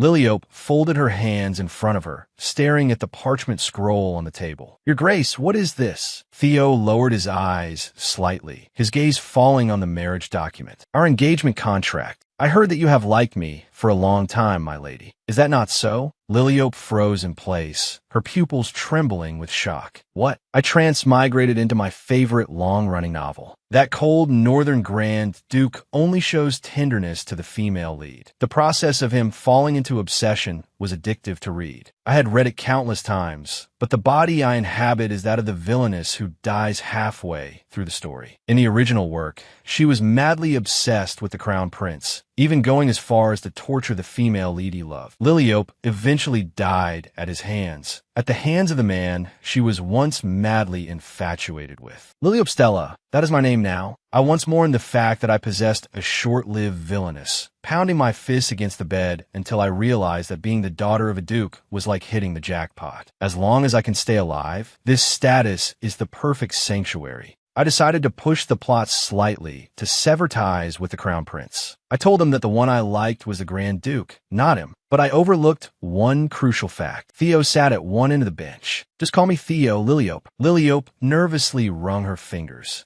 Liliope folded her hands in front of her, staring at the parchment scroll on the table. Your Grace, what is this? Theo lowered his eyes slightly, his gaze falling on the marriage document. Our engagement contract. I heard that you have liked me for a long time, my lady. Is that not so? Liliope froze in place, her pupils trembling with shock. What? I transmigrated into my favorite long-running novel. That cold northern Grand Duke only shows tenderness to the female lead. The process of him falling into obsession was addictive to read. I had read it countless times, but the body I inhabit is that of the villainess who dies halfway through the story. In the original work, she was madly obsessed with the crown prince, even going as far as to torture the female lead he loved. Liliope eventually died at his hands, at the hands of the man she was once madly infatuated with. Liliope Stella, that is my name now. I once mourned the fact that I possessed a short-lived villainess, pounding my fists against the bed until I realized that being the daughter of a duke was like hitting the jackpot. As long as I can stay alive, this status is the perfect sanctuary. I decided to push the plot slightly to sever ties with the crown prince. I told him that the one I liked was the Grand Duke, not him. But I overlooked one crucial fact. Theo sat at one end of the bench. Just call me Theo, Liliope. Liliope nervously wrung her fingers.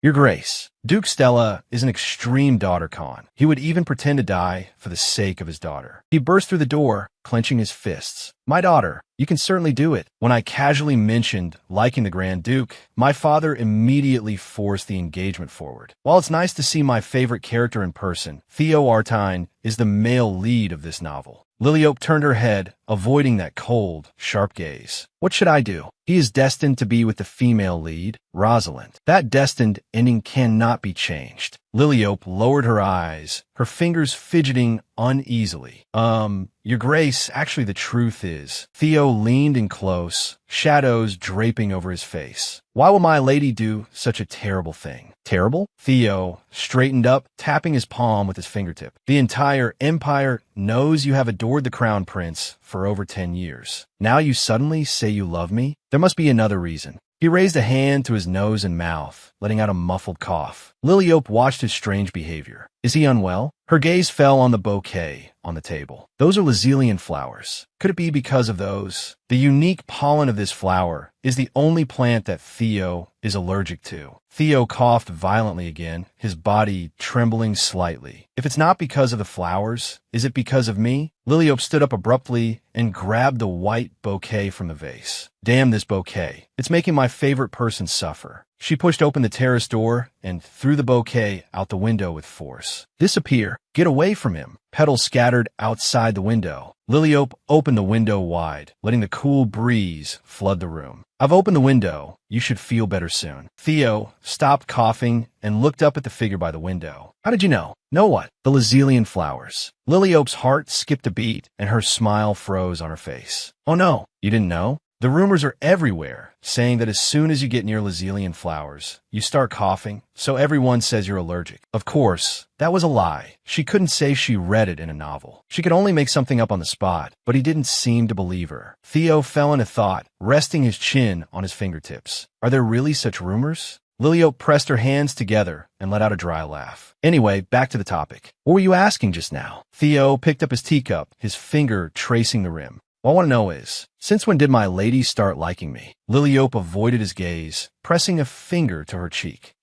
Your Grace. Duke Stella is an extreme daughter con. He would even pretend to die for the sake of his daughter. He burst through the door, clenching his fists. My daughter, you can certainly do it. When I casually mentioned liking the Grand Duke, my father immediately forced the engagement forward. While it's nice to see my favorite character in person, Theo Artine is the male lead of this novel. Liliope turned her head, avoiding that cold, sharp gaze. What should I do? He is destined to be with the female lead, Rosalind. That destined ending cannot be changed. Liliope lowered her eyes, her fingers fidgeting uneasily. Your Grace, actually the truth is. Theo leaned in close, shadows draping over his face. Why will my lady do such a terrible thing? Terrible? Theo straightened up, tapping his palm with his fingertip. The entire empire knows you have adored the crown prince for over 10 years. Now you suddenly say you love me? There must be another reason. He raised a hand to his nose and mouth, letting out a muffled cough. Liliope watched his strange behavior. Is he unwell? Her gaze fell on the bouquet on the table. Those are Lazilian flowers. Could it be because of those? The unique pollen of this flower is the only plant that Theo is allergic to. Theo coughed violently again, his body trembling slightly. If it's not because of the flowers, is it because of me? Liliope stood up abruptly and grabbed the white bouquet from the vase. Damn this bouquet. It's making my favorite person suffer. She pushed open the terrace door and threw the bouquet out the window with force. Disappear. Get away from him. Petals scattered outside the window. Liliope opened the window wide, letting the cool breeze flood the room. I've opened the window. You should feel better soon. Theo stopped coughing and looked up at the figure by the window. How did you know? Know what? The Lazilian flowers. Liliope's heart skipped a beat and her smile froze on her face. Oh no, you didn't know? The rumors are everywhere, saying that as soon as you get near Lazilian flowers, you start coughing, so everyone says you're allergic. Of course, that was a lie. She couldn't say she read it in a novel. She could only make something up on the spot, but he didn't seem to believe her. Theo fell into thought, resting his chin on his fingertips. Are there really such rumors? Liliope pressed her hands together and let out a dry laugh. Anyway, back to the topic. What were you asking just now? Theo picked up his teacup, his finger tracing the rim. What I want to know is, since when did my lady start liking me? Liliope avoided his gaze, pressing a finger to her cheek.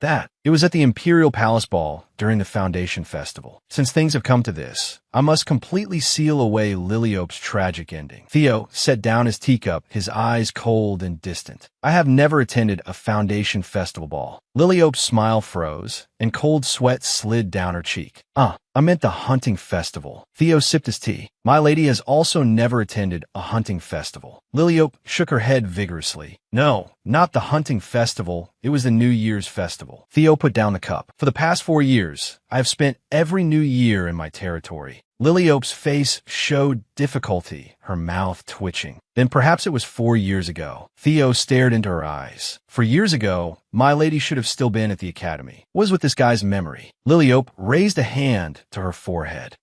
It was at the Imperial Palace Ball during the Foundation Festival. Since things have come to this, I must completely seal away Liliope's tragic ending. Theo set down his teacup, his eyes cold and distant. I have never attended a Foundation Festival ball. Liliope's smile froze, and cold sweat slid down her cheek. I meant the hunting festival. Theo sipped his tea. My lady has also never attended a hunting festival. Liliope shook her head vigorously. No, not the hunting festival. It was the New Year's festival. Theo put down the cup. For the past 4 years, I have spent every new year in my territory. Liliope's face showed difficulty, her mouth twitching. Then perhaps it was 4 years ago. Theo stared into her eyes. For years ago, my lady should have still been at the academy. What was with this guy's memory? Liliope raised a hand to her forehead.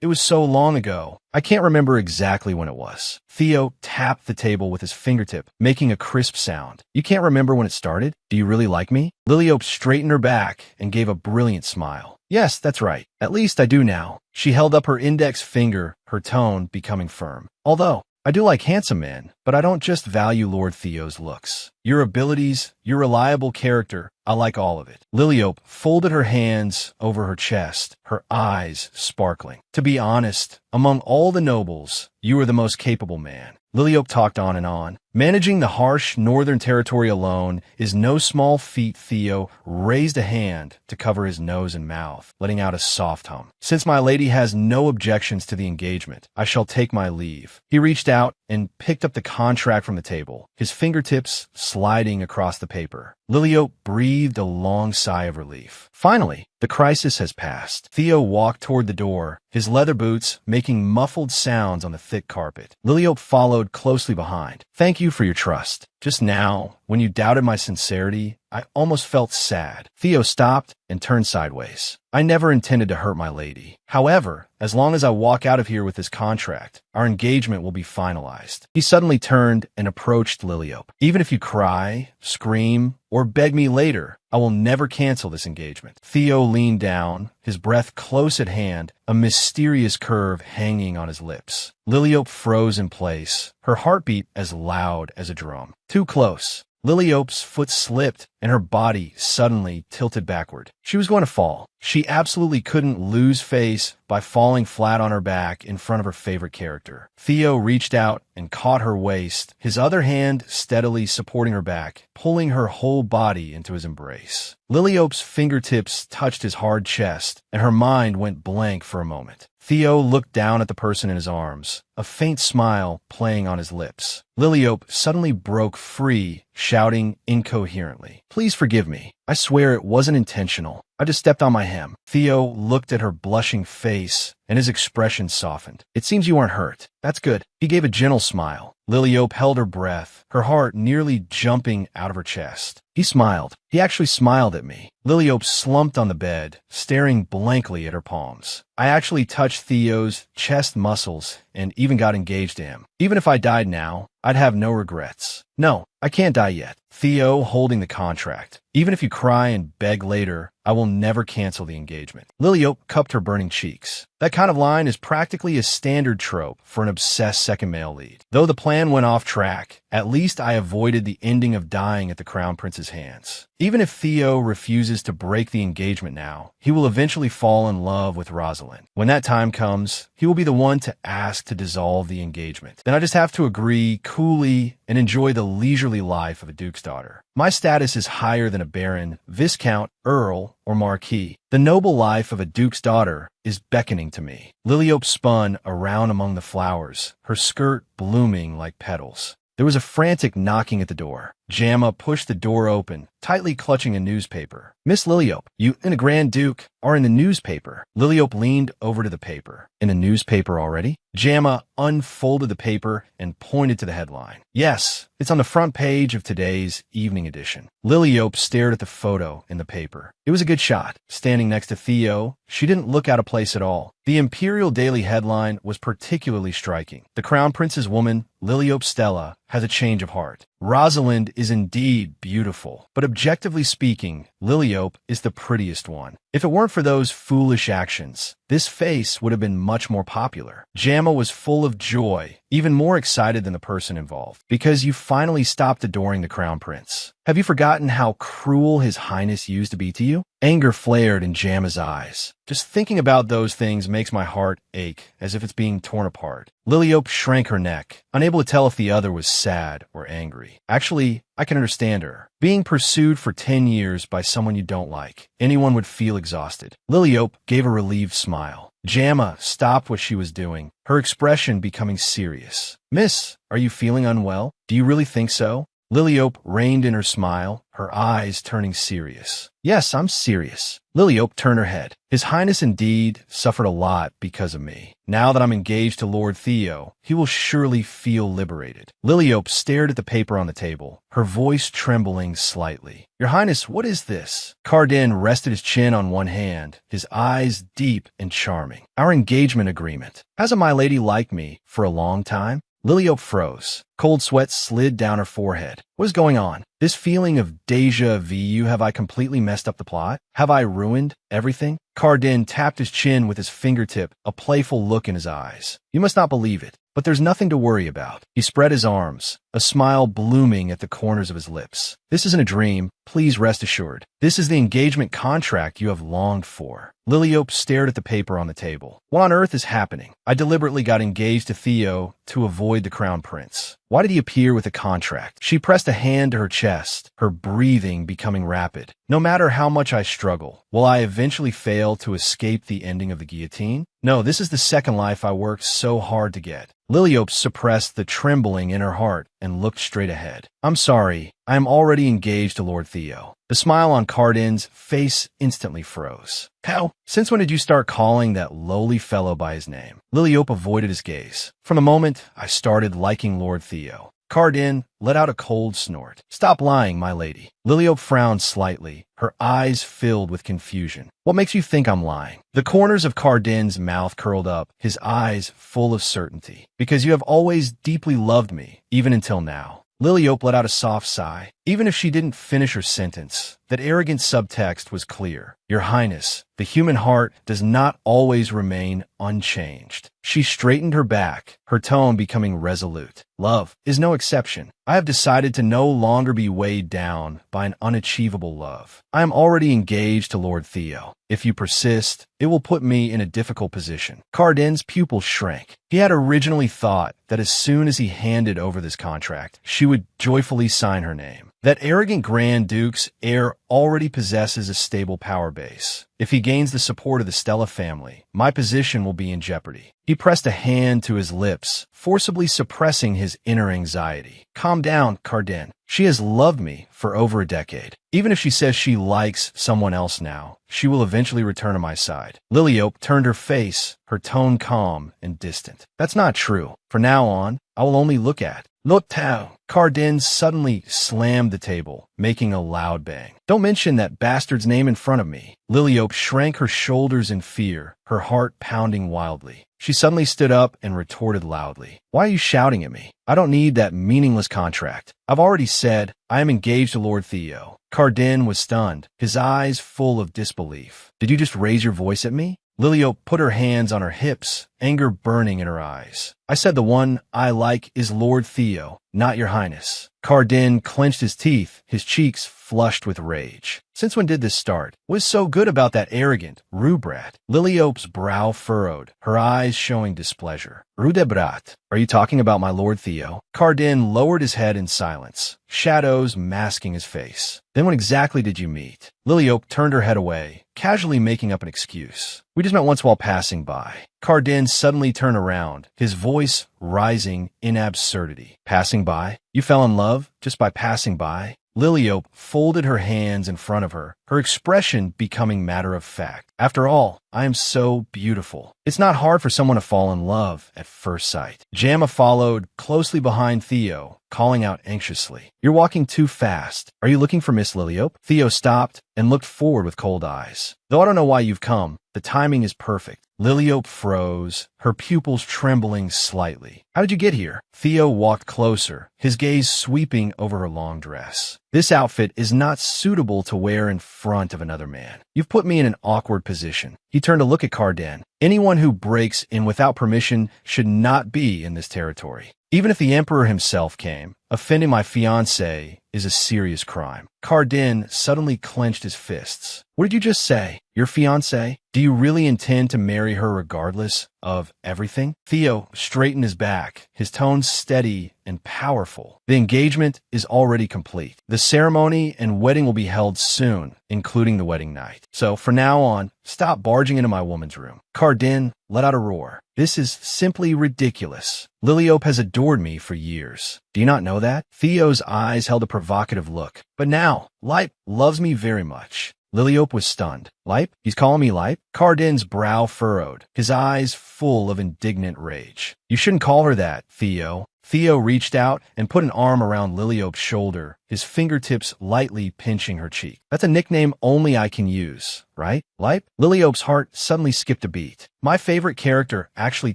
It was so long ago. I can't remember exactly when it was. Theo tapped the table with his fingertip, making a crisp sound. You can't remember when it started? Do you really like me? Liliope straightened her back and gave a brilliant smile. Yes, that's right. At least I do now. She held up her index finger, her her tone becoming firm. Although, I do like handsome men, but I don't just value Lord Theo's looks. Your abilities, your reliable character, I like all of it. Liliope folded her hands over her chest, her eyes sparkling. To be honest, among all the nobles, you are the most capable man. Liliope talked on and on. Managing the harsh northern territory alone is no small feat. Theo raised a hand to cover his nose and mouth, letting out a soft hum. Since my lady has no objections to the engagement, I shall take my leave. He reached out and picked up the contract from the table, his fingertips sliding across the paper. Liliope breathed a long sigh of relief. Finally, the crisis has passed. Theo walked toward the door, his leather boots making muffled sounds on the thick carpet. Liliope followed closely behind. Thank you for your trust. Just now, when you doubted my sincerity, I almost felt sad. Theo stopped and turned sideways. I never intended to hurt my lady. However, as long as I walk out of here with this contract, our engagement will be finalized. He suddenly turned and approached Liliope. Even if you cry, scream, or beg me later, I will never cancel this engagement. Theo leaned down, his breath close at hand, a mysterious curve hanging on his lips. Liliope froze in place, her heartbeat as loud as a drum. Too close. Liliope's foot slipped and her body suddenly tilted backward. She was going to fall. She absolutely couldn't lose face by falling flat on her back in front of her favorite character. Theo reached out and caught her waist, his other hand steadily supporting her back, pulling her whole body into his embrace. Liliope's fingertips touched his hard chest, and her mind went blank for a moment. Theo looked down at the person in his arms, a faint smile playing on his lips. Liliope suddenly broke free, shouting incoherently, "Please forgive me. I swear it wasn't intentional. I just stepped on my hem." Theo looked at her blushing face, and his expression softened. "It seems you aren't hurt. That's good." He gave a gentle smile. Liliope held her breath, her heart nearly jumping out of her chest. He smiled. He actually smiled at me. Liliope slumped on the bed, staring blankly at her palms. I actually touched Theo's chest muscles and even got engaged to him. Even if I died now, I'd have no regrets. No, I can't die yet. Theo holding the contract. Even if you cry and beg later, I will never cancel the engagement. Liliope cupped her burning cheeks. That kind of line is practically a standard trope for an obsessed second male lead. Though the plan went off track, at least I avoided the ending of dying at the Crown Prince's hands. Even if Theo refuses to break the engagement now, he will eventually fall in love with Rosalind. When that time comes, he will be the one to ask to dissolve the engagement. Then I just have to agree coolly and enjoy the leisurely life of a duke's daughter. My status is higher than a baron, viscount, earl, or marquis. The noble life of a duke's daughter is beckoning to me. Liliope spun around among the flowers, her skirt blooming like petals. There was a frantic knocking at the door. Jamma pushed the door open, tightly clutching a newspaper. "Miss Liliope, you and the Grand Duke are in the newspaper." Liliope leaned over to the paper. "In the newspaper already?" Jamma unfolded the paper and pointed to the headline. "Yes, it's on the front page of today's evening edition." Liliope stared at the photo in the paper. It was a good shot. Standing next to Theo, she didn't look out of place at all. The Imperial Daily headline was particularly striking. "The Crown Prince's woman, Liliope Stella, has a change of heart. Rosalind is indeed beautiful, but objectively speaking, Liliope is the prettiest one. If it weren't for those foolish actions, this face would have been much more popular." Jamma was full of joy, even more excited than the person involved. "Because you finally stopped adoring the Crown Prince. Have you forgotten how cruel His Highness used to be to you?" Anger flared in Jamma's eyes. "Just thinking about those things makes my heart ache, as if it's being torn apart." Liliope shrank her neck, unable to tell if the other was sad or angry. "Actually, I can understand her. Being pursued for 10 years by someone you don't like. Anyone would feel exhausted." Liliope gave a relieved smile. Jamma stopped what she was doing, her expression becoming serious. "Miss, are you feeling unwell? Do you really think so?" Liliope reined in her smile, her eyes turning serious. "Yes, I'm serious." Liliope turned her head. "His Highness indeed suffered a lot because of me. Now that I'm engaged to Lord Theo, he will surely feel liberated." Liliope stared at the paper on the table, her voice trembling slightly. "Your Highness, what is this?" Cardin rested his chin on one hand, his eyes deep and charming. "Our engagement agreement. Hasn't my lady liked me for a long time?" Liliope froze. Cold sweat slid down her forehead. What is going on? This feeling of deja vu, have I completely messed up the plot? Have I ruined everything? Cardin tapped his chin with his fingertip, a playful look in his eyes. You must not believe it, but there's nothing to worry about. He spread his arms, a smile blooming at the corners of his lips. This isn't a dream. Please rest assured. This is the engagement contract you have longed for. Liliope stared at the paper on the table. What on earth is happening? I deliberately got engaged to Theo to avoid the crown prince. Why did he appear with a contract? She pressed a hand to her chest, her breathing becoming rapid. No matter how much I struggle, will I eventually fail to escape the ending of the guillotine? No, this is the second life I worked so hard to get. Liliope suppressed the trembling in her heart and looked straight ahead. I'm sorry, I am already engaged to Lord Theo. The smile on Cardin's face instantly froze. How? Since when did you start calling that lowly fellow by his name? Liliope avoided his gaze. From the moment I started liking Lord Theo. Cardin let out a cold snort. Stop lying, my lady. Liliope frowned slightly, her eyes filled with confusion. What makes you think I'm lying? The corners of Cardin's mouth curled up, his eyes full of certainty. Because you have always deeply loved me, even until now. Liliope let out a soft sigh. Even if she didn't finish her sentence, that arrogant subtext was clear. Your Highness, the human heart does not always remain unchanged. She straightened her back, her tone becoming resolute. Love is no exception. I have decided to no longer be weighed down by an unachievable love. I am already engaged to Lord Theo. If you persist, it will put me in a difficult position. Cardin's pupils shrank. He had originally thought that as soon as he handed over this contract, she would joyfully sign her name. That arrogant Grand Duke's heir already possesses a stable power base. If he gains the support of the Stella family, my position will be in jeopardy. He pressed a hand to his lips, forcibly suppressing his inner anxiety. Calm down, Cardin. She has loved me for over a decade. Even if she says she likes someone else now, she will eventually return to my side. Liliope turned her face, her tone calm and distant. That's not true. From now on, I will only look at Lotao. Cardin suddenly slammed the table, making a loud bang. Don't mention that bastard's name in front of me. Liliope shrank her shoulders in fear, her heart pounding wildly. She suddenly stood up and retorted loudly. Why are you shouting at me? I don't need that meaningless contract. I've already said I am engaged to Lord Theo. Cardin was stunned, his eyes full of disbelief. Did you just raise your voice at me? Liliope put her hands on her hips, anger burning in her eyes. I said the one I like is Lord Theo, not your Highness. Cardin clenched his teeth, his cheeks flushed with rage. Since when did this start? What is so good about that arrogant Rubrat? Liliope's brow furrowed, her eyes showing displeasure. Rudebrat, are you talking about my Lord Theo? Cardin lowered his head in silence, shadows masking his face. Then when exactly did you meet? Liliope turned her head away, casually making up an excuse. We just met once while passing by. Cardin suddenly turned around, his voice rising in absurdity. Passing by? You fell in love just by passing by? Liliope folded her hands in front of her, her expression becoming matter of fact. After all, I am so beautiful. It's not hard for someone to fall in love at first sight. Jamma followed closely behind Theo, calling out anxiously. You're walking too fast. Are you looking for Miss Liliope? Theo stopped and looked forward with cold eyes. Though I don't know why you've come, the timing is perfect. Liliope froze, her pupils trembling slightly. How did you get here? Theo walked closer, his gaze sweeping over her long dress. This outfit is not suitable to wear in front of another man. You've put me in an awkward position. He turned to look at Cardin. Anyone who breaks in without permission should not be in this territory. Even if the Emperor himself came, offending my fiancée is a serious crime. Cardin suddenly clenched his fists. What did you just say? Your fiancée? Do you really intend to marry her regardless of everything? Theo straightened his back, his tone steady and powerful. The engagement is already complete. The ceremony and wedding will be held soon, including the wedding night. So from now on, stop barging into my woman's room. Cardin let out a roar. This is simply ridiculous. Liliope has adored me for years. Do you not know that? Theo's eyes held a provocative look. But now, Lipe loves me very much. Liliope was stunned. Lipe? He's calling me Lipe? Cardin's brow furrowed, his eyes full of indignant rage. You shouldn't call her that, Theo. Theo reached out and put an arm around Liliope's shoulder, his fingertips lightly pinching her cheek. That's a nickname only I can use, right? Lipe? Liliope's heart suddenly skipped a beat. My favorite character actually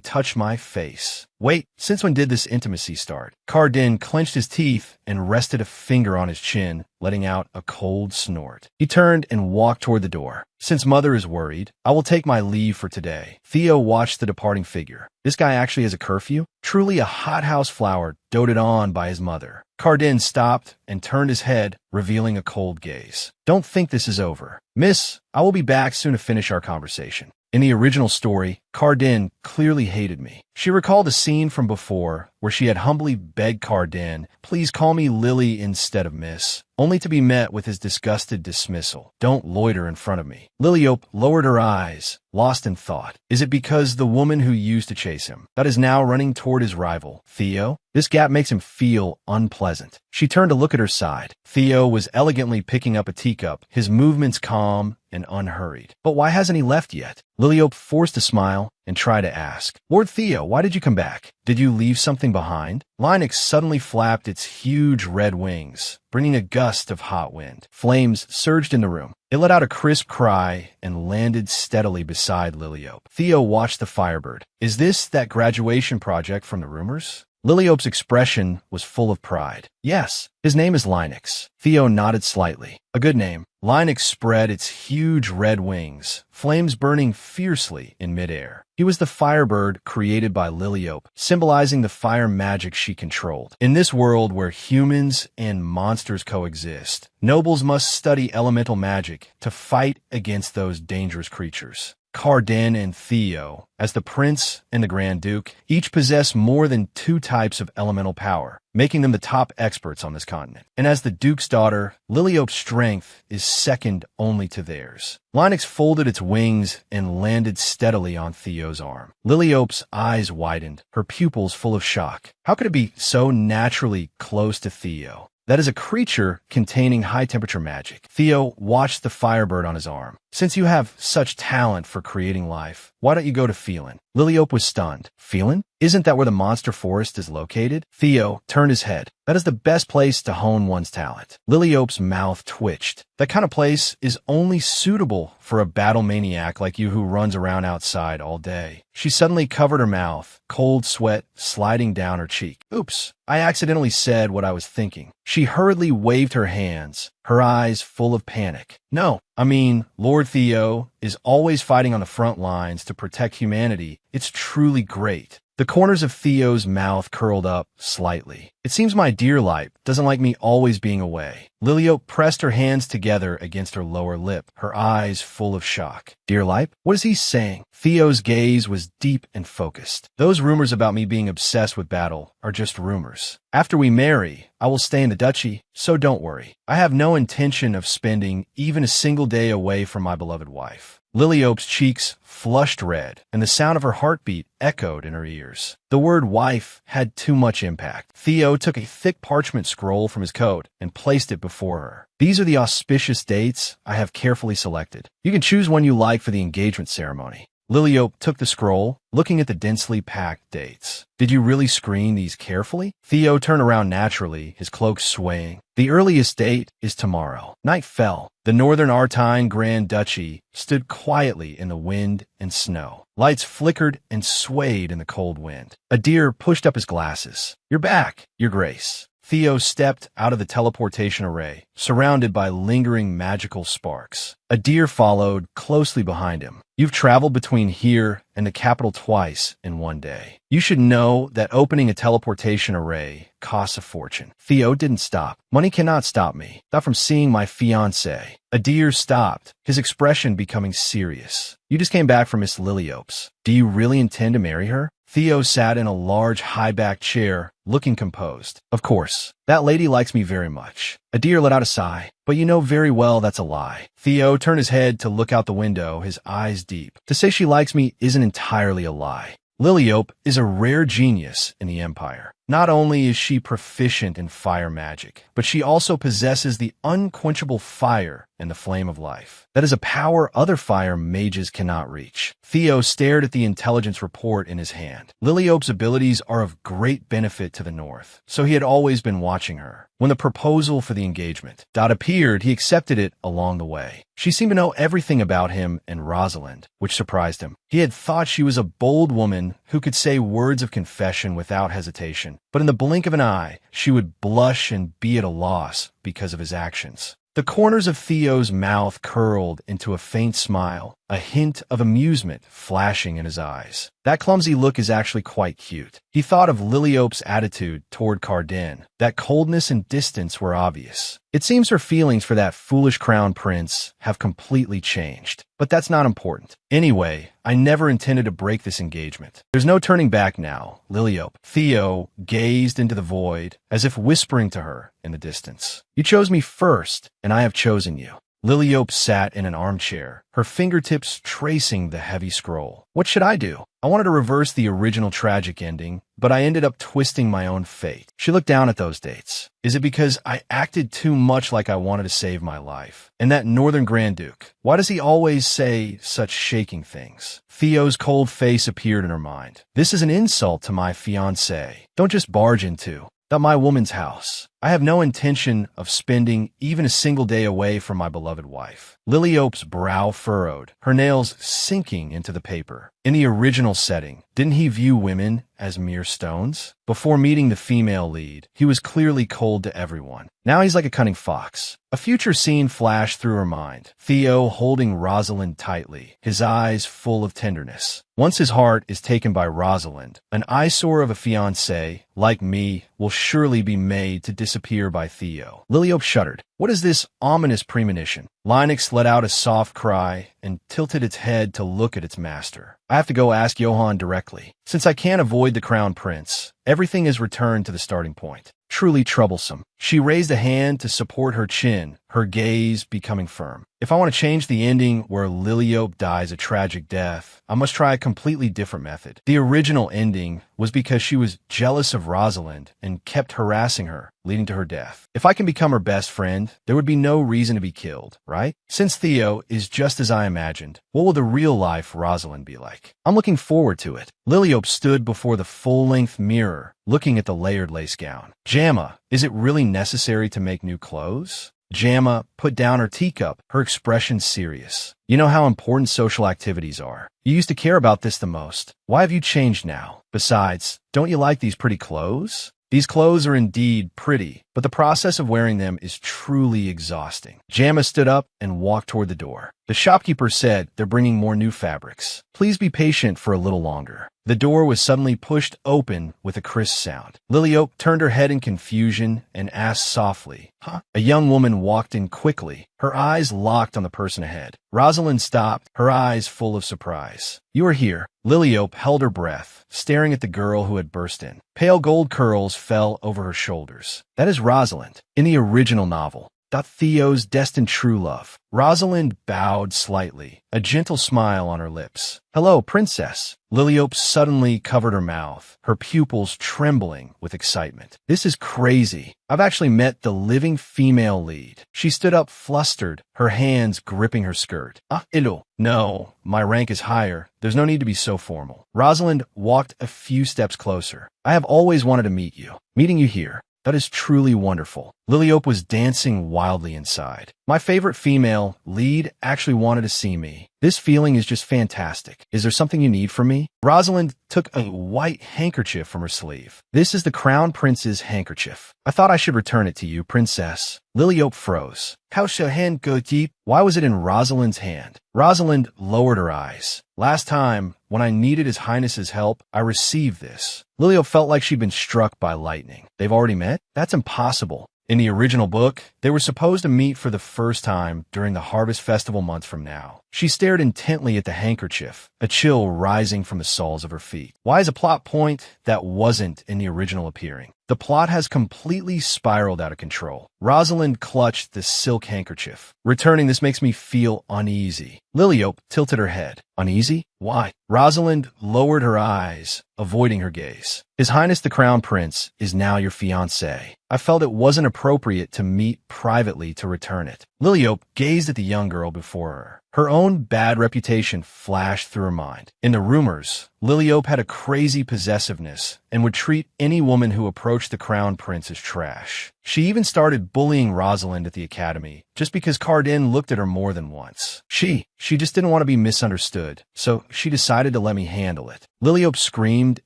touched my face. Wait, since when did this intimacy start? Cardin clenched his teeth and rested a finger on his chin, letting out a cold snort. He turned and walked toward the door. Since Mother is worried, I will take my leave for today. Theo watched the departing figure. This guy actually has a curfew? Truly a hothouse flower doted on by his mother. Cardin stopped and turned his head, revealing a cold gaze. Don't think this is over. Miss, I will be back soon to finish our conversation. In the original story, Cardin clearly hated me. She recalled a scene from before where she had humbly begged Cardin, please call me Lily instead of Miss, only to be met with his disgusted dismissal. Don't loiter in front of me. Liliope lowered her eyes, lost in thought. Is it because the woman who used to chase him, that is now running toward his rival, Theo? This gap makes him feel unpleasant. She turned to look at her side. Theo was elegantly picking up a teacup, his movements calm and unhurried. But why hasn't he left yet? Liliope forced a smile and tried to ask, Lord Theo, why did you come back? Did you leave something behind? Linux suddenly flapped its huge red wings, bringing a gust of hot wind. Flames surged in the room. It let out a crisp cry and landed steadily beside Liliope. Theo watched the Firebird. Is this that graduation project from the rumors? Liliope's expression was full of pride. Yes, his name is Linux. Theo nodded slightly. A good name. Linux spread its huge red wings, flames burning fiercely in midair. He was the Firebird created by Liliope, symbolizing the fire magic she controlled. In this world where humans and monsters coexist, nobles must study elemental magic to fight against those dangerous creatures. Cardin and Theo, as the Prince and the Grand Duke, each possess more than 2 types of elemental power, making them the top experts on this continent. And as the Duke's daughter, Liliope's strength is second only to theirs. Linux folded its wings and landed steadily on Theo's arm. Liliope's eyes widened, her pupils full of shock. How could it be so naturally close to Theo? That is a creature containing high-temperature magic. Theo watched the Firebird on his arm. Since you have such talent for creating life, why don't you go to Phelan? Liliope was stunned. Phelan? Isn't that where the monster forest is located? Theo turned his head. That is the best place to hone one's talent. Liliope's mouth twitched. That kind of place is only suitable for a battle maniac like you who runs around outside all day. She suddenly covered her mouth, cold sweat sliding down her cheek. Oops, I accidentally said what I was thinking. She hurriedly waved her hands, her eyes full of panic. No, I mean, Lord Theo is always fighting on the front lines to protect humanity. It's truly great. The corners of Theo's mouth curled up slightly. It seems my dear Lipe doesn't like me always being away. Liliope pressed her hands together against her lower lip, her eyes full of shock. Dear Lipe? What is he saying? Theo's gaze was deep and focused. Those rumors about me being obsessed with battle are just rumors. After we marry, I will stay in the duchy, so don't worry. I have no intention of spending even a single day away from my beloved wife. Liliope's cheeks flushed red, and the sound of her heartbeat echoed in her ears. The word wife had too much impact. Theo took a thick parchment scroll from his coat and placed it before her. These are the auspicious dates I have carefully selected. You can choose one you like for the engagement ceremony. Liliope took the scroll, looking at the densely packed dates. Did you really screen these carefully? Theo turned around naturally, his cloak swaying. The earliest date is tomorrow. Night fell. The Northern Artine Grand Duchy stood quietly in the wind and snow. Lights flickered and swayed in the cold wind. A deer pushed up his glasses. You're back, Your Grace. Theo stepped out of the teleportation array, surrounded by lingering magical sparks. A deer followed closely behind him. You've traveled between here and the capital twice in one day. You should know that opening a teleportation array costs a fortune. Theo didn't stop. Money cannot stop me. Not from seeing my fiancée. A deer stopped, his expression becoming serious. You just came back from Miss Liliope's. Do you really intend to marry her? Theo sat in a large high-backed chair, looking composed. Of course. That lady likes me very much. A deer let out a sigh. But you know very well that's a lie. Theo turned his head to look out the window, his eyes deep. To say she likes me isn't entirely a lie. Liliope is a rare genius in the Empire. Not only is she proficient in fire magic, but she also possesses the unquenchable fire and the flame of life. That is a power other fire mages cannot reach. Theo stared at the intelligence report in his hand. Liliope's abilities are of great benefit to the North, so he had always been watching her. When the proposal for the engagement appeared, he accepted it along the way. She seemed to know everything about him and Rosalind, which surprised him. He had thought she was a bold woman who could say words of confession without hesitation, but in the blink of an eye, she would blush and be at a loss because of his actions. The corners of Theo's mouth curled into a faint smile, a hint of amusement flashing in his eyes. That clumsy look is actually quite cute. He thought of Liliope's attitude toward Cardin. That coldness and distance were obvious. It seems her feelings for that foolish crown prince have completely changed. But that's not important. Anyway, I never intended to break this engagement. There's no turning back now, Liliope. Theo gazed into the void, as if whispering to her in the distance. You chose me first, and I have chosen you. Liliope sat in an armchair, her fingertips tracing the heavy scroll. What should I do? I wanted to reverse the original tragic ending, but I ended up twisting my own fate. She looked down at those dates. Is it because I acted too much like I wanted to save my life? And that Northern Grand Duke, why does he always say such shaking things? Theo's cold face appeared in her mind. This is an insult to my fiancé. Don't just barge into my woman's house. I have no intention of spending even a single day away from my beloved wife. Liliope's brow furrowed, her nails sinking into the paper. In the original setting, didn't he view women as mere stones? Before meeting the female lead, he was clearly cold to everyone. Now he's like a cunning fox. A future scene flashed through her mind. Theo holding Rosalind tightly, his eyes full of tenderness. Once his heart is taken by Rosalind, an eyesore of a fiancé, like me, will surely be made to disappear by Theo. Liliope shuddered. What is this ominous premonition? Linux let out a soft cry and tilted its head to look at its master. I have to go ask Johann directly. Since I can't avoid the crown prince, everything is returned to the starting point. Truly troublesome. She raised a hand to support her chin, her gaze becoming firm. If I want to change the ending where Liliope dies a tragic death, I must try a completely different method. The original ending was because she was jealous of Rosalind and kept harassing her, leading to her death. If I can become her best friend, there would be no reason to be killed, right? Since Theo is just as I imagined, what will the real-life Rosalind be like? I'm looking forward to it. Liliope stood before the full-length mirror, looking at the layered lace gown. Jamma, is it really necessary to make new clothes? Jamma put down her teacup, her expression serious. You know how important social activities are. You used to care about this the most. Why have you changed now? Besides, don't you like these pretty clothes? These clothes are indeed pretty, but the process of wearing them is truly exhausting. Jamma stood up and walked toward the door. The shopkeeper said they're bringing more new fabrics. Please be patient for a little longer. The door was suddenly pushed open with a crisp sound. Liliope turned her head in confusion and asked softly, "Huh?" A young woman walked in quickly, her eyes locked on the person ahead. Rosalind stopped, her eyes full of surprise. "You are here." Liliope held her breath, staring at the girl who had burst in. Pale gold curls fell over her shoulders. That is Rosalind, in the original novel. Theo's destined true love. Rosalind bowed slightly, a gentle smile on her lips. "Hello, princess." Liliope suddenly covered her mouth, her pupils trembling with excitement. This is crazy. I've actually met the living female lead. She stood up flustered, her hands gripping her skirt. Hello. No, my rank is higher. There's no need to be so formal. Rosalind walked a few steps closer. I have always wanted to meet you. Meeting you here. That is truly wonderful. Liliope was dancing wildly inside. My favorite female lead actually wanted to see me. This feeling is just fantastic. Is there something you need from me? Rosalind took a white handkerchief from her sleeve. This is the crown prince's handkerchief. I thought I should return it to you, princess. Liliope froze. How shall hand go deep? Why was it in Rosalind's hand? Rosalind lowered her eyes. Last time, when I needed His Highness's help, I received this. Liliope felt like she'd been struck by lightning. They've already met? That's impossible. In the original book, they were supposed to meet for the first time during the Harvest Festival months from now. She stared intently at the handkerchief, a chill rising from the soles of her feet. Why is a plot point that wasn't in the original appearing? The plot has completely spiraled out of control. Rosalind clutched the silk handkerchief. Returning this makes me feel uneasy. Liliope tilted her head. Uneasy? Why? Rosalind lowered her eyes, avoiding her gaze. His Highness the Crown Prince is now your fiancé. I felt it wasn't appropriate to meet privately to return it. Liliope gazed at the young girl before her. Her own bad reputation flashed through her mind. In the rumors, Liliope had a crazy possessiveness and would treat any woman who approached the crown prince as trash. She even started bullying Rosalind at the academy just because Cardin looked at her more than once. She just didn't want to be misunderstood, so she decided to let me handle it. Liliope screamed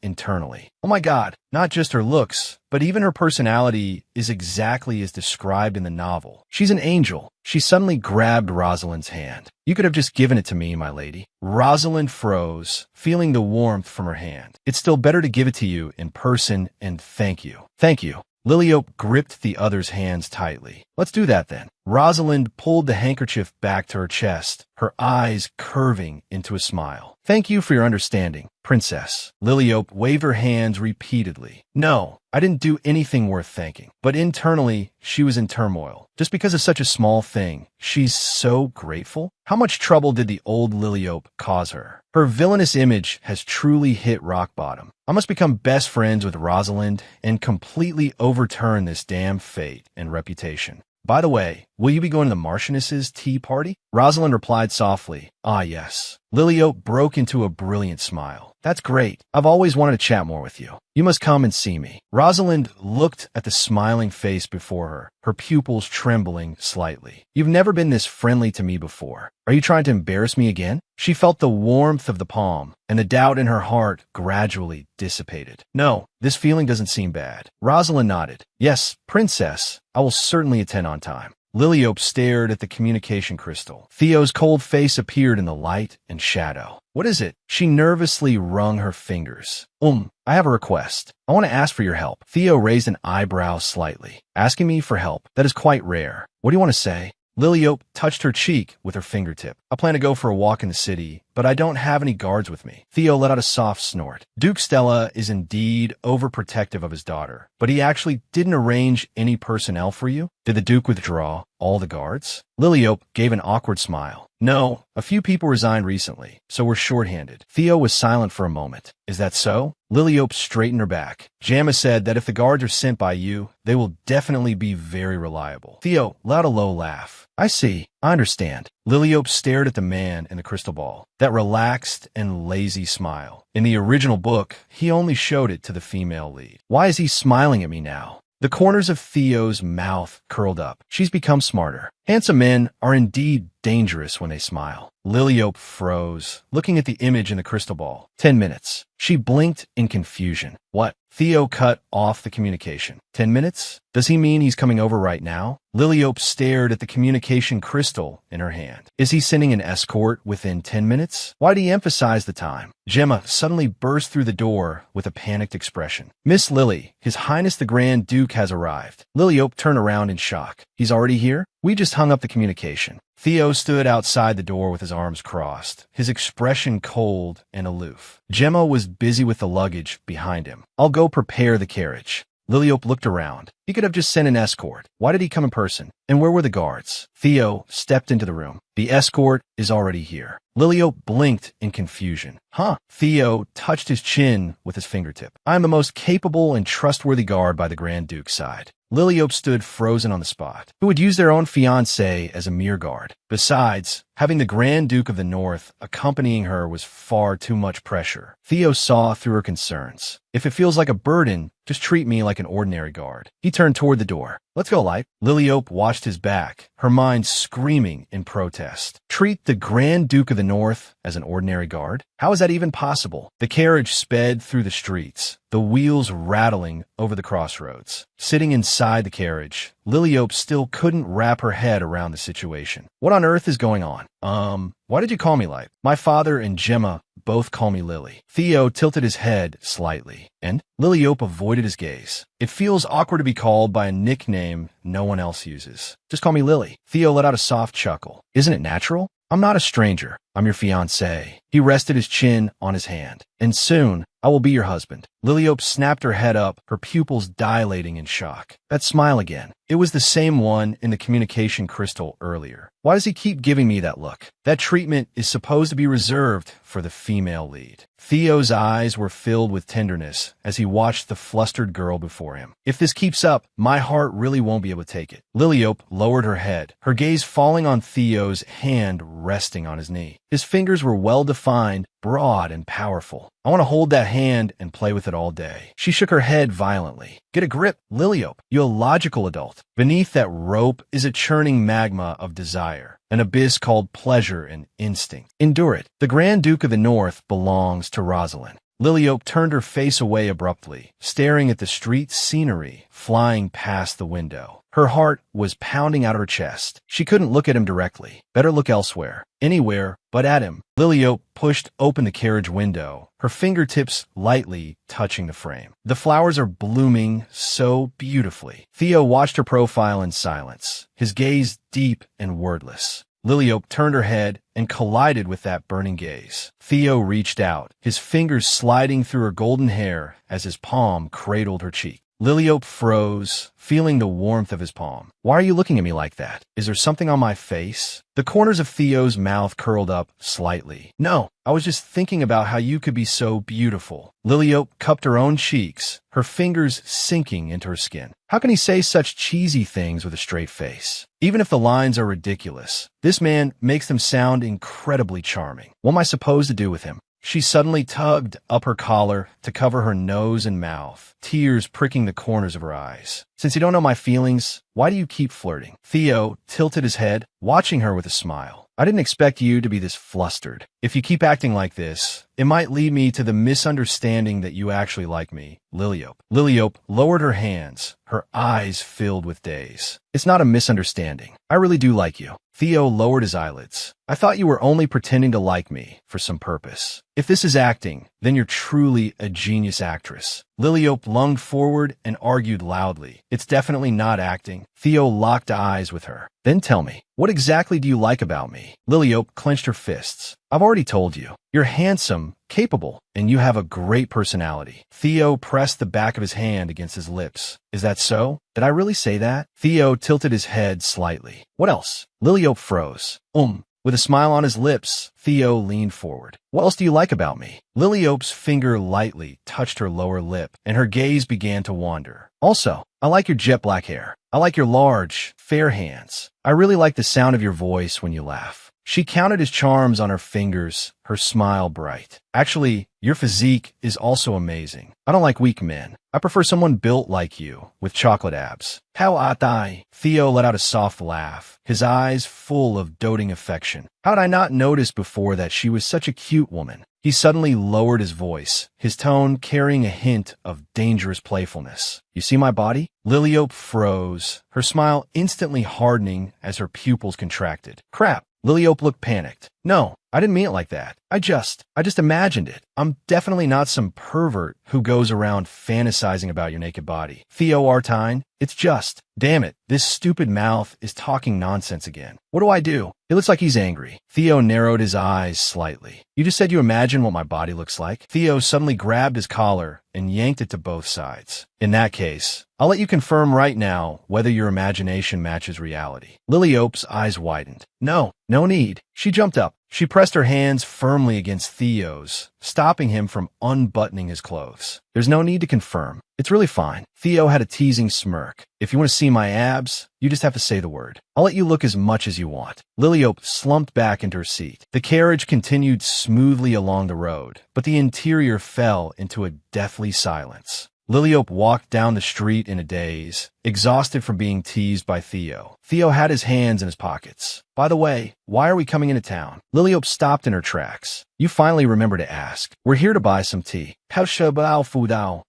internally. Oh my God, not just her looks, but even her personality is exactly as described in the novel. She's an angel. She suddenly grabbed Rosalind's hand. You could have just given it to me, my lady. Rosalind froze, feeling the warmth from her hand. It's still better to give it to you in person, and thank you. Thank you. Liliope gripped the other's hands tightly. Let's do that then. Rosalind pulled the handkerchief back to her chest, her eyes curving into a smile. Thank you for your understanding, princess. Liliope waved her hands repeatedly. No, I didn't do anything worth thanking. But internally, she was in turmoil. Just because of such a small thing, she's so grateful. How much trouble did the old Liliope cause her? Her villainous image has truly hit rock bottom. I must become best friends with Rosalind and completely overturn this damn fate and reputation. By the way, will you be going to the Marchioness's tea party? Rosalind replied softly, Ah, yes. Liliope broke into a brilliant smile. That's great. I've always wanted to chat more with you. You must come and see me. Rosalind looked at the smiling face before her, her pupils trembling slightly. You've never been this friendly to me before. Are you trying to embarrass me again? She felt the warmth of the palm, and the doubt in her heart gradually dissipated. No, this feeling doesn't seem bad. Rosalind nodded. Yes, princess, I will certainly attend on time. Liliope stared at the communication crystal. Theo's cold face appeared in the light and shadow. What is it? She nervously wrung her fingers. I have a request. I want to ask for your help. Theo raised an eyebrow slightly. Asking me for help? That is quite rare. What do you want to say? Liliope touched her cheek with her fingertip. I plan to go for a walk in the city, but I don't have any guards with me. Theo let out a soft snort. Duke Stella is indeed overprotective of his daughter, but he actually didn't arrange any personnel for you? Did the Duke withdraw all the guards? Liliope gave an awkward smile. No, a few people resigned recently, so we're shorthanded. Theo was silent for a moment. Is that so? Liliope straightened her back. Jamma said that if the guards are sent by you, they will definitely be very reliable. Theo let out a low laugh. I see. I understand. Liliope stared at the man in the crystal ball. That relaxed and lazy smile. In the original book, he only showed it to the female lead. Why is he smiling at me now? The corners of Theo's mouth curled up. She's become smarter. Handsome men are indeed dangerous when they smile. Liliope froze, looking at the image in the crystal ball. 10 minutes. She blinked in confusion. What? Theo cut off the communication. 10 minutes? Does he mean he's coming over right now? Liliope stared at the communication crystal in her hand. Is he sending an escort within 10 minutes? Why did he emphasize the time? Gemma suddenly burst through the door with a panicked expression. Miss Lily, His Highness the Grand Duke has arrived. Liliope turned around in shock. He's already here? We just hung up the communication. Theo stood outside the door with his arms crossed, his expression cold and aloof. Gemma was busy with the luggage behind him. I'll go prepare the carriage. Liliope looked around. He could have just sent an escort. Why did he come in person? And where were the guards? Theo stepped into the room. The escort is already here. Liliope blinked in confusion. Huh? Theo touched his chin with his fingertip. I am the most capable and trustworthy guard by the Grand Duke's side. Liliope stood frozen on the spot. Who would use their own fiancé as a mere guard? Besides, having the Grand Duke of the North accompanying her was far too much pressure. Theo saw through her concerns. If it feels like a burden, just treat me like an ordinary guard. He turned toward the door. Let's go, Light. Liliope watched his back, her mind screaming in protest. Treat the Grand Duke of the North as an ordinary guard? How is that even possible? The carriage sped through the streets, the wheels rattling over the crossroads. Sitting inside the carriage, Liliope still couldn't wrap her head around the situation. What on earth is going on? Why did you call me Light? My father and Gemma both call me Lily. Theo tilted his head slightly, and Liliope avoided his gaze. It feels awkward to be called by a nickname no one else uses. Just call me Lily. Theo let out a soft chuckle. Isn't it natural? I'm not a stranger. I'm your fiancé. He rested his chin on his hand. And soon, I will be your husband. Liliope snapped her head up, her pupils dilating in shock. That smile again. It was the same one in the communication crystal earlier. Why does he keep giving me that look? That treatment is supposed to be reserved for the female lead. Theo's eyes were filled with tenderness as he watched the flustered girl before him. If this keeps up, my heart really won't be able to take it. Liliope lowered her head, her gaze falling on Theo's hand resting on his knee. His fingers were well-defined, broad and powerful. I want to hold that hand and play with it all day. She shook her head violently. Get a grip, Liliope, you illogical adult. Beneath that rope is a churning magma of desire, an abyss called pleasure and instinct. Endure it. The Grand Duke of the North belongs to Rosalind. Liliope turned her face away abruptly, staring at the street scenery flying past the window. Her heart was pounding out of her chest. She couldn't look at him directly. Better look elsewhere. Anywhere but at him. Liliope pushed open the carriage window, her fingertips lightly touching the frame. The flowers are blooming so beautifully. Theo watched her profile in silence, his gaze deep and wordless. Liliope turned her head and collided with that burning gaze. Theo reached out, his fingers sliding through her golden hair as his palm cradled her cheek. Liliope froze, feeling the warmth of his palm. Why are you looking at me like that? Is there something on my face? The corners of Theo's mouth curled up slightly. No, I was just thinking about how you could be so beautiful. Liliope cupped her own cheeks, her fingers sinking into her skin. How can he say such cheesy things with a straight face? Even if the lines are ridiculous, this man makes them sound incredibly charming. What am I supposed to do with him? She suddenly tugged up her collar to cover her nose and mouth, tears pricking the corners of her eyes. Since you don't know my feelings, why do you keep flirting? Theo tilted his head, watching her with a smile. I didn't expect you to be this flustered. If you keep acting like this, it might lead me to the misunderstanding that you actually like me, Liliope. Liliope lowered her hands, her eyes filled with daze. It's not a misunderstanding. I really do like you. Theo lowered his eyelids. I thought you were only pretending to like me for some purpose. If this is acting, then you're truly a genius actress. Liliope lunged forward and argued loudly. It's definitely not acting. Theo locked eyes with her. Then tell me, what exactly do you like about me? Liliope clenched her fists. I've already told you. You're handsome, capable, and you have a great personality. Theo pressed the back of his hand against his lips. Is that so? Did I really say that? Theo tilted his head slightly. What else? Liliope froze. With a smile on his lips, Theo leaned forward. What else do you like about me? Liliope's finger lightly touched her lower lip, and her gaze began to wander. Also, I like your jet black hair. I like your large, fair hands. I really like the sound of your voice when you laugh. She counted his charms on her fingers, her smile bright. Actually, your physique is also amazing. I don't like weak men. I prefer someone built like you, with chocolate abs. How I? Theo let out a soft laugh, his eyes full of doting affection. How did I not notice before that she was such a cute woman? He suddenly lowered his voice, his tone carrying a hint of dangerous playfulness. You see my body? Liliope froze, her smile instantly hardening as her pupils contracted. Crap. Liliope looked panicked. No, I didn't mean it like that. I just imagined it. I'm definitely not some pervert who goes around fantasizing about your naked body. Theo Artine, it's just, damn it, this stupid mouth is talking nonsense again. What do I do? It looks like he's angry. Theo narrowed his eyes slightly. You just said you imagine what my body looks like. Theo suddenly grabbed his collar and yanked it to both sides. In that case, I'll let you confirm right now whether your imagination matches reality. Liliope's eyes widened. No need. She jumped up. She pressed her hands firmly against Theo's, stopping him from unbuttoning his clothes. There's no need to confirm. It's really fine. Theo had a teasing smirk. If you want to see my abs, you just have to say the word. I'll let you look as much as you want. Liliope slumped back into her seat. The carriage continued smoothly along the road, but the interior fell into a deathly silence. Liliope walked down the street in a daze, exhausted from being teased by Theo. Theo had his hands in his pockets. By the way, why are we coming into town? Liliope stopped in her tracks. You finally remember to ask. We're here to buy some tea.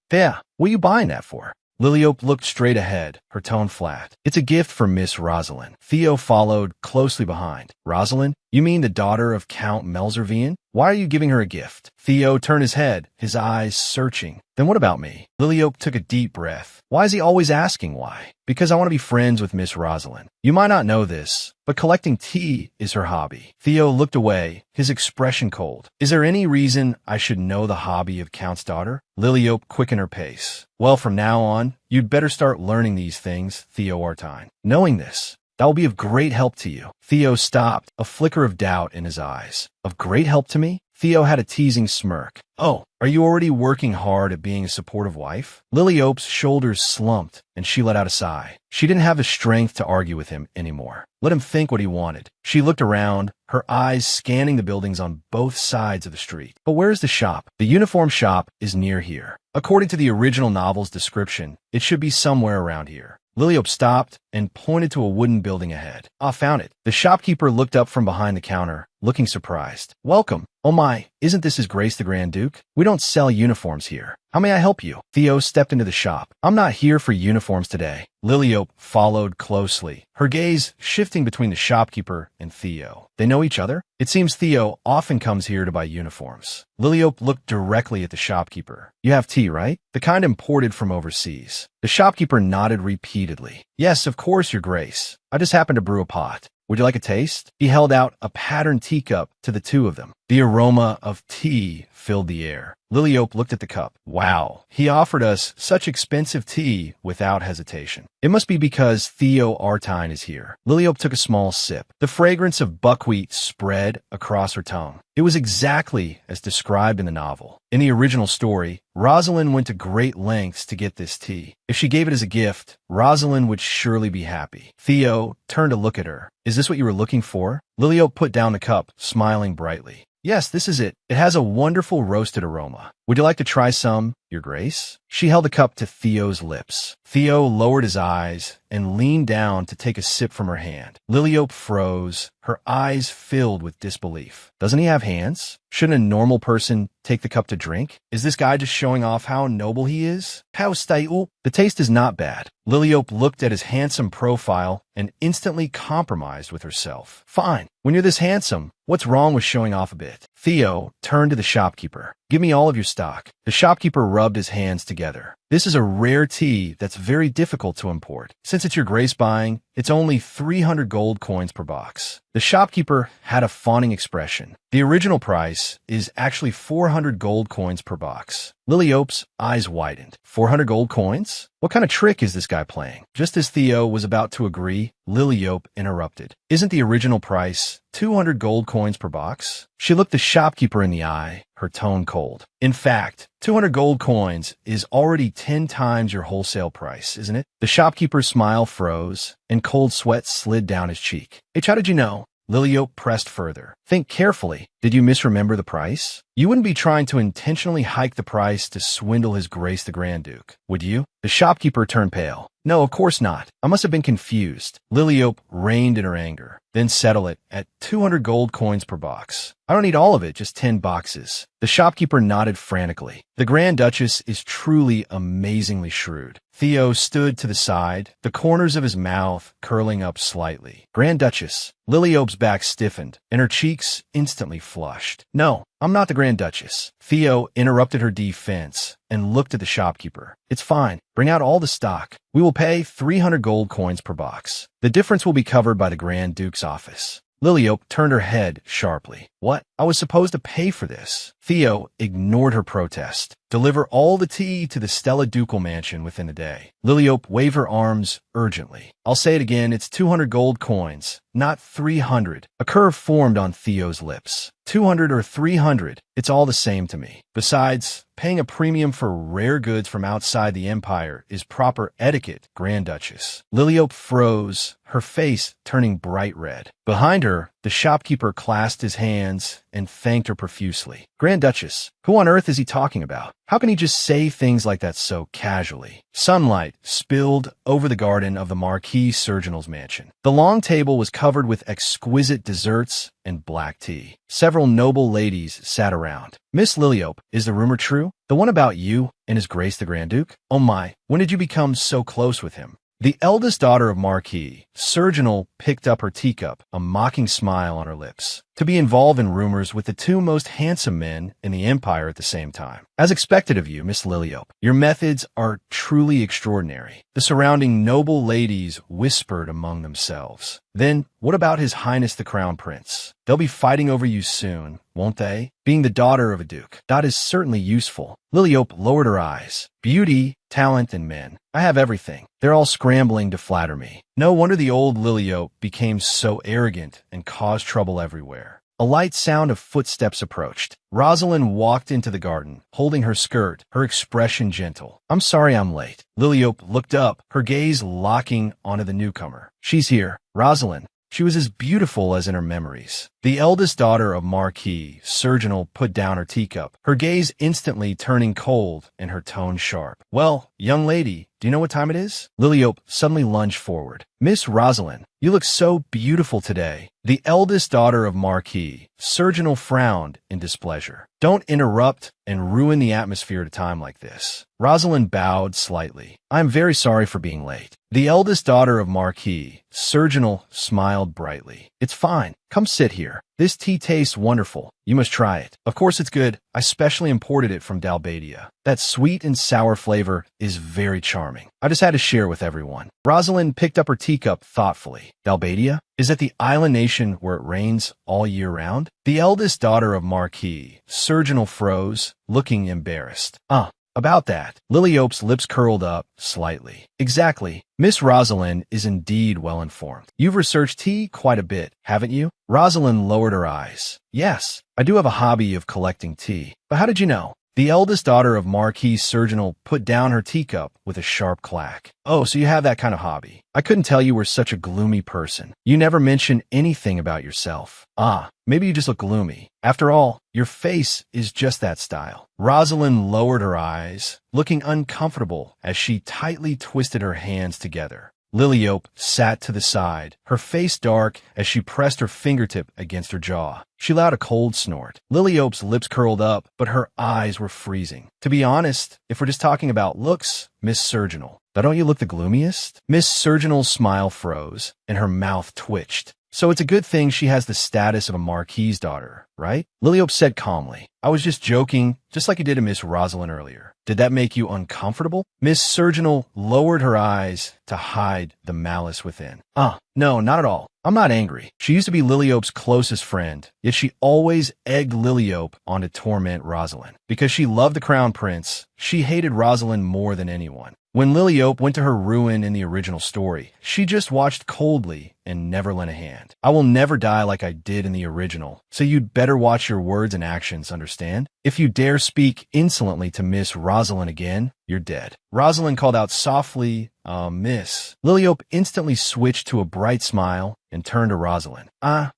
There, what are you buying that for? Liliope looked straight ahead, her tone flat. It's a gift for Miss Rosalind. Theo followed closely behind. Rosalind? You mean the daughter of Count Melzervian? Why are you giving her a gift? Theo turned his head, his eyes searching. Then what about me? Liliope took a deep breath. Why is he always asking why? Because I want to be friends with Miss Rosalind. You might not know this, but collecting tea is her hobby. Theo looked away, his expression cold. Is there any reason I should know the hobby of Count's daughter? Liliope quickened her pace. Well, from now on, you'd better start learning these things, Theo Artine. Knowing this, that will be of great help to you. Theo stopped, a flicker of doubt in his eyes. Of great help to me? Theo had a teasing smirk. Oh, are you already working hard at being a supportive wife? Liliope's shoulders slumped, and she let out a sigh. She didn't have the strength to argue with him anymore. Let him think what he wanted. She looked around, her eyes scanning the buildings on both sides of the street. But where's the shop? The uniform shop is near here. According to the original novel's description, it should be somewhere around here. Liliope stopped and pointed to a wooden building ahead. Ah, found it. The shopkeeper looked up from behind the counter, looking surprised. Welcome. Oh my, isn't this His Grace the Grand Duke? We don't sell uniforms here. How may I help you? Theo stepped into the shop. I'm not here for uniforms today. Liliope followed closely, her gaze shifting between the shopkeeper and Theo. They know each other? It seems Theo often comes here to buy uniforms. Liliope looked directly at the shopkeeper. You have tea, right? The kind imported from overseas. The shopkeeper nodded repeatedly. Yes, of course, Your Grace. I just happened to brew a pot. Would you like a taste? He held out a patterned teacup to the two of them. The aroma of tea filled the air. Liliope looked at the cup. Wow, he offered us such expensive tea without hesitation. It must be because Theo Artine is here. Liliope took a small sip. The fragrance of buckwheat spread across her tongue. It was exactly as described in the novel. In the original story, Rosalind went to great lengths to get this tea. If she gave it as a gift, Rosalind would surely be happy. Theo turned to look at her. Is this what you were looking for? Liliope put down the cup, smiling brightly. Yes, this is it. It has a wonderful roasted aroma. Would you like to try some, Your Grace? She held the cup to Theo's lips. Theo lowered his eyes and leaned down to take a sip from her hand. Liliope froze, her eyes filled with disbelief. Doesn't he have hands? Shouldn't a normal person take the cup to drink? Is this guy just showing off how noble he is? How stale? The taste is not bad. Liliope looked at his handsome profile and instantly compromised with herself. Fine. When you're this handsome, what's wrong with showing off a bit? Theo turned to the shopkeeper. Give me all of your stock. The shopkeeper rubbed his hands together. This is a rare tea that's very difficult to import. Since it's Your Grace buying, it's only 300 gold coins per box. The shopkeeper had a fawning expression. The original price is actually 400 gold coins per box. Liliope's eyes widened. 400 gold coins? What kind of trick is this guy playing? Just as Theo was about to agree, Liliope interrupted. Isn't the original price 200 gold coins per box? She looked the shopkeeper in the eye, her tone cold. In fact, 200 gold coins is already 10 times your wholesale price, isn't it? The shopkeeper's smile froze, and cold sweat slid down his cheek. H, how did you know? Liliope pressed further. Think carefully. Did you misremember the price? You wouldn't be trying to intentionally hike the price to swindle His Grace the Grand Duke, would you? The shopkeeper turned pale. No, of course not. I must have been confused. Liliope reined in her anger. Then settle it at 200 gold coins per box. I don't need all of it, just 10 boxes. The shopkeeper nodded frantically. The Grand Duchess is truly amazingly shrewd. Theo stood to the side, the corners of his mouth curling up slightly. Grand Duchess. Liliope's back stiffened, and her cheeks instantly flushed. No, I'm not the Grand Duchess. Theo interrupted her defense and looked at the shopkeeper. It's fine. Bring out all the stock. We will pay 300 gold coins per box. The difference will be covered by the Grand Duke's office. Liliope turned her head sharply. What? I was supposed to pay for this. Theo ignored her protest. Deliver all the tea to the Stella Ducal mansion within a day. Liliope waved her arms urgently. I'll say it again, it's 200 gold coins, not 300. A curve formed on Theo's lips. 200 or 300, it's all the same to me. Besides, paying a premium for rare goods from outside the Empire is proper etiquette, Grand Duchess. Liliope froze, her face turning bright red. Behind her, the shopkeeper clasped his hands and thanked her profusely. Grand Duchess, who on earth is he talking about? How can he just say things like that so casually? Sunlight spilled over the garden of the Marquis Surgeonal's mansion. The long table was covered with exquisite desserts and black tea. Several noble ladies sat around. Miss Liliope, is the rumor true? The one about you and His Grace the Grand Duke? Oh my, when did you become so close with him? The eldest daughter of Marquis Surgeonal picked up her teacup, a mocking smile on her lips. to be involved in rumors with the two most handsome men in the empire at the same time. As expected of you, Miss Liliope, your methods are truly extraordinary. The surrounding noble ladies whispered among themselves. Then, what about His Highness the Crown Prince? They'll be fighting over you soon, won't they? Being the daughter of a duke, that is certainly useful. Liliope lowered her eyes. Beauty, talent, and men. I have everything. They're all scrambling to flatter me. No wonder the old Liliope became so arrogant and caused trouble everywhere. A light sound of footsteps approached. Rosalind walked into the garden, holding her skirt, her expression gentle. I'm sorry I'm late. Liliope looked up, her gaze locking onto the newcomer. She's here. Rosalind. She was as beautiful as in her memories. The eldest daughter of Marquis Surginal put down her teacup, her gaze instantly turning cold and her tone sharp. Well, young lady, do you know what time it is? Liliope suddenly lunged forward. Miss Rosalind, you look so beautiful today. The eldest daughter of Marquis Surginal frowned in displeasure. Don't interrupt and ruin the atmosphere at a time like this. Rosalind bowed slightly. I'm very sorry for being late. The eldest daughter of Marquis Surginal smiled brightly. It's fine. Come sit here. This tea tastes wonderful. You must try it. Of course it's good. I specially imported it from Dalbadia. That sweet and sour flavor is very charming. I just had to share with everyone. Rosalind picked up her teacup thoughtfully. Dalbadia? Is that the island nation where it rains all year round? The eldest daughter of Marquis Surginal froze, looking embarrassed. About that. Liliope's lips curled up slightly. Exactly. Miss Rosalind is indeed well informed. You've researched tea quite a bit, haven't you? Rosalind lowered her eyes. Yes, I do have a hobby of collecting tea. But how did you know? The eldest daughter of Marquis Surginal put down her teacup with a sharp clack. Oh, so you have that kind of hobby. I couldn't tell you were such a gloomy person. You never mention anything about yourself. Maybe you just look gloomy. After all, your face is just that style. Rosalind lowered her eyes, looking uncomfortable as she tightly twisted her hands together. Liliope sat to the side, her face dark as she pressed her fingertip against her jaw. She let out a cold snort. Liliope's lips curled up, but her eyes were freezing. To be honest, if we're just talking about looks, Miss Surginal, don't you look the gloomiest? Miss Surginal's smile froze, and her mouth twitched. So it's a good thing she has the status of a Marquis's daughter, right? Liliope said calmly. I was just joking, just like you did to Miss Rosalind earlier. Did that make you uncomfortable? Miss Surginal lowered her eyes to hide the malice within. No, not at all. I'm not angry. She used to be Liliope's closest friend, yet she always egged Liliope on to torment Rosalind. Because she loved the Crown Prince, she hated Rosalind more than anyone. When Liliope went to her ruin in the original story, she just watched coldly and never lent a hand. I will never die like I did in the original, so you'd better watch your words and actions, understand? If you dare speak insolently to Miss Rosalind again, you're dead. Rosalind called out softly, miss. Liliope instantly switched to a bright smile and turned to Rosalind.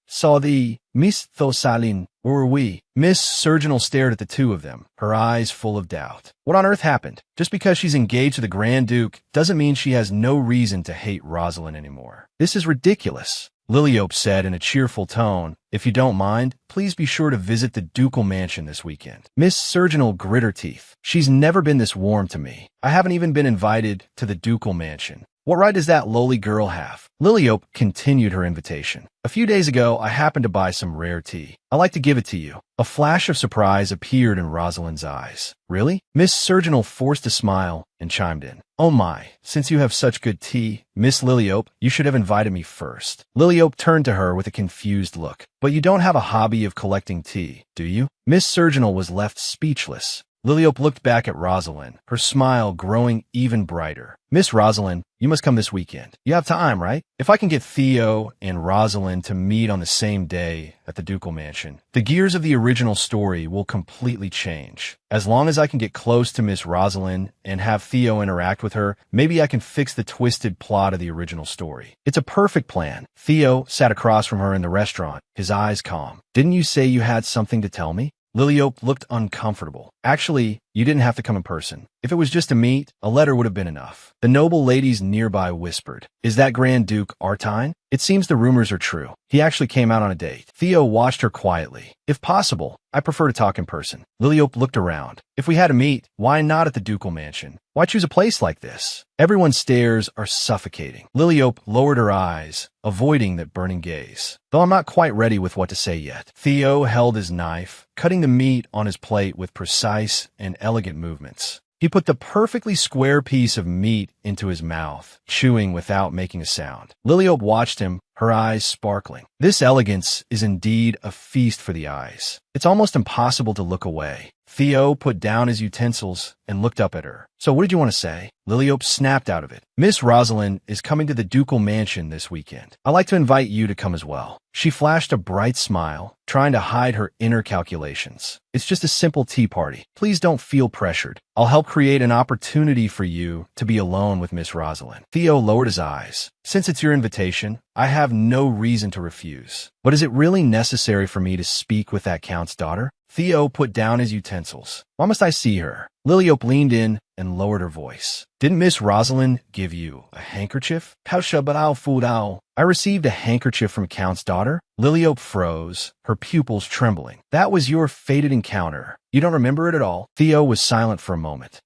Saw the Miss Thosalin. Where were we? Miss Surginal stared at the two of them, her eyes full of doubt. What on earth happened? Just because she's engaged to the Grand Duke doesn't mean she has no reason to hate Rosalind anymore. This is ridiculous. Liliope said in a cheerful tone, if you don't mind, please be sure to visit the ducal mansion this weekend. Miss Surginal grit her teeth. She's never been this warm to me. I haven't even been invited to the ducal mansion. What right does that lowly girl have? Liliope continued her invitation. A few days ago, I happened to buy some rare tea. I'd like to give it to you. A flash of surprise appeared in Rosalind's eyes. Really? Miss Surginal forced a smile and chimed in. Oh my, since you have such good tea, Miss Liliope, you should have invited me first. Liliope turned to her with a confused look. But you don't have a hobby of collecting tea, do you? Miss Surginal was left speechless. Liliope looked back at Rosalind, her smile growing even brighter. Miss Rosalind, you must come this weekend. You have time, right? If I can get Theo and Rosalind to meet on the same day at the ducal mansion, the gears of the original story will completely change. As long as I can get close to Miss Rosalind and have Theo interact with her, maybe I can fix the twisted plot of the original story. It's a perfect plan. Theo sat across from her in the restaurant, his eyes calm. Didn't you say you had something to tell me? Liliope looked uncomfortable. Actually, you didn't have to come in person. If it was just a meet, a letter would have been enough. The noble ladies nearby whispered, "Is that Grand Duke Artine?" It seems the rumors are true. He actually came out on a date. Theo watched her quietly. If possible, I prefer to talk in person. Liliope looked around. If we had a meet, why not at the ducal mansion? Why choose a place like this? Everyone's stares are suffocating. Liliope lowered her eyes, avoiding that burning gaze. Though I'm not quite ready with what to say yet. Theo held his knife, cutting the meat on his plate with precise and elegant movements. He put the perfectly square piece of meat into his mouth, chewing without making a sound. Liliope watched him, her eyes sparkling. This elegance is indeed a feast for the eyes. It's almost impossible to look away. Theo put down his utensils and looked up at her. "So what did you want to say?" Liliope snapped out of it. "Miss Rosalind is coming to the ducal mansion this weekend. I'd like to invite you to come as well." She flashed a bright smile, trying to hide her inner calculations. "It's just a simple tea party. Please don't feel pressured. I'll help create an opportunity for you to be alone with Miss Rosalind." Theo lowered his eyes. "Since it's your invitation, I have no reason to refuse. But is it really necessary for me to speak with that count's daughter?" Theo put down his utensils. "Why must I see her?" Liliope leaned in and lowered her voice. "Didn't Miss Rosalind give you a handkerchief?" "I received a handkerchief from Count's daughter." Liliope froze, her pupils trembling. "That was your fated encounter. You don't remember it at all?" Theo was silent for a moment.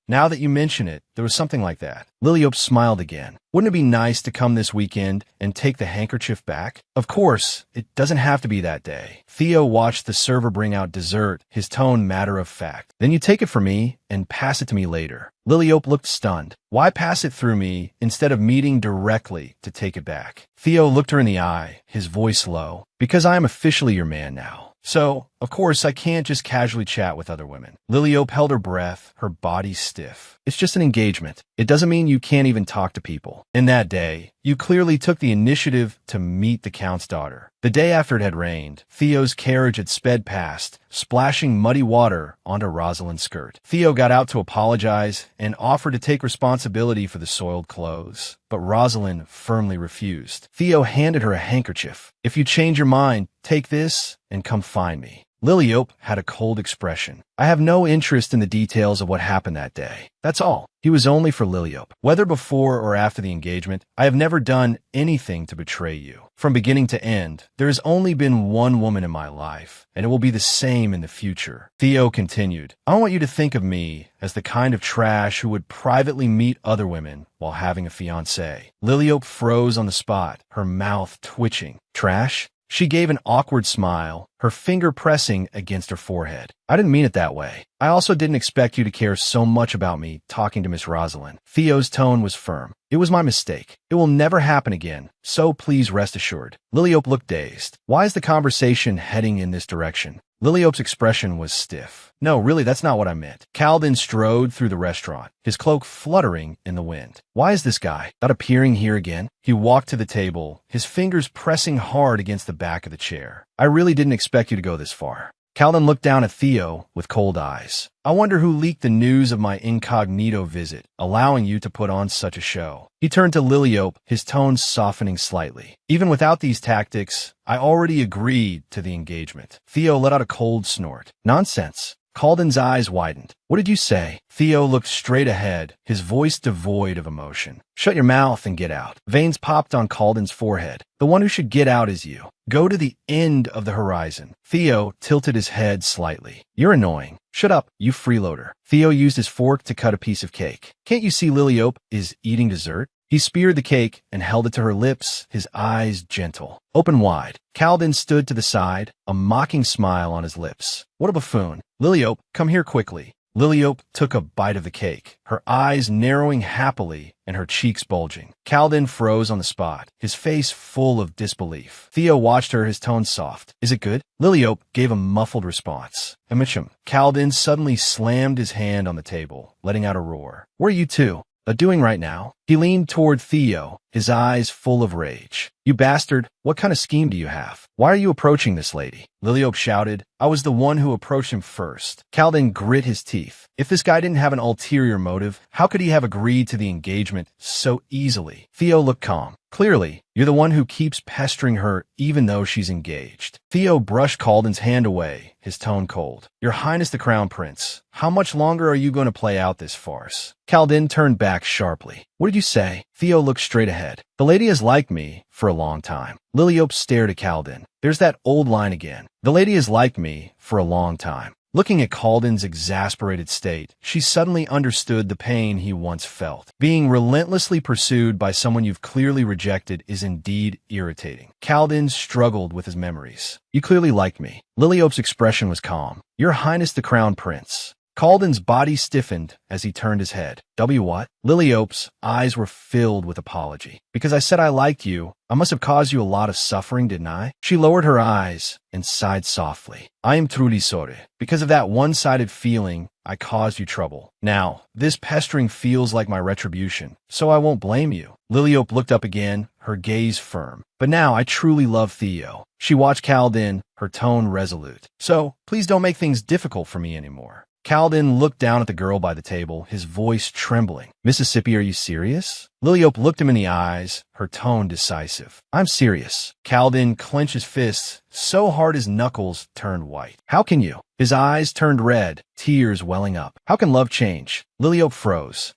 Now that you mention it, there was something like that." Liliope smiled again. "Wouldn't it be nice to come this weekend and take the handkerchief back?" "Of course, it doesn't have to be that day." Theo watched the server bring out dessert, his tone matter of fact. "Then you take it for me and pass it to me later." Liliope looked stunned. "Why pass it through me instead of meeting directly to take it back?" Theo looked her in the eye, his voice low. "Because I am officially your man now. So, of course, I can't just casually chat with other women." Liliope held her breath, her body stiff. "It's just an engagement. It doesn't mean you can't even talk to people. In that day, you clearly took the initiative to meet the Count's daughter." The day after it had rained, Theo's carriage had sped past, splashing muddy water onto Rosalind's skirt. Theo got out to apologize and offered to take responsibility for the soiled clothes, but Rosalind firmly refused. Theo handed her a handkerchief. "If you change your mind, take this and come find me." Liliope had a cold expression. "I have no interest in the details of what happened that day. That's all." He was only for Liliope. "Whether before or after the engagement, I have never done anything to betray you. From beginning to end, there has only been one woman in my life, and it will be the same in the future." Theo continued, "I want you to think of me as the kind of trash who would privately meet other women while having a fiancé." Liliope froze on the spot, her mouth twitching. "Trash?" She gave an awkward smile, her finger pressing against her forehead. "I didn't mean it that way. I also didn't expect you to care so much about me talking to Miss Rosalind." Theo's tone was firm. "It was my mistake. It will never happen again, so please rest assured." Liliope looked dazed. "Why is the conversation heading in this direction?" Liliope's expression was stiff. "No, really, that's not what I meant." Calden strode through the restaurant, his cloak fluttering in the wind. "Why is this guy not appearing here again?" He walked to the table, his fingers pressing hard against the back of the chair. "I really didn't expect you to go this far." Calden looked down at Theo with cold eyes. "I wonder who leaked the news of my incognito visit, allowing you to put on such a show." He turned to Liliope, his tone softening slightly. "Even without these tactics, I already agreed to the engagement." Theo let out a cold snort. "Nonsense." Calden's eyes widened. "What did you say?" Theo looked straight ahead, his voice devoid of emotion. "Shut your mouth and get out." Veins popped on Calden's forehead. "The one who should get out is you. Go to the end of the horizon." Theo tilted his head slightly. "You're annoying. Shut up, you freeloader." Theo used his fork to cut a piece of cake. "Can't you see Liliope is eating dessert?" He speared the cake and held it to her lips, his eyes gentle, open wide. Calden stood to the side, a mocking smile on his lips. "What a buffoon. Liliope, come here quickly." Liliope took a bite of the cake, her eyes narrowing happily and her cheeks bulging. Calden froze on the spot, his face full of disbelief. Theo watched her, his tone soft. "Is it good?" Liliope gave a muffled response. "Amichum." Calden suddenly slammed his hand on the table, letting out a roar. "What are you two doing right now?" He leaned toward Theo, his eyes full of rage. "You bastard, what kind of scheme do you have? Why are you approaching this lady?" Liliope shouted. "I was the one who approached him first." Calden grit his teeth. If this guy didn't have an ulterior motive, how could he have agreed to the engagement so easily? Theo looked calm. Clearly, you're the one who keeps pestering her even though she's engaged. Theo brushed Calden's hand away, his tone cold. Your Highness the Crown Prince, how much longer are you going to play out this farce? Calden turned back sharply. What did you say? Theo looked straight ahead. The lady has liked me for a long time. Liliope stared at Calden. There's that old line again. The lady has liked me for a long time. Looking at Calden's exasperated state, she suddenly understood the pain he once felt. Being relentlessly pursued by someone you've clearly rejected is indeed irritating. Calden struggled with his memories. You clearly like me. Liliope's expression was calm. Your Highness the Crown Prince. Calden's body stiffened as he turned his head. What? Liliope's eyes were filled with apology. Because I said I liked you, I must have caused you a lot of suffering, didn't I? She lowered her eyes and sighed softly. I am truly sorry. Because of that one-sided feeling, I caused you trouble. Now, this pestering feels like my retribution, so I won't blame you. Liliope looked up again, her gaze firm. But now I truly love Theo. She watched Calden, her tone resolute. So, please don't make things difficult for me anymore. Calden looked down at the girl by the table, his voice trembling. Mississippi, are you serious? Liliope looked him in the eyes, her tone decisive. I'm serious. Calden clenched his fists so hard his knuckles turned white. How can you? His eyes turned red, tears welling up. How can love change? Liliope froze.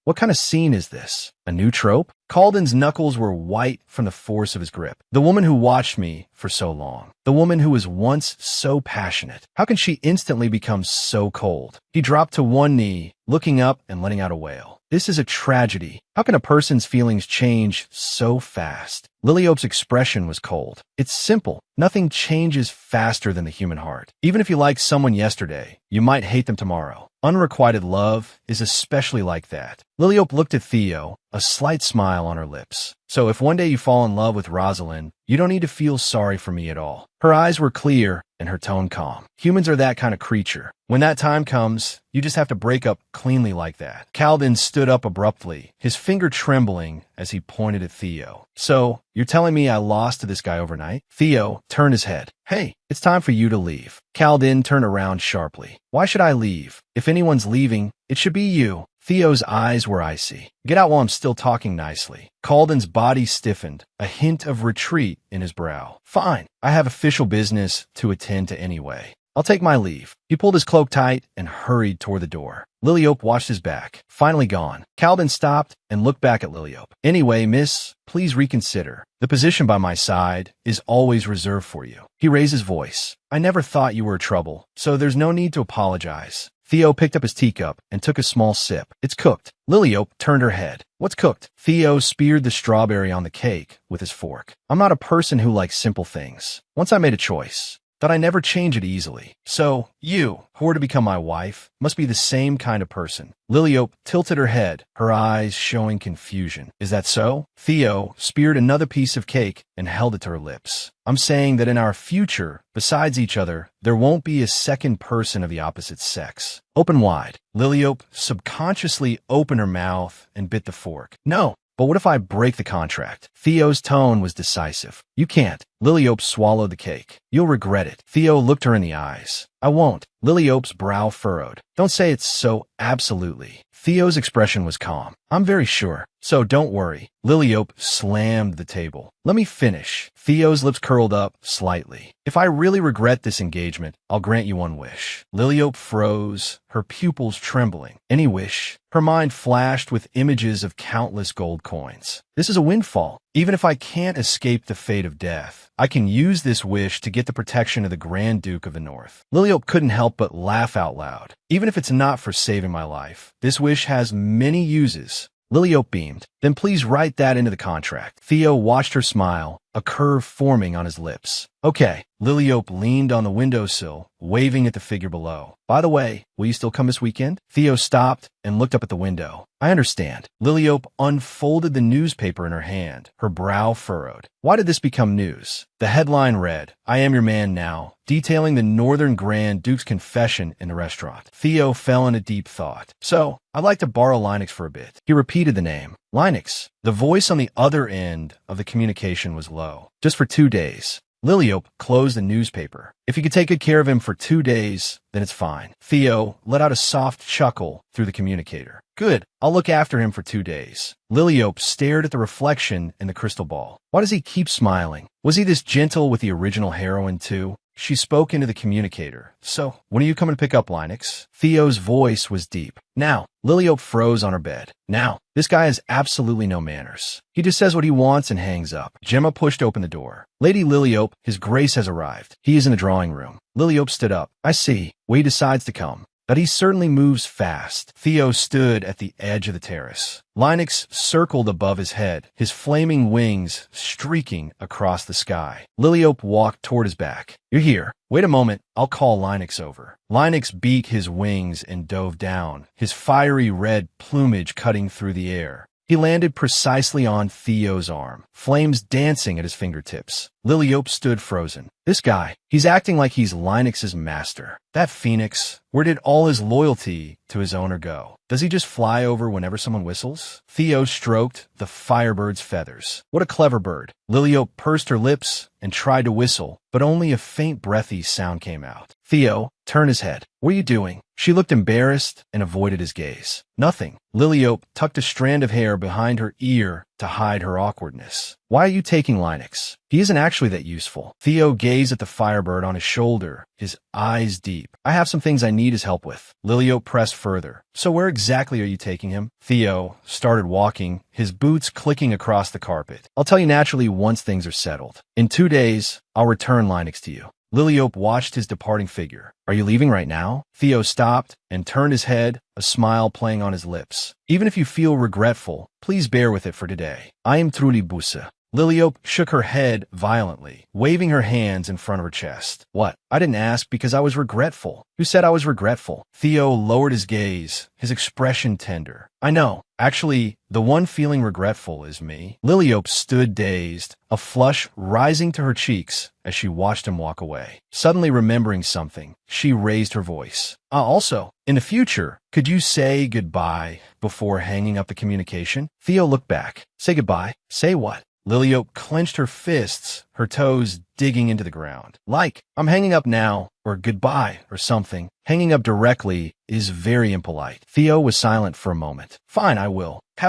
What kind of scene is this? A new trope? Calden's knuckles were white from the force of his grip. The woman who watched me for so long. The woman who was once so passionate. How can she instantly become so cold? He dropped to one knee, looking up and letting out a wail. This is a tragedy. How can a person's feelings change so fast? Liliope's expression was cold. It's simple. Nothing changes faster than the human heart. Even if you liked someone yesterday, you might hate them tomorrow. Unrequited love is especially like that. Liliope looked at Theo, a slight smile on her lips. So if one day you fall in love with Rosalind, you don't need to feel sorry for me at all. Her eyes were clear and her tone calm. Humans are that kind of creature. When that time comes, you just have to break up cleanly like that. Calden stood up abruptly, his finger trembling as he pointed at Theo. So, you're telling me I lost to this guy overnight? Theo turned his head. Hey, it's time for you to leave. Calden turned around sharply. Why should I leave? If anyone's leaving, it should be you. Theo's eyes were icy. Get out while I'm still talking nicely. Calden's body stiffened, a hint of retreat in his brow. Fine, I have official business to attend to anyway. I'll take my leave. He pulled his cloak tight and hurried toward the door. Liliope watched his back. Finally gone. Calden stopped and looked back at Liliope. Anyway, miss, please reconsider. The position by my side is always reserved for you. He raised his voice. I never thought you were trouble, so there's no need to apologize. Theo picked up his teacup and took a small sip. It's cooked. Liliope turned her head. What's cooked? Theo speared the strawberry on the cake with his fork. I'm not a person who likes simple things. Once I made a choice, that I never change it easily. So, you, who are to become my wife, must be the same kind of person. Liliope tilted her head, her eyes showing confusion. Is that so? Theo speared another piece of cake and held it to her lips. I'm saying that in our future, besides each other, there won't be a second person of the opposite sex. Open wide. Liliope subconsciously opened her mouth and bit the fork. No. But what if I break the contract? Theo's tone was decisive. You can't. Liliope swallowed the cake. You'll regret it. Theo looked her in the eyes. I won't. Liliope's brow furrowed. Don't say it's so absolutely. Theo's expression was calm. I'm very sure. So don't worry. Liliope slammed the table. Let me finish. Theo's lips curled up slightly. If I really regret this engagement, I'll grant you one wish. Liliope froze, her pupils trembling. Any wish? Her mind flashed with images of countless gold coins. This is a windfall. Even if I can't escape the fate of death, I can use this wish to get the protection of the Grand Duke of the North. Liliope couldn't help but laugh out loud. Even if it's not for saving my life, this wish has many uses. Liliope beamed. Then please write that into the contract. Theo watched her smile, a curve forming on his lips. Okay. Liliope leaned on the windowsill, waving at the figure below. By the way, will you still come this weekend? Theo stopped and looked up at the window. I understand. Liliope unfolded the newspaper in her hand, her brow furrowed. Why did this become news? The headline read, I am your man now, detailing the Northern Grand Duke's confession in the restaurant. Theo fell into deep thought. So, I'd like to borrow Linux for a bit. He repeated the name. Linux. The voice on the other end of the communication was low. Just for 2 days. Liliope closed the newspaper. If you could take good care of him for 2 days, then it's fine. Theo let out a soft chuckle through the communicator. Good, I'll look after him for 2 days. Liliope stared at the reflection in the crystal ball. Why does he keep smiling? Was he this gentle with the original heroine too? She spoke into the communicator. So, when are you coming to pick up, Linux? Theo's voice was deep. Now. Liliope froze on her bed. Now. This guy has absolutely no manners. He just says what he wants and hangs up. Gemma pushed open the door. Lady Liliope, His Grace has arrived. He is in the drawing room. Liliope stood up. I see. He decides to come. But he certainly moves fast. Theo stood at the edge of the terrace. Linux circled above his head, his flaming wings streaking across the sky. Liliope walked toward his back. You're here. Wait a moment, I'll call Linux over. Linux beat his wings and dove down, his fiery red plumage cutting through the air. He landed precisely on Theo's arm, flames dancing at his fingertips. Liliope stood frozen. This guy, he's acting like he's Linux's master. That phoenix, where did all his loyalty to his owner go? Does he just fly over whenever someone whistles? Theo stroked the firebird's feathers. What a clever bird. Liliope pursed her lips and tried to whistle, but only a faint breathy sound came out. Theo turned his head. What are you doing? She looked embarrassed and avoided his gaze. Nothing. Liliope tucked a strand of hair behind her ear to hide her awkwardness. Why are you taking Linux? He isn't actually that useful. Theo gazed at the firebird on his shoulder, his eyes deep. I have some things I need his help with. Liliope pressed further. So where exactly are you taking him? Theo started walking, his boots clicking across the carpet. I'll tell you naturally once things are settled. In 2 days, I'll return Linux to you. Liliope watched his departing figure. Are you leaving right now? Theo stopped and turned his head, a smile playing on his lips. Even if you feel regretful, please bear with it for today. I am truly Busa. Liliope shook her head violently, waving her hands in front of her chest. What? I didn't ask because I was regretful. Who said I was regretful? Theo lowered his gaze, his expression tender. I know. Actually, the one feeling regretful is me. Liliope stood dazed, a flush rising to her cheeks as she watched him walk away. Suddenly remembering something, she raised her voice. Also, in the future, could you say goodbye before hanging up the communication? Theo looked back. Say goodbye? Say what? Liliope clenched her fists, her toes digging into the ground. Like, I'm hanging up now, or goodbye, or something. Hanging up directly is very impolite. Theo was silent for a moment. Fine, I will. He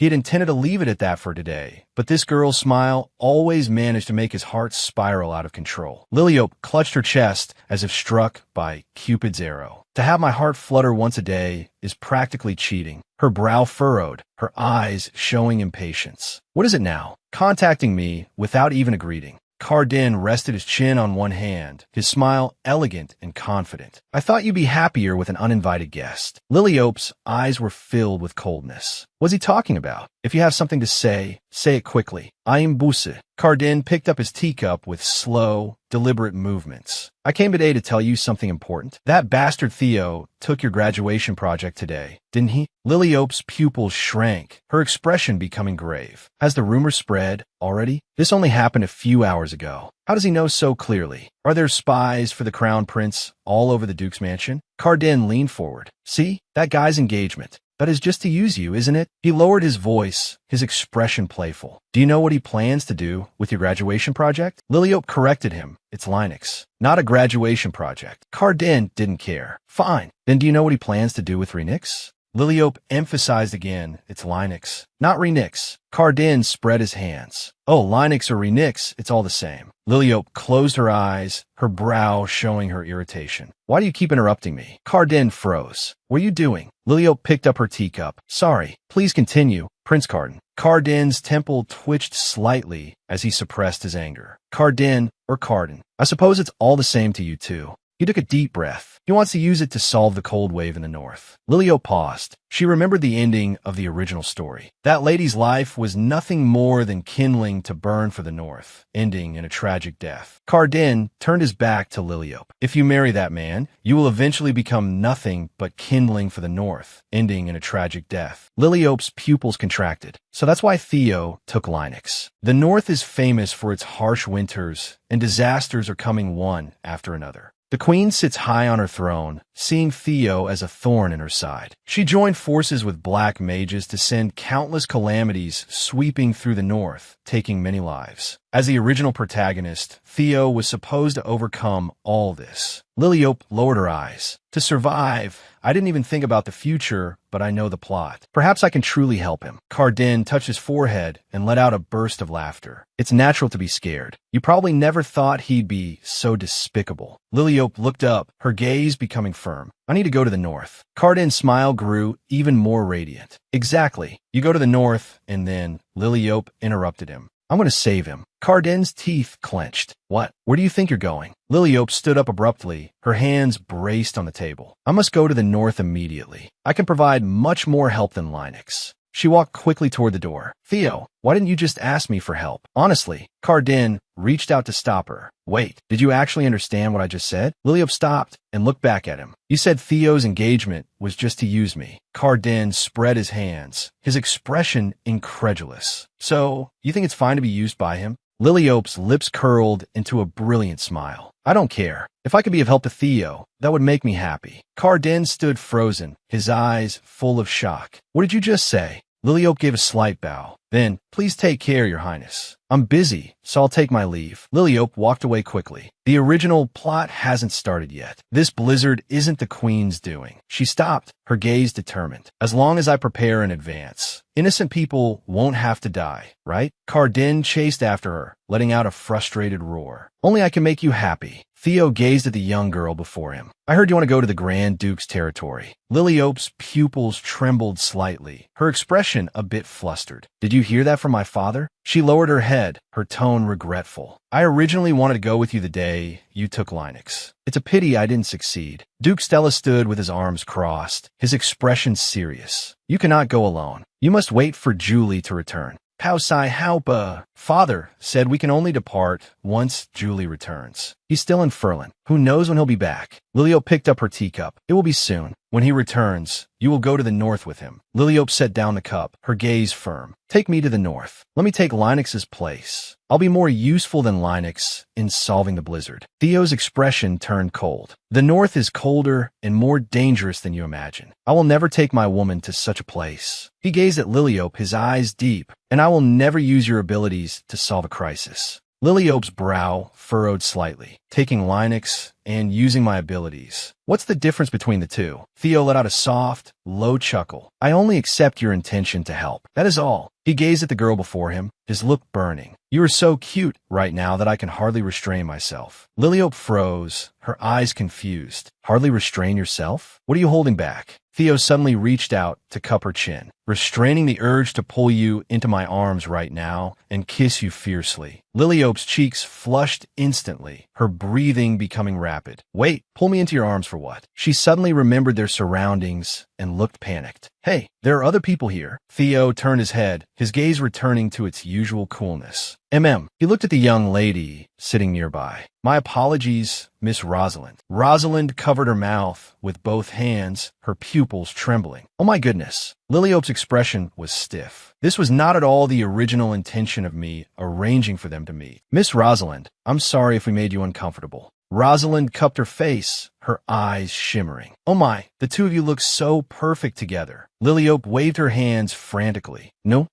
had intended to leave it at that for today, but this girl's smile always managed to make his heart spiral out of control. Liliope clutched her chest as if struck by Cupid's arrow. To have my heart flutter once a day is practically cheating. Her brow furrowed, her eyes showing impatience. What is it now? Contacting me without even a greeting. Cardin rested his chin on one hand, his smile elegant and confident. I thought you'd be happier with an uninvited guest. Liliope's eyes were filled with coldness. What's he talking about? If you have something to say it quickly. I am Busse. Cardin picked up his teacup with slow, deliberate movements. I came today to tell you something important. That bastard Theo took your graduation project today, didn't he? Liliope's pupils shrank, her expression becoming grave. Has the rumor spread already? This only happened a few hours ago. How does he know so clearly? Are there spies for the crown prince all over the Duke's mansion? Cardin leaned forward. See, that guy's engagement. That is just to use you, isn't it? He lowered his voice, his expression playful. Do you know what he plans to do with your graduation project? Liliope corrected him. It's Linux, not a graduation project. Cardin didn't care. Fine. Then do you know what he plans to do with Renix? Liliope emphasized again, it's Linux, not Renix. Cardin spread his hands. Oh, Linux or Renix, it's all the same. Liliope closed her eyes, her brow showing her irritation. Why do you keep interrupting me? Cardin froze. What are you doing? Liliope picked up her teacup. Sorry. Please continue, Prince Cardin. Cardin's temple twitched slightly as he suppressed his anger. Cardin or Cardin. I suppose it's all the same to you too. He took a deep breath. He wants to use it to solve the cold wave in the north. Liliope paused. She remembered the ending of the original story. That lady's life was nothing more than kindling to burn for the north, ending in a tragic death. Cardin turned his back to Liliope. If you marry that man, you will eventually become nothing but kindling for the north, ending in a tragic death. Liliope's pupils contracted. So that's why Theo took Linux. The north is famous for its harsh winters, and disasters are coming one after another. The queen sits high on her throne, seeing Theo as a thorn in her side. She joined forces with black mages to send countless calamities sweeping through the north, taking many lives. As the original protagonist, Theo was supposed to overcome all this. Liliope lowered her eyes. To survive, I didn't even think about the future, but I know the plot. Perhaps I can truly help him. Cardin touched his forehead and let out a burst of laughter. It's natural to be scared. You probably never thought he'd be so despicable. Liliope looked up, her gaze becoming firm. I need to go to the north. Cardin's smile grew even more radiant. Exactly. You go to the north, and then Liliope interrupted him. I'm going to save him. Cardin's teeth clenched. What? Where do you think you're going? Liliope stood up abruptly, her hands braced on the table. I must go to the north immediately. I can provide much more help than Linux. She walked quickly toward the door. Theo, why didn't you just ask me for help? Honestly, Cardin reached out to stop her. Wait, did you actually understand what I just said? Liliope stopped and looked back at him. You said Theo's engagement was just to use me. Cardin spread his hands, his expression incredulous. So, you think it's fine to be used by him? Liliope's lips curled into a brilliant smile. I don't care. If I could be of help to Theo, that would make me happy. Cardin stood frozen, his eyes full of shock. What did you just say? Liliope gave a slight bow. Then, please take care, Your Highness. I'm busy, so I'll take my leave. Liliope walked away quickly. The original plot hasn't started yet. This blizzard isn't the Queen's doing. She stopped, her gaze determined. As long as I prepare in advance, innocent people won't have to die, right? Cardin chased after her, letting out a frustrated roar. Only I can make you happy. Theo gazed at the young girl before him. I heard you want to go to the Grand Duke's territory. Liliope's pupils trembled slightly, her expression a bit flustered. Did you hear that from my father? She lowered her head, her tone regretful. I originally wanted to go with you the day you took Linux. It's a pity I didn't succeed. Duke Stella stood with his arms crossed, his expression serious. You cannot go alone. You must wait for Julie to return. Father said we can only depart once Julie returns. He's still in Furlan. Who knows when he'll be back? Liliope picked up her teacup. It will be soon. When he returns, you will go to the north with him. Liliope set down the cup, her gaze firm. Take me to the north. Let me take Linux's place. I'll be more useful than Linux in solving the blizzard. Theo's expression turned cold. The north is colder and more dangerous than you imagine. I will never take my woman to such a place. He gazed at Liliope, his eyes deep, and I will never use your abilities to solve a crisis. Liliope's brow furrowed slightly. Taking Linux and using my abilities. What's the difference between the two? Theo let out a soft, low chuckle. I only accept your intention to help. That is all. He gazed at the girl before him, his look burning. You are so cute right now that I can hardly restrain myself. Liliope froze, her eyes confused. Hardly restrain yourself? What are you holding back? Theo suddenly reached out to cup her chin, restraining the urge to pull you into my arms right now and kiss you fiercely. Liliope's cheeks flushed instantly, her breathing becoming rapid. Wait, pull me into your arms for what? She suddenly remembered their surroundings and looked panicked. Hey, there are other people here. Theo turned his head, his gaze returning to its usual coolness. He looked at the young lady sitting nearby. My apologies, Miss Rosalind. Rosalind covered her mouth with both hands, her pupils trembling. Oh my goodness. Liliope's expression was stiff. This was not at all the original intention of me arranging for them to meet. Miss Rosalind, I'm sorry if we made you uncomfortable. Rosalind cupped her face, her eyes shimmering. Oh my, the two of you look so perfect together. Liliope waved her hands frantically. No.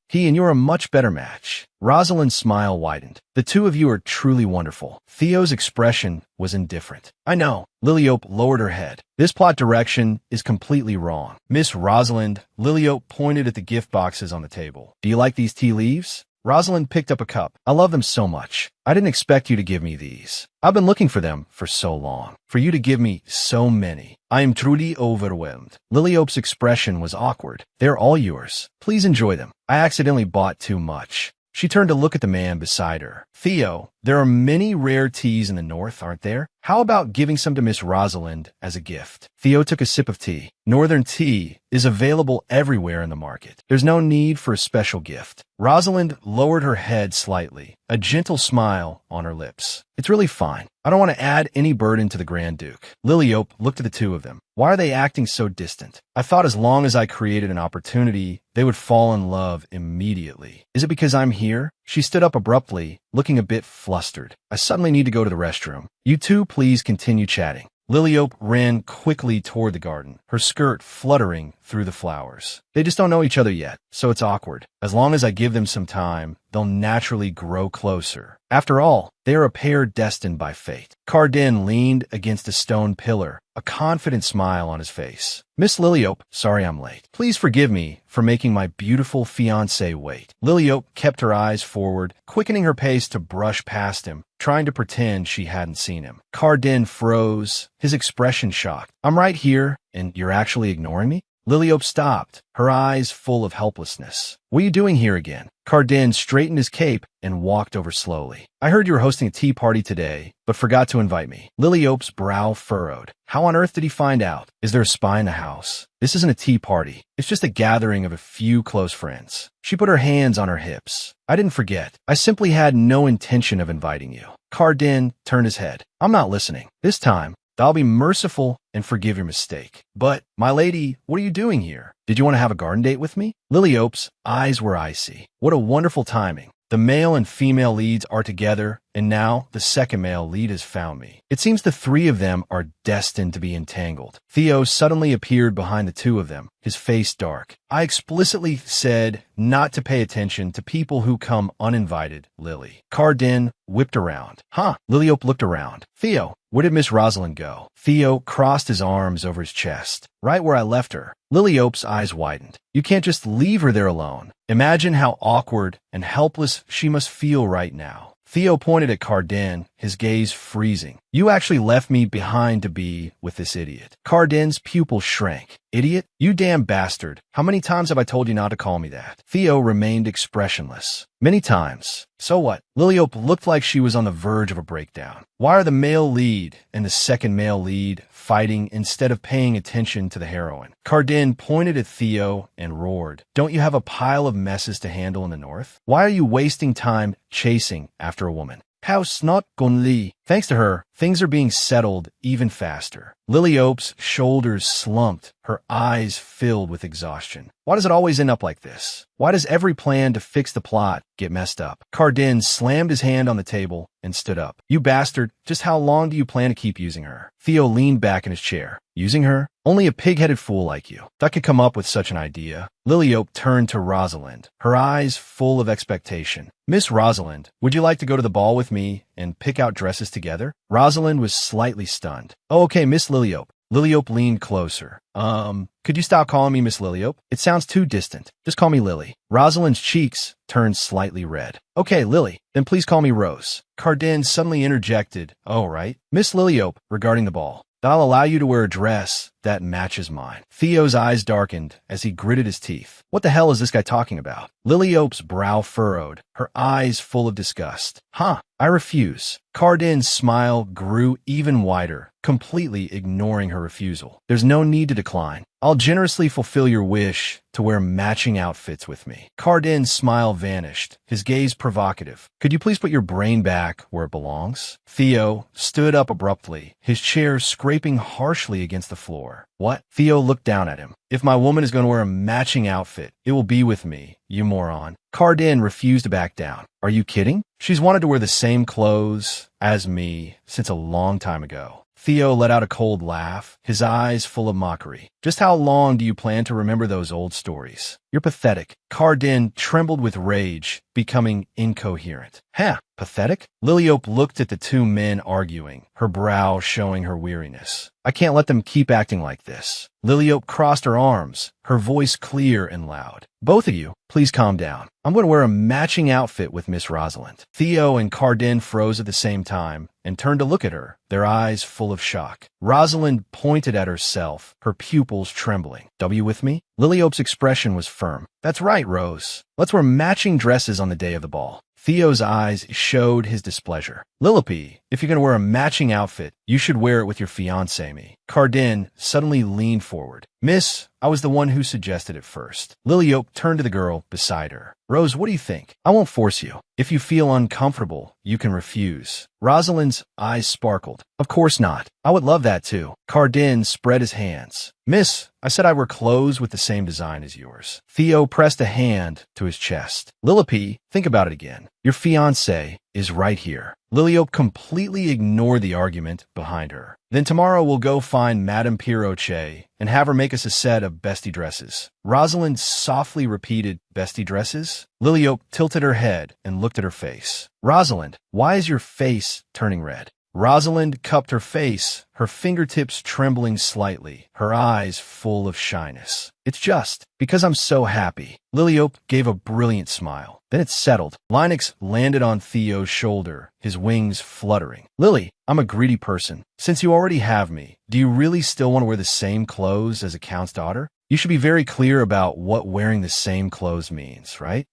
He and you are a much better match. Rosalind's smile widened. The two of you are truly wonderful. Theo's expression was indifferent. I know. Liliope lowered her head. This plot direction is completely wrong. Miss Rosalind, Liliope pointed at the gift boxes on the table. Do you like these tea leaves? Rosalind picked up a cup. I love them so much. I didn't expect you to give me these. I've been looking for them for so long. For you to give me so many. I am truly overwhelmed. Liliope's expression was awkward. They're all yours. Please enjoy them. I accidentally bought too much. She turned to look at the man beside her. Theo, there are many rare teas in the north, aren't there? How about giving some to Miss Rosalind as a gift? Theo took a sip of tea. Northern tea is available everywhere in the market. There's no need for a special gift. Rosalind lowered her head slightly, a gentle smile on her lips. It's really fine. I don't want to add any burden to the Grand Duke. Liliope looked at the two of them. Why are they acting so distant? I thought as long as I created an opportunity, they would fall in love immediately. Is it because I'm here? She stood up abruptly, looking a bit flustered. I suddenly need to go to the restroom. You two please continue chatting. Liliope ran quickly toward the garden, her skirt fluttering through the flowers. They just don't know each other yet, so it's awkward. As long as I give them some time, they'll naturally grow closer. After all, they are a pair destined by fate. Cardin leaned against a stone pillar, a confident smile on his face. Miss Liliope, sorry I'm late. Please forgive me for making my beautiful fiancé wait. Liliope kept her eyes forward, quickening her pace to brush past him, trying to pretend she hadn't seen him. Cardin froze, his expression shocked. I'm right here, and you're actually ignoring me? Liliope stopped, her eyes full of helplessness. What are you doing here again? Cardin straightened his cape and walked over slowly. I heard you were hosting a tea party today, but forgot to invite me. Liliope's brow furrowed. How on earth did he find out? Is there a spy in the house? This isn't a tea party. It's just a gathering of a few close friends. She put her hands on her hips. I didn't forget. I simply had no intention of inviting you. Cardin turned his head. I'm not listening. This time, I'll be merciful and forgive your mistake. But, my lady, what are you doing here? Did you want to have a garden date with me? Liliope's eyes were icy. What a wonderful timing. The male and female leads are together, and now the second male lead has found me. It seems the three of them are destined to be entangled. Theo suddenly appeared behind the two of them, his face dark. I explicitly said not to pay attention to people who come uninvited, Lily. Cardin whipped around. Huh? Liliope looked around. Theo, where did Miss Rosalind go? Theo crossed his arms over his chest. Right where I left her. Liliope's eyes widened. You can't just leave her there alone. Imagine how awkward and helpless she must feel right now. Theo pointed at Cardin, his gaze freezing. You actually left me behind to be with this idiot. Cardin's pupil shrank. Idiot? You damn bastard. How many times have I told you not to call me that? Theo remained expressionless. Many times. So what? Liliope looked like she was on the verge of a breakdown. Why are the male lead and the second male lead fighting instead of paying attention to the heroine? Cardin pointed at Theo and roared. Don't you have a pile of messes to handle in the north? Why are you wasting time chasing after a woman? House not gonli. Thanks to her, things are being settled even faster. Liliope's shoulders slumped, her eyes filled with exhaustion. Why does it always end up like this? Why does every plan to fix the plot get messed up? Cardin slammed his hand on the table and stood up. You bastard, just how long do you plan to keep using her? Theo leaned back in his chair. Using her? Only a pig-headed fool like you that could come up with such an idea. Liliope turned to Rosalind, her eyes full of expectation. Miss Rosalind, would you like to go to the ball with me and pick out dresses together? Rosalind was slightly stunned. Oh, okay, Miss Liliope. Liliope leaned closer. Could you stop calling me Miss Liliope? It sounds too distant. Just call me Lily. Rosalind's cheeks turned slightly red. Okay, Lily, then please call me Rose. Cardin suddenly interjected. Oh, right. Miss Liliope, regarding the ball. I'll allow you to wear a dress that matches mine. Theo's eyes darkened as he gritted his teeth. What the hell is this guy talking about? Liliope's brow furrowed, her eyes full of disgust. Huh, I refuse. Cardin's smile grew even wider, completely ignoring her refusal. There's no need to decline. I'll generously fulfill your wish to wear matching outfits with me. Cardin's smile vanished, his gaze provocative. Could you please put your brain back where it belongs? Theo stood up abruptly, his chair scraping harshly against the floor. What? Theo looked down at him. If my woman is going to wear a matching outfit, it will be with me, you moron. Cardin refused to back down. Are you kidding? She's wanted to wear the same clothes as me since a long time ago. Theo let out a cold laugh, his eyes full of mockery. Just how long do you plan to remember those old stories? You're pathetic. Cardin trembled with rage, becoming incoherent. Huh, pathetic? Liliope looked at the two men arguing, her brow showing her weariness. I can't let them keep acting like this. Liliope crossed her arms, her voice clear and loud. Both of you, please calm down. I'm going to wear a matching outfit with Miss Rosalind. Theo and Cardin froze at the same time and turned to look at her, their eyes full of shock. Rosalind pointed at herself, her pupils trembling. W with me? Liliope's expression was firm. That's right, Rose. Let's wear matching dresses on the day of the ball. Theo's eyes showed his displeasure. Liliope, if you're going to wear a matching outfit, you should wear it with your fiancé, me. Cardin suddenly leaned forward. Miss, I was the one who suggested it first. Liliope turned to the girl beside her. Rose, what do you think? I won't force you. If you feel uncomfortable, you can refuse. Rosalind's eyes sparkled. Of course not. I would love that too. Cardin spread his hands. Miss, I said I wear clothes with the same design as yours. Theo pressed a hand to his chest. Liliope, think about it again. Your fiancé is right here. Liliope completely ignored the argument behind her. Then tomorrow we'll go find Madame Piroche and have her make us a set of bestie dresses. Rosalind softly repeated, bestie dresses? Liliope tilted her head and looked at her face. Rosalind, why is your face turning red? Rosalind cupped her face, her fingertips trembling slightly, her eyes full of shyness. It's just because I'm so happy. Liliope gave a brilliant smile. Then it settled. Linux landed on Theo's shoulder, his wings fluttering. Lily, I'm a greedy person. Since you already have me, do you really still want to wear the same clothes as a count's daughter? You should be very clear about what wearing the same clothes means, right?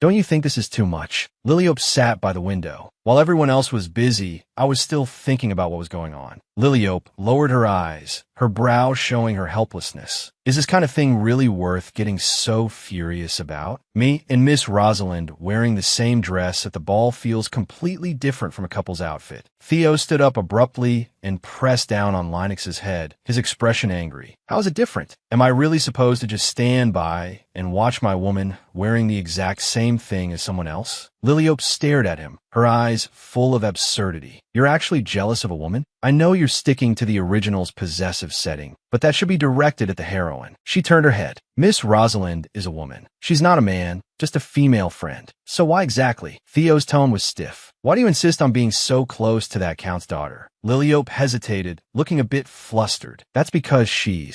Don't you think this is too much? Liliope sat by the window. While everyone else was busy, I was still thinking about what was going on. Liliope lowered her eyes, her brow showing her helplessness. Is this kind of thing really worth getting so furious about? Me and Miss Rosalind wearing the same dress at the ball feels completely different from a couple's outfit. Theo stood up abruptly and pressed down on Linux's head, his expression angry. How is it different? Am I really supposed to just stand by and watch my woman wearing the exact same thing as someone else? Liliope stared at him, her eyes full of absurdity. You're actually jealous of a woman? I know you're sticking to the original's possessive setting, but that should be directed at the heroine. She turned her head. Miss Rosalind is a woman. She's not a man, just a female friend. So why exactly? Theo's tone was stiff. Why do you insist on being so close to that count's daughter? Liliope hesitated, looking a bit flustered. That's because she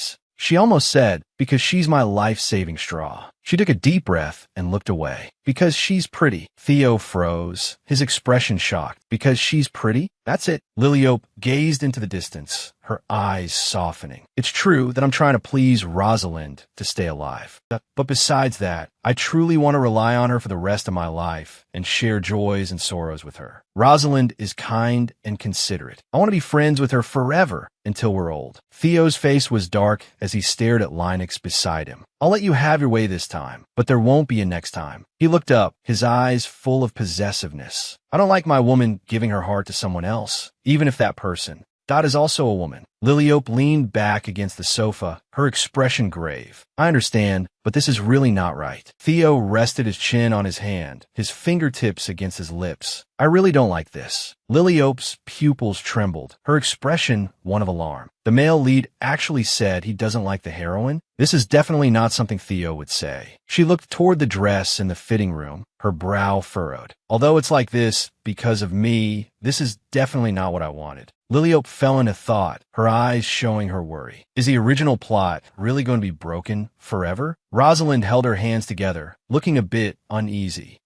almost said, because she's my life-saving straw. She took a deep breath and looked away. Because she's pretty. Theo froze, his expression shocked. Because she's pretty? That's it. Liliope gazed into the distance, her eyes softening. It's true that I'm trying to please Rosalind to stay alive. But besides that, I truly want to rely on her for the rest of my life and share joys and sorrows with her. Rosalind is kind and considerate. I want to be friends with her forever until we're old. Theo's face was dark as he stared at Linux beside him. I'll let you have your way this time, but there won't be a next time. He looked up, his eyes full of possessiveness. I don't like my woman giving her heart to someone else, even if that person is also a woman. Liliope leaned back against the sofa, her expression grave. I understand, but this is really not right. Theo rested his chin on his hand, his fingertips against his lips. I really don't like this. Liliope's pupils trembled, her expression one of alarm. The male lead actually said he doesn't like the heroine? This is definitely not something Theo would say. She looked toward the dress in the fitting room, her brow furrowed. Although it's like this because of me, this is definitely not what I wanted. Liliope fell into thought, her eyes showing her worry. Is the original plot really going to be broken forever? Rosalind held her hands together, looking a bit uneasy.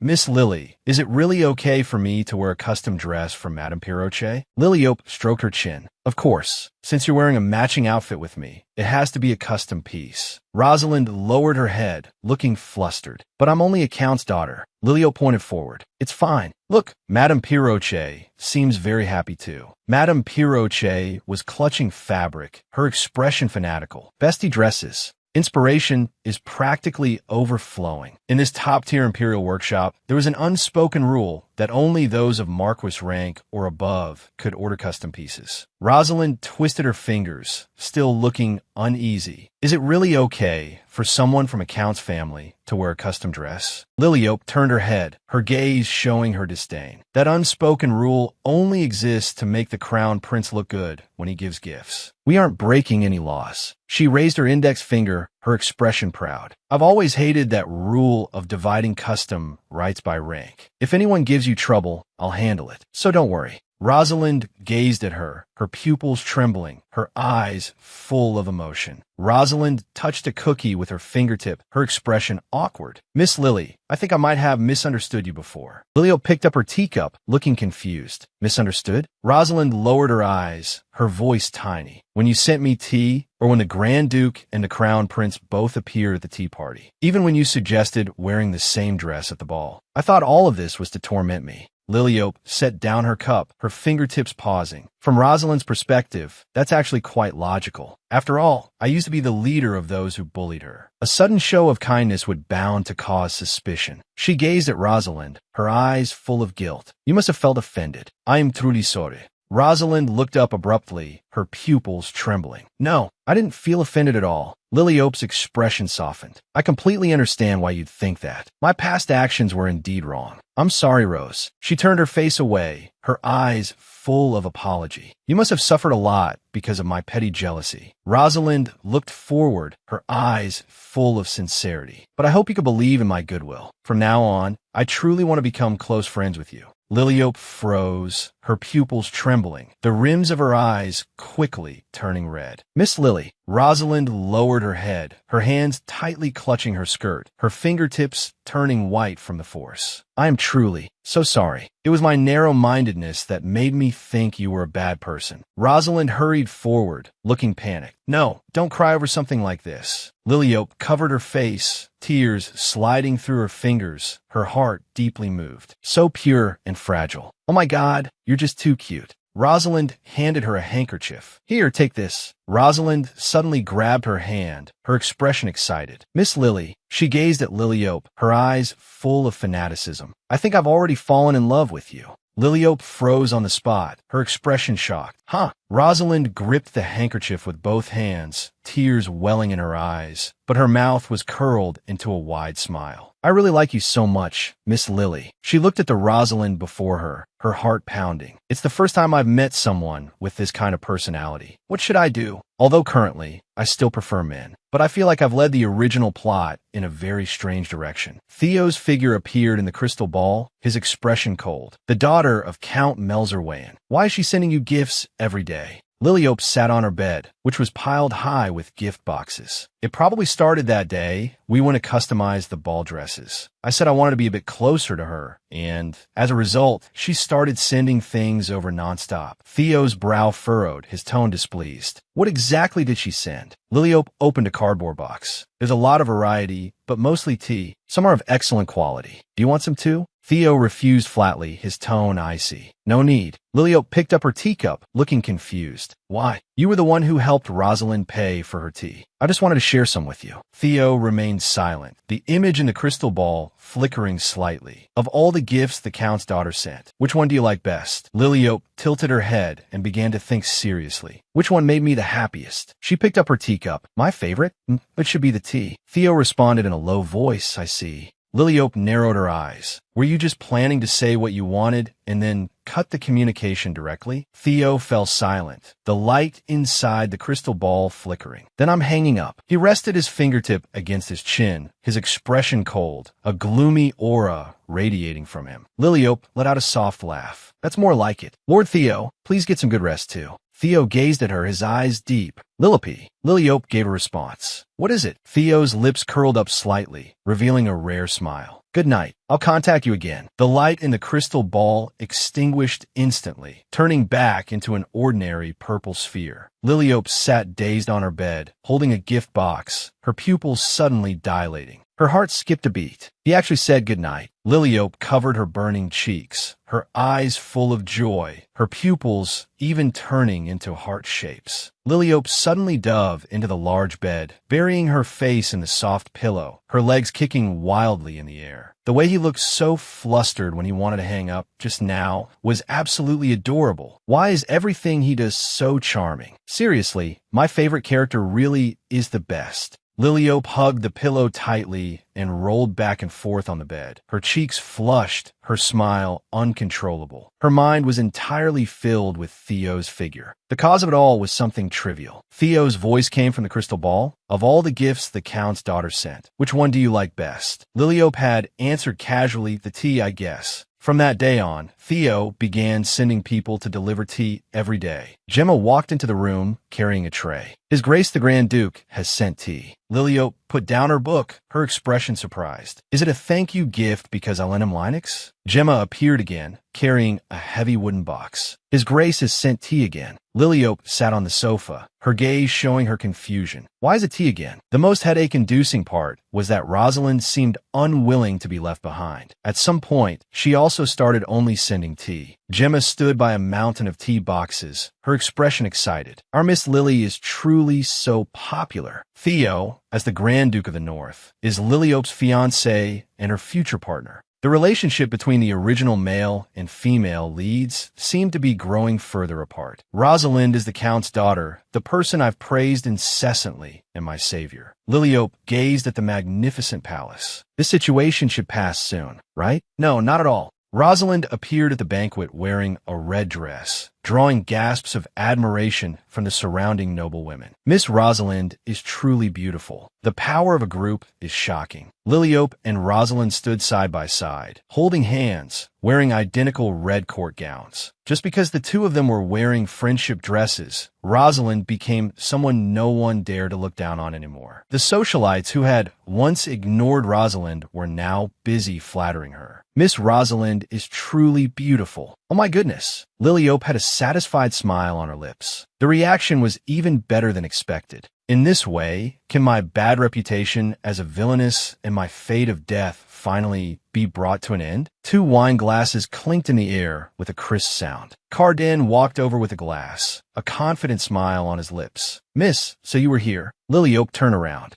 Miss Lily, is it really okay for me to wear a custom dress from Madame Piroche? Liliope stroked her chin. Of course. Since you're wearing a matching outfit with me, it has to be a custom piece. Rosalind lowered her head, looking flustered. But I'm only a count's daughter. Liliope pointed forward. It's fine. Look, Madame Piroche seems very happy too. Madame Piroche was clutching fabric, her expression fanatical. Bestie dresses. Inspiration is practically overflowing. In this top-tier imperial workshop, there was an unspoken rule that only those of Marquis rank or above could order custom pieces. Rosalind twisted her fingers, still looking uneasy. Is it really okay for someone from a count's family to wear a custom dress? Liliope turned her head, her gaze showing her disdain. That unspoken rule only exists to make the crown prince look good when he gives gifts. We aren't breaking any laws. She raised her index finger, her expression proud. I've always hated that rule of dividing custom rights by rank. If anyone gives you trouble, I'll handle it. So don't worry. Rosalind gazed at her, her pupils trembling, her eyes full of emotion. Rosalind touched a cookie with her fingertip, her expression awkward. Miss Lily, I think I might have misunderstood you before. Liliope picked up her teacup, looking confused. Misunderstood? Rosalind lowered her eyes, her voice tiny. When you sent me tea, or when the Grand Duke and the Crown Prince both appeared at the tea party. Even when you suggested wearing the same dress at the ball. I thought all of this was to torment me. Liliope set down her cup, her fingertips pausing. From Rosalind's perspective, that's actually quite logical. After all, I used to be the leader of those who bullied her. A sudden show of kindness would bound to cause suspicion. She gazed at Rosalind, her eyes full of guilt. You must have felt offended. I am truly sorry. Rosalind looked up abruptly, her pupils trembling. No, I didn't feel offended at all. Liliope's expression softened. I completely understand why you'd think that. My past actions were indeed wrong. I'm sorry, Rose. She turned her face away, her eyes full of apology. You must have suffered a lot because of my petty jealousy. Rosalind looked forward, her eyes full of sincerity. But I hope you can believe in my goodwill. From now on, I truly want to become close friends with you. Liliope froze, her pupils trembling, the rims of her eyes quickly turning red. Miss Lily. Rosalind lowered her head, her hands tightly clutching her skirt, her fingertips turning white from the force. I am truly so sorry. It was my narrow-mindedness that made me think you were a bad person. Rosalind hurried forward, looking panicked. No, don't cry over something like this. Liliope covered her face, tears sliding through her fingers, her heart deeply moved. So pure and fragile. Oh my God, you're just too cute. Rosalind handed her a handkerchief. Here, take this. Rosalind suddenly grabbed her hand, her expression excited. Miss Lily. She gazed at Liliope, her eyes full of fanaticism. I think I've already fallen in love with you. Liliope froze on the spot, her expression shocked. Huh? Rosalind gripped the handkerchief with both hands, tears welling in her eyes, but her mouth was curled into a wide smile. I really like you so much, Miss Lily. She looked at the Rosalind before her, her heart pounding. It's the first time I've met someone with this kind of personality. What should I do? Although currently, I still prefer men. But I feel like I've led the original plot in a very strange direction. Theo's figure appeared in the crystal ball, his expression cold. The daughter of Count Melzerwein. Why is she sending you gifts every day? Liliope sat on her bed, which was piled high with gift boxes. It probably started that day. We went to customize the ball dresses. I said I wanted to be a bit closer to her, and as a result, she started sending things over nonstop. Theo's brow furrowed, his tone displeased. What exactly did she send? Liliope opened a cardboard box. There's a lot of variety, but mostly tea. Some are of excellent quality. Do you want some too? Theo refused flatly, his tone icy. No need. Liliope picked up her teacup, looking confused. Why? You were the one who helped Rosalind pay for her tea. I just wanted to share some with you. Theo remained silent, the image in the crystal ball flickering slightly. Of all the gifts the Count's daughter sent, which one do you like best? Liliope tilted her head and began to think seriously. Which one made me the happiest? She picked up her teacup. My favorite? It should be the tea. Theo responded in a low voice, I see. Liliope narrowed her eyes. Were you just planning to say what you wanted and then cut the communication directly? Theo fell silent, the light inside the crystal ball flickering. Then I'm hanging up. He rested his fingertip against his chin, his expression cold, a gloomy aura radiating from him. Liliope let out a soft laugh. That's more like it. Lord Theo, please get some good rest too. Theo gazed at her, his eyes deep. Liliope. Liliope gave a response. What is it? Theo's lips curled up slightly, revealing a rare smile. Good night. I'll contact you again. The light in the crystal ball extinguished instantly, turning back into an ordinary purple sphere. Liliope sat dazed on her bed, holding a gift box, her pupils suddenly dilating. Her heart skipped a beat. He actually said goodnight. Liliope covered her burning cheeks, her eyes full of joy, her pupils even turning into heart shapes. Liliope suddenly dove into the large bed, burying her face in the soft pillow, her legs kicking wildly in the air. The way he looked so flustered when he wanted to hang up just now was absolutely adorable. Why is everything he does so charming? Seriously, my favorite character really is the best. Liliope hugged the pillow tightly and rolled back and forth on the bed, her cheeks flushed, her smile uncontrollable. Her mind was entirely filled with Theo's figure. The cause of it all was something trivial. Theo's voice came from the crystal ball. Of all the gifts the Count's daughter sent, which one do you like best? Liliope had answered casually, the tea, I guess. From that day on, Theo began sending people to deliver tea every day. Gemma walked into the room carrying a tray. His Grace the Grand Duke has sent tea. Liliope put down her book, her expression surprised. Is it a thank you gift because I lent him Linux? Gemma appeared again, carrying a heavy wooden box. His Grace has sent tea again. Liliope sat on the sofa, her gaze showing her confusion. Why is it tea again? The most headache-inducing part was that Rosalind seemed unwilling to be left behind. At some point, she also started only sending tea. Gemma stood by a mountain of tea boxes, her expression excited. Our Miss Lily is truly so popular. Theo, as the Grand Duke of the North, is Liliope's fiancé and her future partner. The relationship between the original male and female leads seemed to be growing further apart. Rosalind is the Count's daughter, the person I've praised incessantly, and my savior. Liliope gazed at the magnificent palace. This situation should pass soon, right? No, not at all. Rosalind appeared at the banquet wearing a red dress, drawing gasps of admiration from the surrounding noble women. Miss Rosalind is truly beautiful. The power of a group is shocking. Liliope and Rosalind stood side by side, holding hands, wearing identical red court gowns. Just because the two of them were wearing friendship dresses, Rosalind became someone no one dared to look down on anymore. The socialites who had once ignored Rosalind were now busy flattering her. Miss Rosalind is truly beautiful. Oh my goodness. Liliope had a satisfied smile on her lips. The reaction was even better than expected. In this way, can my bad reputation as a villainess and my fate of death finally be brought to an end? 2 wine glasses clinked in the air with a crisp sound. Cardin walked over with a glass, a confident smile on his lips. Miss, so you were here. Liliope turned around.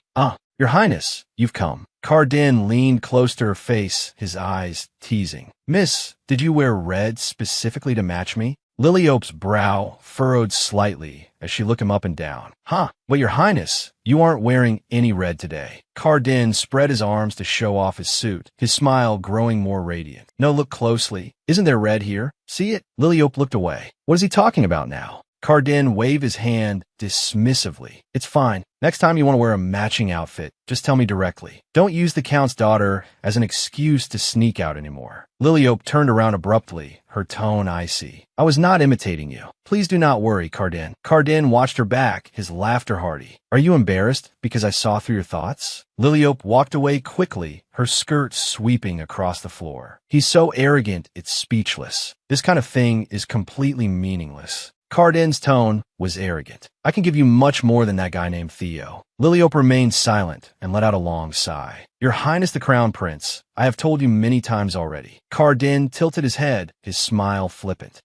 Your Highness, you've come. Cardin leaned close to her face, his eyes teasing. Miss, did you wear red specifically to match me? Liliope's brow furrowed slightly as she looked him up and down. But your Highness, you aren't wearing any red today. Cardin spread his arms to show off his suit, his smile growing more radiant. No, look closely. Isn't there red here? See it? Liliope looked away. What is he talking about now? Cardin waved his hand dismissively. It's fine. Next time you want to wear a matching outfit, just tell me directly. Don't use the Count's daughter as an excuse to sneak out anymore. Liliope turned around abruptly, her tone icy. I was not imitating you. Please do not worry, Cardin. Cardin watched her back, his laughter hearty. Are you embarrassed because I saw through your thoughts? Liliope walked away quickly, her skirt sweeping across the floor. He's so arrogant, it's speechless. This kind of thing is completely meaningless. Cardin's tone was arrogant. I can give you much more than that guy named Theo. Liliope remained silent and let out a long sigh. Your Highness the Crown Prince, I have told you many times already. Cardin tilted his head, his smile flippant.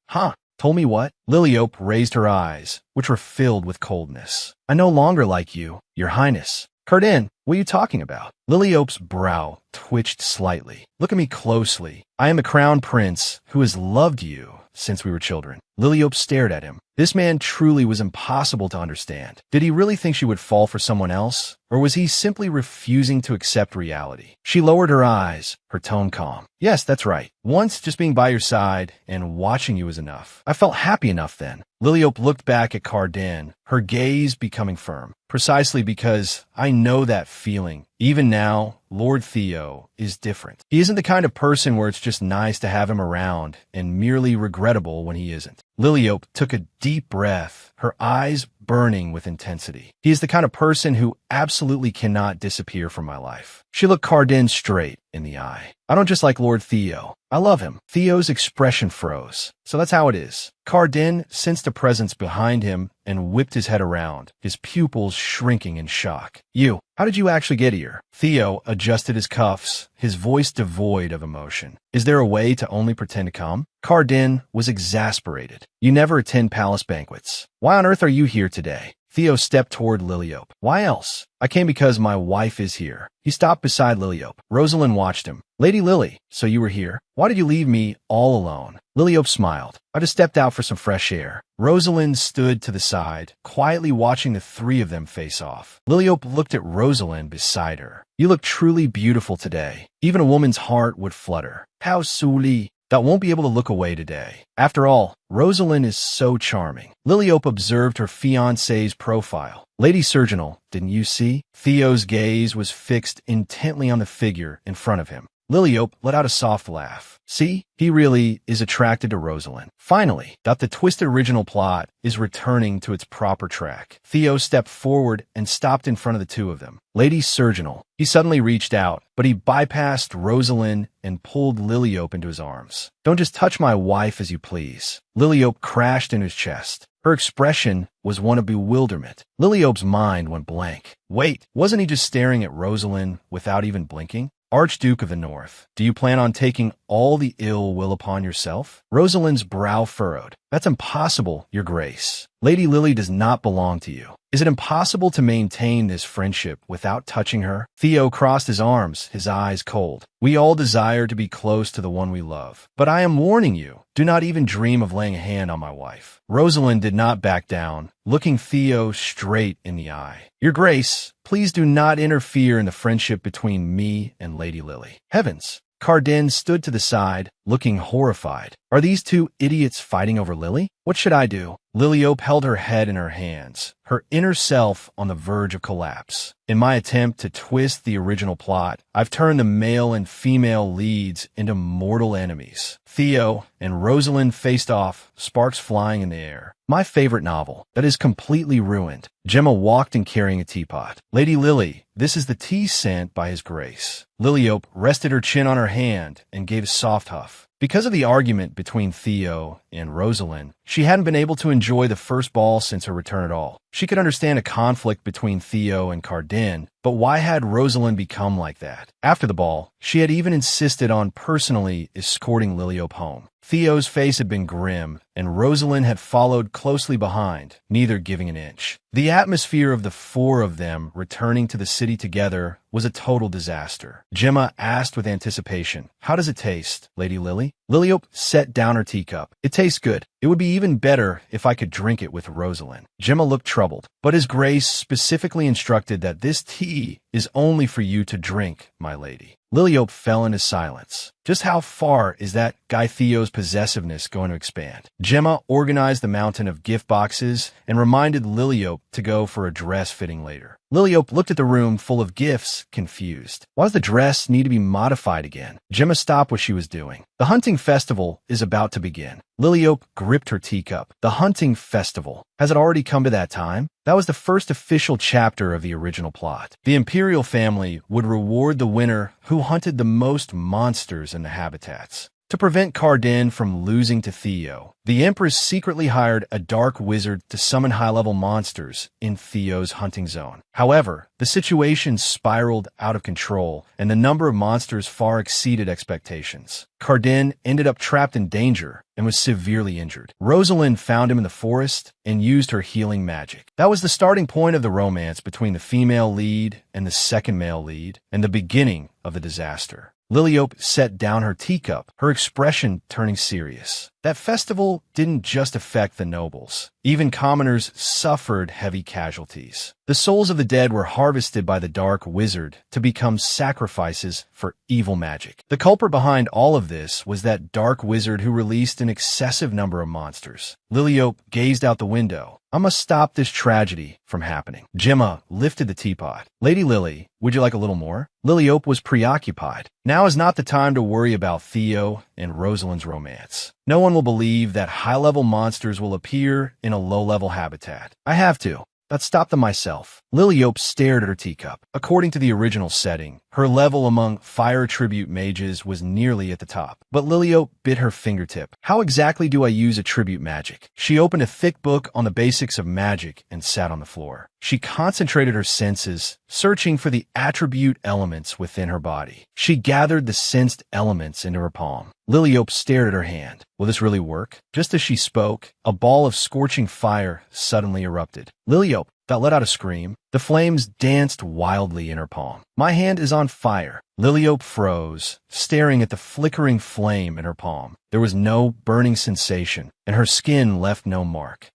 Told me what? Liliope raised her eyes, which were filled with coldness. I no longer like you, Your Highness. Cardin, what are you talking about? Liliope's brow twitched slightly. Look at me closely. I am a crown prince who has loved you since we were children. Liliope stared at him. This man truly was impossible to understand. Did he really think she would fall for someone else? Or was he simply refusing to accept reality? She lowered her eyes, her tone calm. Yes, that's right. Once just being by your side and watching you was enough. I felt happy enough then. Liliope looked back at Cardin, her gaze becoming firm. Precisely because I know that feeling. Even now, Lord Theo is different. He isn't the kind of person where it's just nice to have him around and merely regrettable when he isn't. Liliope took a deep breath, her eyes burning with intensity. He is the kind of person who absolutely cannot disappear from my life. She looked Cardin straight in the eye. I don't just like Lord Theo. I love him. Theo's expression froze. So that's how it is. Cardin sensed a presence behind him and whipped his head around, his pupils shrinking in shock. How did you actually get here? Theo adjusted his cuffs, his voice devoid of emotion. Is there a way to only pretend to come? Cardin was exasperated. You never attend palace banquets. Why on earth are you here today? Theo stepped toward Liliope. Why else? I came because my wife is here. He stopped beside Liliope. Rosalind watched him. Lady Lily, so you were here? Why did you leave me all alone? Liliope smiled. I just stepped out for some fresh air. Rosalind stood to the side, quietly watching the 3 of them face off. Liliope looked at Rosalind beside her. You look truly beautiful today. Even a woman's heart would flutter. How Suli? That won't be able to look away today. After all, Rosalind is so charming. Liliope observed her fiancé's profile. Lady Surgeonal, didn't you see? Theo's gaze was fixed intently on the figure in front of him. Liliope let out a soft laugh. See, he really is attracted to Rosalind. Finally, the twisted original plot is returning to its proper track. Theo stepped forward and stopped in front of the 2 of them. Lady Surgeonal. He suddenly reached out, but he bypassed Rosalind and pulled Liliope into his arms. Don't just touch my wife as you please. Liliope crashed into his chest. Her expression was one of bewilderment. Liliope's mind went blank. Wait, wasn't he just staring at Rosalind without even blinking? Archduke of the North, do you plan on taking all the ill will upon yourself? Rosalind's brow furrowed. That's impossible, Your Grace. Lady Lily does not belong to you. Is it impossible to maintain this friendship without touching her? Theo crossed his arms, his eyes cold. We all desire to be close to the one we love. But I am warning you, do not even dream of laying a hand on my wife. Rosalind did not back down, looking Theo straight in the eye. Your Grace, please do not interfere in the friendship between me and Lady Lily. Heavens! Cardin stood to the side, looking horrified. Are these two idiots fighting over Lily? What should I do? Liliope held her head in her hands, her inner self on the verge of collapse. In my attempt to twist the original plot, I've turned the male and female leads into mortal enemies. Theo and Rosalind faced off, sparks flying in the air. My favorite novel, that is completely ruined. Gemma walked in carrying a teapot. Lady Lily, this is the tea sent by His Grace. Liliope rested her chin on her hand and gave a soft huff. Because of the argument between Theo and Rosalind, she hadn't been able to enjoy the first ball since her return at all. She could understand a conflict between Theo and Cardin, but why had Rosalind become like that? After the ball, she had even insisted on personally escorting Liliope home. Theo's face had been grim, and Rosalind had followed closely behind, neither giving an inch. The atmosphere of the four of them returning to the city together was a total disaster. Gemma asked with anticipation, "How does it taste, Lady Lily?" Liliope set down her teacup. "It tastes good. It would be even better if I could drink it with Rosalind." Gemma looked troubled, but His Grace specifically instructed that this tea is only for you to drink, my lady. Liliope fell into silence. Just how far is that guy Theo's possessiveness going to expand? Gemma organized the mountain of gift boxes and reminded Liliope to go for a dress fitting later. Liliope looked at the room full of gifts, confused. Why does the dress need to be modified again? Gemma stopped what she was doing. The hunting festival is about to begin. Liliope gripped her teacup. The hunting festival. Has it already come to that time? That was the first official chapter of the original plot. The Imperial family would reward the winner who hunted the most monsters in the habitats. To prevent Cardin from losing to Theo, the Empress secretly hired a dark wizard to summon high-level monsters in Theo's hunting zone. However, the situation spiraled out of control, and the number of monsters far exceeded expectations. Cardin ended up trapped in danger and was severely injured. Rosalind found him in the forest and used her healing magic. That was the starting point of the romance between the female lead and the second male lead, and the beginning of the disaster. Liliope set down her teacup, her expression turning serious. That festival didn't just affect the nobles. Even commoners suffered heavy casualties. The souls of the dead were harvested by the dark wizard to become sacrifices for evil magic. The culprit behind all of this was that dark wizard who released an excessive number of monsters. Liliope gazed out the window. I must stop this tragedy from happening. Gemma lifted the teapot. Lady Lily, would you like a little more? Liliope was preoccupied. Now is not the time to worry about Theo and Rosalind's romance. No one will believe that high-level monsters will appear in a low-level habitat. I have to. I'd stop them myself. Liliope stared at her teacup. According to the original setting, her level among fire tribute mages was nearly at the top. But Liliope bit her fingertip. How exactly do I use a tribute magic? She opened a thick book on the basics of magic and sat on the floor. She concentrated her senses, searching for the attribute elements within her body. She gathered the sensed elements into her palm. Liliope stared at her hand. Will this really work? Just as she spoke, a ball of scorching fire suddenly erupted. Liliope let out a scream. The flames danced wildly in her palm. My hand is on fire. Liliope froze, staring at the flickering flame in her palm. There was no burning sensation, and her skin left no mark.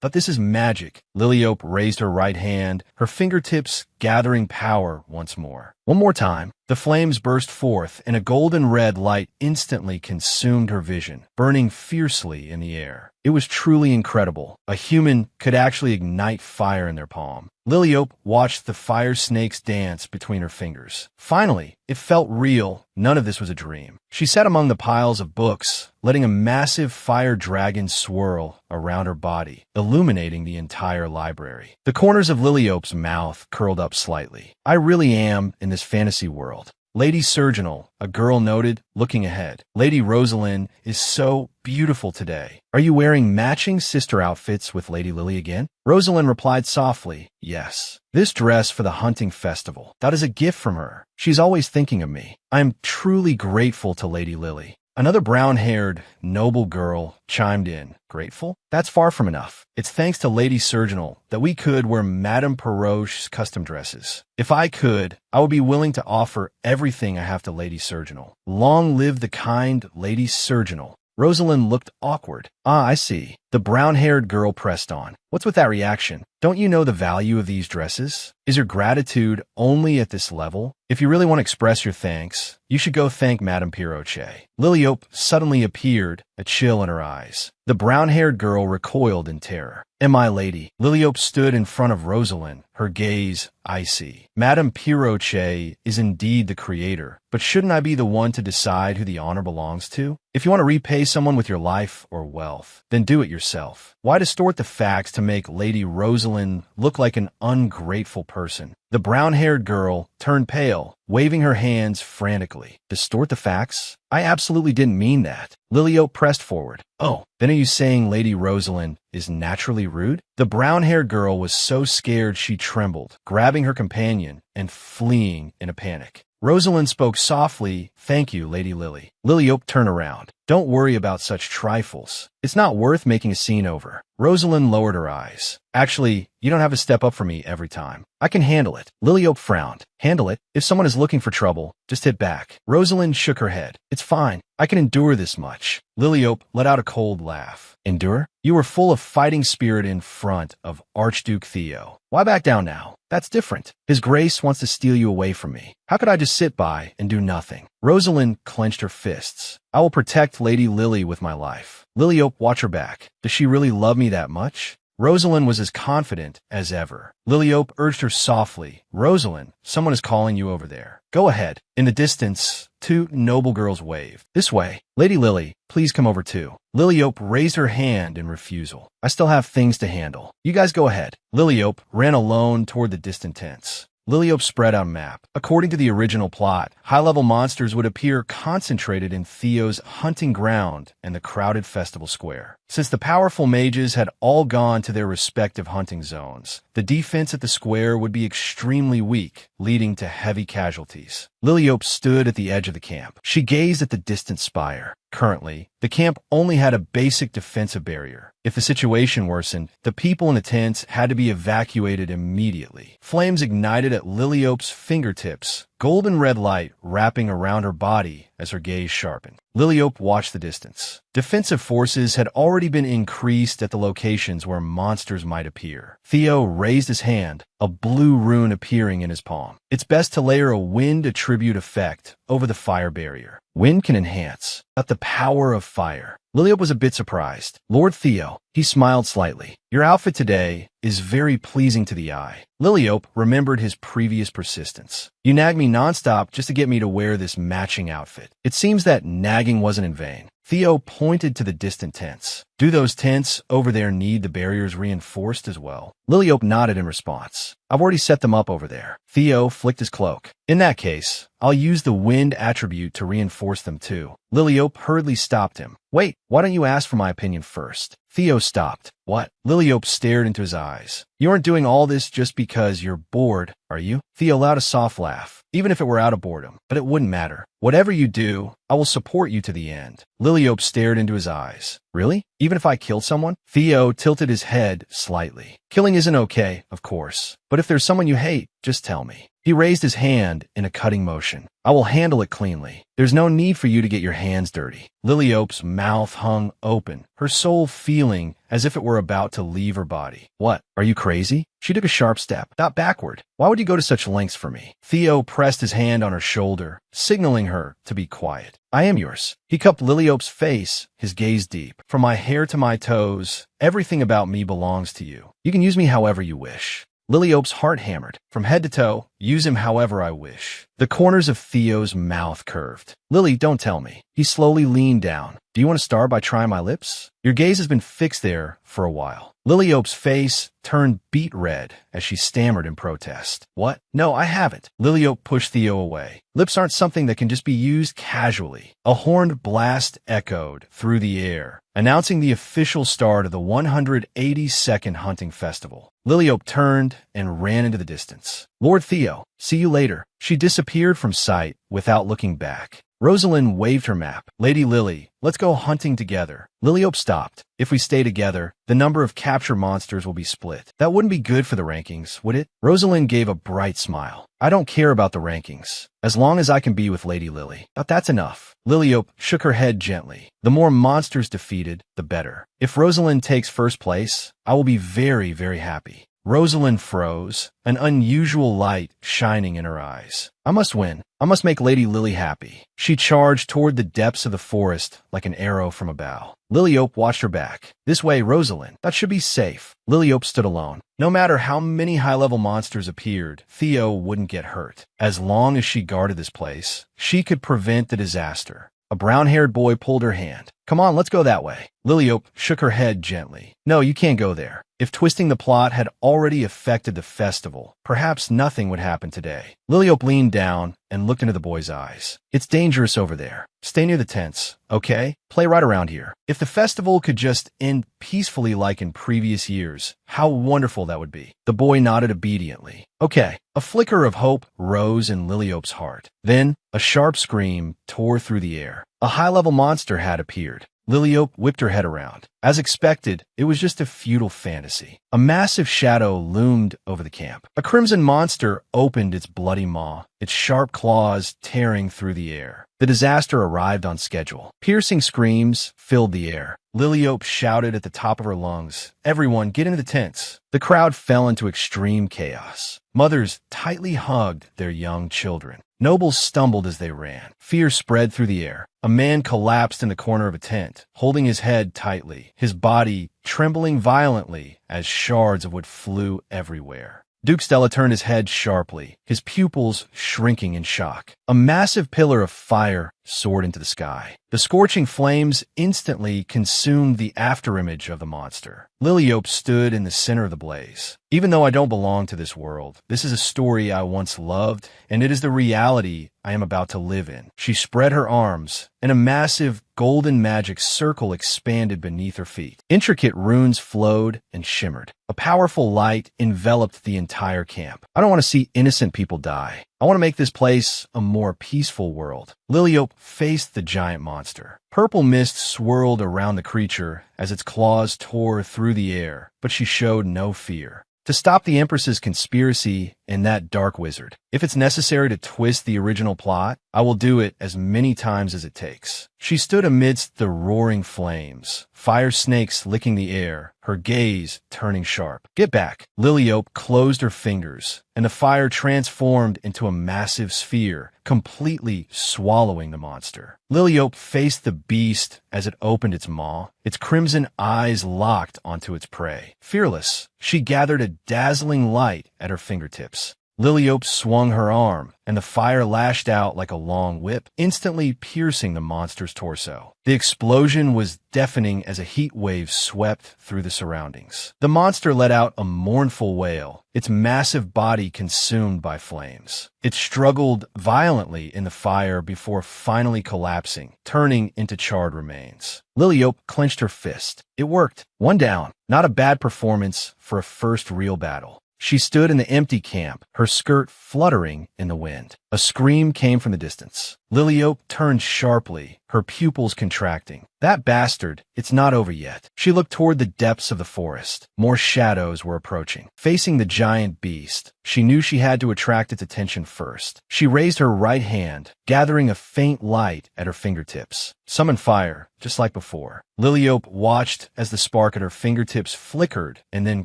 But this is magic. Liliope raised her right hand, her fingertips gathering power once more. One more time, the flames burst forth, and a golden red light instantly consumed her vision, burning fiercely in the air. It was truly incredible. A human could actually ignite fire in their palm. Liliope watched the fire snakes dance between her fingers. Finally, it felt real. None of this was a dream. She sat among the piles of books, letting a massive fire dragon swirl around her body, illuminating the entire library. The corners of Liliope's mouth curled up slightly. I really am in this fantasy world. Lady Surgeonal, a girl noted, looking ahead. Lady Rosalind is so beautiful today. Are you wearing matching sister outfits with Lady Lily again? Rosalind replied softly, yes. This dress for the hunting festival. That is a gift from her. She's always thinking of me. I am truly grateful to Lady Lily. Another brown-haired, noble girl chimed in. Grateful? That's far from enough. It's thanks to Lady Surginal that we could wear Madame Perroche's custom dresses. If I could, I would be willing to offer everything I have to Lady Surginal. Long live the kind Lady Surginal. Rosalind looked awkward. Ah, I see. The brown-haired girl pressed on. What's with that reaction? Don't you know the value of these dresses? Is your gratitude only at this level? If you really want to express your thanks, you should go thank Madame Perroche. Liliope suddenly appeared, a chill in her eyes. The brown-haired girl recoiled in terror. My lady. Liliope stood in front of Rosalind, her gaze icy. Madame Perroche is indeed the creator, but shouldn't I be the one to decide who the honor belongs to? If you want to repay someone with your life or wealth, then do it yourself. Why distort the facts to make Lady Rosalind look like an ungrateful person? The brown-haired girl turned pale, waving her hands frantically. Distort the facts? I absolutely didn't mean that. Liliope pressed forward. Oh, then are you saying Lady Rosalind is naturally rude? The brown-haired girl was so scared she trembled, grabbing her companion and fleeing in a panic. Rosalind spoke softly. Thank you, Lady Lily. Liliope turned around. Don't worry about such trifles. It's not worth making a scene over. Rosalind lowered her eyes. Actually, you don't have to step up for me every time. I can handle it. Liliope frowned. Handle it? If someone is looking for trouble, just hit back. Rosalind shook her head. It's fine. I can endure this much. Liliope let out a cold laugh. Endure? You were full of fighting spirit in front of Archduke Theo. Why back down now? That's different. His Grace wants to steal you away from me. How could I just sit by and do nothing? Rosalind clenched her fists. I will protect Lady Lily with my life. Liliope, watch her back. Does she really love me that much? Rosalind was as confident as ever. Liliope urged her softly. Rosalind, someone is calling you over there. Go ahead. In the distance, two noble girls waved. This way. Lady Lily, please come over too. Liliope raised her hand in refusal. I still have things to handle. You guys go ahead. Liliope ran alone toward the distant tents. Liliope spread out a map. According to the original plot, high-level monsters would appear concentrated in Theo's hunting ground and the crowded festival square. Since the powerful mages had all gone to their respective hunting zones, the defense at the square would be extremely weak, leading to heavy casualties. Liliope stood at the edge of the camp. She gazed at the distant spire. Currently, the camp only had a basic defensive barrier. If the situation worsened, the people in the tents had to be evacuated immediately. Flames ignited at Liliope's fingertips, golden red light wrapping around her body as her gaze sharpened. Liliope watched the distance. Defensive forces had already been increased at the locations where monsters might appear. Theo raised his hand, a blue rune appearing in his palm. It's best to layer a wind attribute effect over the fire barrier. Wind can enhance, but the power of fire. Liliope was a bit surprised. Lord Theo, he smiled slightly. Your outfit today is very pleasing to the eye. Liliope remembered his previous persistence. You nagged me nonstop just to get me to wear this matching outfit. It seems that nagging wasn't in vain. Theo pointed to the distant tents. Do those tents over there need the barriers reinforced as well? Liliope nodded in response. I've already set them up over there. Theo flicked his cloak. In that case, I'll use the wind attribute to reinforce them too. Liliope hurriedly stopped him. Wait, why don't you ask for my opinion first? Theo stopped. What? Liliope stared into his eyes. You aren't doing all this just because you're bored, are you? Theo allowed a soft laugh. Even if it were out of boredom, but it wouldn't matter. Whatever you do, I will support you to the end. Liliope stared into his eyes. Really? Even if I killed someone? Theo tilted his head slightly. Killing isn't okay, of course. But if there's someone you hate, just tell me. He raised his hand in a cutting motion. I will handle it cleanly. There's no need for you to get your hands dirty. Liliope's mouth hung open, her soul feeling as if it were about to leave her body. What? Are you crazy? She took a sharp step, not backward. Why would you go to such lengths for me? Theo pressed his hand on her shoulder, signaling her to be quiet. I am yours. He cupped Liliope's face, his gaze deep. From my hair to my toes, everything about me belongs to you. You can use me however you wish. Liliope's heart hammered. From head to toe, use him however I wish. The corners of Theo's mouth curved. Lily, don't tell me. He slowly leaned down. Do you want to start by trying my lips? Your gaze has been fixed there for a while. Liliope's face turned beet red as she stammered in protest. What? No, I haven't. Liliope pushed Theo away. Lips aren't something that can just be used casually. A horned blast echoed through the air, announcing the official start of the 182nd Hunting Festival. Liliope turned and ran into the distance. Lord Theo, see you later. She disappeared from sight without looking back. Rosalind waved her map. Lady Lily, let's go hunting together. Liliope stopped. If we stay together, the number of capture monsters will be split. That wouldn't be good for the rankings, would it? Rosalind gave a bright smile. I don't care about the rankings, as long as I can be with Lady Lily. But that's enough. Liliope shook her head gently. The more monsters defeated, the better. If Rosalind takes first place, I will be very, very happy. Rosalind froze, an unusual light shining in her eyes. I must win. I must make Lady Lily happy. She charged toward the depths of the forest like an arrow from a bow. Liliope watched her back. This way, Rosalind. That should be safe. Liliope stood alone. No matter how many high-level monsters appeared, Theo wouldn't get hurt. As long as she guarded this place, she could prevent the disaster. A brown-haired boy pulled her hand. Come on, let's go that way. Liliope shook her head gently. No, you can't go there. If twisting the plot had already affected the festival, perhaps nothing would happen today. Liliope leaned down and looked into the boy's eyes. It's dangerous over there. Stay near the tents, okay? Play right around here. If the festival could just end peacefully like in previous years, how wonderful that would be. The boy nodded obediently. Okay. A flicker of hope rose in Liliope's heart. Then, a sharp scream tore through the air. A high-level monster had appeared. Liliope whipped her head around. As expected, it was just a futile fantasy. A massive shadow loomed over the camp. A crimson monster opened its bloody maw, its sharp claws tearing through the air. The disaster arrived on schedule. Piercing screams filled the air. Liliope shouted at the top of her lungs, "Everyone, get into the tents." The crowd fell into extreme chaos. Mothers tightly hugged their young children. Nobles stumbled as they ran. Fear spread through the air. A man collapsed in the corner of a tent, holding his head tightly, his body trembling violently as shards of wood flew everywhere. Duke Stella turned his head sharply, his pupils shrinking in shock. A massive pillar of fire soared into the sky. The scorching flames instantly consumed the afterimage of the monster. Liliope stood in the center of the blaze. Even though I don't belong to this world, this is a story I once loved, and it is the reality I am about to live in. She spread her arms, and a massive golden magic circle expanded beneath her feet. Intricate runes flowed and shimmered. A powerful light enveloped the entire camp. I don't want to see innocent people die. I want to make this place a more peaceful world. Liliope faced the giant monster. Purple mist swirled around the creature as its claws tore through the air, but she showed no fear. To stop the Empress's conspiracy and that dark wizard. If it's necessary to twist the original plot, I will do it as many times as it takes. She stood amidst the roaring flames, fire snakes licking the air, her gaze turning sharp. Get back. Liliope closed her fingers, and the fire transformed into a massive sphere, completely swallowing the monster. Liliope faced the beast as it opened its maw, its crimson eyes locked onto its prey. Fearless, she gathered a dazzling light at her fingertips. Liliope swung her arm, and the fire lashed out like a long whip, instantly piercing the monster's torso. The explosion was deafening as a heat wave swept through the surroundings. The monster let out a mournful wail, its massive body consumed by flames. It struggled violently in the fire before finally collapsing, turning into charred remains. Liliope clenched her fist. It worked. One down. Not a bad performance for a first real battle. She stood in the empty camp, her skirt fluttering in the wind. A scream came from the distance. Liliope turned sharply, her pupils contracting. That bastard, it's not over yet. She looked toward the depths of the forest. More shadows were approaching. Facing the giant beast, she knew she had to attract its attention first. She raised her right hand, gathering a faint light at her fingertips. Summon fire, just like before. Liliope watched as the spark at her fingertips flickered and then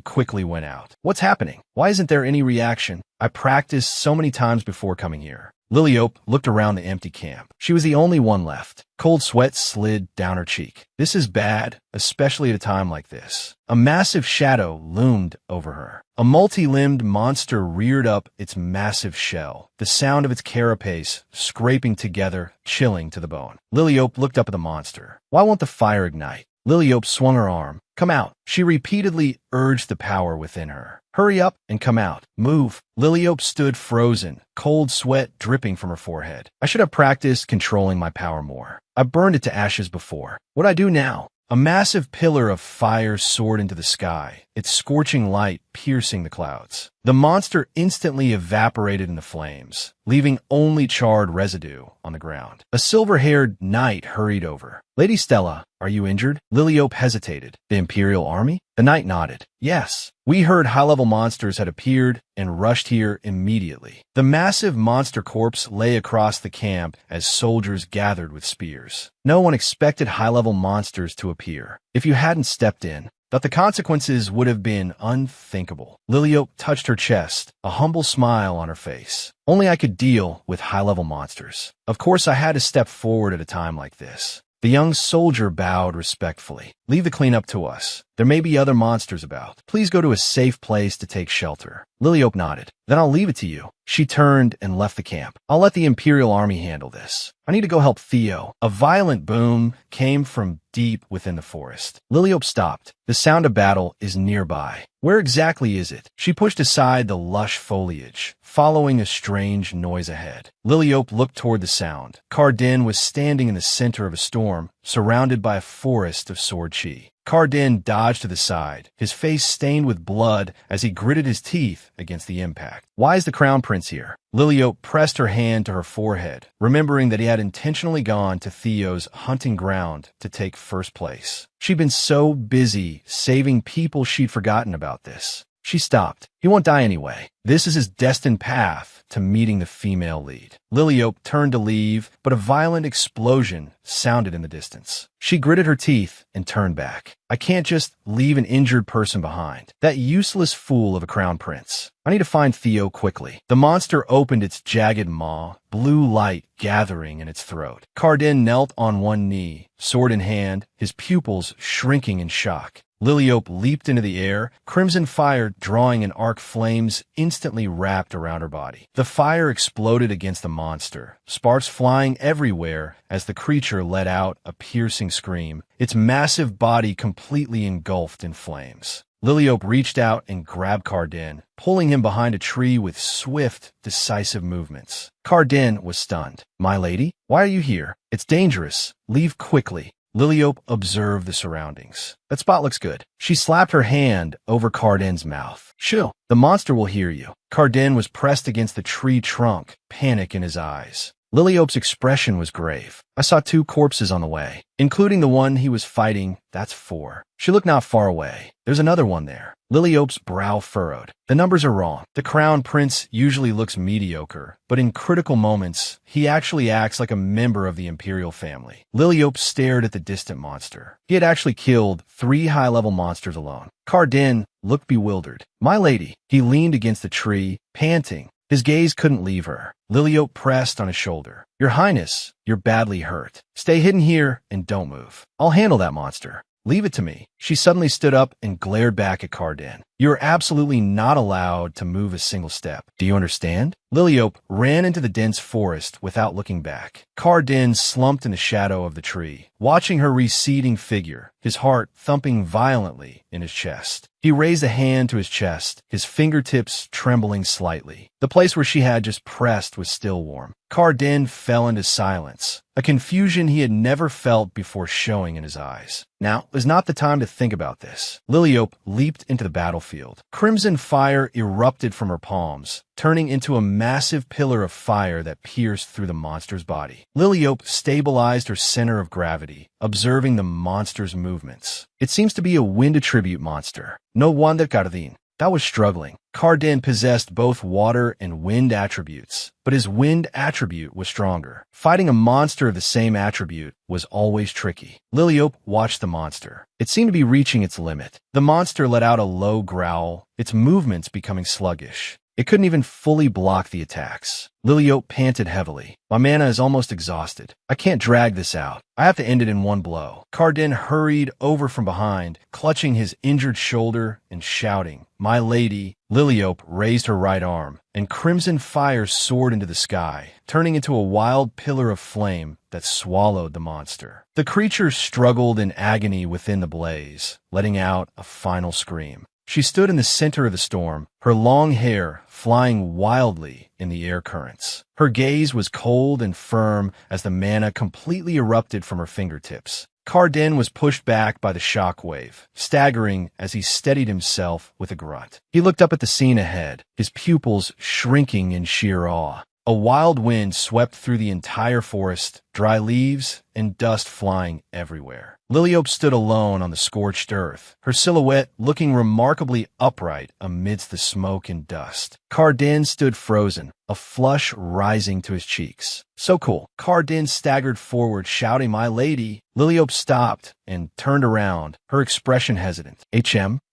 quickly went out. What's happening? Why isn't there any reaction? I practiced so many times before coming here. Liliope looked around the empty camp. She was the only one left. Cold sweat slid down her cheek. This is bad, especially at a time like this. A massive shadow loomed over her. A multi-limbed monster reared up its massive shell, the sound of its carapace scraping together, chilling to the bone. Liliope looked up at the monster. Why won't the fire ignite? Liliope swung her arm. Come out. She repeatedly urged the power within her. Hurry up and come out. Move. Liliope stood frozen, cold sweat dripping from her forehead. I should have practiced controlling my power more. I burned it to ashes before. What do I do now? A massive pillar of fire soared into the sky, its scorching light piercing the clouds. The monster instantly evaporated in the flames, leaving only charred residue on the ground. A silver-haired knight hurried over. "Lady Stella, are you injured?" Liliope hesitated. "The Imperial Army?" The knight nodded. "Yes. We heard high-level monsters had appeared and rushed here immediately." The massive monster corpse lay across the camp as soldiers gathered with spears. No one expected high-level monsters to appear. If you hadn't stepped in, that the consequences would have been unthinkable. Liliope touched her chest, a humble smile on her face. "Only I could deal with high-level monsters. Of course I had to step forward at a time like this." The young soldier bowed respectfully. "Leave the cleanup to us. There may be other monsters about. Please go to a safe place to take shelter." Liliope nodded. "Then I'll leave it to you." She turned and left the camp. "I'll let the Imperial Army handle this. I need to go help Theo." A violent boom came from deep within the forest. Liliope stopped. The sound of battle is nearby. Where exactly is it? She pushed aside the lush foliage, following a strange noise ahead. Liliope looked toward the sound. Cardin was standing in the center of a storm, surrounded by a forest of sword chi. Cardin dodged to the side, his face stained with blood as he gritted his teeth against the impact. "Why is the Crown Prince here?" Liliope pressed her hand to her forehead, remembering that he had intentionally gone to Theo's hunting ground to take first place. She'd been so busy saving people she'd forgotten about this. She stopped. He won't die anyway. This is his destined path to meeting the female lead. Liliope turned to leave, but a violent explosion sounded in the distance. She gritted her teeth and turned back. "I can't just leave an injured person behind. That useless fool of a crown prince. I need to find Theo quickly." The monster opened its jagged maw, blue light gathering in its throat. Cardin knelt on one knee, sword in hand, his pupils shrinking in shock. Liliope leaped into the air, crimson fire drawing an arc flames instantly wrapped around her body. The fire exploded against the monster, sparks flying everywhere as the creature let out a piercing scream, its massive body completely engulfed in flames. Liliope reached out and grabbed Cardin, pulling him behind a tree with swift, decisive movements. Cardin was stunned. "My lady? Why are you here? It's dangerous. Leave quickly." Liliope observed the surroundings. "That spot looks good." She slapped her hand over Cardin's mouth. "Shoo! The monster will hear you." Cardin was pressed against the tree trunk, panic in his eyes. Liliope's expression was grave. "I saw 2 corpses on the way, including the one he was fighting. That's 4. She looked not far away. There's another one there." Liliope's brow furrowed. "The numbers are wrong. The Crown Prince usually looks mediocre, but in critical moments, he actually acts like a member of the Imperial family." Liliope stared at the distant monster. He had actually killed 3 high-level monsters alone. Cardin looked bewildered. "My lady." He leaned against the tree, panting. His gaze couldn't leave her. Liliope pressed on his shoulder. "Your Highness, you're badly hurt. Stay hidden here and don't move. I'll handle that monster. Leave it to me." She suddenly stood up and glared back at Cardin. "You're absolutely not allowed to move a single step. Do you understand?" Liliope ran into the dense forest without looking back. Cardin slumped in the shadow of the tree, watching her receding figure, his heart thumping violently in his chest. He raised a hand to his chest, his fingertips trembling slightly. The place where she had just pressed was still warm. Cardin fell into silence, a confusion he had never felt before showing in his eyes. Now was not the time to think about this. Liliope leaped into the battlefield. Crimson fire erupted from her palms, turning into a massive pillar of fire that pierced through the monster's body. Liliope stabilized her center of gravity, observing the monster's movements. It seems to be a wind attribute monster. No wonder Cardin. That was struggling. Cardin possessed both water and wind attributes, but his wind attribute was stronger. Fighting a monster of the same attribute was always tricky. Liliope watched the monster. It seemed to be reaching its limit. The monster let out a low growl, its movements becoming sluggish. It couldn't even fully block the attacks. Liliope panted heavily. "My mana is almost exhausted. I can't drag this out. I have to end it in one blow." Cardin hurried over from behind, clutching his injured shoulder and shouting, "My lady." Liliope raised her right arm, and crimson fire soared into the sky, turning into a wild pillar of flame that swallowed the monster. The creature struggled in agony within the blaze, letting out a final scream. She stood in the center of the storm, her long hair flying wildly in the air currents. Her gaze was cold and firm as the mana completely erupted from her fingertips. Cardin was pushed back by the shock wave, staggering as he steadied himself with a grunt. He looked up at the scene ahead, his pupils shrinking in sheer awe. A wild wind swept through the entire forest, dry leaves and dust flying everywhere. Liliope stood alone on the scorched earth, her silhouette looking remarkably upright amidst the smoke and dust. Cardin stood frozen, a flush rising to his cheeks. So cool. Cardin staggered forward, shouting, "My lady!" Liliope stopped and turned around, her expression hesitant.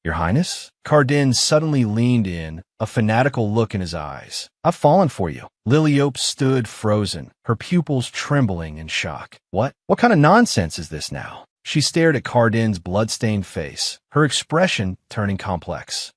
Your Highness?" Cardin suddenly leaned in, a fanatical look in his eyes. "I've fallen for you." Liliope stood frozen, her pupils trembling in shock. What kind of nonsense is this now?" She stared at Cardin's blood-stained face, her expression turning complex.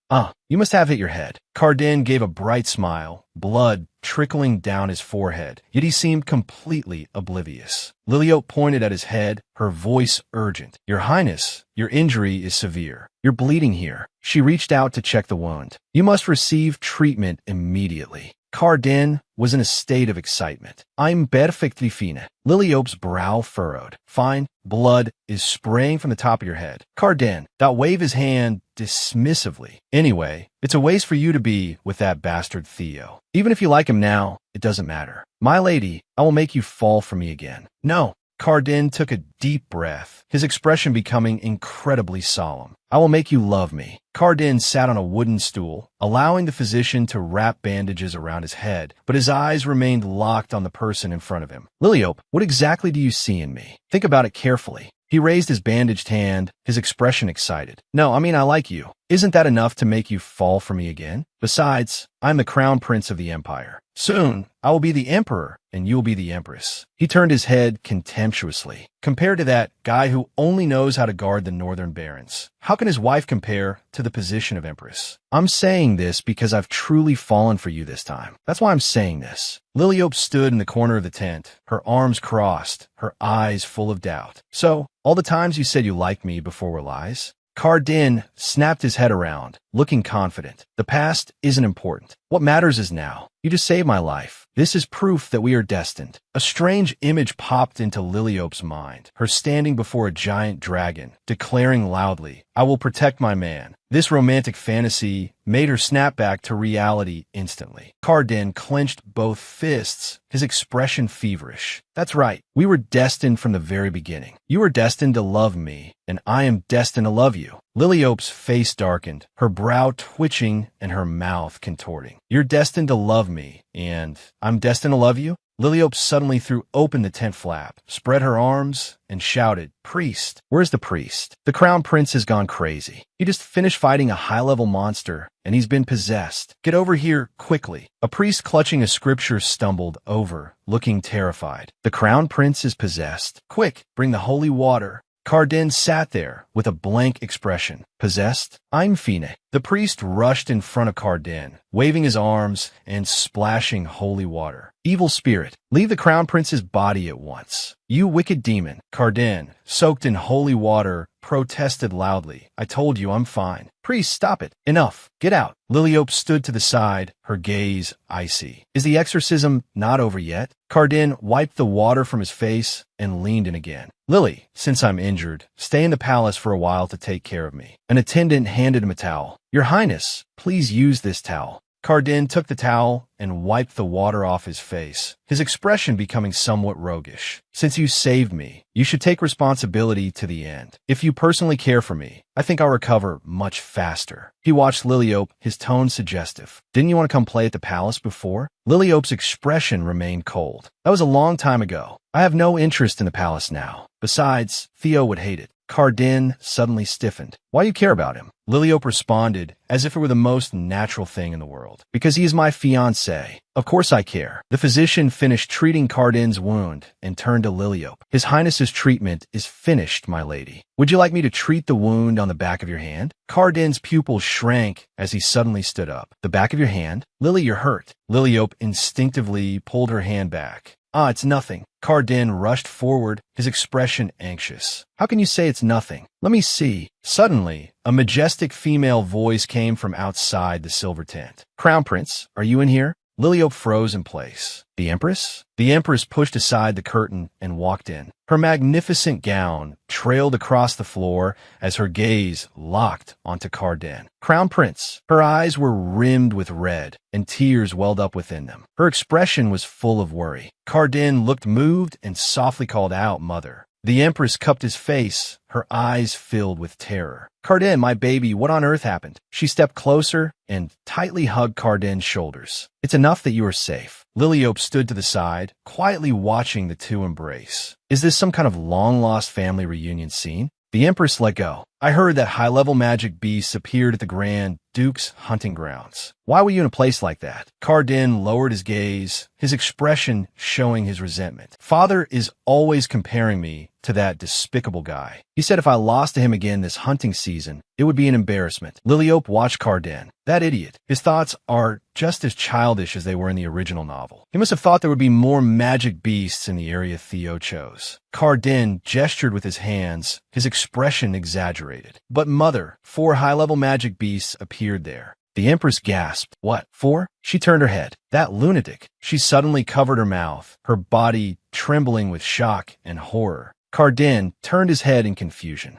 You must have hit your head." Cardin gave a bright smile, blood trickling down his forehead, yet he seemed completely oblivious. Liliope pointed at his head, her voice urgent. "Your Highness, your injury is severe. You're bleeding here." She reached out to check the wound. "You must receive treatment immediately." Cardin was in a state of excitement. "I'm perfectly fine." Liliope's brow furrowed. "Fine. Blood is spraying from the top of your head." Cardin waved his hand dismissively. "Anyway, it's a waste for you to be with that bastard Theo. Even if you like him now, it doesn't matter. My lady, I will make you fall for me again." "No." Cardin took a deep breath, his expression becoming incredibly solemn. "I will make you love me." Cardin sat on a wooden stool, allowing the physician to wrap bandages around his head, but his eyes remained locked on the person in front of him. "Liliope, what exactly do you see in me? Think about it carefully." He raised his bandaged hand, his expression excited. "No, I mean I like you. Isn't that enough to make you fall for me again? Besides, I'm the crown prince of the empire. Soon, I will be the emperor, and you'll be the empress." He turned his head contemptuously. "Compared to that guy who only knows how to guard the northern barons, how can his wife compare to the position of empress? I'm saying this because I've truly fallen for you this time. That's why I'm saying this." Liliope stood in the corner of the tent, her arms crossed, her eyes full of doubt. "So, all the times you said you liked me before were lies?" Cardin snapped his head around, looking confident. "The past isn't important. What matters is now. You just saved my life. This is proof that we are destined." A strange image popped into Liliope's mind, her standing before a giant dragon, declaring loudly, "I will protect my man." This romantic fantasy made her snap back to reality instantly. Cardin clenched both fists, his expression feverish. "That's right. We were destined from the very beginning. You were destined to love me, and I am destined to love you." Liliope's face darkened, her brow twitching and her mouth contorting. "You're destined to love me, and I'm destined to love you?" Liliope suddenly threw open the tent flap, spread her arms, and shouted, "Priest, where's the priest? The crown prince has gone crazy. He just finished fighting a high-level monster, and he's been possessed. Get over here, quickly." A priest clutching a scripture stumbled over, looking terrified. "The crown prince is possessed. Quick, bring the holy water." Cardin sat there with a blank expression. "Possessed? I'm fine." The priest rushed in front of Cardin, waving his arms and splashing holy water. "Evil spirit, leave the crown prince's body at once." "You wicked demon." Cardin, soaked in holy water, protested loudly. "I told you I'm fine." "Priest, stop it. Enough. Get out." Liliope stood to the side, her gaze icy. "Is the exorcism not over yet?" Cardin wiped the water from his face and leaned in again. "Lily, since I'm injured, stay in the palace for a while to take care of me." An attendant handed him a towel. "Your Highness, please use this towel." Cardin took the towel and wiped the water off his face, his expression becoming somewhat roguish. "Since you saved me, you should take responsibility to the end. If you personally care for me, I think I'll recover much faster." He watched Liliope, his tone suggestive. "Didn't you want to come play at the palace before?" Liliope's expression remained cold. "That was a long time ago. I have no interest in the palace now. Besides, Theo would hate it." Cardin suddenly stiffened. "Why do you care about him?" Liliope responded as if it were the most natural thing in the world. "Because he is my fiancé. Of course I care." The physician finished treating Cardin's wound and turned to Liliope. "His Highness's treatment is finished, my lady. Would you like me to treat the wound on the back of your hand?" Cardin's pupils shrank as he suddenly stood up. "The back of your hand? Lily, you're hurt." Liliope instinctively pulled her hand back. It's nothing." Cardin rushed forward, his expression anxious. "How can you say it's nothing? Let me see." Suddenly, a majestic female voice came from outside the silver tent. "Crown Prince, are you in here?" Liliope froze in place. The Empress? The Empress pushed aside the curtain and walked in. Her magnificent gown trailed across the floor as her gaze locked onto Carden. Crown Prince. Her eyes were rimmed with red, and tears welled up within them. Her expression was full of worry. Carden looked moved and softly called out, "Mother." The Empress cupped his face, her eyes filled with terror. "Carden, my baby, what on earth happened?" She stepped closer and tightly hugged Carden's shoulders. "It's enough that you are safe." Liliope stood to the side, quietly watching the two embrace. Is this some kind of long-lost family reunion scene? The Empress let go. "I heard that high-level magic beasts appeared at the Grand Duke's hunting grounds. Why were you in a place like that?" Carden lowered his gaze, his expression showing his resentment. "Father is always comparing me to that despicable guy. He said if I lost to him again this hunting season, it would be an embarrassment." Liliope watched Carden. That idiot. His thoughts are just as childish as they were in the original novel. He must have thought there would be more magic beasts in the area Theo chose. Carden gestured with his hands, his expression exaggerated. "But mother, 4 high-level magic beasts appeared there." The Empress gasped. "What, 4?" She turned her head. "That lunatic." She suddenly covered her mouth, her body trembling with shock and horror. Carden turned his head in confusion.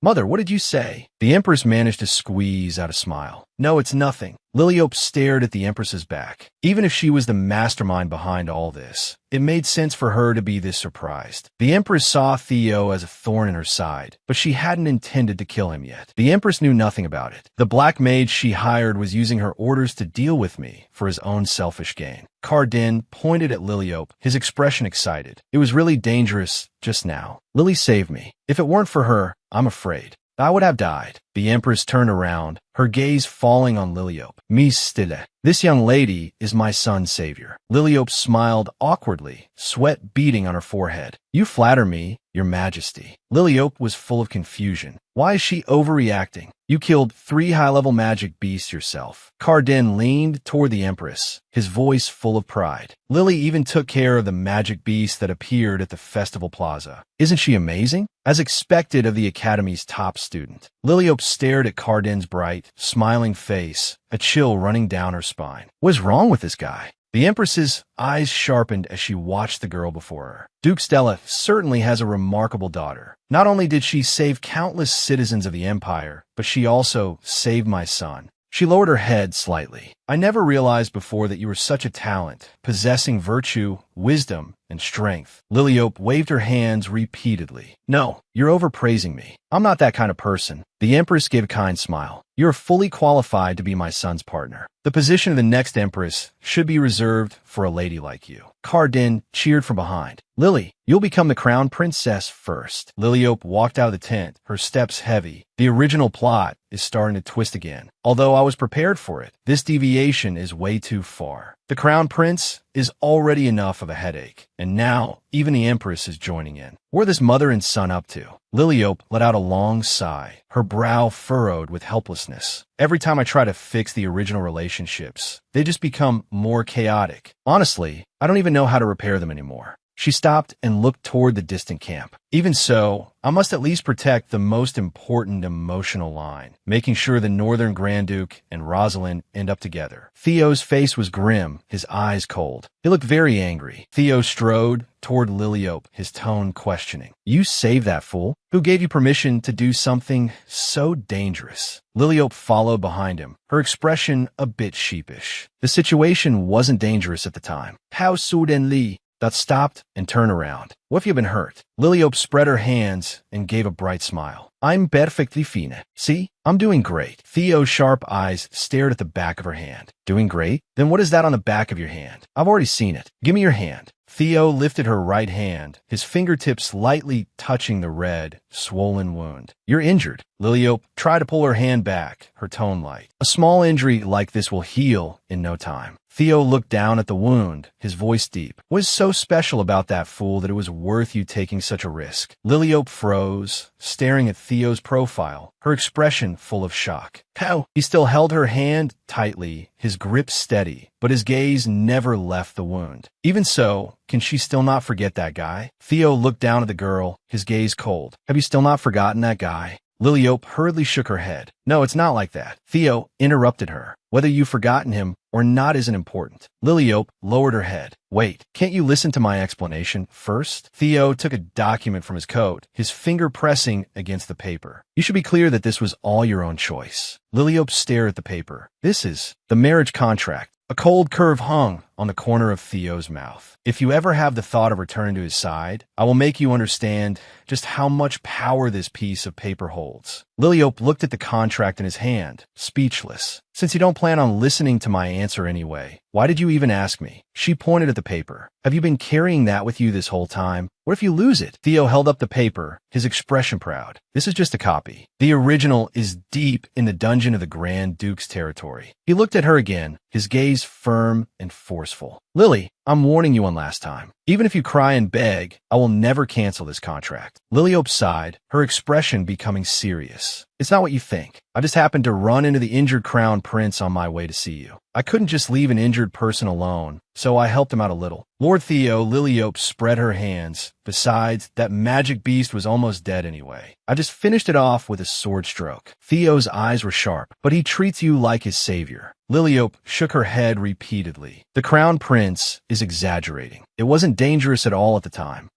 Mother, what did you say?" The Empress managed to squeeze out a smile. "No, it's nothing." Liliope stared at the Empress's back. Even if she was the mastermind behind all this, it made sense for her to be this surprised. The Empress saw Theo as a thorn in her side, but she hadn't intended to kill him yet. The Empress knew nothing about it. The black mage she hired was using her orders to deal with me for his own selfish gain. Carden pointed at Liliope, his expression excited. "It was really dangerous just now. Lily saved me. If it weren't for her, I'm afraid I would have died." The Empress turned around, her gaze falling on Liliope. "Miss Stille, this young lady is my son's savior." Liliope smiled awkwardly, sweat beading on her forehead. "You flatter me, your majesty." Liliope was full of confusion. Why is she overreacting? You killed 3 high-level magic beasts yourself. Carden leaned toward the Empress, his voice full of pride. "Lily even took care of the magic beast that appeared at the festival plaza. Isn't she amazing?" As expected of the Academy's top student, Liliope stared at Carden's bright, smiling face, a chill running down her spine. What's wrong with this guy? The Empress's eyes sharpened as she watched the girl before her. Duke Stella certainly has a remarkable daughter. Not only did she save countless citizens of the Empire, but she also saved my son. She lowered her head slightly. "I never realized before that you were such a talent, possessing virtue, wisdom, and strength." Liliope waved her hands repeatedly. "No, you're overpraising me. I'm not that kind of person." The Empress gave a kind smile. "You're fully qualified to be my son's partner. The position of the next Empress should be reserved for a lady like you." Carden cheered from behind. "Lily, you'll become the crown princess first." Liliope walked out of the tent, her steps heavy. The original plot is starting to twist again. Although I was prepared for it, this deviation is way too far. The crown prince is already enough of a headache, and now even the Empress is joining in. What are this mother and son up to? Liliope let out a long sigh, her brow furrowed with helplessness. Every time I try to fix the original relationships, they just become more chaotic. Honestly, I don't even know how to repair them anymore. She stopped and looked toward the distant camp. Even so, I must at least protect the most important emotional line, making sure the Northern Grand Duke and Rosalind end up together. Theo's face was grim, his eyes cold. He looked very angry. Theo strode toward Liliope, his tone questioning. "You saved that fool? Who gave you permission to do something so dangerous?" Liliope followed behind him, her expression a bit sheepish. "The situation wasn't dangerous at the time." "How suddenly?" That stopped and turned around. "What have you been hurt?" Liliope spread her hands and gave a bright smile. "I'm perfectly fine. See? I'm doing great." Theo's sharp eyes stared at the back of her hand. "Doing great? Then what is that on the back of your hand? I've already seen it. Give me your hand." Theo lifted her right hand, his fingertips lightly touching the red, swollen wound. "You're injured." Liliope tried to pull her hand back, her tone light. "A small injury like this will heal in no time." Theo looked down at the wound, his voice deep. "What is so special about that fool that it was worth you taking such a risk?" Liliope froze, staring at Theo's profile, her expression full of shock. "How?" He still held her hand tightly, his grip steady, but his gaze never left the wound. Even so, can she still not forget that guy? Theo looked down at the girl, his gaze cold. "Have you still not forgotten that guy?" Liliope hurriedly shook her head. No, it's not like that. Theo interrupted her. Whether you've forgotten him or not isn't important. Liliope lowered her head. Wait, can't you listen to my explanation first? Theo took a document from his coat, his finger pressing against the paper. You should be clear that this was all your own choice. Liliope stared at the paper. This is the marriage contract. A cold curve hung on the corner of Theo's mouth. If you ever have the thought of returning to his side, I will make you understand just how much power this piece of paper holds. Liliope looked at the contract in his hand, speechless. Since you don't plan on listening to my answer anyway, why did you even ask me? She pointed at the paper. Have you been carrying that with you this whole time? What if you lose it? Theo held up the paper, his expression proud. This is just a copy. The original is deep in the dungeon of the Grand Duke's territory. He looked at her again, his gaze firm and forceful. Lily, I'm warning you one last time. Even if you cry and beg, I will never cancel this contract. Liliope sighed, her expression becoming serious. It's not what you think. I just happened to run into the injured crown prince on my way to see you. I couldn't just leave an injured person alone, so I helped him out a little. Lord Theo, Liliope spread her hands. Besides, that magic beast was almost dead anyway. I just finished it off with a sword stroke. Theo's eyes were sharp, but he treats you like his savior. Liliope shook her head repeatedly. The crown prince is exaggerating. It wasn't dangerous at all at the time.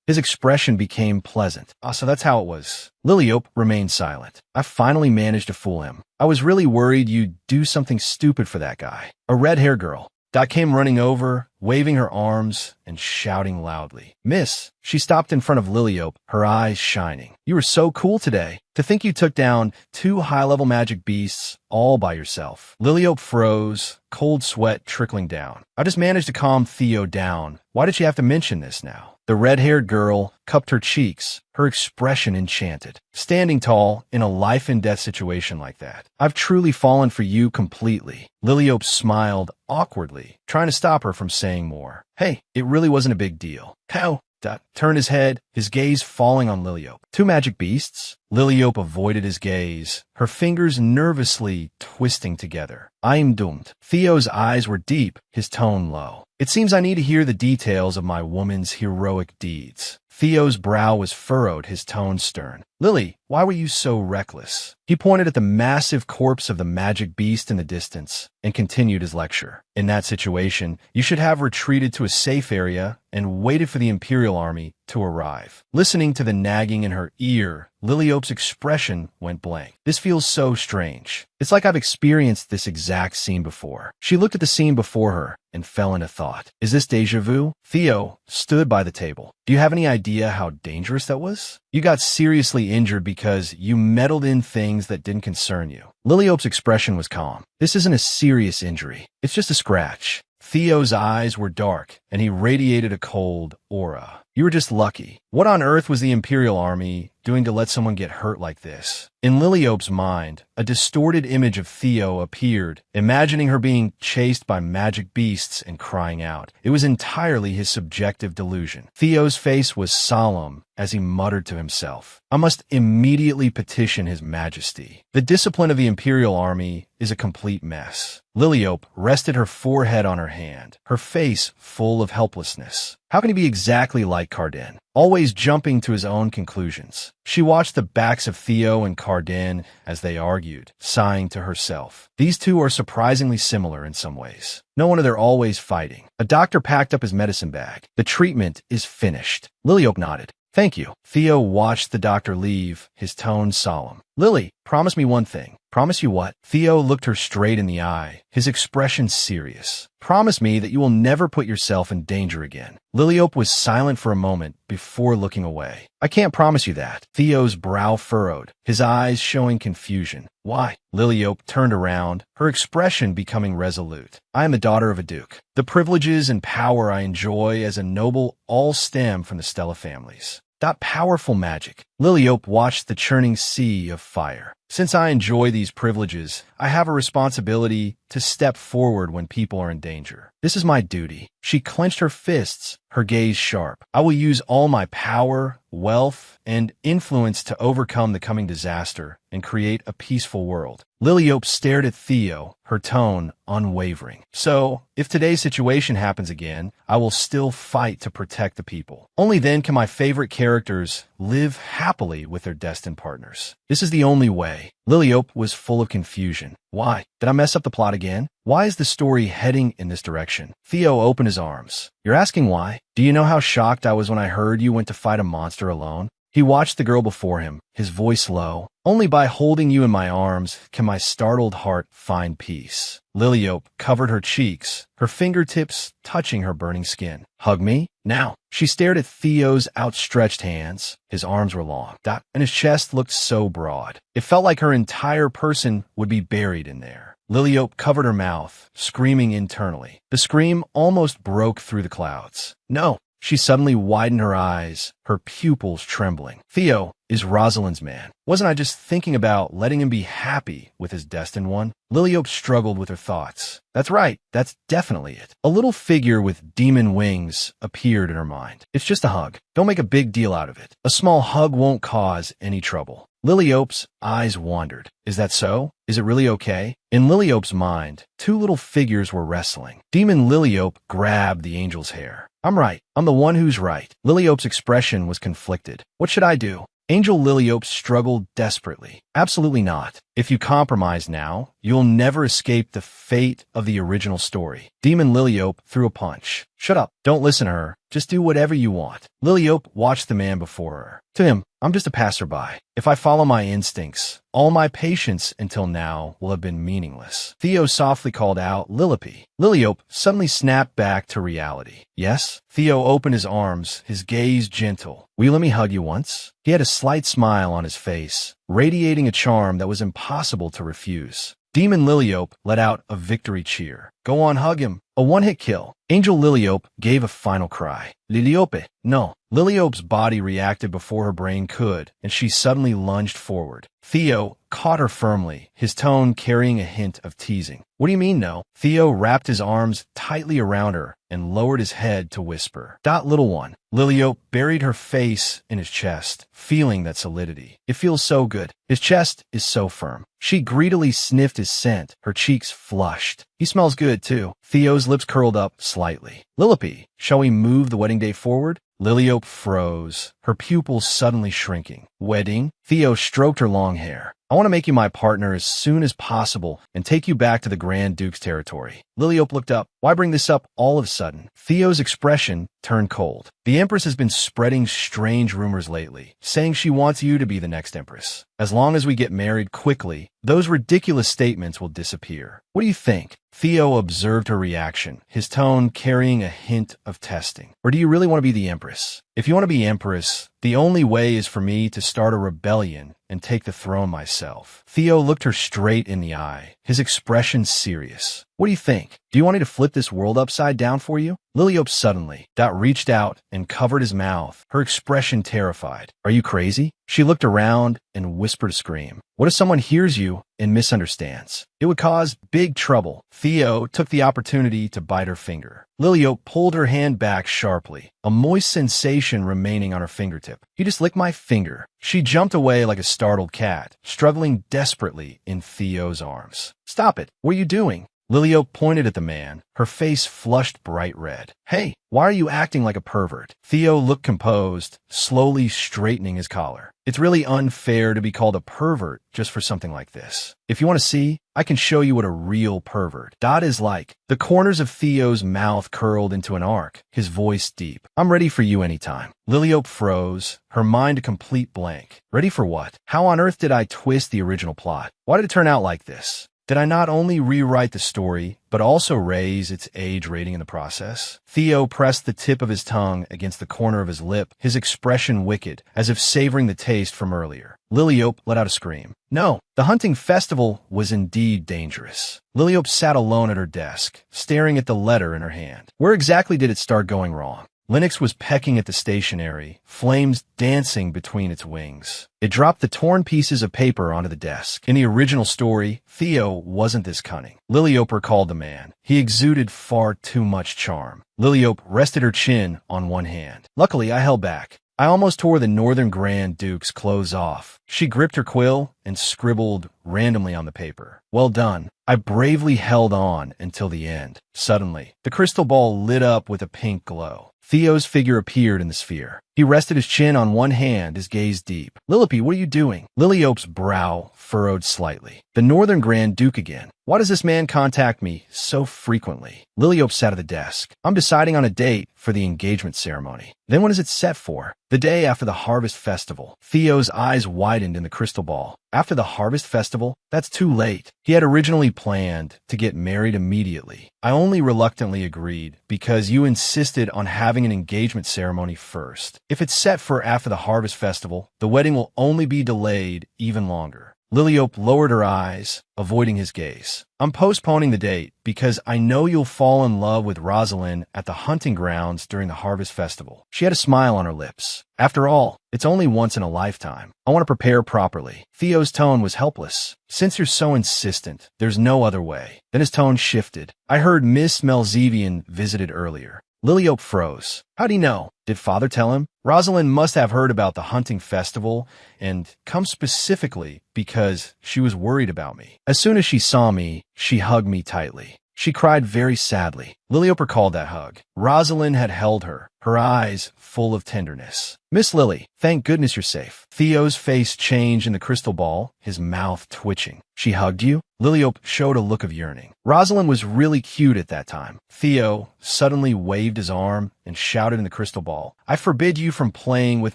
His expression became pleasant. So that's how it was. Liliope remained silent. I finally managed to fool him. I was really worried you'd do something stupid for that guy. A red-haired girl. Dot came running over, waving her arms and shouting loudly. Miss, she stopped in front of Liliope, her eyes shining. You were so cool today. To think you took down 2 high-level magic beasts all by yourself. Liliope froze, cold sweat trickling down. I just managed to calm Theo down. Why did she have to mention this now? The red-haired girl cupped her cheeks, her expression enchanted. Standing tall in a life-and-death situation like that. I've truly fallen for you completely. Liliope smiled awkwardly, trying to stop her from saying more. Hey, it really wasn't a big deal. How? Dot turned his head, his gaze falling on Liliope. 2 magic beasts? Liliope avoided his gaze, her fingers nervously twisting together. I'm doomed. Theo's eyes were deep, his tone low. It seems I need to hear the details of my woman's heroic deeds. Theo's brow was furrowed, his tone stern. Lily, why were you so reckless? He pointed at the massive corpse of the magic beast in the distance and continued his lecture. In that situation, you should have retreated to a safe area and waited for the Imperial army to arrive. Listening to the nagging in her ear, Liliope's expression went blank. This feels so strange. It's like I've experienced this exact scene before. She looked at the scene before her and fell into thought. Is this déjà vu? Theo stood by the table. Do you have any idea how dangerous that was? You got seriously injured because you meddled in things that didn't concern you. Liliope's expression was calm. This isn't a serious injury. It's just a scratch. Theo's eyes were dark, and he radiated a cold aura. You were just lucky. What on earth was the Imperial army doing to let someone get hurt like this? In Liliope's mind, a distorted image of Theo appeared, imagining her being chased by magic beasts and crying out. It was entirely his subjective delusion. Theo's face was solemn as he muttered to himself, I must immediately petition his majesty. The discipline of the Imperial army is a complete mess. Liliope rested her forehead on her hand, her face full of helplessness. How can he be exactly like Cardin, always jumping to his own conclusions? She watched the backs of Theo and Cardin as they argued, sighing to herself. These two are surprisingly similar in some ways. No wonder they're always fighting. A doctor packed up his medicine bag. The treatment is finished. Liliope nodded. Thank you. Theo watched the doctor leave, his tone solemn. Lily, promise me one thing. Promise you what? Theo looked her straight in the eye, his expression serious. Promise me that you will never put yourself in danger again. Liliope was silent for a moment before looking away. I can't promise you that. Theo's brow furrowed, his eyes showing confusion. Why? Liliope turned around, her expression becoming resolute. I am the daughter of a duke. The privileges and power I enjoy as a noble all stem from the Stella families. That powerful magic. Liliope watched the churning sea of fire. Since I enjoy these privileges, I have a responsibility to step forward when people are in danger. This is my duty. She clenched her fists, her gaze sharp. I will use all my power, wealth, and influence to overcome the coming disaster and create a peaceful world. Liliope stared at Theo, her tone unwavering. So, if today's situation happens again, I will still fight to protect the people. Only then can my favorite characters live happily with their destined partners. This is the only way. Liliope was full of confusion. Why? Did I mess up the plot again? Why is the story heading in this direction? Theo opened his arms. You're asking why? Do you know how shocked I was when I heard you went to fight a monster alone? He watched the girl before him, his voice low. Only by holding you in my arms can my startled heart find peace. Liliope covered her cheeks, her fingertips touching her burning skin. Hug me? Now. She stared at Theo's outstretched hands. His arms were long, and his chest looked so broad. It felt like her entire person would be buried in there. Liliope covered her mouth, screaming internally. The scream almost broke through the clouds. No. She suddenly widened her eyes, her pupils trembling. Theo is Rosalind's man. Wasn't I just thinking about letting him be happy with his destined one? Liliope struggled with her thoughts. That's right. That's definitely it. A little figure with demon wings appeared in her mind. It's just a hug. Don't make a big deal out of it. A small hug won't cause any trouble. Liliope's eyes wandered. Is that so? Is it really okay? In Liliope's mind, two little figures were wrestling. Demon Liliope grabbed the angel's hair. I'm right. I'm the one who's right. Liliope's expression was conflicted. What should I do? Angel Liliope struggled desperately. Absolutely not. If you compromise now, you'll never escape the fate of the original story. Demon Liliope threw a punch. Shut up. Don't listen to her. Just do whatever you want. Liliope watched the man before her. To him, I'm just a passerby. If I follow my instincts, all my patience until now will have been meaningless. Theo softly called out, Liliope. Liliope suddenly snapped back to reality. Yes? Theo opened his arms, his gaze gentle. Will you let me hug you once? He had a slight smile on his face, radiating a charm that was impossible to refuse. Demon Liliope let out a victory cheer. Go on, hug him. A one-hit kill. Angel Liliope gave a final cry. Liliope, no. Liliope's body reacted before her brain could, and she suddenly lunged forward. Theo caught her firmly, his tone carrying a hint of teasing. What do you mean, no? Theo wrapped his arms tightly around her and lowered his head to whisper. Little one. Liliope buried her face in his chest, feeling that solidity. It feels so good. His chest is so firm. She greedily sniffed his scent, her cheeks flushed. He smells good, too. Theo's lips curled up slightly. Liliope, shall we move the wedding day forward? Liliope froze, her pupils suddenly shrinking. Wedding? Theo stroked her long hair. I want to make you my partner as soon as possible and take you back to the Grand Duke's territory. Liliope looked up. Why bring this up all of a sudden? Theo's expression turned cold. The Empress has been spreading strange rumors lately, saying she wants you to be the next Empress. As long as we get married quickly, those ridiculous statements will disappear. What do you think? Theo observed her reaction, his tone carrying a hint of testing. Or do you really want to be the Empress? If you want to be Empress, the only way is for me to start a rebellion and take the throne myself. Theo looked her straight in the eye, his expression serious. What do you think? Do you want me to flip this world upside down for you? Liliope suddenly reached out and covered his mouth, her expression terrified. Are you crazy? She looked around and whispered a scream. What if someone hears you and misunderstands? It would cause big trouble. Theo took the opportunity to bite her finger. Liliope pulled her hand back sharply, a moist sensation remaining on her fingertip. You just licked my finger. She jumped away like a startled cat, struggling desperately in Theo's arms. Stop it. What are you doing? Liliope pointed at the man, her face flushed bright red. Hey, why are you acting like a pervert? Theo looked composed, slowly straightening his collar. It's really unfair to be called a pervert just for something like this. If you want to see, I can show you what a real pervert is like. The corners of Theo's mouth curled into an arc, his voice deep. I'm ready for you anytime. Liliope froze, her mind a complete blank. Ready for what? How on earth did I twist the original plot? Why did it turn out like this? Did I not only rewrite the story, but also raise its age rating in the process? Theo pressed the tip of his tongue against the corner of his lip, his expression wicked, as if savoring the taste from earlier. Liliope let out a scream. No, the hunting festival was indeed dangerous. Liliope sat alone at her desk, staring at the letter in her hand. Where exactly did it start going wrong? Lynx was pecking at the stationery, flames dancing between its wings. It dropped the torn pieces of paper onto the desk. In the original story, Theo wasn't this cunning. Liliope recalled the man. He exuded far too much charm. Liliope rested her chin on one hand. Luckily, I held back. I almost tore the Northern Grand Duke's clothes off. She gripped her quill and scribbled randomly on the paper. Well done. I bravely held on until the end. Suddenly, the crystal ball lit up with a pink glow. Theo's figure appeared in the sphere. He rested his chin on one hand, his gaze deep. Liliope, what are you doing? Liliope's brow furrowed slightly. The Northern Grand Duke again. Why does this man contact me so frequently? Liliope sat at the desk. I'm deciding on a date for the engagement ceremony. Then when is it set for? The day after the Harvest Festival. Theo's eyes widened in the crystal ball. After the Harvest Festival? That's too late. He had originally planned to get married immediately. I only reluctantly agreed because you insisted on having an engagement ceremony first. If it's set for after the Harvest Festival, the wedding will only be delayed even longer. Liliope lowered her eyes, avoiding his gaze. I'm postponing the date because I know you'll fall in love with Rosalind at the hunting grounds during the Harvest Festival. She had a smile on her lips. After all, it's only once in a lifetime. I want to prepare properly. Theo's tone was helpless. Since you're so insistent, there's no other way. Then his tone shifted. I heard Miss Malzevian visited earlier. Liliope froze. How'd he know? Did father tell him? Rosalind must have heard about the hunting festival and come specifically because she was worried about me. As soon as she saw me, she hugged me tightly. She cried very sadly. Liliope recalled that hug. Rosalind had held her, her eyes full of tenderness. Miss Lily, thank goodness you're safe. Theo's face changed in the crystal ball, his mouth twitching. She hugged you? Liliope showed a look of yearning. Rosalind was really cute at that time. Theo suddenly waved his arm and shouted in the crystal ball, I forbid you from playing with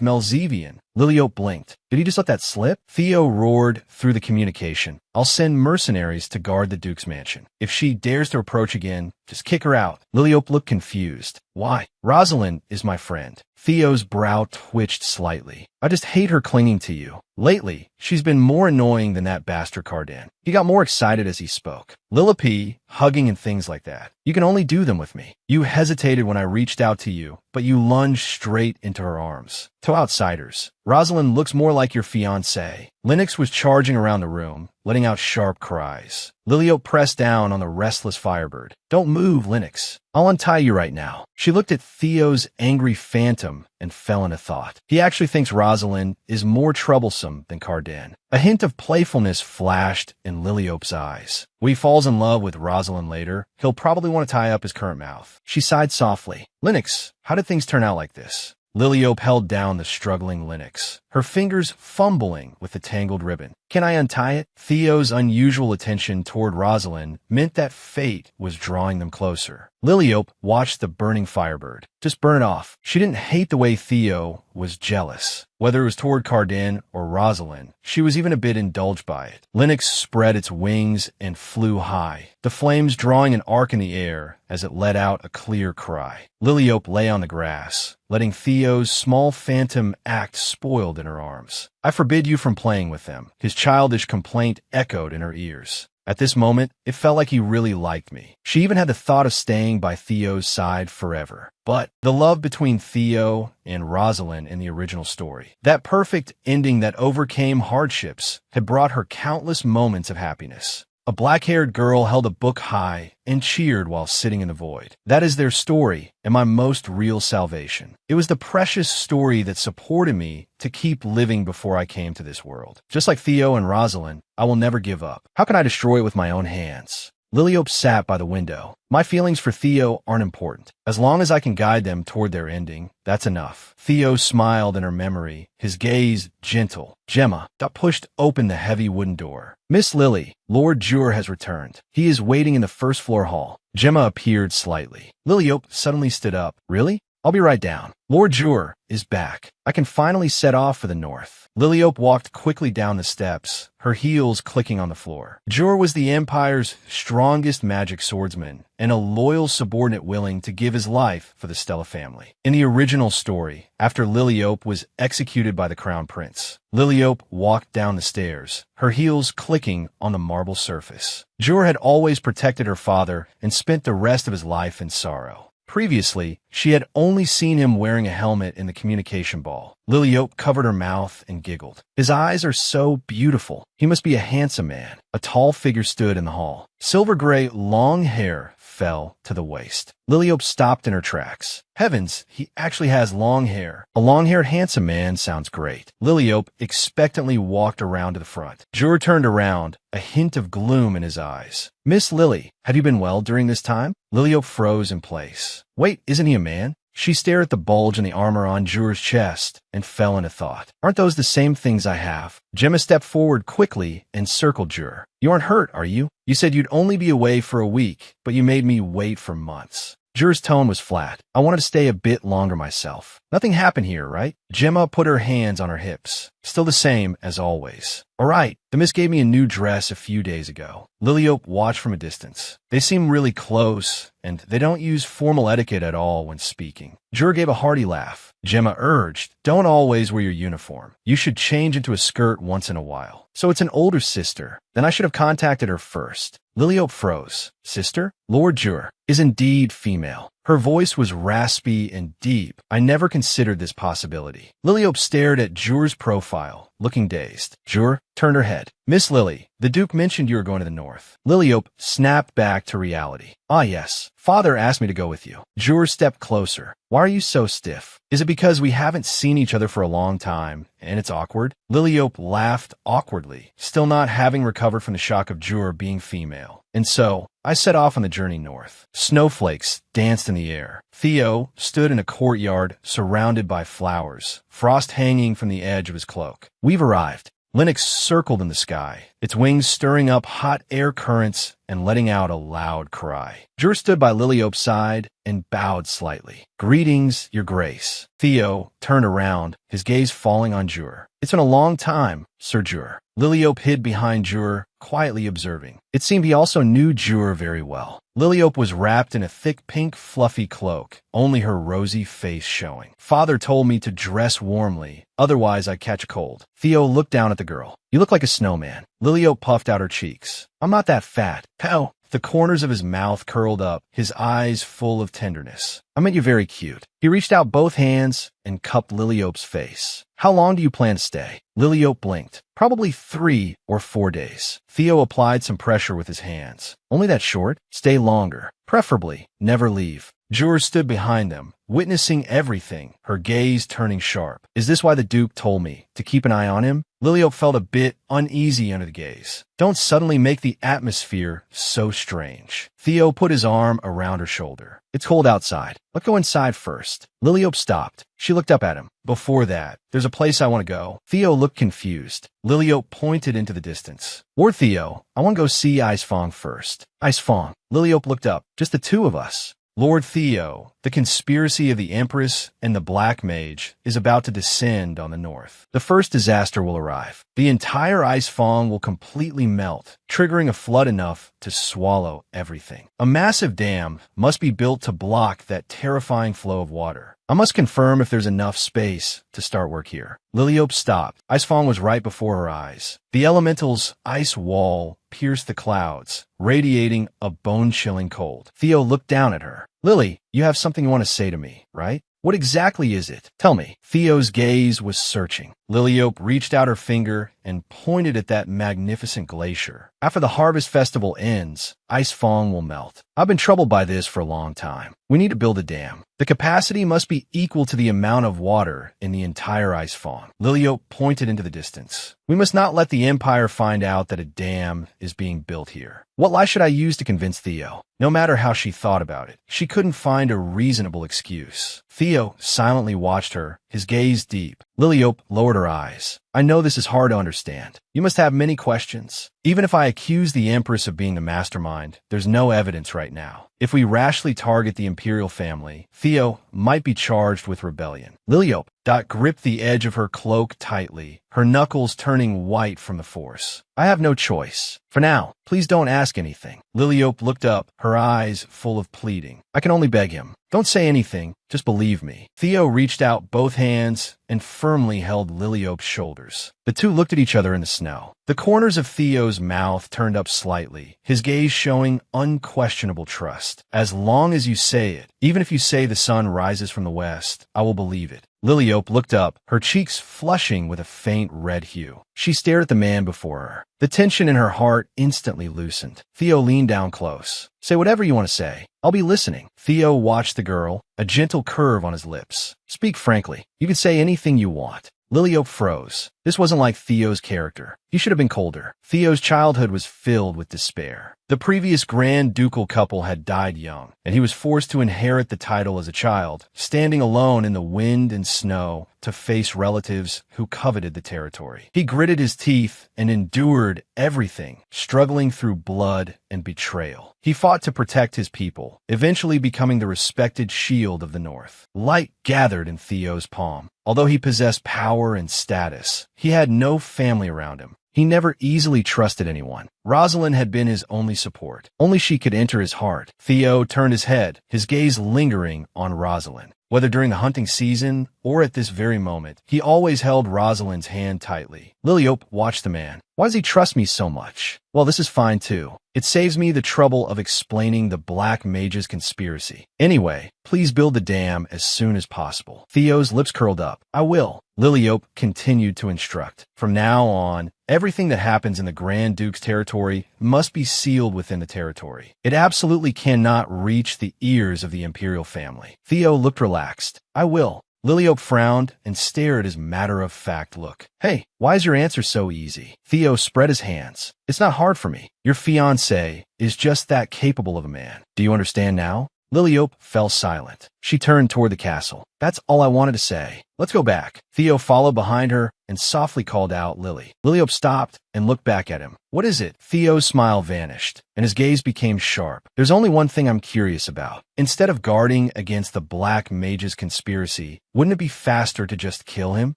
Malzevian. Liliope blinked. Did he just let that slip? Theo roared through the communication. I'll send mercenaries to guard the Duke's mansion. If she dares to approach again, just kick her out. Liliope looked confused. Why? Rosalind is my friend. Theo's brow twitched slightly. I just hate her clinging to you. Lately, she's been more annoying than that bastard Cardin. He got more excited as he spoke. Liliope, hugging and things like that. You can only do them with me. You hesitated when I reached out to you, but you lunged straight into her arms. To outsiders, Rosalind looks more like your fiancé. Lynx was charging around the room, letting out sharp cries. Liliope pressed down on the restless Firebird. Don't move, Lynx. I'll untie you right now. She looked at Theo's angry phantom and fell into thought. He actually thinks Rosalind is more troublesome than Cardin. A hint of playfulness flashed in Liliope's eyes. When he falls in love with Rosalind later, he'll probably want to tie up his current mouth. She sighed softly. Lynx, how did things turn out like this? Liliope held down the struggling Lynx, her fingers fumbling with the tangled ribbon. Can I untie it? Theo's unusual attention toward Rosalind meant that fate was drawing them closer. Liliope watched the burning Firebird. Just burn it off. She didn't hate the way Theo was jealous. Whether it was toward Cardin or Rosalind, she was even a bit indulged by it. Lynx spread its wings and flew high, the flames drawing an arc in the air as it let out a clear cry. Liliope lay on the grass, letting Theo's small phantom act spoiled in her arms. I forbid you from playing with them. His childish complaint echoed in her ears. At this moment, it felt like he really liked me. She even had the thought of staying by Theo's side forever. But the love between Theo and Rosalind in the original story, that perfect ending that overcame hardships, had brought her countless moments of happiness. A black-haired girl held a book high and cheered while sitting in the void. That is their story and my most real salvation. It was the precious story that supported me to keep living before I came to this world. Just like Theo and Rosalind, I will never give up. How can I destroy it with my own hands? Liliope sat by the window. My feelings for Theo aren't important. As long as I can guide them toward their ending, that's enough. Theo smiled in her memory, his gaze gentle. Gemma pushed open the heavy wooden door. Miss Lily, Lord Jure has returned. He is waiting in the first floor hall. Gemma appeared slightly. Liliope suddenly stood up. Really? I'll be right down. Lord Jure is back. I can finally set off for the north. Liliope walked quickly down the steps, her heels clicking on the floor. Jure was the Empire's strongest magic swordsman and a loyal subordinate willing to give his life for the Stella family. In the original story, after Liliope was executed by the Crown Prince, Liliope walked down the stairs, her heels clicking on the marble surface. Jure had always protected her father and spent the rest of his life in sorrow. Previously, she had only seen him wearing a helmet in the communication ball. Liliope covered her mouth and giggled. His eyes are so beautiful. He must be a handsome man. A tall figure stood in the hall. Silver gray, long hair fell to the waist. Liliope stopped in her tracks. Heavens, he actually has long hair. A long-haired handsome man sounds great. Liliope expectantly walked around to the front. Jur turned around, a hint of gloom in his eyes. Miss Lily, have you been well during this time? Liliope froze in place. Wait, isn't he a man? She stared at the bulge in the armor on Jur's chest and fell into thought. Aren't those the same things I have? Gemma stepped forward quickly and circled Jur. You aren't hurt, are you? You said you'd only be away for a week, but you made me wait for months. Jur's tone was flat. I wanted to stay a bit longer myself. Nothing happened here, right? Gemma put her hands on her hips. Still the same as always. All right, the miss gave me a new dress a few days ago. Liliope watched from a distance. They seem really close, and they don't use formal etiquette at all when speaking. Jur gave a hearty laugh. Gemma urged, don't always wear your uniform. You should change into a skirt once in a while. So it's an older sister. Then I should have contacted her first. Liliope froze. Sister? Lord Jur is indeed female. Her voice was raspy and deep. I never considered this possibility. Liliope stared at Jur's profile, looking dazed. Jur turned her head. Miss Lily, the Duke mentioned you were going to the north. Liliope snapped back to reality. Ah, yes. Father asked me to go with you. Jur stepped closer. Why are you so stiff? Is it because we haven't seen each other for a long time, and it's awkward? Liliope laughed awkwardly, still not having recovered from the shock of Jur being female. And so, I set off on the journey north. Snowflakes danced in the air. Theo stood in a courtyard surrounded by flowers, frost hanging from the edge of his cloak. We've arrived. Lynx circled in the sky, its wings stirring up hot air currents and letting out a loud cry. Jur stood by Liliope's side and bowed slightly. Greetings, Your Grace. Theo turned around, his gaze falling on Jur. It's been a long time, Sir Jur. Liliope hid behind Jur, quietly observing. It seemed he also knew Jur very well. Liliope was wrapped in a thick pink fluffy cloak, only her rosy face showing. Father told me to dress warmly, otherwise I'd catch a cold. Theo looked down at the girl. You look like a snowman. Liliope puffed out her cheeks. I'm not that fat. Pow! The corners of his mouth curled up, his eyes full of tenderness. I meant you very cute. He reached out both hands and cupped Liliope's face. How long do you plan to stay? Liliope blinked. Probably 3 or 4 days. Theo applied some pressure with his hands. Only that short? Stay longer. Preferably, never leave. Jur stood behind them, witnessing everything, her gaze turning sharp. Is this why the Duke told me to keep an eye on him? Liliope felt a bit uneasy under the gaze. Don't suddenly make the atmosphere so strange. Theo put his arm around her shoulder. It's cold outside. Let's go inside first. Liliope stopped. She looked up at him. Before that, there's a place I want to go. Theo looked confused. Liliope pointed into the distance. Lord Theo, I want to go see Icefang first. Icefang. Liliope looked up. Just the two of us. Lord Theo, the conspiracy of the Empress and the Black Mage is about to descend on the north. The first disaster will arrive. The entire Icefang will completely melt, triggering a flood enough to swallow everything. A massive dam must be built to block that terrifying flow of water. I must confirm if there's enough space to start work here. Liliope stopped. Icefang was right before her eyes. The elemental's ice wall pierced the clouds, radiating a bone-chilling cold. Theo looked down at her. Lily, you have something you want to say to me, right? What exactly is it? Tell me. Theo's gaze was searching. Liliope reached out her finger and pointed at that magnificent glacier. After the harvest festival ends, Icefang will melt. I've been troubled by this for a long time. We need to build a dam. The capacity must be equal to the amount of water in the entire Icefang. Liliope pointed into the distance. We must not let the Empire find out that a dam is being built here. What lie should I use to convince Theo? No matter how she thought about it, she couldn't find a reasonable excuse. Theo silently watched her, his gaze deep. Liliope lowered her eyes. I know this is hard to understand. You must have many questions. Even if I accuse the Empress of being the mastermind, there's no evidence right now. If we rashly target the Imperial family, Theo might be charged with rebellion. Liliope gripped the edge of her cloak tightly, her knuckles turning white from the force. I have no choice. For now, please don't ask anything. Liliope looked up, her eyes full of pleading. I can only beg him. Don't say anything, just believe me. Theo reached out both hands and firmly held Liliope's shoulders. The two looked at each other in the snow. The corners of Theo's mouth turned up slightly, his gaze showing unquestionable trust. As long as you say it, even if you say the sun rises from the west, I will believe it. Liliope looked up, her cheeks flushing with a faint red hue. She stared at the man before her. The tension in her heart instantly loosened. Theo leaned down close. Say whatever you want to say. I'll be listening. Theo watched the girl, a gentle curve on his lips. Speak frankly. You can say anything you want. Liliope froze. This wasn't like Theo's character. He should have been colder. Theo's childhood was filled with despair. The previous Grand Ducal couple had died young, and he was forced to inherit the title as a child, standing alone in the wind and snow to face relatives who coveted the territory. He gritted his teeth and endured everything, struggling through blood and betrayal. He fought to protect his people, eventually becoming the respected shield of the North. Light gathered in Theo's palm. Although he possessed power and status, he had no family around him. He never easily trusted anyone. Rosalind had been his only support. Only she could enter his heart. Theo turned his head, his gaze lingering on Rosalind. Whether during the hunting season or at this very moment, he always held Rosalind's hand tightly. Liliope watched the man. Why does he trust me so much? Well, this is fine too. It saves me the trouble of explaining the Black Mage's conspiracy. Anyway, please build the dam as soon as possible. Theo's lips curled up. I will. Liliope continued to instruct. From now on, everything that happens in the Grand Duke's territory must be sealed within the territory. It absolutely cannot reach the ears of the imperial family. Theo looked relaxed. I will. Liliope frowned and stared his matter-of-fact look. Hey, why is your answer so easy? Theo spread his hands. It's not hard for me. Your fiancé is just that capable of a man. Do you understand now? Liliope fell silent. She turned toward the castle. That's all I wanted to say. Let's go back. Theo followed behind her and softly called out Lily. Liliope stopped and looked back at him. What is it? Theo's smile vanished, and his gaze became sharp. There's only one thing I'm curious about. Instead of guarding against the Black Mage's conspiracy, wouldn't it be faster to just kill him?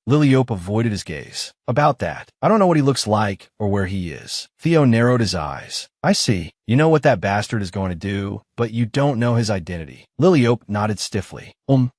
Liliope avoided his gaze. About that. I don't know what he looks like or where he is. Theo narrowed his eyes. I see. You know what that bastard is going to do, but you don't know his identity. Liliope nodded stiffly.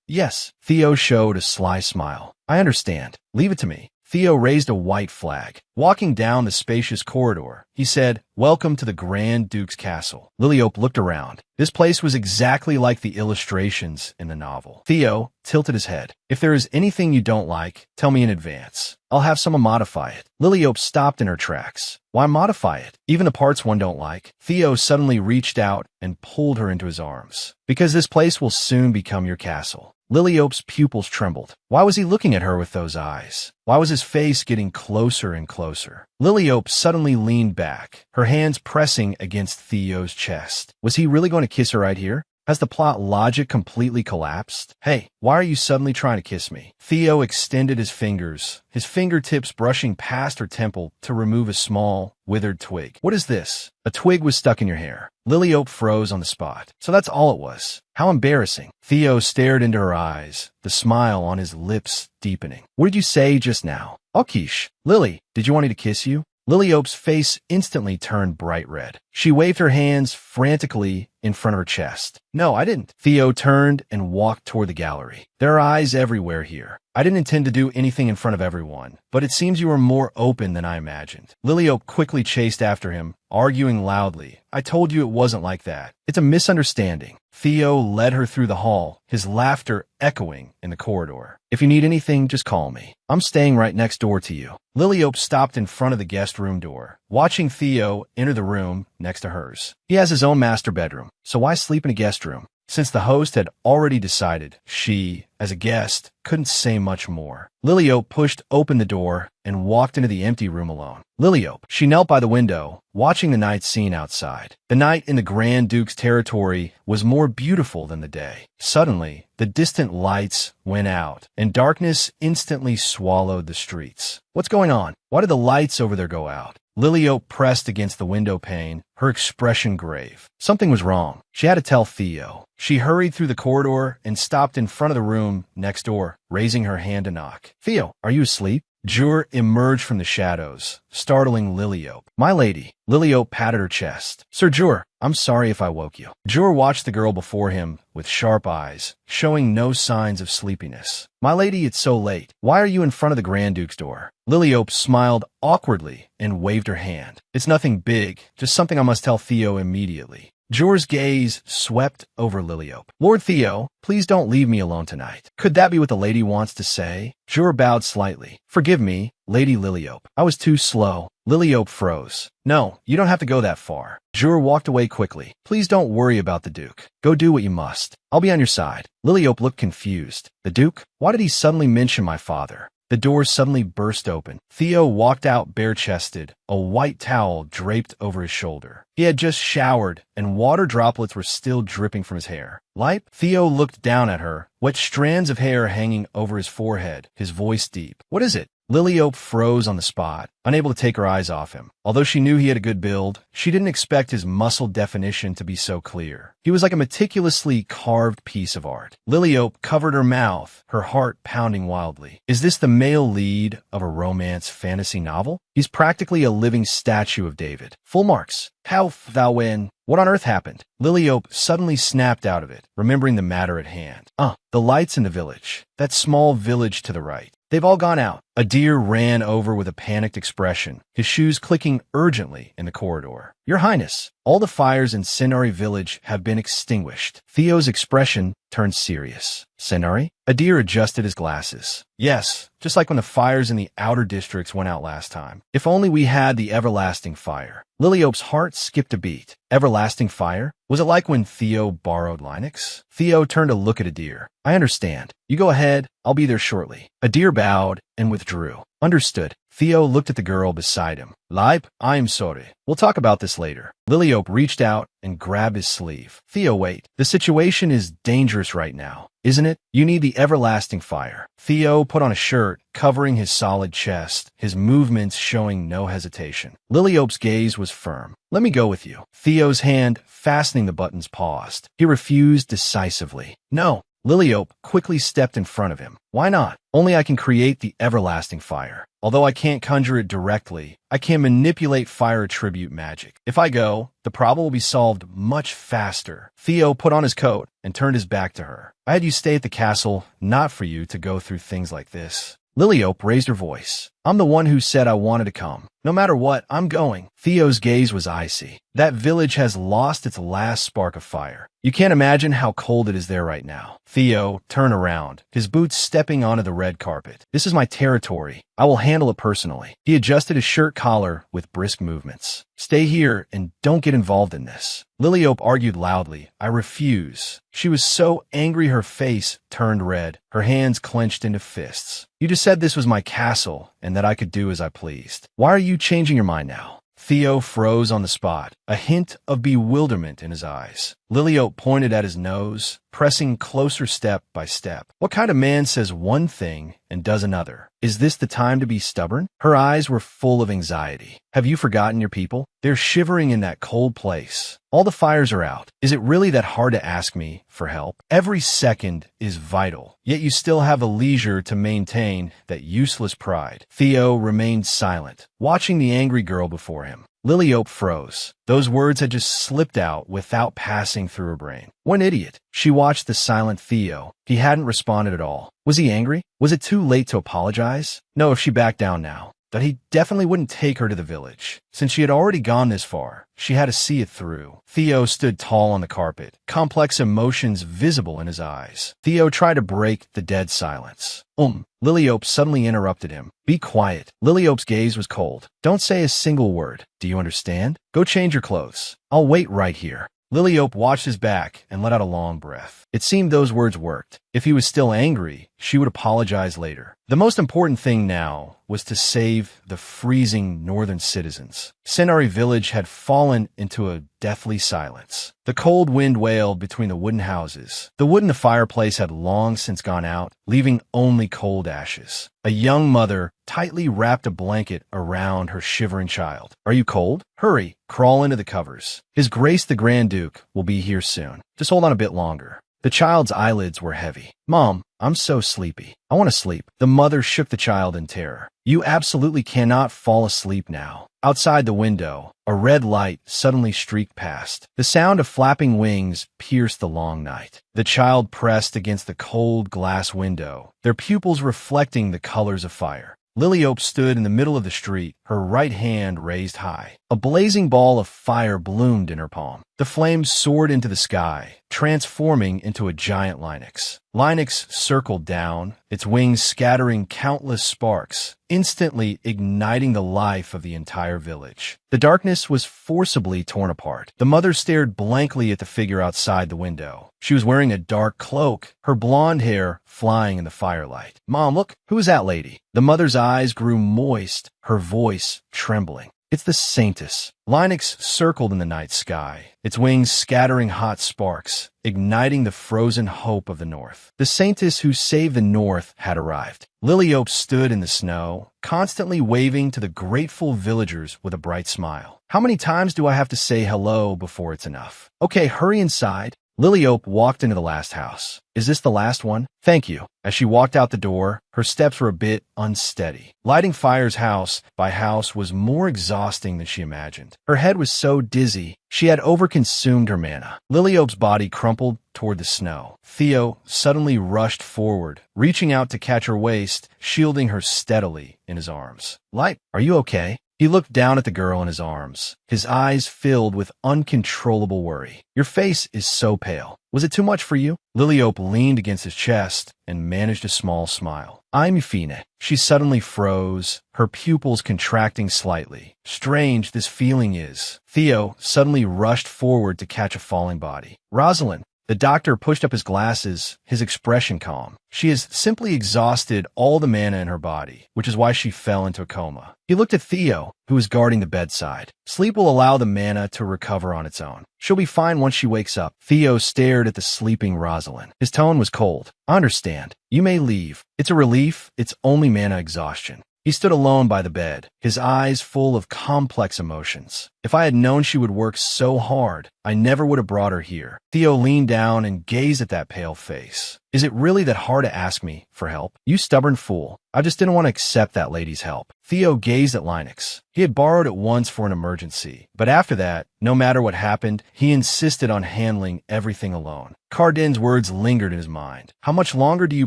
Yes. Theo showed a sly smile. I understand. Leave it to me. Theo raised a white flag. Walking down the spacious corridor, he said, Welcome to the Grand Duke's castle. Liliope looked around. This place was exactly like the illustrations in the novel. Theo tilted his head. If there is anything you don't like, tell me in advance. I'll have someone modify it. Liliope stopped in her tracks. Why modify it? Even the parts one don't like. Theo suddenly reached out and pulled her into his arms. Because this place will soon become your castle. Liliope's pupils trembled. Why was he looking at her with those eyes? Why was his face getting closer and closer? Liliope suddenly leaned back, her hands pressing against Theo's chest. Was he really going to kiss her right here? Has the plot logic completely collapsed? Hey, why are you suddenly trying to kiss me? Theo extended his fingers, his fingertips brushing past her temple to remove a small, withered twig. What is this? A twig was stuck in your hair. Liliope froze on the spot. So that's all it was. How embarrassing. Theo stared into her eyes, the smile on his lips deepening. What did you say just now? Alkish. Lily, did you want me to kiss you? Liliope's face instantly turned bright red. She waved her hands frantically in front of her chest. No, I didn't. Theo turned and walked toward the gallery. There are eyes everywhere here. I didn't intend to do anything in front of everyone, but it seems you were more open than I imagined. Liliope quickly chased after him, arguing loudly. I told you it wasn't like that. It's a misunderstanding. Theo led her through the hall, his laughter echoing in the corridor. If you need anything, just call me. I'm staying right next door to you. Liliope stopped in front of the guest room door, watching Theo enter the room next to hers. He has his own master bedroom, so why sleep in a guest room? Since the host had already decided, she, as a guest, couldn't say much more. Liliope pushed open the door and walked into the empty room alone. Liliope. She knelt by the window, watching the night scene outside. The night in the Grand Duke's territory was more beautiful than the day. Suddenly, the distant lights went out, and darkness instantly swallowed the streets. What's going on? Why did the lights over there go out? Liliope pressed against the window pane, her expression grave. Something was wrong. She had to tell Theo. She hurried through the corridor and stopped in front of the room next door, raising her hand to knock. Theo, are you asleep? Jur emerged from the shadows, startling Liliope. "My lady." Liliope patted her chest. "Sir Jur, I'm sorry if I woke you." Jur watched the girl before him with sharp eyes, showing no signs of sleepiness. "My lady, it's so late. Why are you in front of the Grand Duke's door?" Liliope smiled awkwardly and waved her hand. "It's nothing big, just something I must tell Theo immediately." Jur's gaze swept over Liliope. "Lord Theo, please don't leave me alone tonight." "Could that be what the lady wants to say?" Jur bowed slightly. "Forgive me, Lady Liliope. I was too slow." Liliope froze. "No, you don't have to go that far." Jur walked away quickly. "Please don't worry about the Duke. Go do what you must. I'll be on your side." Liliope looked confused. "The Duke? Why did he suddenly mention my father?" The door suddenly burst open. Theo walked out bare-chested, a white towel draped over his shoulder. He had just showered, and water droplets were still dripping from his hair. "Lipe?" Theo looked down at her, wet strands of hair hanging over his forehead, his voice deep. "What is it?" Liliope froze on the spot, unable to take her eyes off him. Although she knew he had a good build, she didn't expect his muscle definition to be so clear. He was like a meticulously carved piece of art. Liliope covered her mouth, her heart pounding wildly. "Is this the male lead of a romance fantasy novel? He's practically a living statue of David. Full marks. How thou win? What on earth happened?" Liliope suddenly snapped out of it, remembering the matter at hand. The lights in the village. That small village to the right. They've all gone out." A deer ran over with a panicked expression, his shoes clicking urgently in the corridor. "Your Highness, all the fires in Senari village have been extinguished." Theo's expression turned serious. "Senari?" A deer adjusted his glasses. "Yes, just like when the fires in the outer districts went out last time. If only we had the everlasting fire." Liliope's heart skipped a beat. Everlasting fire? Was it like when Theo borrowed Linux? Theo turned to look at Adir. "I understand. You go ahead. I'll be there shortly." Adir bowed and withdrew. "Understood." Theo looked at the girl beside him. "Lipe, I'm sorry. We'll talk about this later." Liliope reached out and grabbed his sleeve. "Theo, wait. The situation is dangerous right now, isn't it? You need the everlasting fire." Theo put on a shirt covering his solid chest, his movements showing no hesitation. Liliope's gaze was firm. "Let me go with you." Theo's hand, fastening the buttons, paused. He refused decisively. "No." Liliope quickly stepped in front of him. "Why not? Only I can create the everlasting fire. Although I can't conjure it directly, I can manipulate fire attribute magic. If I go, the problem will be solved much faster." Theo put on his coat and turned his back to her. "I had you stay at the castle, not for you to go through things like this." Liliope raised her voice. "I'm the one who said I wanted to come. No matter what, I'm going." Theo's gaze was icy. That village has lost its last spark of fire. You can't imagine how cold it is there right now. Theo turned around, his boots stepping onto the red carpet. "This is my territory. I will handle it personally." He adjusted his shirt collar with brisk movements. "Stay here and don't get involved in this." Liliope argued loudly. "I refuse." She was so angry her face turned red, her hands clenched into fists. "You just said this was my castle and that I could do as I pleased. Why are you changing your mind now?" Theo froze on the spot, a hint of bewilderment in his eyes. Liliope pointed at his nose, pressing closer step by step. "What kind of man says one thing and does another? Is this the time to be stubborn?" Her eyes were full of anxiety. "Have you forgotten your people? They're shivering in that cold place. All the fires are out. Is it really that hard to ask me for help? Every second is vital, yet you still have the leisure to maintain that useless pride." Theo remained silent, watching the angry girl before him. Liliope froze. Those words had just slipped out without passing through her brain. What an idiot. She watched the silent Theo. He hadn't responded at all. Was he angry? Was it too late to apologize? No, if she backed down now. That he definitely wouldn't take her to the village. Since she had already gone this far, she had to see it through. Theo stood tall on the carpet, complex emotions visible in his eyes. Theo tried to break the dead silence. Liliope suddenly interrupted him. "Be quiet." Liliope's gaze was cold. "Don't say a single word. Do you understand? Go change your clothes. I'll wait right here." Liliope watched his back and let out a long breath. It seemed those words worked. If he was still angry, she would apologize later. The most important thing now was to save the freezing northern citizens. Senari village had fallen into a deathly silence. The cold wind wailed between the wooden houses. The wood in the fireplace had long since gone out, leaving only cold ashes. A young mother tightly wrapped a blanket around her shivering child. "Are you cold? Hurry, crawl into the covers. His Grace the Grand Duke will be here soon. Just hold on a bit longer." The child's eyelids were heavy. "Mom, I'm so sleepy. I want to sleep." The mother shook the child in terror. You absolutely cannot fall asleep now. Outside the window, a red light suddenly streaked past. The sound of flapping wings pierced the long night. The child pressed against the cold glass window, their pupils reflecting the colors of fire. Liliope stood in the middle of the street, her right hand raised high. A blazing ball of fire bloomed in her palm. The flames soared into the sky, transforming into a giant lynx. Lynx circled down, its wings scattering countless sparks, instantly igniting the life of the entire village. The darkness was forcibly torn apart. The mother stared blankly at the figure outside the window. She was wearing a dark cloak, her blonde hair flying in the firelight. "Mom, look, who is that lady?" The mother's eyes grew moist, her voice trembling. "It's the Saintess." Lynx circled in the night sky, its wings scattering hot sparks, igniting the frozen hope of the North. The Saintess who saved the North had arrived. Liliope stood in the snow, constantly waving to the grateful villagers with a bright smile. "How many times do I have to say hello before it's enough?" "Okay, hurry inside." Liliope walked into the last house. "Is this the last one?" "Thank you." As she walked out the door, her steps were a bit unsteady. Lighting fires house by house was more exhausting than she imagined. Her head was so dizzy, she had overconsumed her mana. Liliope's body crumpled toward the snow. Theo suddenly rushed forward, reaching out to catch her waist, shielding her steadily in his arms. "Light, are you okay?" He looked down at the girl in his arms, his eyes filled with uncontrollable worry. "Your face is so pale. Was it too much for you?" Liliope leaned against his chest and managed a small smile. "I'm Fine." She suddenly froze, her pupils contracting slightly. "Strange this feeling is." Theo suddenly rushed forward to catch a falling body. "Rosalind." The doctor pushed up his glasses, his expression calm. "She has simply exhausted all the mana in her body, which is why she fell into a coma." He looked at Theo, who was guarding the bedside. "Sleep will allow the mana to recover on its own. She'll be fine once she wakes up." Theo stared at the sleeping Rosalind. His tone was cold. "I understand. You may leave. It's a relief. It's only mana exhaustion." He stood alone by the bed, his eyes full of complex emotions. "If I had known she would work so hard, I never would have brought her here." Theo leaned down and gazed at that pale face. "Is it really that hard to ask me for help?" "You stubborn fool. I just didn't want to accept that lady's help." Theo gazed at Lynx. He had borrowed it once for an emergency, but after that, no matter what happened, he insisted on handling everything alone. Cardin's words lingered in his mind. "How much longer do you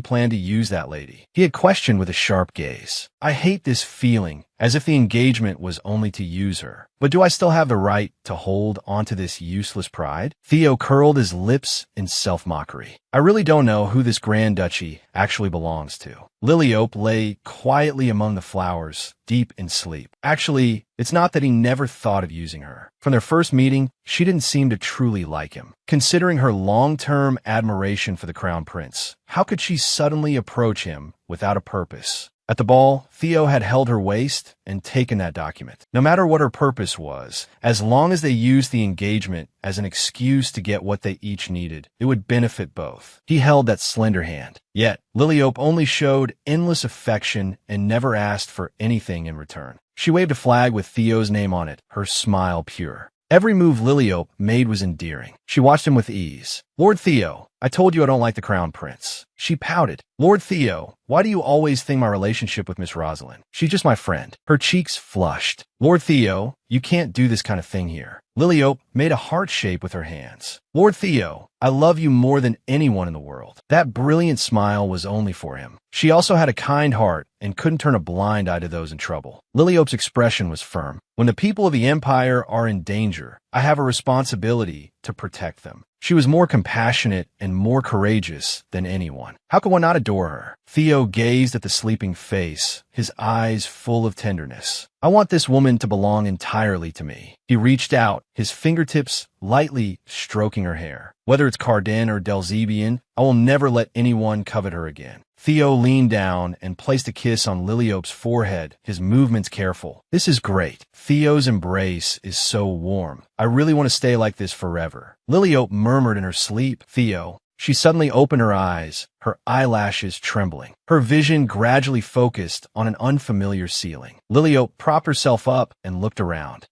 plan to use that lady?" He had questioned with a sharp gaze. "I hate this feeling, as if the engagement was only to use her. But do I still have the right to hold onto this useless pride?" Theo curled his lips in self-mockery. "I really don't know who this Grand Duchy actually belongs to." Liliope lay quietly among the flowers, deep in sleep. Actually, it's not that he never thought of using her. From their first meeting, she didn't seem to truly like him. Considering her long-term admiration for the Crown Prince, how could she suddenly approach him without a purpose? At the ball, Theo had held her waist and taken that document. No matter what her purpose was, as long as they used the engagement as an excuse to get what they each needed, it would benefit both. He held that slender hand. Yet, Liliope only showed endless affection and never asked for anything in return. She waved a flag with Theo's name on it, her smile pure. Every move Liliope made was endearing. She watched him with ease. "Lord Theo, I told you I don't like the Crown Prince." She pouted. "Lord Theo, why do you always think my relationship with Miss Rosalind? She's just my friend." Her cheeks flushed. "Lord Theo, you can't do this kind of thing here." Liliope made a heart shape with her hands. "Lord Theo, I love you more than anyone in the world." That brilliant smile was only for him. She also had a kind heart and couldn't turn a blind eye to those in trouble. Liliope's expression was firm. "When the people of the Empire are in danger, I have a responsibility to protect them." She was more compassionate and more courageous than anyone. How could one not adore her? Theo gazed at the sleeping face, his eyes full of tenderness. "I want this woman to belong entirely to me." He reached out, his fingertips lightly stroking her hair. "Whether it's Cardin or Delzebian, I will never let anyone covet her again." Theo leaned down and placed a kiss on Liliope's forehead, his movements careful. "This is great. Theo's embrace is so warm. I really want to stay like this forever." Liliope murmured in her sleep, "Theo, She suddenly opened her eyes, her eyelashes trembling. Her vision gradually focused on an unfamiliar ceiling. Liliope propped herself up and looked around.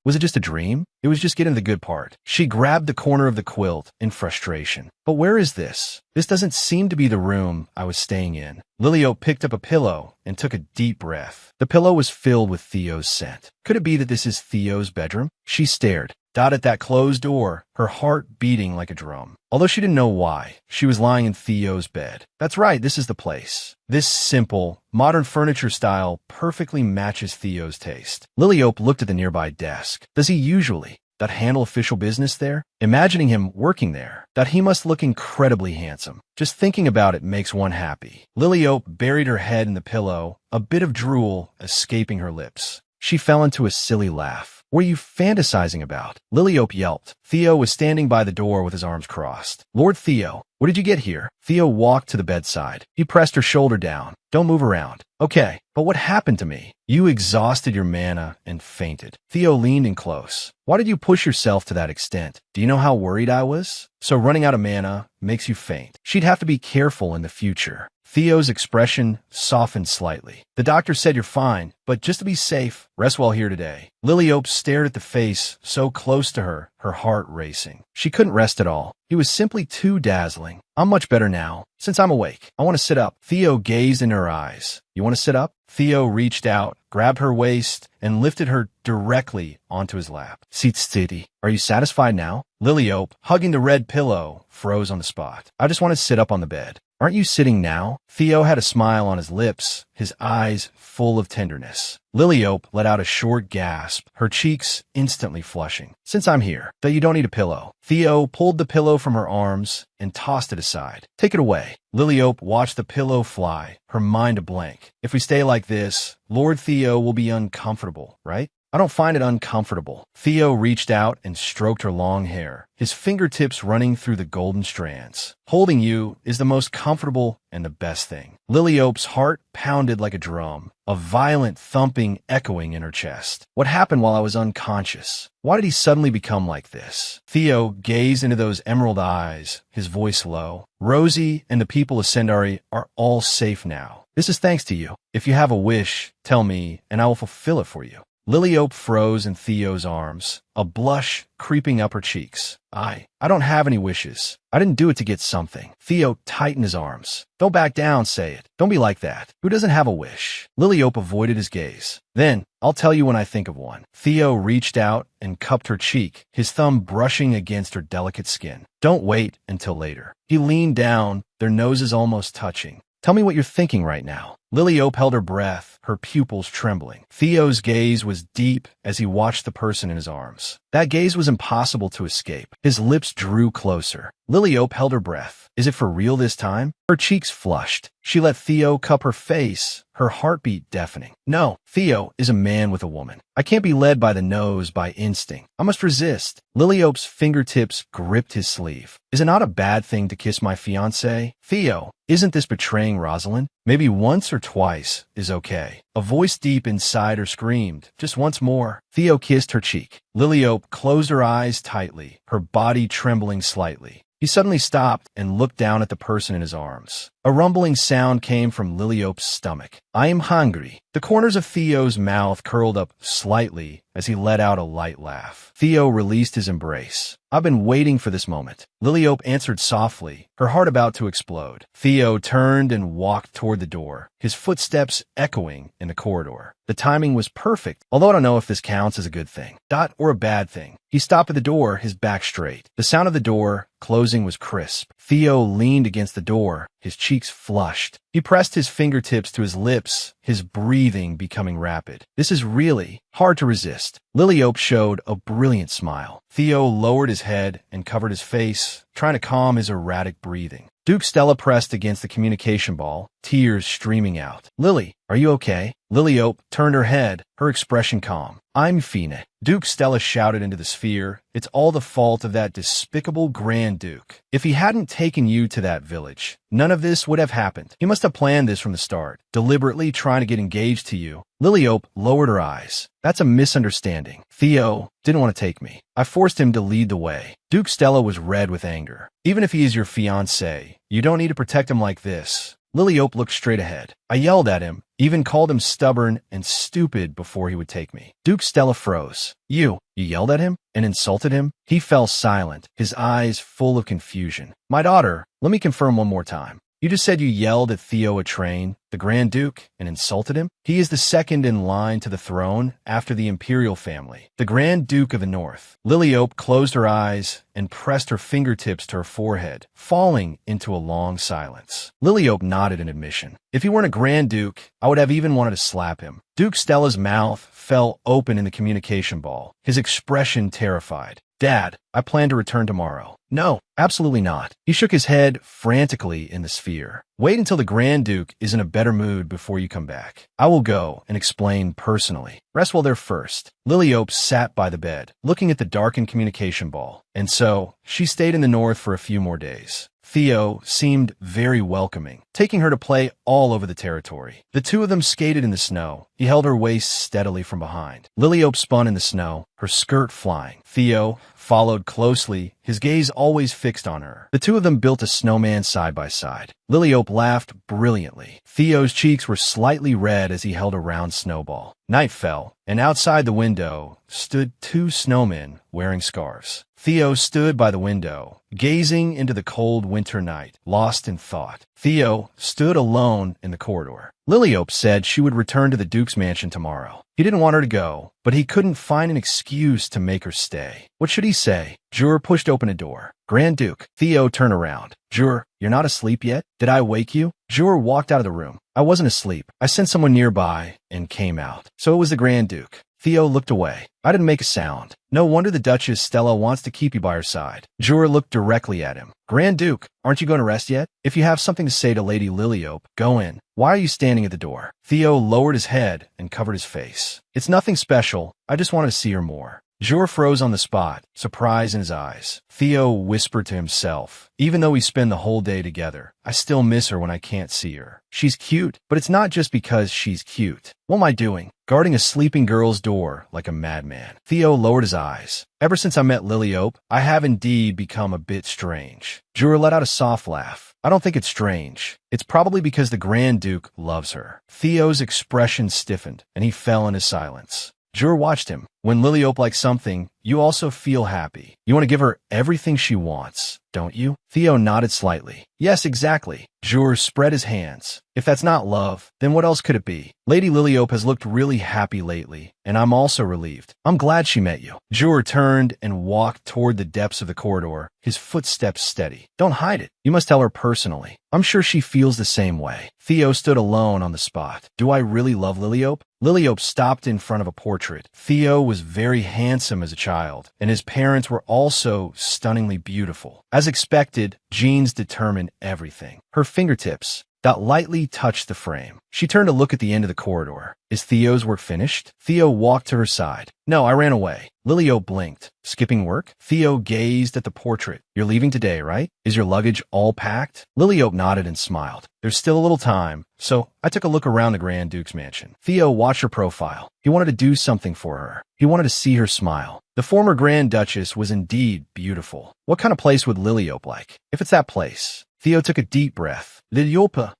Was it just a dream? It was just getting to the good part. She grabbed the corner of the quilt in frustration. But where is this? This doesn't seem to be the room I was staying in. Liliope picked up a pillow and took a deep breath. The pillow was filled with Theo's scent. Could it be that this is Theo's bedroom? She stared at that closed door, her heart beating like a drum. Although she didn't know why, she was lying in Theo's bed. That's right, this is the place. This simple, modern furniture style perfectly matches Theo's taste. Liliope looked at the nearby desk. Does he usually handle official business there? Imagining him working there, he must look incredibly handsome. Just thinking about it makes one happy. Liliope buried her head in the pillow, a bit of drool escaping her lips. She fell into a silly laugh. What are you fantasizing about? Liliope yelped. Theo was standing by the door with his arms crossed. Lord Theo, what did you get here? Theo walked to the bedside. He pressed her shoulder down. Don't move around. Okay, but what happened to me? You exhausted your mana and fainted. Theo leaned in close. Why did you push yourself to that extent? Do you know how worried I was? So running out of mana makes you faint. She'd have to be careful in the future. Theo's expression softened slightly. The doctor said you're fine, but just to be safe, rest well here today. Liliope stared at the face so close to her, her heart racing. She couldn't rest at all. He was simply too dazzling. I'm much better now. Since I'm awake, I want to sit up. Theo gazed in her eyes. You want to sit up? Theo reached out, grabbed her waist, and lifted her directly onto his lap. Sit steady. Are you satisfied now? Liliope, hugging the red pillow, froze on the spot. I just want to sit up on the bed. Aren't you sitting now? Theo had a smile on his lips, his eyes full of tenderness. Liliope let out a short gasp, her cheeks instantly flushing. Since I'm here, that you don't need a pillow. Theo pulled the pillow from her arms and tossed it aside. Take it away. Liliope watched the pillow fly, her mind a blank. If we stay like this, Lord Theo will be uncomfortable, right? I don't find it uncomfortable. Theo reached out and stroked her long hair, his fingertips running through the golden strands. Holding you is the most comfortable and the best thing. Liliope's heart pounded like a drum, a violent thumping echoing in her chest. What happened while I was unconscious? Why did he suddenly become like this? Theo gazed into those emerald eyes, his voice low. Rosie and the people of Sendari are all safe now. This is thanks to you. If you have a wish, tell me, and I will fulfill it for you. Liliope froze in Theo's arms, a blush creeping up her cheeks. I don't have any wishes. I didn't do it to get something. Theo tightened his arms. Don't back down, say it. Don't be like that. Who doesn't have a wish? Liliope avoided his gaze. Then, I'll tell you when I think of one. Theo reached out and cupped her cheek, his thumb brushing against her delicate skin. Don't wait until later. He leaned down, their noses almost touching. Tell me what you're thinking right now. Liliope held her breath, her pupils trembling. Theo's gaze was deep as he watched the person in his arms. That gaze was impossible to escape. His lips drew closer. Liliope held her breath. Is it for real this time? Her cheeks flushed. She let Theo cup her face, her heartbeat deafening. No, Theo is a man with a woman. I can't be led by the nose, by instinct. I must resist. Liliope's fingertips gripped his sleeve. Is it not a bad thing to kiss my fiancée? Theo, isn't this betraying Rosalind? Maybe once or twice is okay. A voice deep inside her screamed, just once more. Theo kissed her cheek. Liliope closed her eyes tightly, her body trembling slightly. He suddenly stopped and looked down at the person in his arms. A rumbling sound came from Liliope's stomach. I am hungry. The corners of Theo's mouth curled up slightly as he let out a light laugh. Theo released his embrace. I've been waiting for this moment. Liliope answered softly, her heart about to explode. Theo turned and walked toward the door, his footsteps echoing in the corridor. The timing was perfect, although I don't know if this counts as a good thing. Or a bad thing. He stopped at the door, his back straight. The sound of the door closing was crisp. Theo leaned against the door, his cheeks flushed. He pressed his fingertips to his lips, his breathing becoming rapid. This is really hard to resist. Liliope showed a brilliant smile. Theo lowered his head and covered his face, trying to calm his erratic breathing. Duke Stella pressed against the communication ball, tears streaming out. Lily, are you okay? Liliope turned her head, her expression calm. I'm Fine. Duke Stella shouted into the sphere. It's all the fault of that despicable Grand Duke. If he hadn't taken you to that village, none of this would have happened. He must have planned this from the start. deliberately trying to get engaged to you. Liliope lowered her eyes. That's a misunderstanding. Theo didn't want to take me. I forced him to lead the way. Duke Stella was red with anger. Even if he is your fiancé, you don't need to protect him like this. Liliope looked straight ahead. I yelled at him, even called him stubborn and stupid before he would take me. Duke Stella froze. You yelled at him and insulted him? He fell silent, his eyes full of confusion. My daughter, let me confirm one more time. You just said you yelled at Theo Atrain, the Grand Duke, and insulted him? He is the second in line to the throne after the imperial family, the Grand Duke of the North. Liliope closed her eyes and pressed her fingertips to her forehead, falling into a long silence. Liliope nodded in admission. If he weren't a Grand Duke, I would have even wanted to slap him. Duke Stella's mouth fell open in the communication ball, his expression terrified. Dad, I plan to return tomorrow. No, absolutely not. He shook his head frantically in the sphere. Wait until the Grand Duke is in a better mood before you come back. I will go and explain personally. Rest well there first. Liliope sat by the bed, looking at the darkened communication ball. And so, she stayed in the north for a few more days. Theo seemed very welcoming, taking her to play all over the territory. The two of them skated in the snow. He held her waist steadily from behind. Liliope spun in the snow, her skirt flying. Theo followed closely, his gaze always fixed on her. The two of them built a snowman side by side. Liliope laughed brilliantly. Theo's cheeks were slightly red as he held a round snowball. Night fell, and outside the window stood two snowmen wearing scarves. Theo stood by the window, gazing into the cold winter night, lost in thought. Theo stood alone in the corridor. Liliope said she would return to the Duke's mansion tomorrow. He didn't want her to go, but he couldn't find an excuse to make her stay. What should he say? Jur pushed open a door. Grand Duke. Theo turned around. Jur, you're not asleep yet? Did I wake you? Jur walked out of the room. I wasn't asleep. I sent someone nearby and came out. So it was the Grand Duke. Theo looked away. I didn't make a sound. No wonder the Duchess Stella wants to keep you by her side. Jur looked directly at him. Grand Duke, aren't you going to rest yet? If you have something to say to Lady Liliope, go in. Why are you standing at the door? Theo lowered his head and covered his face. It's nothing special. I just wanted to see her more. Jur froze on the spot, surprise in his eyes. Theo whispered to himself, even though we spend the whole day together, I still miss her when I can't see her. She's cute, but it's not just because she's cute. What am I doing? Guarding a sleeping girl's door like a madman. Theo lowered his eyes. Ever since I met Liliope, I have indeed become a bit strange. Jur let out a soft laugh. I don't think it's strange. It's probably because the Grand Duke loves her. Theo's expression stiffened, and he fell in his silence. Jur watched him. When Liliope likes something, you also feel happy. You want to give her everything she wants, don't you? Theo nodded slightly. Yes, exactly. Jur spread his hands. If that's not love, then what else could it be? Lady Liliope has looked really happy lately, and I'm also relieved. I'm glad she met you. Jur turned and walked toward the depths of the corridor, his footsteps steady. Don't hide it. You must tell her personally. I'm sure she feels the same way. Theo stood alone on the spot. Do I really love Liliope? Liliope stopped in front of a portrait. Theo was very handsome as a child, and his parents were also stunningly beautiful. As expected, genes determine everything. Her fingertips lightly touched the frame. She turned to look at the end of the corridor. Is Theo's work finished? Theo walked to her side. No, I ran away. Liliope blinked. Skipping work? Theo gazed at the portrait. You're leaving today, right? Is your luggage all packed? Liliope nodded and smiled. There's still a little time, so I took a look around the Grand Duke's mansion. Theo watched her profile. He wanted to do something for her. He wanted to see her smile. The former Grand Duchess was indeed beautiful. What kind of place would Liliope like? If it's that place. Theo took a deep breath. Liliope,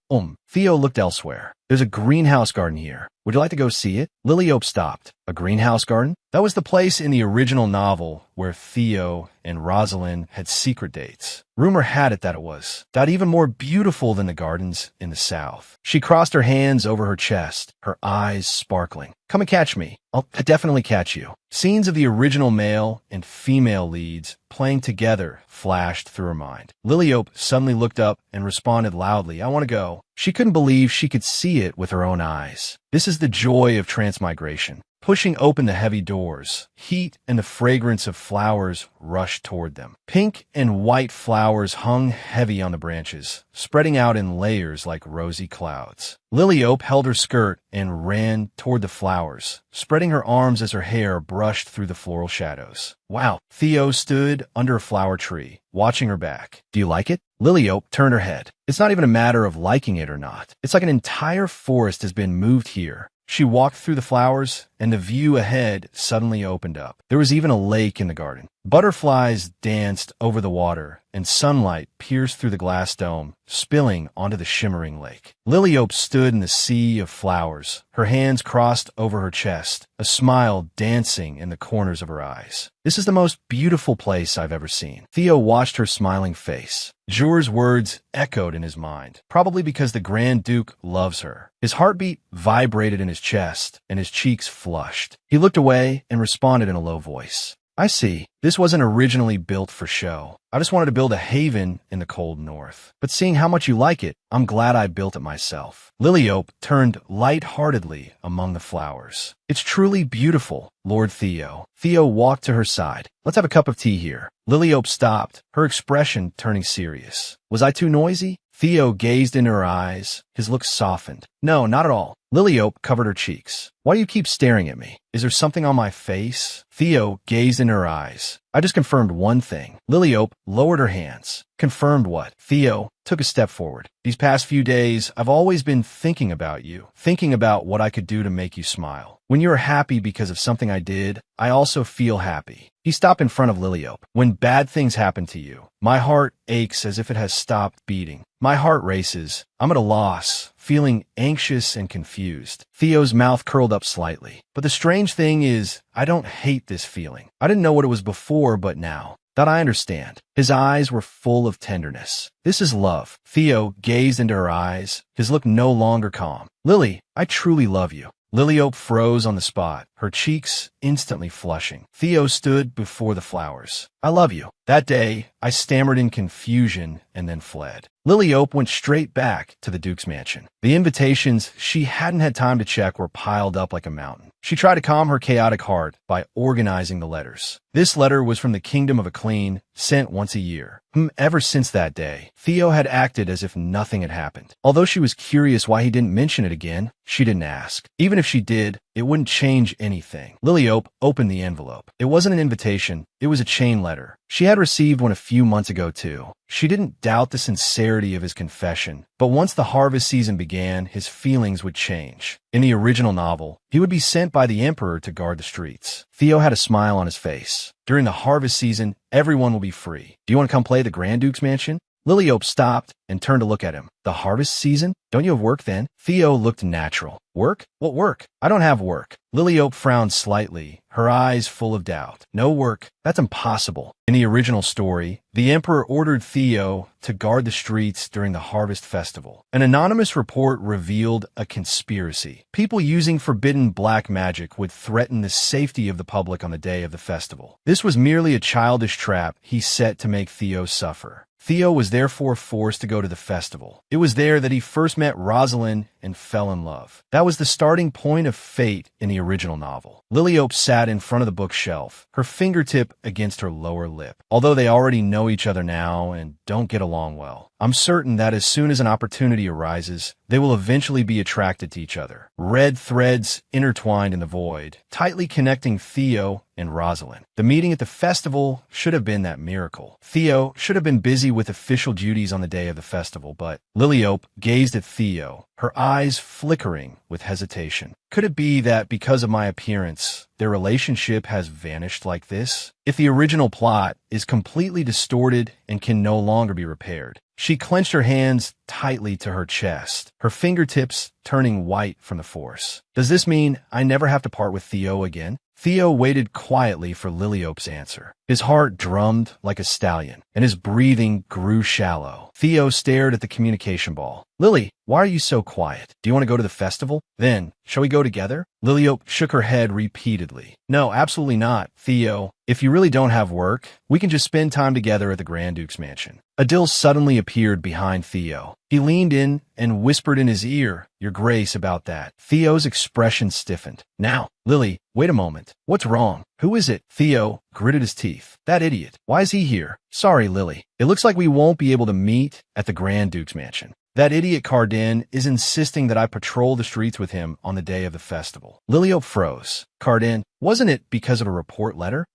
Theo looked elsewhere. There's a greenhouse garden here. Would you like to go see it? Liliope stopped. A greenhouse garden? That was the place in the original novel where Theo and Rosalind had secret dates. Rumor had it that it was. That even more beautiful than the gardens in the south. She crossed her hands over her chest, her eyes sparkling. Come and catch me. I'll definitely catch you. Scenes of the original male and female leads playing together flashed through her mind. Liliope suddenly looked up and responded loudly, I want to go. She couldn't believe she could see it with her own eyes. This is the joy of transmigration. pushing open the heavy doors. Heat and the fragrance of flowers rushed toward them. Pink and white flowers hung heavy on the branches, spreading out in layers like rosy clouds. Liliope held her skirt and ran toward the flowers, spreading her arms as her hair brushed through the floral shadows. Wow. Theo stood under a flower tree, watching her back. Do you like it? Liliope turned her head. It's not even a matter of liking it or not. It's like an entire forest has been moved here. She walked through the flowers, and the view ahead suddenly opened up. There was even a lake in the garden. Butterflies danced over the water, and sunlight pierced through the glass dome, spilling onto the shimmering lake. Liliope stood in the sea of flowers, her hands crossed over her chest, a smile dancing in the corners of her eyes. This is the most beautiful place I've ever seen. Theo watched her smiling face. Jure's words echoed in his mind, probably because the Grand Duke loves her. His heartbeat vibrated in his chest, and his cheeks flushed. He looked away and responded in a low voice. I see. This wasn't originally built for show. I just wanted to build a haven in the cold north. But seeing how much you like it, I'm glad I built it myself. Liliope turned light-heartedly among the flowers. It's truly beautiful, Lord Theo. Theo walked to her side. Let's have a cup of tea here. Liliope stopped, her expression turning serious. Was I too noisy? Theo gazed into her eyes, his look softened. No, not at all. Liliope covered her cheeks. Why do you keep staring at me? Is there something on my face? Theo gazed into her eyes. I just confirmed one thing. Liliope lowered her hands. Confirmed what? Theo took a step forward. These past few days, I've always been thinking about you, thinking about what I could do to make you smile. When you're happy because of something I did, I also feel happy. He stopped in front of Liliope. When bad things happen to you, my heart aches as if it has stopped beating. My heart races. I'm at a loss, feeling anxious and confused. Theo's mouth curled up slightly. But the strange thing is, I don't hate this feeling. I didn't know what it was before, but now that I understand. His eyes were full of tenderness. This is love. Theo gazed into her eyes, his look no longer calm. Lily, I truly love you. Liliope froze on the spot, her cheeks instantly flushing. Theo stood before the flowers. I love you. That day, I stammered in confusion and then fled. Liliope went straight back to the Duke's mansion. The invitations she hadn't had time to check were piled up like a mountain. She tried to calm her chaotic heart by organizing the letters. This letter was from the Kingdom of Acleen, sent once a year. Ever since that day, Theo had acted as if nothing had happened. Although she was curious why he didn't mention it again, she didn't ask. Even if she did, it wouldn't change anything. Liliope opened the envelope. It wasn't an invitation. It was a chain letter. She had received one a few months ago, too. She didn't doubt the sincerity of his confession, but once the harvest season began, his feelings would change. In the original novel, he would be sent by the Emperor to guard the streets. Theo had a smile on his face. During the harvest season, everyone will be free. Do you want to come play the Grand Duke's mansion? Liliope stopped and turned to look at him. The harvest season? Don't you have work then? Theo looked natural. Work? What work? I don't have work. Liliope frowned slightly, her eyes full of doubt. No work? That's impossible. In the original story, the Emperor ordered Theo to guard the streets during the harvest festival. An anonymous report revealed a conspiracy. People using forbidden black magic would threaten the safety of the public on the day of the festival. This was merely a childish trap he set to make Theo suffer. Theo was therefore forced to go to the festival. It was there that he first met Rosalind and fell in love. That was the starting point of fate in the original novel. Liliope sat in front of the bookshelf, her fingertip against her lower lip. Although they already know each other now and don't get along well, I'm certain that as soon as an opportunity arises, they will eventually be attracted to each other. Red threads intertwined in the void, tightly connecting Theo and Rosalind. The meeting at the festival should have been that miracle. Theo should have been busy with official duties on the day of the festival, but Liliope gazed at Theo, her eyes flickering with hesitation. Could it be that because of my appearance, their relationship has vanished like this? If the original plot is completely distorted and can no longer be repaired. She clenched her hands tightly to her chest, her fingertips turning white from the force. Does this mean I never have to part with Theo again? Theo waited quietly for Liliope's answer. His heart drummed like a stallion, and his breathing grew shallow. Theo stared at the communication ball. Lily, why are you so quiet? Do you want to go to the festival? Then, shall we go together? Liliope shook her head repeatedly. No, absolutely not. Theo, if you really don't have work, we can just spend time together at the Grand Duke's mansion. Adil suddenly appeared behind Theo. He leaned in and whispered in his ear, "Your Grace, about that." Theo's expression stiffened. "Now, Lily, wait a moment. What's wrong? Who is it?" Theo gritted his teeth. "That idiot. Why is he here?" "Sorry, Lily. It looks like we won't be able to meet at the Grand Duke's mansion. That idiot Cardin is insisting that I patrol the streets with him on the day of the festival." Liliope froze. "Cardin? Wasn't it because of a report letter?"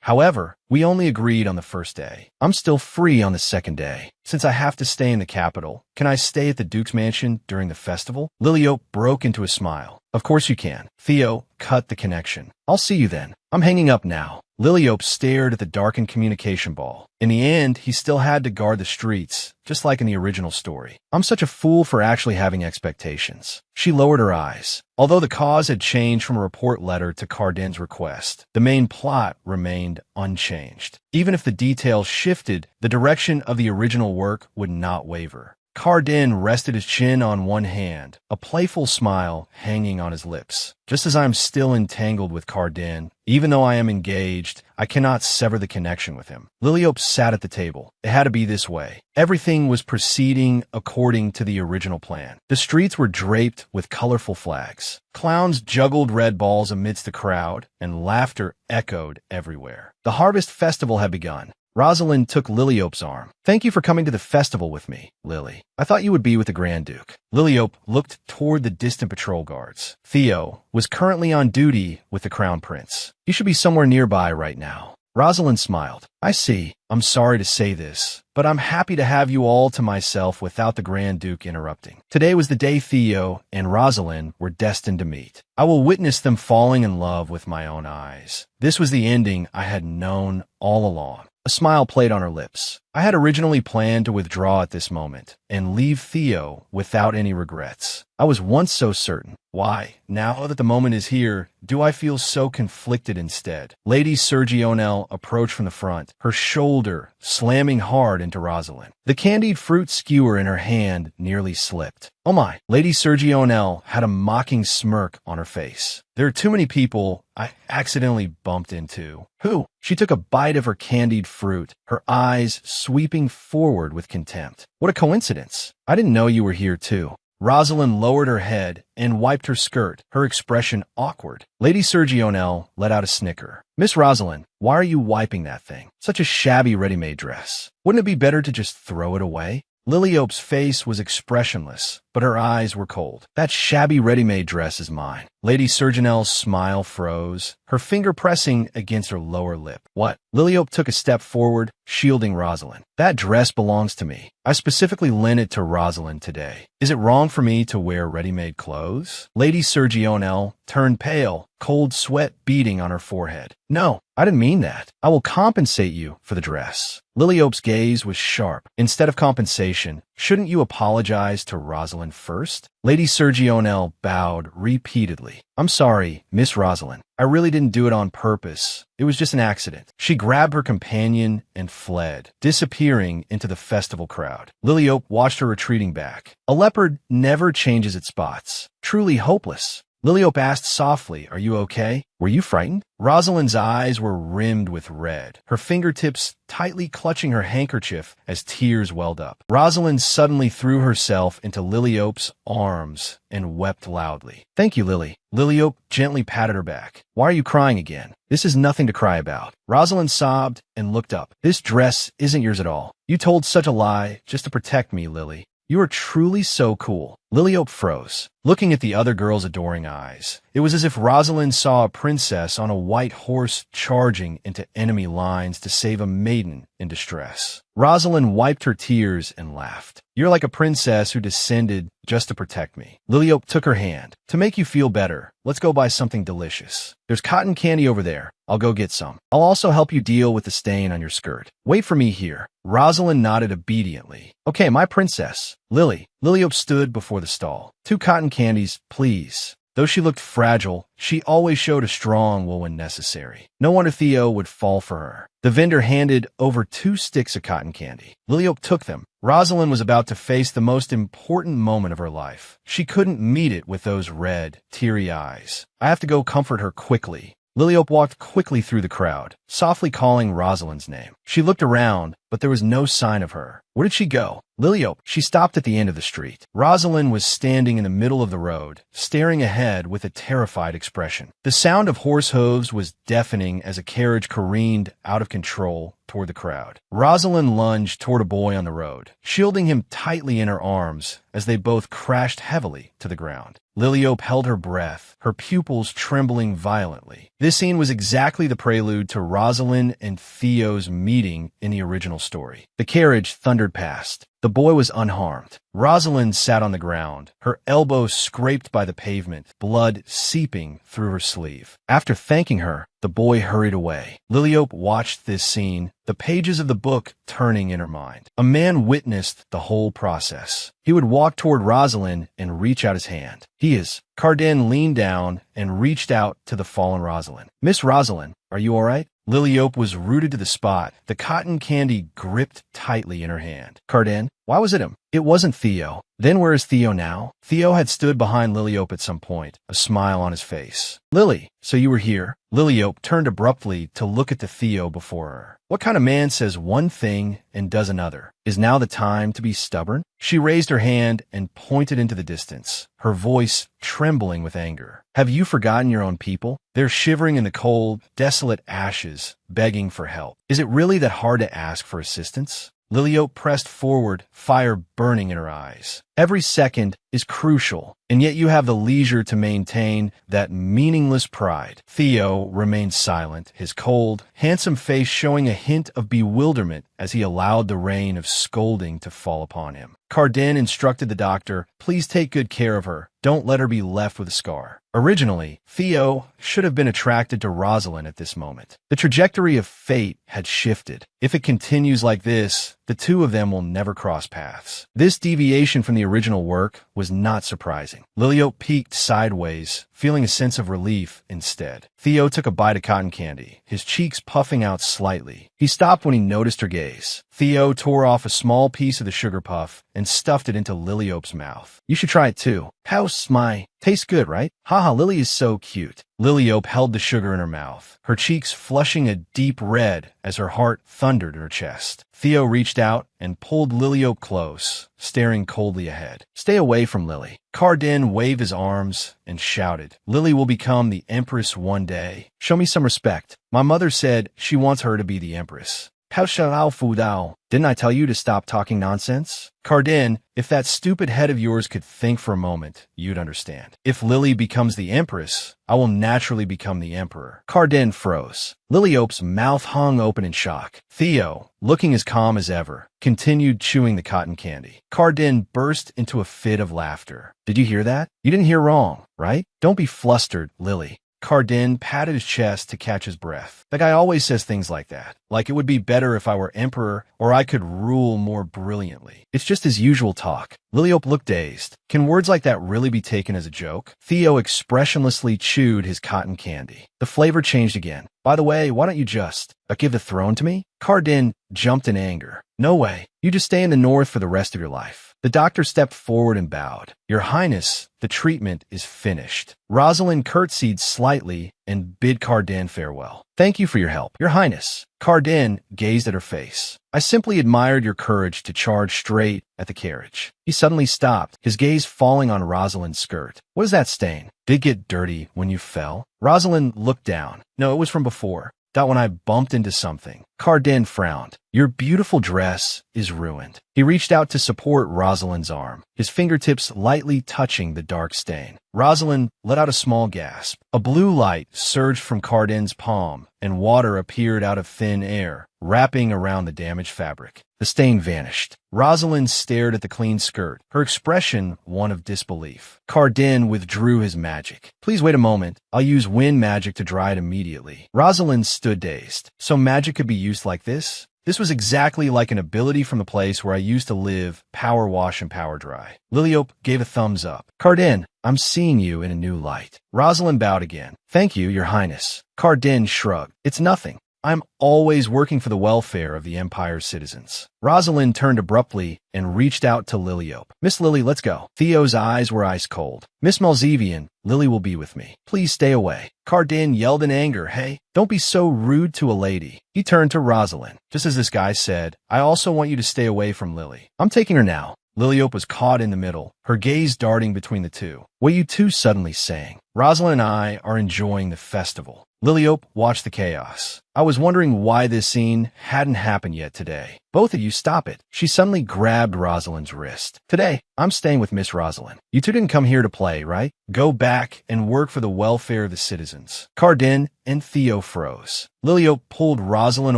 However, we only agreed on the first day. I'm still free on the second day. Since I have to stay in the capital, can I stay at the Duke's mansion during the festival?" Liliope broke into a smile. "Of course you can." Theo cut the connection. "I'll see you then. I'm hanging up now." Liliope stared at the darkened communication ball. In the end, he still had to guard the streets, just like in the original story. "I'm such a fool for actually having expectations." She lowered her eyes. Although the cause had changed from a report letter to Cardin's request, the main plot remained unchanged. Even if the details shifted, the direction of the original work would not waver. Cardin rested his chin on one hand, a playful smile hanging on his lips. "Just as I am still entangled with Cardin, even though I am engaged, I cannot sever the connection with him." Liliope sat at the table. It had to be this way. Everything was proceeding according to the original plan. The streets were draped with colorful flags. Clowns juggled red balls amidst the crowd, and laughter echoed everywhere. The harvest festival had begun. Rosalind took Liliope's arm. "Thank you for coming to the festival with me, Lily. I thought you would be with the Grand Duke." Liliope looked toward the distant patrol guards. Theo was currently on duty with the Crown Prince. "You should be somewhere nearby right now." Rosalind smiled. "I see. I'm sorry to say this, but I'm happy to have you all to myself without the Grand Duke interrupting. Today was the day Theo and Rosalind were destined to meet. I will witness them falling in love with my own eyes. This was the ending I had known all along." A smile played on her lips. "I had originally planned to withdraw at this moment and leave Theo without any regrets. I was once so certain. Why, now that the moment is here, do I feel so conflicted instead?" Lady Sergionelle approached from the front, her shoulder slamming hard into Rosalind. The candied fruit skewer in her hand nearly slipped. "Oh my!" Lady Sergionelle had a mocking smirk on her face. "There are too many people I accidentally bumped into." "Who?" She took a bite of her candied fruit, her eyes sweeping forward with contempt. "What a coincidence. I didn't know you were here too." Rosalind lowered her head and wiped her skirt, her expression awkward. Lady Sergionelle let out a snicker. "Miss Rosalind, why are you wiping that thing? Such a shabby ready-made dress. Wouldn't it be better to just throw it away?" Liliope's face was expressionless, but her eyes were cold. "That shabby ready-made dress is mine." Lady Sergionelle's smile froze, her finger pressing against her lower lip. "What?" Liliope took a step forward, shielding Rosalind. "That dress belongs to me. I specifically lent it to Rosalind today. Is it wrong for me to wear ready-made clothes?" Lady Sergionelle turned pale, cold sweat beading on her forehead. "No, I didn't mean that. I will compensate you for the dress." Liliope's gaze was sharp. "Instead of compensation, shouldn't you apologize to Rosalind first?" Lady Sergionelle bowed repeatedly. "I'm sorry, Miss Rosalind. I really didn't do it on purpose. It was just an accident." She grabbed her companion and fled, disappearing into the festival crowd. Liliope watched her retreating back. A leopard never changes its spots. Truly hopeless. Liliope asked softly, "Are you okay? Were you frightened?" Rosalind's eyes were rimmed with red, her fingertips tightly clutching her handkerchief as tears welled up. Rosalind suddenly threw herself into Liliope's arms and wept loudly. "Thank you, Lily." Liliope gently patted her back. "Why are you crying again? This is nothing to cry about." Rosalind sobbed and looked up. "This dress isn't yours at all. You told such a lie just to protect me, Lily. You are truly so cool." Liliope froze, looking at the other girl's adoring eyes. It was as if Rosalind saw a princess on a white horse charging into enemy lines to save a maiden in distress. Rosalind wiped her tears and laughed. "You're like a princess who descended just to protect me." Liliope took her hand. "To make you feel better, let's go buy something delicious. There's cotton candy over there. I'll go get some. I'll also help you deal with the stain on your skirt. Wait for me here." Rosalind nodded obediently. "Okay, my princess." "Lily." Liliope stood before the stall. "2 cotton candies, please." Though she looked fragile, she always showed a strong will when necessary. No wonder Theo would fall for her. The vendor handed over 2 sticks of cotton candy. Liliope took them. Rosalind was about to face the most important moment of her life. She couldn't meet it with those red, teary eyes. "I have to go comfort her quickly." Liliope walked quickly through the crowd, softly calling Rosalind's name. She looked around, but there was no sign of her. Where did she go? Liliope. She stopped at the end of the street. Rosalind was standing in the middle of the road, staring ahead with a terrified expression. The sound of horse hooves was deafening as a carriage careened out of control toward the crowd. Rosalind lunged toward a boy on the road, shielding him tightly in her arms as they both crashed heavily to the ground. Liliope held her breath, her pupils trembling violently. This scene was exactly the prelude to Rosalind and Theo's meeting in the original story. The carriage thundered past. The boy was unharmed. Rosalind sat on the ground, her elbow scraped by the pavement, blood seeping through her sleeve. After thanking her, the boy hurried away. Liliope watched this scene, the pages of the book turning in her mind. A man witnessed the whole process. He would walk toward Rosalind and reach out his hand. He is. Carden leaned down and reached out to the fallen Rosalind. Miss Rosalind, are you all right? Liliope was rooted to the spot, the cotton candy gripped tightly in her hand. Carden, why was it him? It wasn't Theo. Then where is Theo now? Theo had stood behind Liliope at some point, a smile on his face. Lily, so you were here? Liliope turned abruptly to look at the Theo before her. What kind of man says one thing and does another? Is now the time to be stubborn? She raised her hand and pointed into the distance, her voice trembling with anger. Have you forgotten your own people? They're shivering in the cold, desolate ashes, begging for help. Is it really that hard to ask for assistance? Liliope pressed forward, fire burning in her eyes. Every second is crucial, and yet you have the leisure to maintain that meaningless pride. Theo remained silent, his cold, handsome face showing a hint of bewilderment as he allowed the rain of scolding to fall upon him. Carden instructed the doctor, please take good care of her. Don't let her be left with a scar. Originally, Theo should have been attracted to Rosalind at this moment. The trajectory of fate had shifted. If it continues like this, the two of them will never cross paths. This deviation from the original work was not surprising. Liliope peeked sideways, feeling a sense of relief instead. Theo took a bite of cotton candy, his cheeks puffing out slightly. He stopped when he noticed her gaze. Theo tore off a small piece of the sugar puff and stuffed it into Liliope's mouth. You should try it too. How's my... Tastes good, right? Haha, Lily is so cute. Liliope held the sugar in her mouth, her cheeks flushing a deep red as her heart thundered in her chest. Theo reached out and pulled Liliope close, staring coldly ahead. Stay away from Lily. Carden waved his arms and shouted, Lily will become the Empress one day. Show me some respect. My mother said she wants her to be the Empress. How shall I fu dao? Didn't I tell you to stop talking nonsense? Carden, if that stupid head of yours could think for a moment, you'd understand. If Lily becomes the Empress, I will naturally become the Emperor. Carden froze. Liliope's mouth hung open in shock. Theo, looking as calm as ever, continued chewing the cotton candy. Carden burst into a fit of laughter. Did you hear that? You didn't hear wrong, right? Don't be flustered, Lily. Carden patted his chest to catch his breath. The guy always says things like that. Like it would be better if I were emperor or I could rule more brilliantly. It's just his usual talk. Liliope looked dazed. Can words like that really be taken as a joke? Theo expressionlessly chewed his cotton candy. The flavor changed again. By the way, why don't you just give the throne to me? Carden jumped in anger. No way. You just stay in the north for the rest of your life. The doctor stepped forward and bowed. Your Highness, the treatment is finished. Rosalind curtsied slightly and bid Carden farewell. Thank you for your help, Your Highness. Carden gazed at her face. I simply admired your courage to charge straight at the carriage. He suddenly stopped, his gaze falling on Rosalind's skirt. What is that stain? Did it get dirty when you fell? Rosalind looked down. No, it was from before. That when I bumped into something. Carden frowned. Your beautiful dress is ruined. He reached out to support Rosalind's arm, his fingertips lightly touching the dark stain. Rosalind let out a small gasp. A blue light surged from Carden's palm, and water appeared out of thin air, wrapping around the damaged fabric. The stain vanished. Rosalind stared at the clean skirt, her expression one of disbelief. Carden withdrew his magic. Please wait a moment. I'll use wind magic to dry it immediately. Rosalind stood dazed. So magic could be used like this? This was exactly like an ability from the place where I used to live, power wash and power dry. Liliope gave a thumbs up. Carden, I'm seeing you in a new light. Rosalind bowed again. Thank you, Your Highness. Carden shrugged. It's nothing. I'm always working for the welfare of the Empire's citizens. Rosalind turned abruptly and reached out to Liliope. Miss Lily, let's go. Theo's eyes were ice cold. Miss Malzevian, Lily will be with me. Please stay away. Cardin yelled in anger, hey, don't be so rude to a lady. He turned to Rosalind. Just as this guy said, I also want you to stay away from Lily. I'm taking her now. Liliope was caught in the middle, her gaze darting between the two. What are you two suddenly saying? Rosalind and I are enjoying the festival. Liliope watched the chaos. I was wondering why this scene hadn't happened yet today. Both of you stop it. She suddenly grabbed Rosalind's wrist. Today, I'm staying with Miss Rosalind. You two didn't come here to play, right? Go back and work for the welfare of the citizens. Cardin and Theo froze. Liliope pulled Rosalind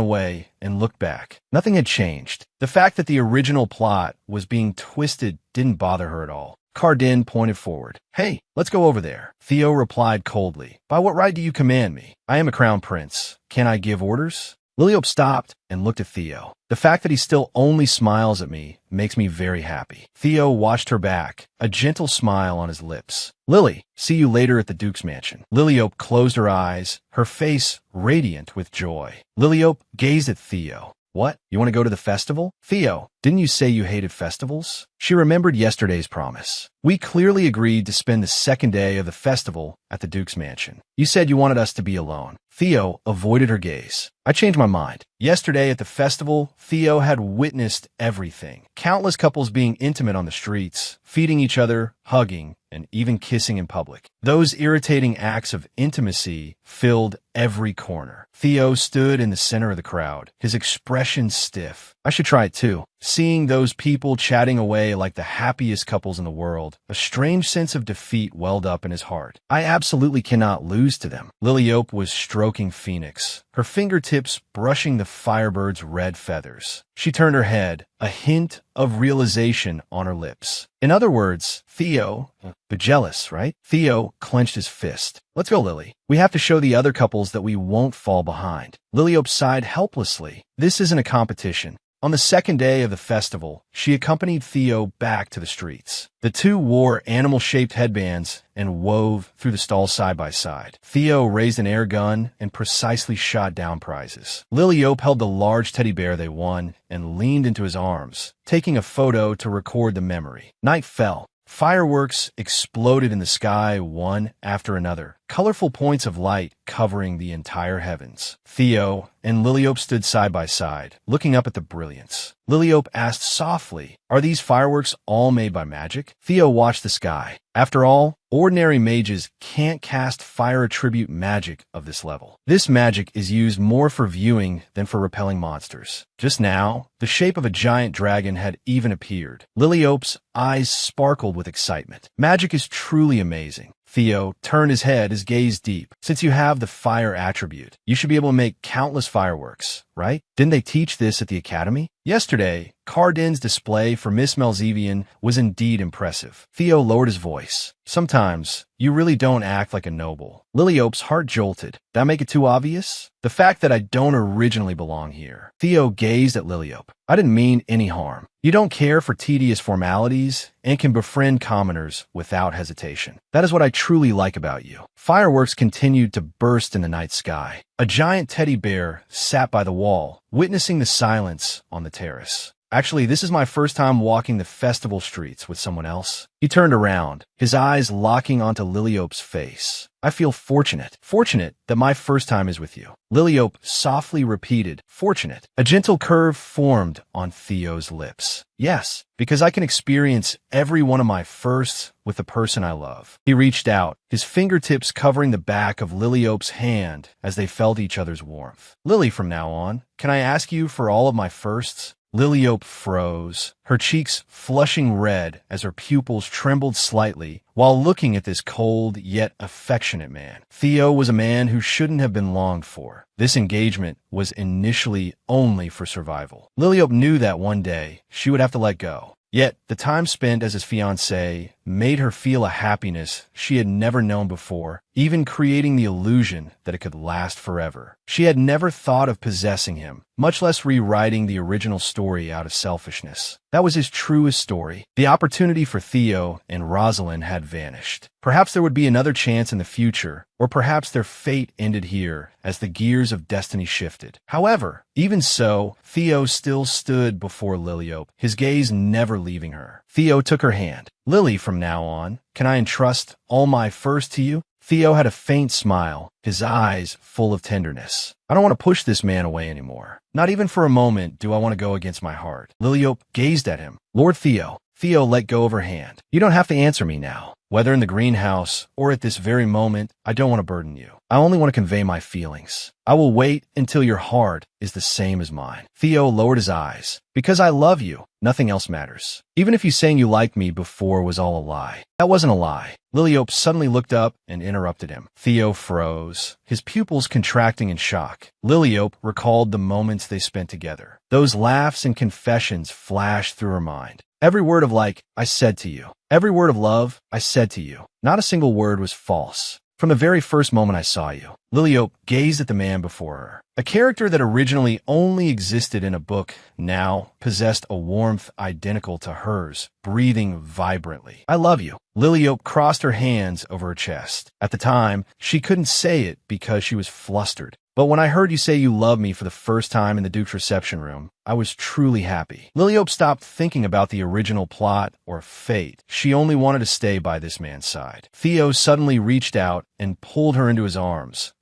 away and looked back. Nothing had changed. The fact that the original plot was being twisted didn't bother her at all. Cardin pointed forward. Hey, let's go over there. Theo replied coldly. By what right do you command me? I am a crown prince. Can I give orders? Liliope stopped and looked at Theo. The fact that he still only smiles at me makes me very happy. Theo watched her back, a gentle smile on his lips. Lily, see you later at the Duke's mansion. Liliope closed her eyes, her face radiant with joy. Liliope gazed at Theo. What? You want to go to the festival? Theo, didn't you say you hated festivals? She remembered yesterday's promise. We clearly agreed to spend the second day of the festival at the Duke's mansion. You said you wanted us to be alone. Theo avoided her gaze. I changed my mind. Yesterday at the festival, Theo had witnessed everything. Countless couples being intimate on the streets, feeding each other, hugging, and even kissing in public. Those irritating acts of intimacy filled every corner. Theo stood in the center of the crowd, his expression stiff. I should try it too. Seeing those people chatting away like the happiest couples in the world, a strange sense of defeat welled up in his heart. I absolutely cannot lose to them. Liliope was stroking Phoenix, her fingertips brushing the firebird's red feathers. She turned her head, a hint of realization on her lips. In other words, Theo, but jealous, right? Theo clenched his fist. Let's go, Lily. We have to show the other couples that we won't fall behind. Liliope sighed helplessly. This isn't a competition. On the second day of the festival, she accompanied Theo back to the streets. The two wore animal-shaped headbands and wove through the stalls side by side. Theo raised an air gun and precisely shot down prizes. Liliope held the large teddy bear they won and leaned into his arms, taking a photo to record the memory. Night fell. Fireworks exploded in the sky one after another, colorful points of light covering the entire heavens. Theo and Liliope stood side by side, looking up at the brilliance. Liliope asked softly, are these fireworks all made by magic? Theo watched the sky. After all, ordinary mages can't cast fire attribute magic of this level. This magic is used more for viewing than for repelling monsters. Just now, the shape of a giant dragon had even appeared. Liliope's eyes sparkled with excitement. Magic is truly amazing. Theo turned his head, his gaze deep. Since you have the fire attribute, you should be able to make countless fireworks, right? Didn't they teach this at the academy? Yesterday, Cardin's display for Miss Malzevian was indeed impressive. Theo lowered his voice. Sometimes, you really don't act like a noble. Liliope's heart jolted. Did I make it too obvious? The fact that I don't originally belong here. Theo gazed at Liliope. I didn't mean any harm. You don't care for tedious formalities and can befriend commoners without hesitation. That is what I truly like about you. Fireworks continued to burst in the night sky. A giant teddy bear sat by the wall, witnessing the silence on the terrace. Actually, this is my first time walking the festival streets with someone else. He turned around, his eyes locking onto Liliope's face. I feel fortunate. Fortunate that my first time is with you. Liliope softly repeated, fortunate. A gentle curve formed on Theo's lips. Yes, because I can experience every one of my firsts with the person I love. He reached out, his fingertips covering the back of Liliope's hand as they felt each other's warmth. Lily, from now on, can I ask you for all of my firsts? Liliope froze, her cheeks flushing red as her pupils trembled slightly while looking at this cold yet affectionate man. Theo was a man who shouldn't have been longed for. This engagement was initially only for survival. Liliope knew that one day she would have to let go. Yet, the time spent as his fiancée made her feel a happiness she had never known before, even creating the illusion that it could last forever. She had never thought of possessing him, much less rewriting the original story out of selfishness. That was his truest story. The opportunity for Theo and Rosalind had vanished. Perhaps there would be another chance in the future, or perhaps their fate ended here as the gears of destiny shifted. However, even so, Theo still stood before Liliope, his gaze never leaving her. Theo took her hand. "Lily, from now on, can I entrust all my furs to you?" Theo had a faint smile, his eyes full of tenderness. "I don't want to push this man away anymore. Not even for a moment do I want to go against my heart." Liliope gazed at him. "Lord Theo." Theo let go of her hand. "You don't have to answer me now. Whether in the greenhouse or at this very moment, I don't want to burden you. I only want to convey my feelings. I will wait until your heart is the same as mine." Theo lowered his eyes. "Because I love you, nothing else matters. Even if you saying you liked me before was all a lie." "That wasn't a lie." Liliope suddenly looked up and interrupted him. Theo froze, his pupils contracting in shock. Liliope recalled the moments they spent together. Those laughs and confessions flashed through her mind. Every word of "I said to you." Every word of love, "I said to you." Not a single word was false. "From the very first moment I saw you." Liliope gazed at the man before her. A character that originally only existed in a book now possessed a warmth identical to hers, breathing vibrantly. "I love you." Liliope crossed her hands over her chest. At the time, she couldn't say it because she was flustered. "But when I heard you say you love me for the first time in the Duke's reception room, I was truly happy." Liliope stopped thinking about the original plot or fate. She only wanted to stay by this man's side. Theo suddenly reached out and pulled her into his arms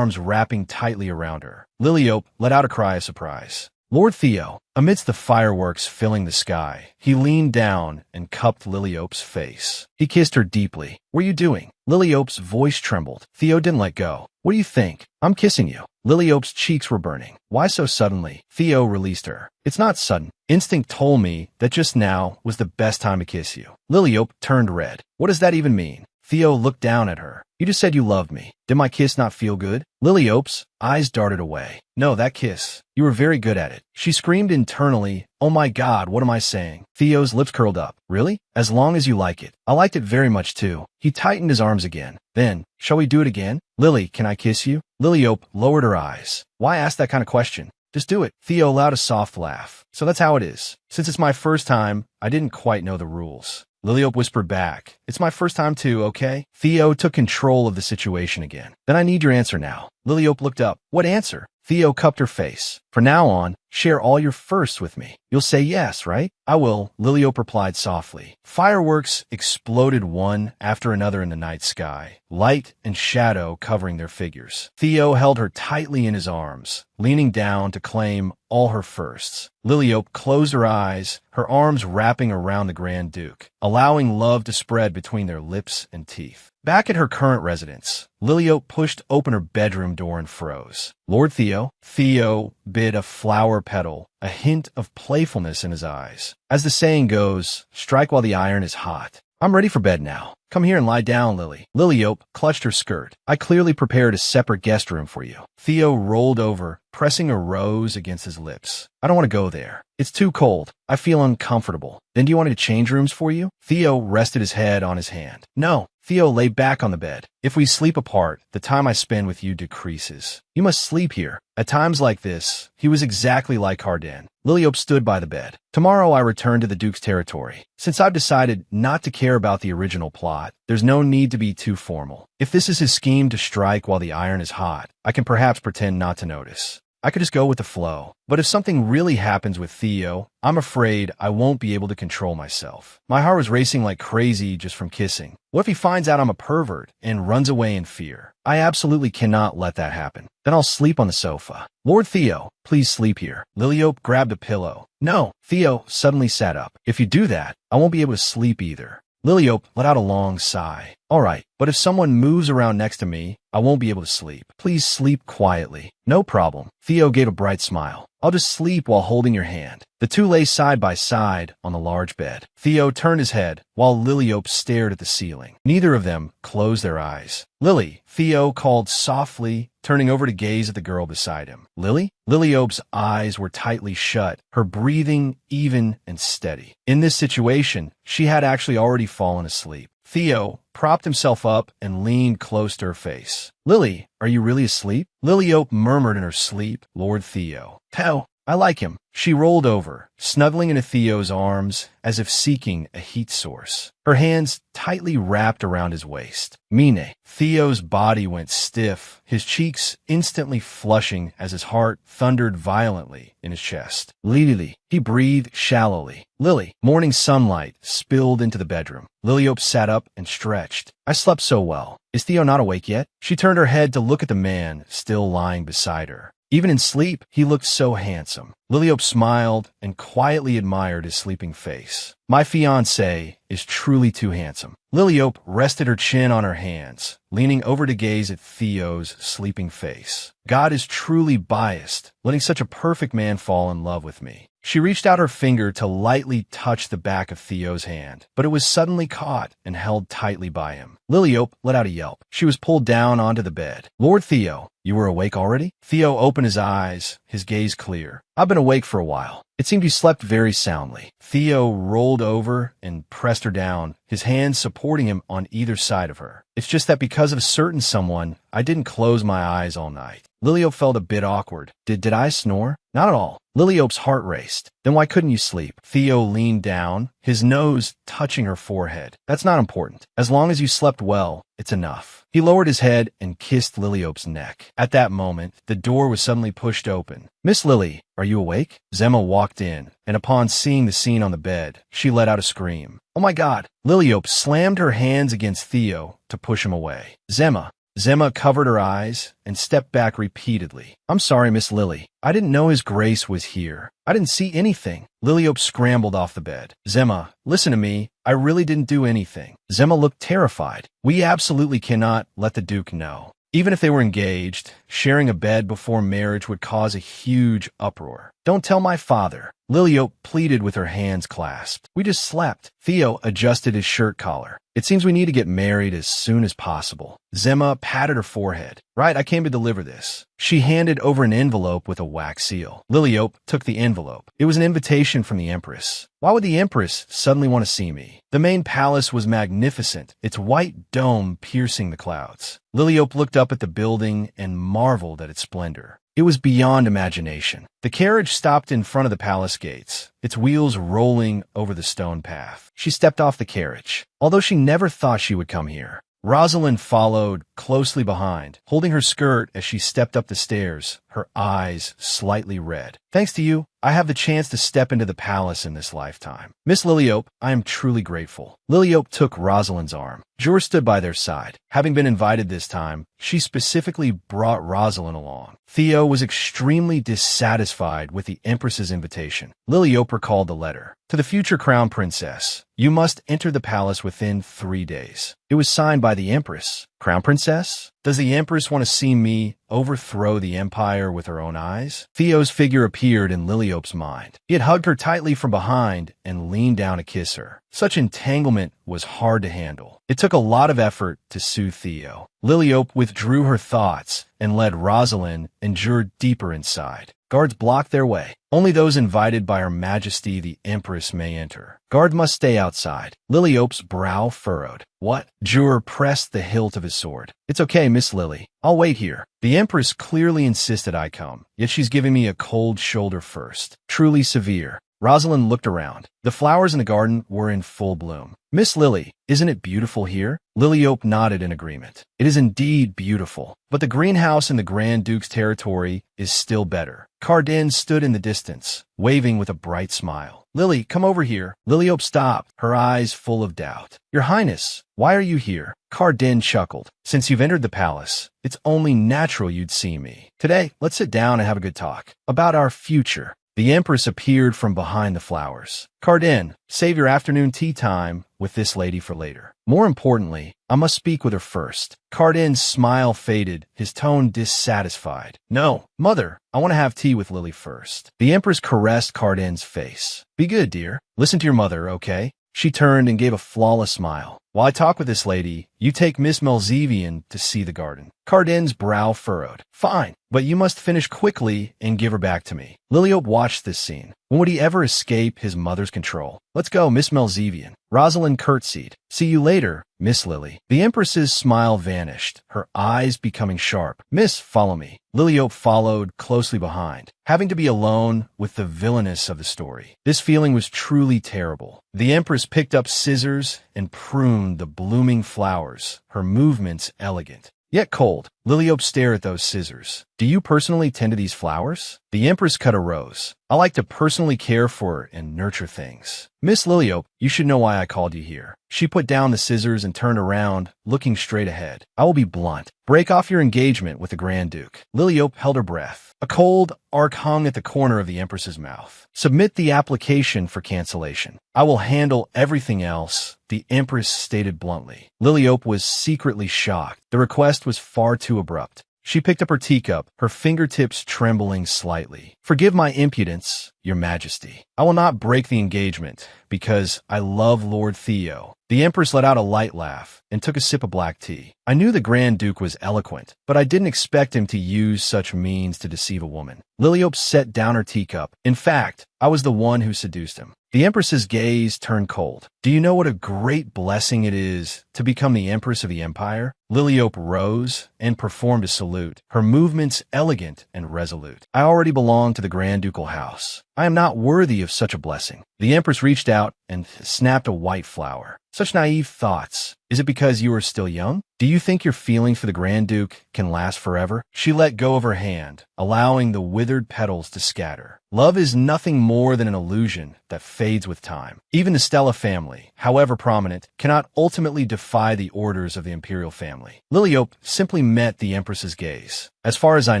wrapping tightly around her. Liliope let out a cry of surprise. "Lord Theo." Amidst the fireworks filling the sky, he leaned down and cupped Liliope's face. He kissed her deeply. "What are you doing?" Liliope's voice trembled. Theo didn't let go. "What do you think?" "I'm kissing you." Liliope's cheeks were burning. "Why so suddenly?" Theo released her. "It's not sudden. Instinct told me that just now was the best time to kiss you." Liliope turned red. "What does that even mean?" Theo looked down at her. "You just said you loved me. Did my kiss not feel good?" Liliope's eyes darted away. "No, that kiss. You were very good at it." She screamed internally, "Oh my God, what am I saying?" Theo's lips curled up. "Really? As long as you like it." "I liked it very much too." He tightened his arms again. "Then, shall we do it again?" "Lily, can I kiss you?" Liliope lowered her eyes. "Why ask that kind of question? Just do it." Theo allowed a soft laugh. "So that's how it is. Since it's my first time, I didn't quite know the rules." Liliope whispered back, "It's my first time too, okay?" Theo took control of the situation again. "Then I need your answer now." Liliope looked up. "What answer?" Theo cupped her face. "From now on, share all your firsts with me. You'll say yes, right?" "I will," Liliope replied softly. Fireworks exploded one after another in the night sky, light and shadow covering their figures. Theo held her tightly in his arms, leaning down to claim all her firsts. Liliope closed her eyes, her arms wrapping around the Grand Duke, allowing love to spread between their lips and teeth. Back at her current residence, Liliope pushed open her bedroom door and froze. "Lord Theo." Theo bit a flower petal, a hint of playfulness in his eyes. As the saying goes, strike while the iron is hot. "I'm ready for bed now. Come here and lie down, Lily." Liliope clutched her skirt. "I clearly prepared a separate guest room for you." Theo rolled over, pressing a rose against his lips. "I don't want to go there. It's too cold. I feel uncomfortable." "Then do you want me to change rooms for you?" Theo rested his head on his hand. "No." Theo lay back on the bed. "If we sleep apart, the time I spend with you decreases. You must sleep here." At times like this, he was exactly like Cardan. Liliope stood by the bed. "Tomorrow I return to the Duke's territory. Since I've decided not to care about the original plot, there's no need to be too formal. If this is his scheme to strike while the iron is hot, I can perhaps pretend not to notice. I could just go with the flow. But if something really happens with Theo, I'm afraid I won't be able to control myself. My heart was racing like crazy just from kissing. What if he finds out I'm a pervert and runs away in fear? I absolutely cannot let that happen. Then I'll sleep on the sofa." "Lord Theo, please sleep here." Liliope grabbed a pillow. "No." Theo suddenly sat up. "If you do that, I won't be able to sleep either." Liliope let out a long sigh. All right, but if someone moves around next to me, I won't be able to sleep. Please sleep quietly. No problem. Theo gave a bright smile. I'll just sleep while holding your hand. The two lay side by side on the large bed. Theo turned his head while Liliope stared at the ceiling. Neither of them closed their eyes. Lily, Theo called softly, turning over to gaze at the girl beside him. Lily? Liliope's eyes were tightly shut, her breathing even and steady. In this situation, she had actually already fallen asleep. Theo propped himself up and leaned close to her face. Lily, are you really asleep? Liliope murmured in her sleep. Lord Theo. Theo, I like him. She rolled over, snuggling into Theo's arms as if seeking a heat source. Her hands tightly wrapped around his waist. Mine. Theo's body went stiff, his cheeks instantly flushing as his heart thundered violently in his chest. Lily. He breathed shallowly. Lily. Morning sunlight spilled into the bedroom. Liliope sat up and stretched. I slept so well. Is Theo not awake yet? She turned her head to look at the man still lying beside her. Even in sleep, he looked so handsome. Liliope smiled and quietly admired his sleeping face. My fiancé is truly too handsome. Liliope rested her chin on her hands, leaning over to gaze at Theo's sleeping face. God is truly biased, letting such a perfect man fall in love with me. She reached out her finger to lightly touch the back of Theo's hand, but it was suddenly caught and held tightly by him. Liliope let out a yelp. She was pulled down onto the bed. Lord Theo, you were awake already? Theo opened his eyes, his gaze clear. I've been awake for a while. It seemed you slept very soundly. Theo rolled over and pressed her down, his hands supporting him on either side of her. It's just that because of a certain someone, I didn't close my eyes all night. Liliope felt a bit awkward. Did I snore? Not at all. Liliope's heart raced. Then why couldn't you sleep? Theo leaned down, his nose touching her forehead. That's not important. As long as you slept well, it's enough. He lowered his head and kissed Liliope's neck. At that moment, the door was suddenly pushed open. Miss Lily, are you awake? Zemma walked in, and upon seeing the scene on the bed, she let out a scream. Oh my God! Liliope slammed her hands against Theo to push him away. Zemma covered her eyes and stepped back repeatedly. I'm sorry, Miss Lily. I didn't know His Grace was here. I didn't see anything. Liliope scrambled off the bed. Zemma, listen to me. I really didn't do anything. Zemma looked terrified. We absolutely cannot let the Duke know. Even if they were engaged, sharing a bed before marriage would cause a huge uproar. Don't tell my father. Liliope pleaded with her hands clasped. We just slept. Theo adjusted his shirt collar. It seems we need to get married as soon as possible. Zemma patted her forehead. Right, I came to deliver this. She handed over an envelope with a wax seal. Liliope took the envelope. It was an invitation from the Empress. Why would the Empress suddenly want to see me? The main palace was magnificent, its white dome piercing the clouds. Liliope looked up at the building and marveled at its splendor. It was beyond imagination. The carriage stopped in front of the palace gates, its wheels rolling over the stone path. She stepped off the carriage. Although she never thought she would come here, Rosalind followed closely behind, holding her skirt as she stepped up the stairs, her eyes slightly red. Thanks to you, I have the chance to step into the palace in this lifetime. Miss Liliope, I am truly grateful. Liliope took Rosalind's arm. Jur stood by their side. Having been invited this time, she specifically brought Rosalind along. Theo was extremely dissatisfied with the Empress's invitation. Liliope recalled the letter. To the future crown princess, you must enter the palace within 3 days. It was signed by the Empress. Crown princess? Does the Empress want to see me overthrow the empire with her own eyes? Theo's figure appeared in Liliope's mind. He had hugged her tightly from behind and leaned down to kiss her. Such entanglement was hard to handle. It took a lot of effort to soothe Theo. Liliope withdrew her thoughts and led Rosalind and Jur deeper inside. Guards blocked their way. Only those invited by Her Majesty the Empress may enter. Guard must stay outside. Liliope's brow furrowed. What? Jur pressed the hilt of his sword. It's okay, Miss Lily. I'll wait here. The Empress clearly insisted I come, yet she's giving me a cold shoulder first. Truly severe. Rosalind looked around. The flowers in the garden were in full bloom. Miss Lily, isn't it beautiful here? Liliope nodded in agreement. It is indeed beautiful, but the greenhouse in the Grand Duke's territory is still better. Cardin stood in the distance, waving with a bright smile. Lily, come over here. Liliope stopped, her eyes full of doubt. Your Highness, why are you here? Cardin chuckled. Since you've entered the palace, it's only natural you'd see me. Today, let's sit down and have a good talk about our future. The Empress appeared from behind the flowers. Cardin, save your afternoon tea time with this lady for later. More importantly, I must speak with her first. Cardin's smile faded, his tone dissatisfied. No, mother, I want to have tea with Lily first. The Empress caressed Cardin's face. Be good, dear. Listen to your mother, okay? She turned and gave a flawless smile. While I talk with this lady, you take Miss Melzevian to see the garden. Cardin's brow furrowed. Fine, but you must finish quickly and give her back to me. Liliope watched this scene. When would he ever escape his mother's control? Let's go, Miss Melzevian. Rosalind curtsied. See you later, Miss Lily. The Empress's smile vanished, her eyes becoming sharp. Miss, follow me. Liliope followed closely behind, having to be alone with the villainess of the story. This feeling was truly terrible. The Empress picked up scissors and pruned the blooming flowers, her movements elegant, yet cold. Liliope stared at those scissors. Do you personally tend to these flowers? The Empress cut a rose. I like to personally care for and nurture things. Miss Liliope, you should know why I called you here. She put down the scissors and turned around, looking straight ahead. I will be blunt. Break off your engagement with the Grand Duke. Liliope held her breath. A cold arc hung at the corner of the Empress's mouth. Submit the application for cancellation. I will handle everything else, the Empress stated bluntly. Liliope was secretly shocked. The request was far too abrupt. She picked up her teacup, her fingertips trembling slightly. Forgive my impudence, Your Majesty. I will not break the engagement, because I love Lord Theo. The Empress let out a light laugh and took a sip of black tea. I knew the Grand Duke was eloquent, but I didn't expect him to use such means to deceive a woman. Liliope set down her teacup. In fact, I was the one who seduced him. The Empress's gaze turned cold. Do you know what a great blessing it is to become the Empress of the Empire? Liliope rose and performed a salute, her movements elegant and resolute. I already belong to the Grand Ducal house. I am not worthy of such a blessing. The Empress reached out and snapped a white flower. Such naive thoughts. Is it because you are still young? Do you think your feeling for the Grand Duke can last forever? She let go of her hand, allowing the withered petals to scatter. Love is nothing more than an illusion that fades with time. Even the Stella family, however prominent, cannot ultimately defy the orders of the imperial family. Liliope simply met the Empress's gaze. As far as I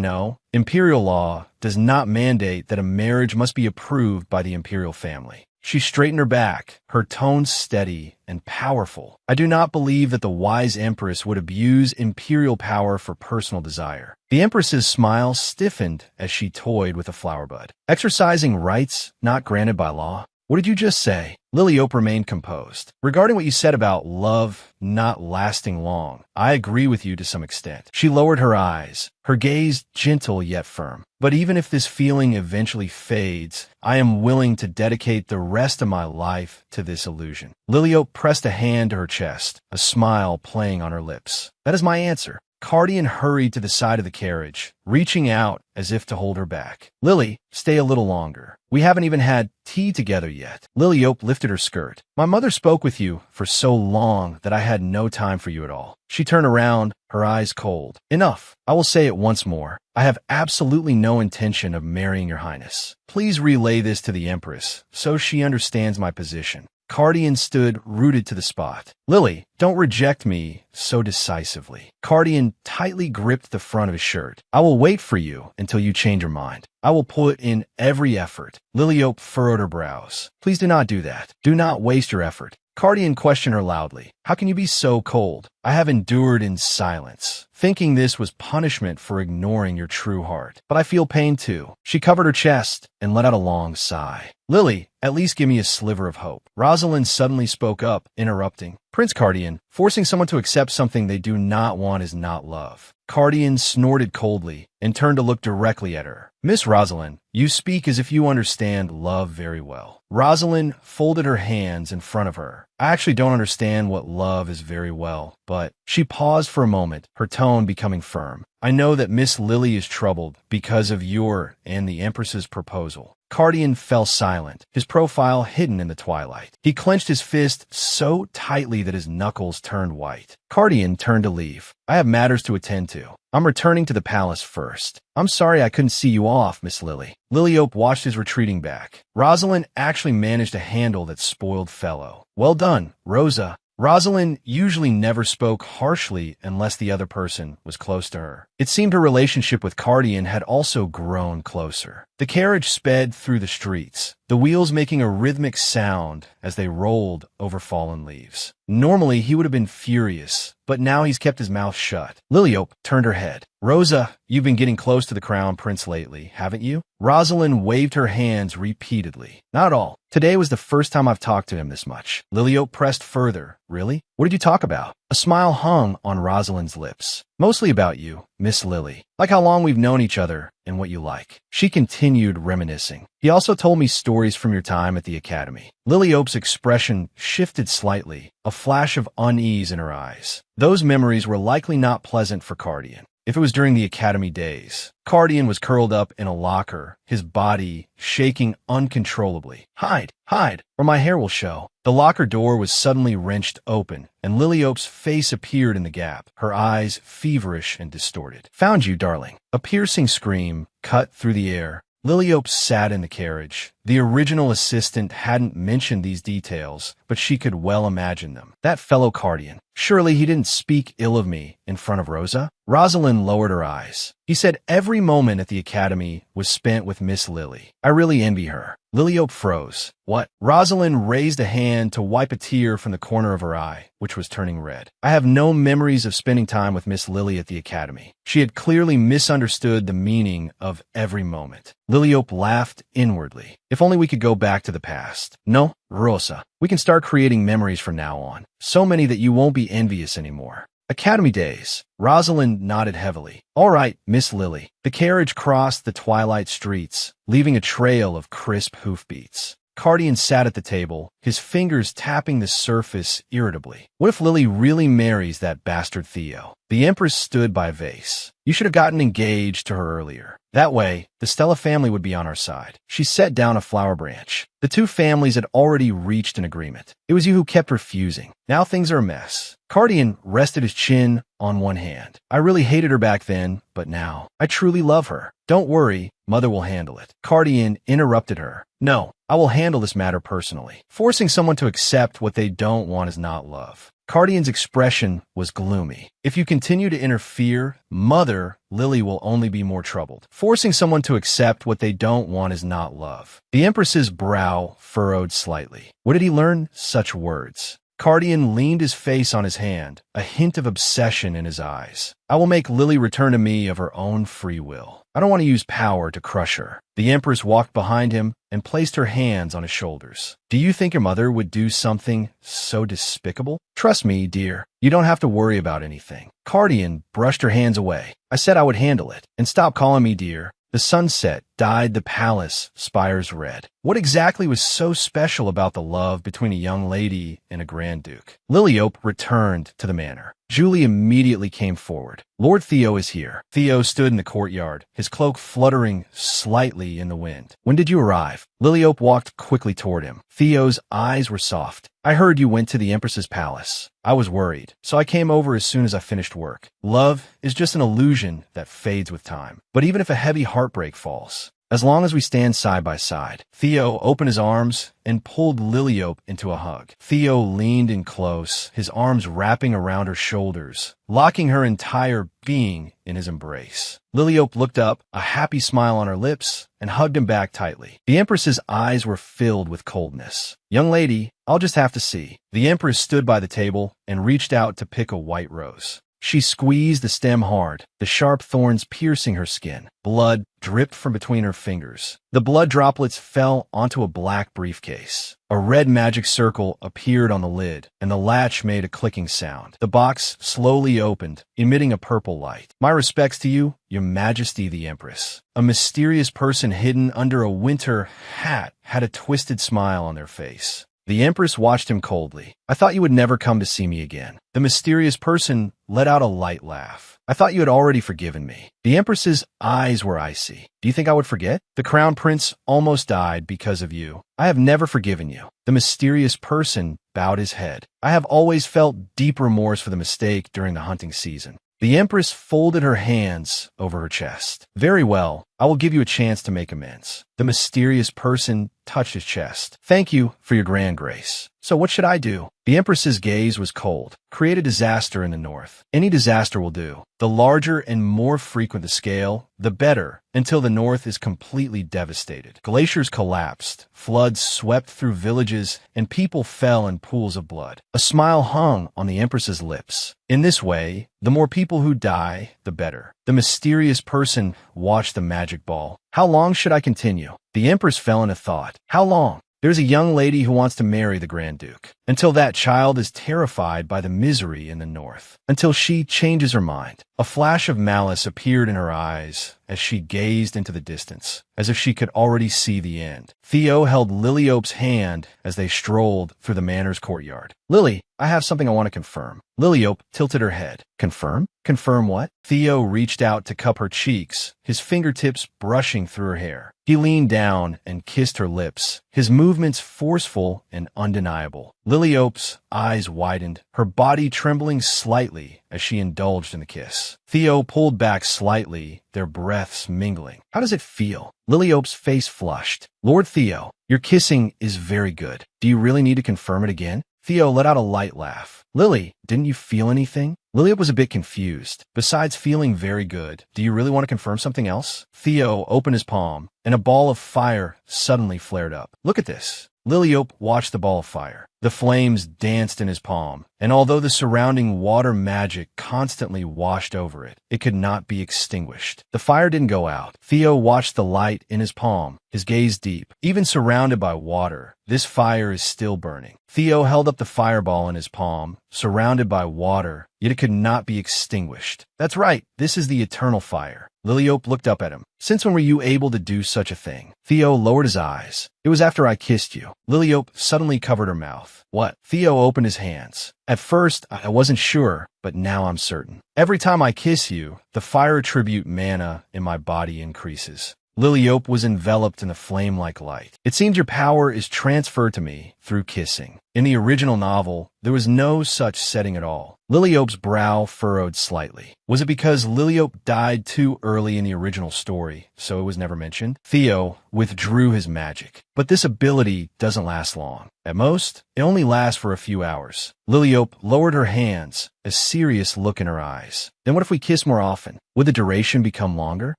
know, imperial law does not mandate that a marriage must be approved by the imperial family. She straightened her back, her tone steady and powerful. I do not believe that the wise Empress would abuse imperial power for personal desire. The Empress's smile stiffened as she toyed with a flower bud. Exercising rights not granted by law? What did you just say? Liliope remained composed. Regarding what you said about love not lasting long, I agree with you to some extent. She lowered her eyes, her gaze gentle yet firm. But even if this feeling eventually fades, I am willing to dedicate the rest of my life to this illusion. Liliope pressed a hand to her chest, a smile playing on her lips. That is my answer. Cardian hurried to the side of the carriage, reaching out as if to hold her back. Lily, stay a little longer. We haven't even had tea together yet. Liliope lifted her skirt. My mother spoke with you for so long that I had no time for you at all. She turned around, her eyes cold. Enough. I will say it once more. I have absolutely no intention of marrying your highness. Please relay this to the Empress, so she understands my position. Cardian stood rooted to the spot. Lily, don't reject me so decisively. Cardian tightly gripped the front of his shirt. I will wait for you until you change your mind. I will put in every effort. Liliope furrowed her brows. Please do not do that. Do not waste your effort. Cardian questioned her loudly. How can you be so cold? I have endured in silence, thinking this was punishment for ignoring your true heart. But I feel pain too. She covered her chest and let out a long sigh. Lily, at least give me a sliver of hope. Rosalind suddenly spoke up, interrupting. Prince Cardian, forcing someone to accept something they do not want is not love. Cardian snorted coldly and turned to look directly at her. Miss Rosalind, you speak as if you understand love very well. Rosalind folded her hands in front of her. I actually don't understand what love is very well, but she paused for a moment, her tone becoming firm. I know that Miss Lily is troubled because of your and the Empress's proposal. Cardian fell silent, his profile hidden in the twilight. He clenched his fist so tightly that his knuckles turned white. Cardian turned to leave. I have matters to attend to. I'm returning to the palace first. I'm sorry I couldn't see you off, Miss Lily. Liliope watched his retreating back. Rosalind actually managed to handle that spoiled fellow. Well done, Rosa. Rosalind usually never spoke harshly unless the other person was close to her. It seemed her relationship with Cardian had also grown closer. The carriage sped through the streets, the wheels making a rhythmic sound as they rolled over fallen leaves. Normally, he would have been furious, but now he's kept his mouth shut. Liliope turned her head. Rosa, you've been getting close to the crown prince lately, haven't you? Rosalind waved her hands repeatedly. Not at all. Today was the first time I've talked to him this much. Liliope pressed further. Really? What did you talk about? A smile hung on Rosalind's lips. Mostly about you, Miss Lily. Like how long we've known each other and what you like. She continued reminiscing. He also told me stories from your time at the academy. Liliope's expression shifted slightly, a flash of unease in her eyes. Those memories were likely not pleasant for Cardian. If it was during the academy days, Cardian was curled up in a locker, his body shaking uncontrollably. Hide, hide, or my hair will show. The locker door was suddenly wrenched open, and Liliope's face appeared in the gap, her eyes feverish and distorted. Found you, darling. A piercing scream cut through the air. Liliope sat in the carriage. The original assistant hadn't mentioned these details, but she could well imagine them. That fellow Cardian. Surely he didn't speak ill of me in front of Rosa? Rosalind lowered her eyes. He said every moment at the academy was spent with Miss Lily. I really envy her. Liliope froze. What? Rosalind raised a hand to wipe a tear from the corner of her eye, which was turning red. I have no memories of spending time with Miss Lily at the academy. She had clearly misunderstood the meaning of every moment. Liliope laughed inwardly. If only we could go back to the past. No, Rosa. We can start creating memories from now on. So many that you won't be envious anymore. Academy days. Rosalind nodded heavily. All right, Miss Lily. The carriage crossed the twilight streets, leaving a trail of crisp hoofbeats. Cardian sat at the table, his fingers tapping the surface irritably. What if Lily really marries that bastard Theo? The Empress stood by a vase. You should have gotten engaged to her earlier. That way, the Stella family would be on our side. She set down a flower branch. The two families had already reached an agreement. It was you who kept refusing. Now things are a mess. Cardian rested his chin on one hand. I really hated her back then, but now, I truly love her. Don't worry, Mother will handle it. Cardian interrupted her. No, I will handle this matter personally. Forcing someone to accept what they don't want is not love. Cardian's expression was gloomy. If you continue to interfere, Mother, Lily will only be more troubled. Forcing someone to accept what they don't want is not love. The Empress's brow furrowed slightly. Where did he learn such words? Cardian leaned his face on his hand, a hint of obsession in his eyes. I will make Lily return to me of her own free will. I don't want to use power to crush her. The Empress walked behind him and placed her hands on his shoulders. Do you think your mother would do something so despicable? Trust me, dear, you don't have to worry about anything. Cardian brushed her hands away. I said I would handle it. And stop calling me dear. The sunset dyed the palace spires red. What exactly was so special about the love between a young lady and a Grand Duke? Liliope returned to the manor. Julie immediately came forward. Lord Theo is here. Theo stood in the courtyard, his cloak fluttering slightly in the wind. When did you arrive? Liliope walked quickly toward him. Theo's eyes were soft. I heard you went to the Empress's palace. I was worried, so I came over as soon as I finished work. Love is just an illusion that fades with time. But even if a heavy heartbreak falls, as long as we stand side by side. Theo opened his arms and pulled Liliope into a hug. Theo leaned in close, his arms wrapping around her shoulders, locking her entire being in his embrace. Liliope looked up, a happy smile on her lips, and hugged him back tightly. The Empress's eyes were filled with coldness. Young lady, I'll just have to see. The Empress stood by the table and reached out to pick a white rose. She squeezed the stem hard, the sharp thorns piercing her skin. Blood dripped from between her fingers. The blood droplets fell onto a black briefcase. A red magic circle appeared on the lid, and the latch made a clicking sound. The box slowly opened, emitting a purple light. My respects to you, Your Majesty the Empress. A mysterious person hidden under a winter hat had a twisted smile on their face. The Empress watched him coldly. I thought you would never come to see me again. The mysterious person let out a light laugh. I thought you had already forgiven me. The Empress's eyes were icy. Do you think I would forget? The Crown Prince almost died because of you. I have never forgiven you. The mysterious person bowed his head. I have always felt deep remorse for the mistake during the hunting season. The Empress folded her hands over her chest. Very well, I will give you a chance to make amends. The mysterious person touched his chest. Thank you for your grand grace. So what should I do? The Empress's gaze was cold. Create a disaster in the north. Any disaster will do. The larger and more frequent the scale, the better, until the north is completely devastated. Glaciers collapsed, floods swept through villages, and people fell in pools of blood. A smile hung on the Empress's lips. In this way, the more people who die, the better. The mysterious person watched the magic ball. How long should I continue? The Empress fell into thought. How long? There's a young lady who wants to marry the Grand Duke. Until that child is terrified by the misery in the north. Until she changes her mind. A flash of malice appeared in her eyes as she gazed into the distance, as if she could already see the end. Theo held Liliope's hand as they strolled through the manor's courtyard. Lily, I have something I want to confirm. Liliope tilted her head. Confirm? Confirm what? Theo reached out to cup her cheeks, his fingertips brushing through her hair. He leaned down and kissed her lips, his movements forceful and undeniable. Liliope's eyes widened, her body trembling slightly as she indulged in the kiss. Theo pulled back slightly, their breaths mingling. How does it feel? Liliope's face flushed. Lord Theo, your kissing is very good. Do you really need to confirm it again? Theo let out a light laugh. Lily, didn't you feel anything? Liliope was a bit confused. Besides feeling very good, do you really want to confirm something else? Theo opened his palm, and a ball of fire suddenly flared up. Look at this. Liliope watched the ball of fire. The flames danced in his palm, and although the surrounding water magic constantly washed over it, it could not be extinguished. The fire didn't go out. Theo watched the light in his palm, his gaze deep. Even surrounded by water, this fire is still burning. Theo held up the fireball in his palm, surrounded by water, yet it could not be extinguished. That's right, this is the eternal fire. Liliope looked up at him. Since when were you able to do such a thing? Theo lowered his eyes. It was after I kissed you. Liliope suddenly covered her mouth. What? Theo opened his hands. At first, I wasn't sure, but now I'm certain. Every time I kiss you, the fire attribute mana in my body increases. Liliope was enveloped in a flame-like light. It seems your power is transferred to me through kissing. In the original novel, there was no such setting at all. Liliope's brow furrowed slightly. Was it because Liliope died too early in the original story, so it was never mentioned? Theo withdrew his magic. But this ability doesn't last long. At most, it only lasts for a few hours. Liliope lowered her hands, a serious look in her eyes. Then what if we kiss more often? Would the duration become longer?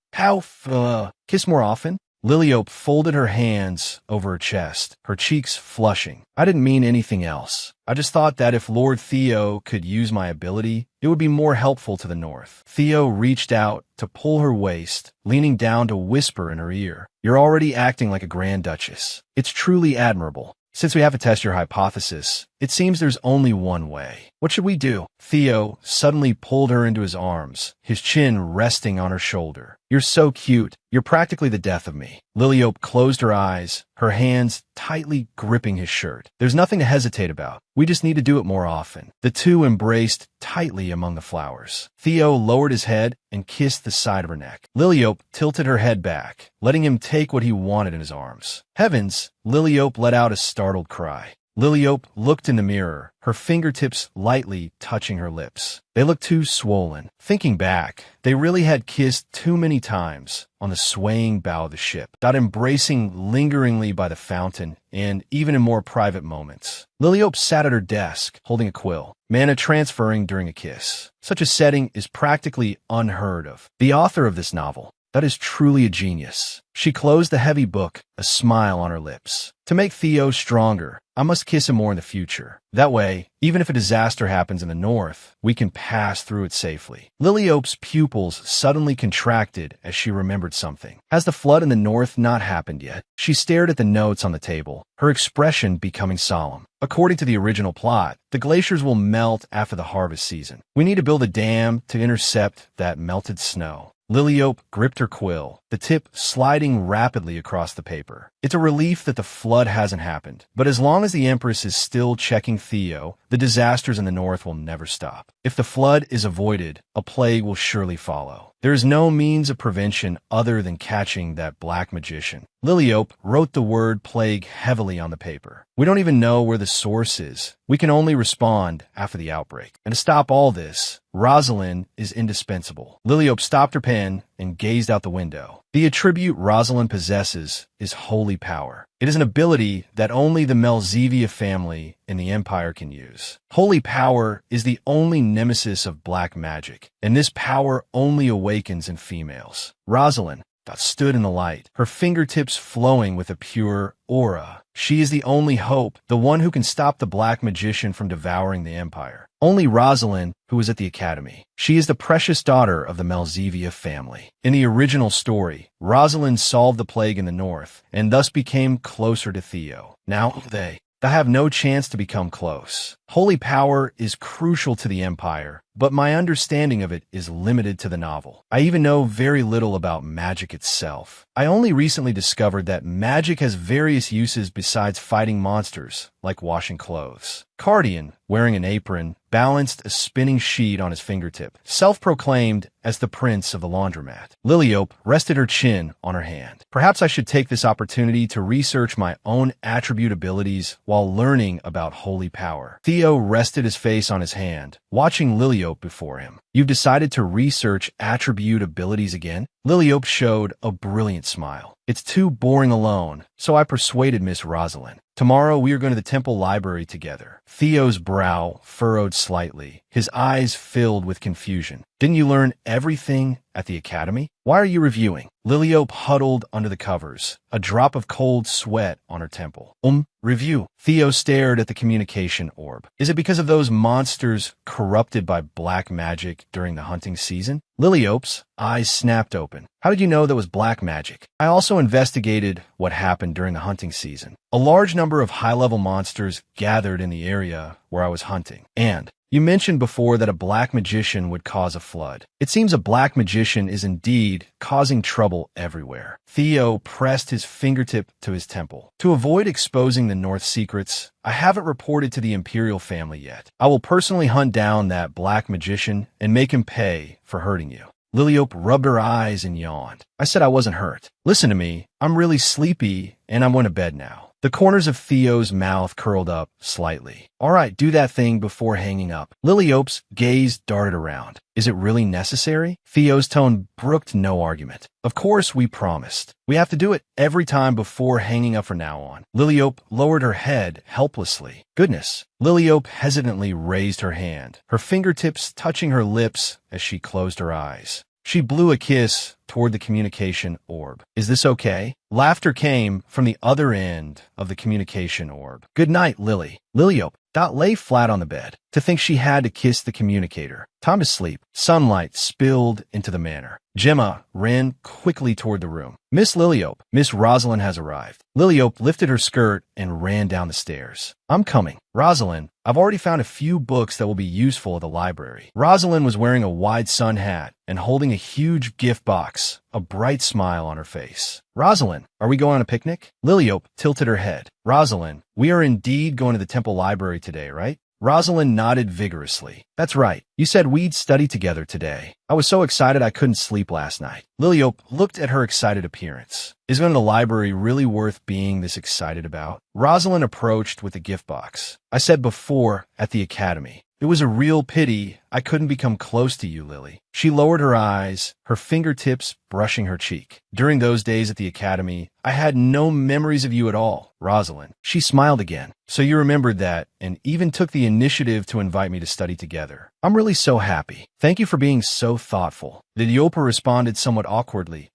Kiss more often? Liliope folded her hands over her chest, her cheeks flushing. I didn't mean anything else. I just thought that if Lord Theo could use my ability, it would be more helpful to the north. Theo reached out to pull her waist, leaning down to whisper in her ear. You're already acting like a Grand Duchess. It's truly admirable. Since we have to test your hypothesis, it seems there's only one way. What should we do? Theo suddenly pulled her into his arms, his chin resting on her shoulder. You're so cute. You're practically the death of me. Liliope closed her eyes, her hands tightly gripping his shirt. There's nothing to hesitate about. We just need to do it more often. The two embraced tightly among the flowers. Theo lowered his head and kissed the side of her neck. Liliope tilted her head back, letting him take what he wanted in his arms. Heavens! Liliope let out a startled cry. Liliope looked in the mirror, her fingertips lightly touching her lips. They looked too swollen. Thinking back, they really had kissed too many times on the swaying bow of the ship, got embracing lingeringly by the fountain, and even in more private moments. Liliope sat at her desk, holding a quill, mana transferring during a kiss. Such a setting is practically unheard of. The author of this novel, that is truly a genius. She closed the heavy book, a smile on her lips. To make Theo stronger, I must kiss him more in the future. That way, even if a disaster happens in the north, we can pass through it safely. Liliope's pupils suddenly contracted as she remembered something. Has the flood in the north not happened yet? She stared at the notes on the table, her expression becoming solemn. According to the original plot, the glaciers will melt after the harvest season. We need to build a dam to intercept that melted snow. Liliope gripped her quill, the tip sliding rapidly across the paper. It's a relief that the flood hasn't happened, but as long as the Empress is still checking Theo, the disasters in the north will never stop. If the flood is avoided, a plague will surely follow. There is no means of prevention other than catching that black magician. Liliope wrote the word plague heavily on the paper. We don't even know where the source is. We can only respond after the outbreak. And to stop all this, Rosalind is indispensable. Liliope stopped her pen and gazed out the window. The attribute Rosalind possesses is holy power. It is an ability that only the Malzevia family in the Empire can use. Holy power is the only nemesis of black magic, and this power only awakens in females. Rosalind stood in the light, her fingertips flowing with a pure aura. She is the only hope, the one who can stop the black magician from devouring the Empire. Only Rosalind, who is at the Academy. She is the precious daughter of the Malzevia family. In the original story, Rosalind solved the plague in the north, and thus became closer to Theo. Now they have no chance to become close. Holy power is crucial to the Empire, but my understanding of it is limited to the novel. I even know very little about magic itself. I only recently discovered that magic has various uses besides fighting monsters, like washing clothes. Cardian, wearing an apron, balanced a spinning sheet on his fingertip, self-proclaimed as the prince of the laundromat. Liliope rested her chin on her hand. Perhaps I should take this opportunity to research my own attribute abilities while learning about holy power. Theo rested his face on his hand, watching Liliope before him. You've decided to research attribute abilities again? Liliope showed a brilliant smile. It's too boring alone, so I persuaded Miss Rosalind. Tomorrow we are going to the temple library together. Theo's brow furrowed slightly, his eyes filled with confusion. Didn't you learn everything at the Academy? Why are you reviewing? Liliope huddled under the covers, a drop of cold sweat on her temple. Review. Theo stared at the communication orb. Is it because of those monsters corrupted by black magic during the hunting season? Liliope's eyes snapped open. How did you know that was black magic? I also investigated what happened during the hunting season. A large number of high-level monsters gathered in the area where I was hunting. And you mentioned before that a black magician would cause a flood. It seems a black magician is indeed causing trouble everywhere. Theo pressed his fingertip to his temple. To avoid exposing the North secrets, I haven't reported to the Imperial family yet. I will personally hunt down that black magician and make him pay for hurting you. Liliope rubbed her eyes and yawned. I said I wasn't hurt. Listen to me. I'm really sleepy, and I'm going to bed now. The corners of Theo's mouth curled up slightly. All right, do that thing before hanging up. Liliope's gaze darted around. Is it really necessary? Theo's tone brooked no argument. Of course, we promised. We have to do it every time before hanging up from now on. Liliope lowered her head helplessly. Goodness. Liliope hesitantly raised her hand, her fingertips touching her lips as she closed her eyes. She blew a kiss toward the communication orb. Is this okay? Laughter came from the other end of the communication orb. Good night, Lily. Liliope lay flat on the bed. To think she had to kiss the communicator. Time to sleep. Sunlight spilled into the manor. Gemma ran quickly toward the room. Miss Liliope, Miss Rosalind has arrived. Liliope lifted her skirt and ran down the stairs. I'm coming. Rosalind, I've already found a few books that will be useful at the library. Rosalind was wearing a wide sun hat and holding a huge gift box, a bright smile on her face. Rosalind, are we going on a picnic? Liliope tilted her head. Rosalind, we are indeed going to the temple library today, right? Rosalind nodded vigorously. That's right. You said we'd study together today. I was so excited I couldn't sleep last night. Liliope looked at her excited appearance. Is going to the library really worth being this excited about? Rosalind approached with a gift box. I said before, at the Academy. It was a real pity I couldn't become close to you, Lily. She lowered her eyes, her fingertips brushing her cheek. During those days at the Academy, I had no memories of you at all, Rosalind. She smiled again. So you remembered that and even took the initiative to invite me to study together. I'm really so happy. Thank you for being so thoughtful. Liliope responded somewhat awkwardly.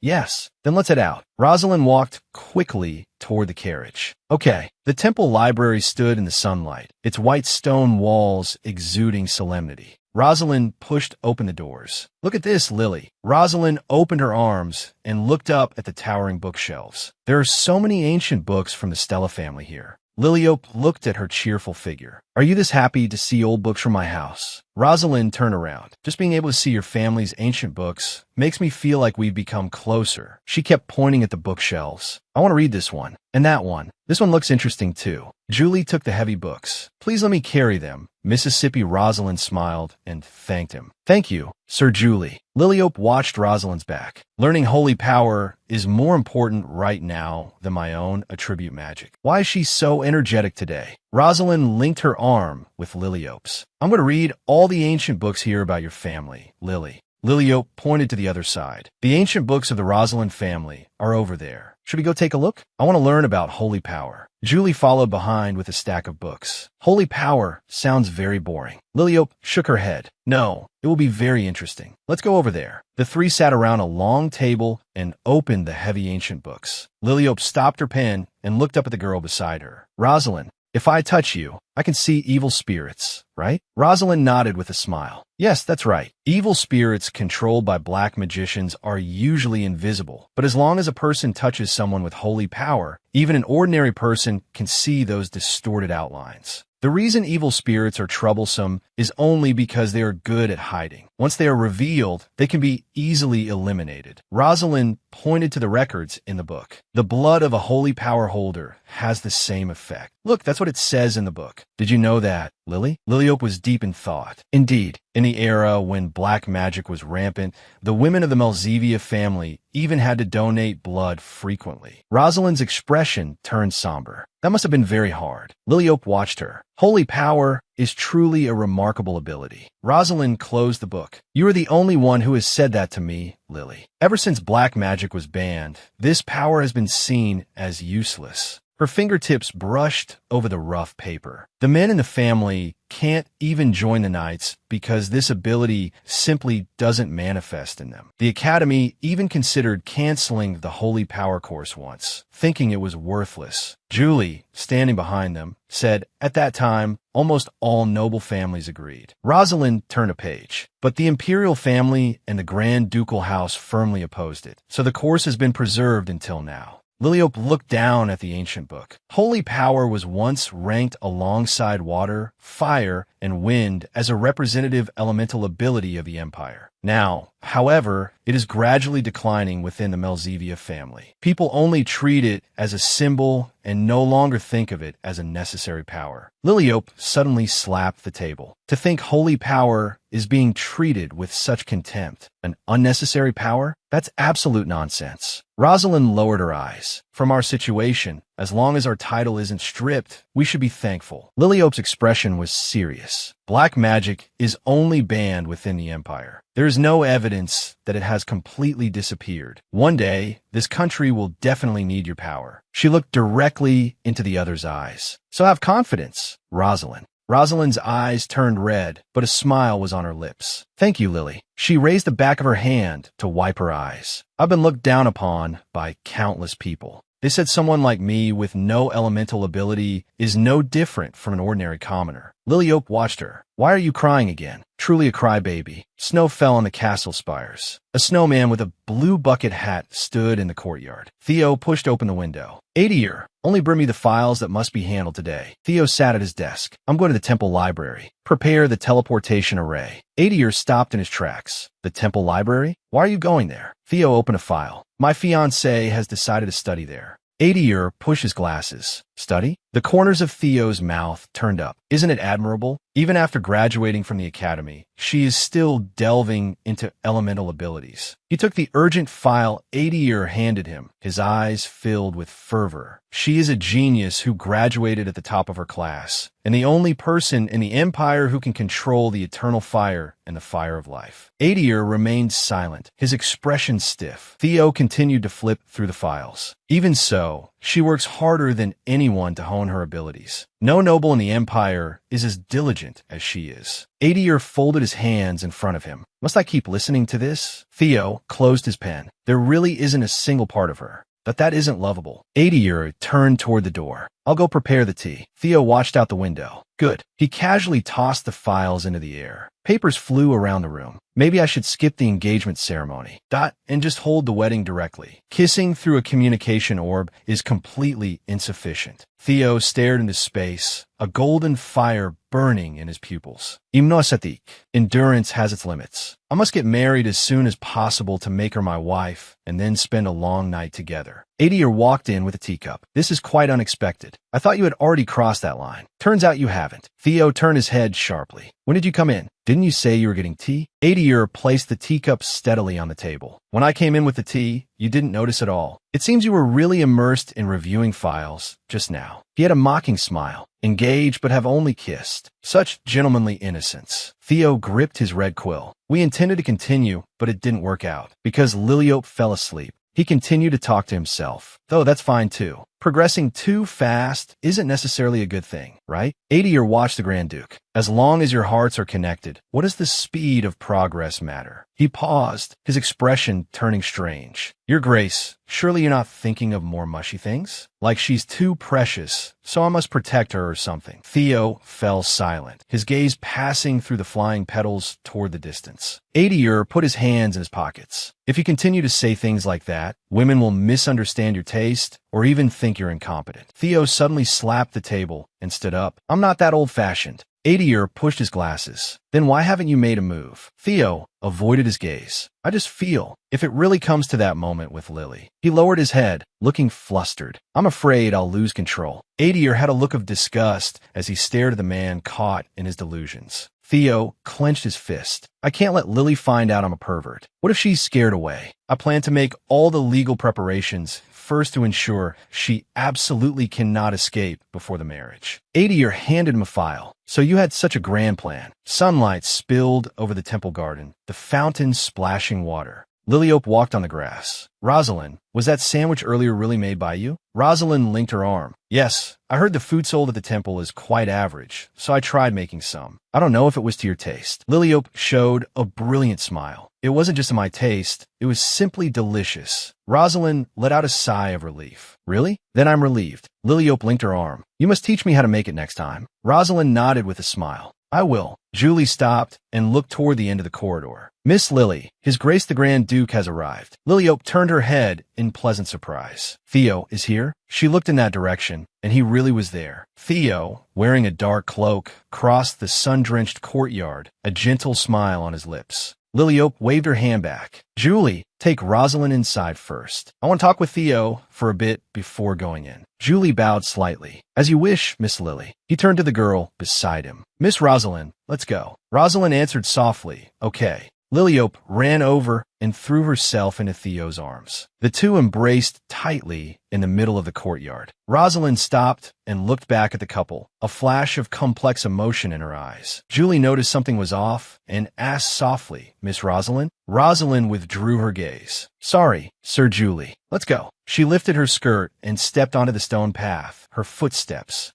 Yes. Then let's head out. Rosalind walked quickly toward the carriage. Okay. The temple library stood in the sunlight, its white stone walls exuding solemnity. Rosalind pushed open the doors. Look at this, Lily. Rosalind opened her arms and looked up at the towering bookshelves. There are so many ancient books from the Stella family here. Liliope looked at her cheerful figure. Are you this happy to see old books from my house? Rosalind turned around. Just being able to see your family's ancient books makes me feel like we've become closer. She kept pointing at the bookshelves. I want to read this one. And that one. This one looks interesting too. Julie took the heavy books. Please let me carry them. Mississippi Rosalind smiled and thanked him. Thank you, Sir Julie. Liliope watched Rosalind's back. Learning holy power is more important right now than my own attribute magic. Why is she so energetic today? Rosalind linked her arm with Liliope's. I'm going to read all the ancient books here about your family, Lily. Liliope pointed to the other side. The ancient books of the Rosalind family are over there. Should we go take a look? I want to learn about holy power. Julie followed behind with a stack of books. Holy power sounds very boring. Liliope shook her head. No, it will be very interesting. Let's go over there. The three sat around a long table and opened the heavy ancient books. Liliope stopped her pen and looked up at the girl beside her. Rosalind, if I touch you, I can see evil spirits, right? Rosalind nodded with a smile. Yes, that's right. Evil spirits controlled by black magicians are usually invisible, but as long as a person touches someone with holy power, even an ordinary person can see those distorted outlines. The reason evil spirits are troublesome is only because they are good at hiding. Once they are revealed, they can be easily eliminated. Rosalind pointed to the records in the book. The blood of a holy power holder has the same effect. Look, that's what it says in the book. Did you know that, Lily? Liliope was deep in thought. Indeed, in the era when black magic was rampant, the women of the Malzevia family even had to donate blood frequently. Rosalind's expression turned somber. That must have been very hard. Liliope watched her. Holy power is truly a remarkable ability. Rosalind closed the book. You are the only one who has said that to me, Lily. Ever since black magic was banned, this power has been seen as useless. Her fingertips brushed over the rough paper. The men in the family can't even join the knights because this ability simply doesn't manifest in them. The academy even considered canceling the Holy Power course once, thinking it was worthless. Julie, standing behind them, said, at that time, almost all noble families agreed. Rosalind turned a page, but the imperial family and the Grand Ducal House firmly opposed it, so the course has been preserved until now. Liliope looked down at the ancient book. Holy power was once ranked alongside water, fire, and wind as a representative elemental ability of the empire. Now, however, it is gradually declining within the Malzevia family. People only treat it as a symbol and no longer think of it as a necessary power. Liliope suddenly slapped the table. To think holy power is being treated with such contempt, an unnecessary power? That's absolute nonsense. Rosalind lowered her eyes. From our situation, as long as our title isn't stripped, we should be thankful. Liliope's expression was serious. Black magic is only banned within the empire. There is no evidence that it has completely disappeared. One day, this country will definitely need your power. She looked directly into the other's eyes. So have confidence, Rosalind. Rosalind's eyes turned red, but a smile was on her lips. Thank you, Lily. She raised the back of her hand to wipe her eyes. I've been looked down upon by countless people. They said someone like me with no elemental ability is no different from an ordinary commoner. Liliope watched her. Why are you crying again? Truly a crybaby. Snow fell on the castle spires. A snowman with a blue bucket hat stood in the courtyard. Theo pushed open the window. Adir, only bring me the files that must be handled today. Theo sat at his desk. I'm going to the temple library. Prepare the teleportation array. Adir stopped in his tracks. The temple library? Why are you going there? Theo opened a file. My fiancée has decided to study there. Adir pushed his glasses. Study? The corners of Theo's mouth turned up. Isn't it admirable? Even after graduating from the academy, she is still delving into elemental abilities. He took the urgent file Adir handed him, his eyes filled with fervor. She is a genius who graduated at the top of her class, and the only person in the empire who can control the eternal fire and the fire of life. Adir remained silent, his expression stiff. Theo continued to flip through the files. Even so, she works harder than anyone to hone her abilities. No noble in the empire is as diligent as she is. Adir folded his hands in front of him. Must I keep listening to this? Theo closed his pen. There really isn't a single part of her. But that isn't lovable. Adir turned toward the door. I'll go prepare the tea. Theo watched out the window. Good. He casually tossed the files into the air. Papers flew around the room. Maybe I should skip the engagement ceremony. And just hold the wedding directly. Kissing through a communication orb is completely insufficient. Theo stared into space, a golden fire burning in his pupils. Imnosatik. Endurance has its limits. I must get married as soon as possible to make her my wife, and then spend a long night together. Adir walked in with a teacup. This is quite unexpected. I thought you had already crossed that line. Turns out you haven't. Theo turned his head sharply. When did you come in? Didn't you say you were getting tea? Adir placed the teacup steadily on the table. When I came in with the tea, you didn't notice at all. It seems you were really immersed in reviewing files just now. He had a mocking smile. engaged but have only kissed. Such gentlemanly innocence. Theo gripped his red quill. We intended to continue, but it didn't work out. Because Liliope fell asleep, he continued to talk to himself. Though that's fine too. Progressing too fast isn't necessarily a good thing, right? 80 or watch the Grand Duke. As long as your hearts are connected, what does the speed of progress matter? He paused, his expression turning strange. Your Grace, surely you're not thinking of more mushy things? Like she's too precious, so I must protect her or something. Theo fell silent, his gaze passing through the flying petals toward the distance. 80er put his hands in his pockets. If you continue to say things like that, women will misunderstand your taste or even think you're incompetent. Theo suddenly slapped the table and stood up. I'm not that old-fashioned. 80er pushed his glasses. Then why haven't you made a move? Theo avoided his gaze. I just feel, if it really comes to that moment with Lily. He lowered his head, looking flustered. I'm afraid I'll lose control. 80er had a look of disgust as he stared at the man caught in his delusions. Theo clenched his fist. I can't let Lily find out I'm a pervert. What if she's scared away? I plan to make all the legal preparations first to ensure she absolutely cannot escape before the marriage. 80er handed him a file. So you had such a grand plan. Sunlight spilled over the temple garden, the fountain splashing water. Liliope walked on the grass. Rosalind, was that sandwich earlier really made by you? Rosalind linked her arm. Yes, I heard the food sold at the temple is quite average, so I tried making some. I don't know if it was to your taste. Liliope showed a brilliant smile. It wasn't just to my taste, it was simply delicious. Rosalind let out a sigh of relief. Really? Then I'm relieved. Liliope linked her arm. You must teach me how to make it next time. Rosalind nodded with a smile. I will. Julie stopped and looked toward the end of the corridor. Miss Lily, His Grace the Grand Duke has arrived. Liliope turned her head in pleasant surprise. Theo is here? She looked in that direction, and he really was there. Theo, wearing a dark cloak, crossed the sun-drenched courtyard, a gentle smile on his lips. Liliope waved her hand back. Julie, take Rosalind inside first. I want to talk with Theo for a bit before going in. Julie bowed slightly. As you wish, Miss Lily. He turned to the girl beside him. Miss Rosalind, let's go. Rosalind answered softly, okay. Liliope ran over and threw herself into Theo's arms. The two embraced tightly in the middle of the courtyard. Rosalind stopped and looked back at the couple, a flash of complex emotion in her eyes. Julie noticed something was off and asked softly, Miss Rosalind? Rosalind withdrew her gaze. Sorry, Sir Julie. Let's go. She lifted her skirt and stepped onto the stone path, her footsteps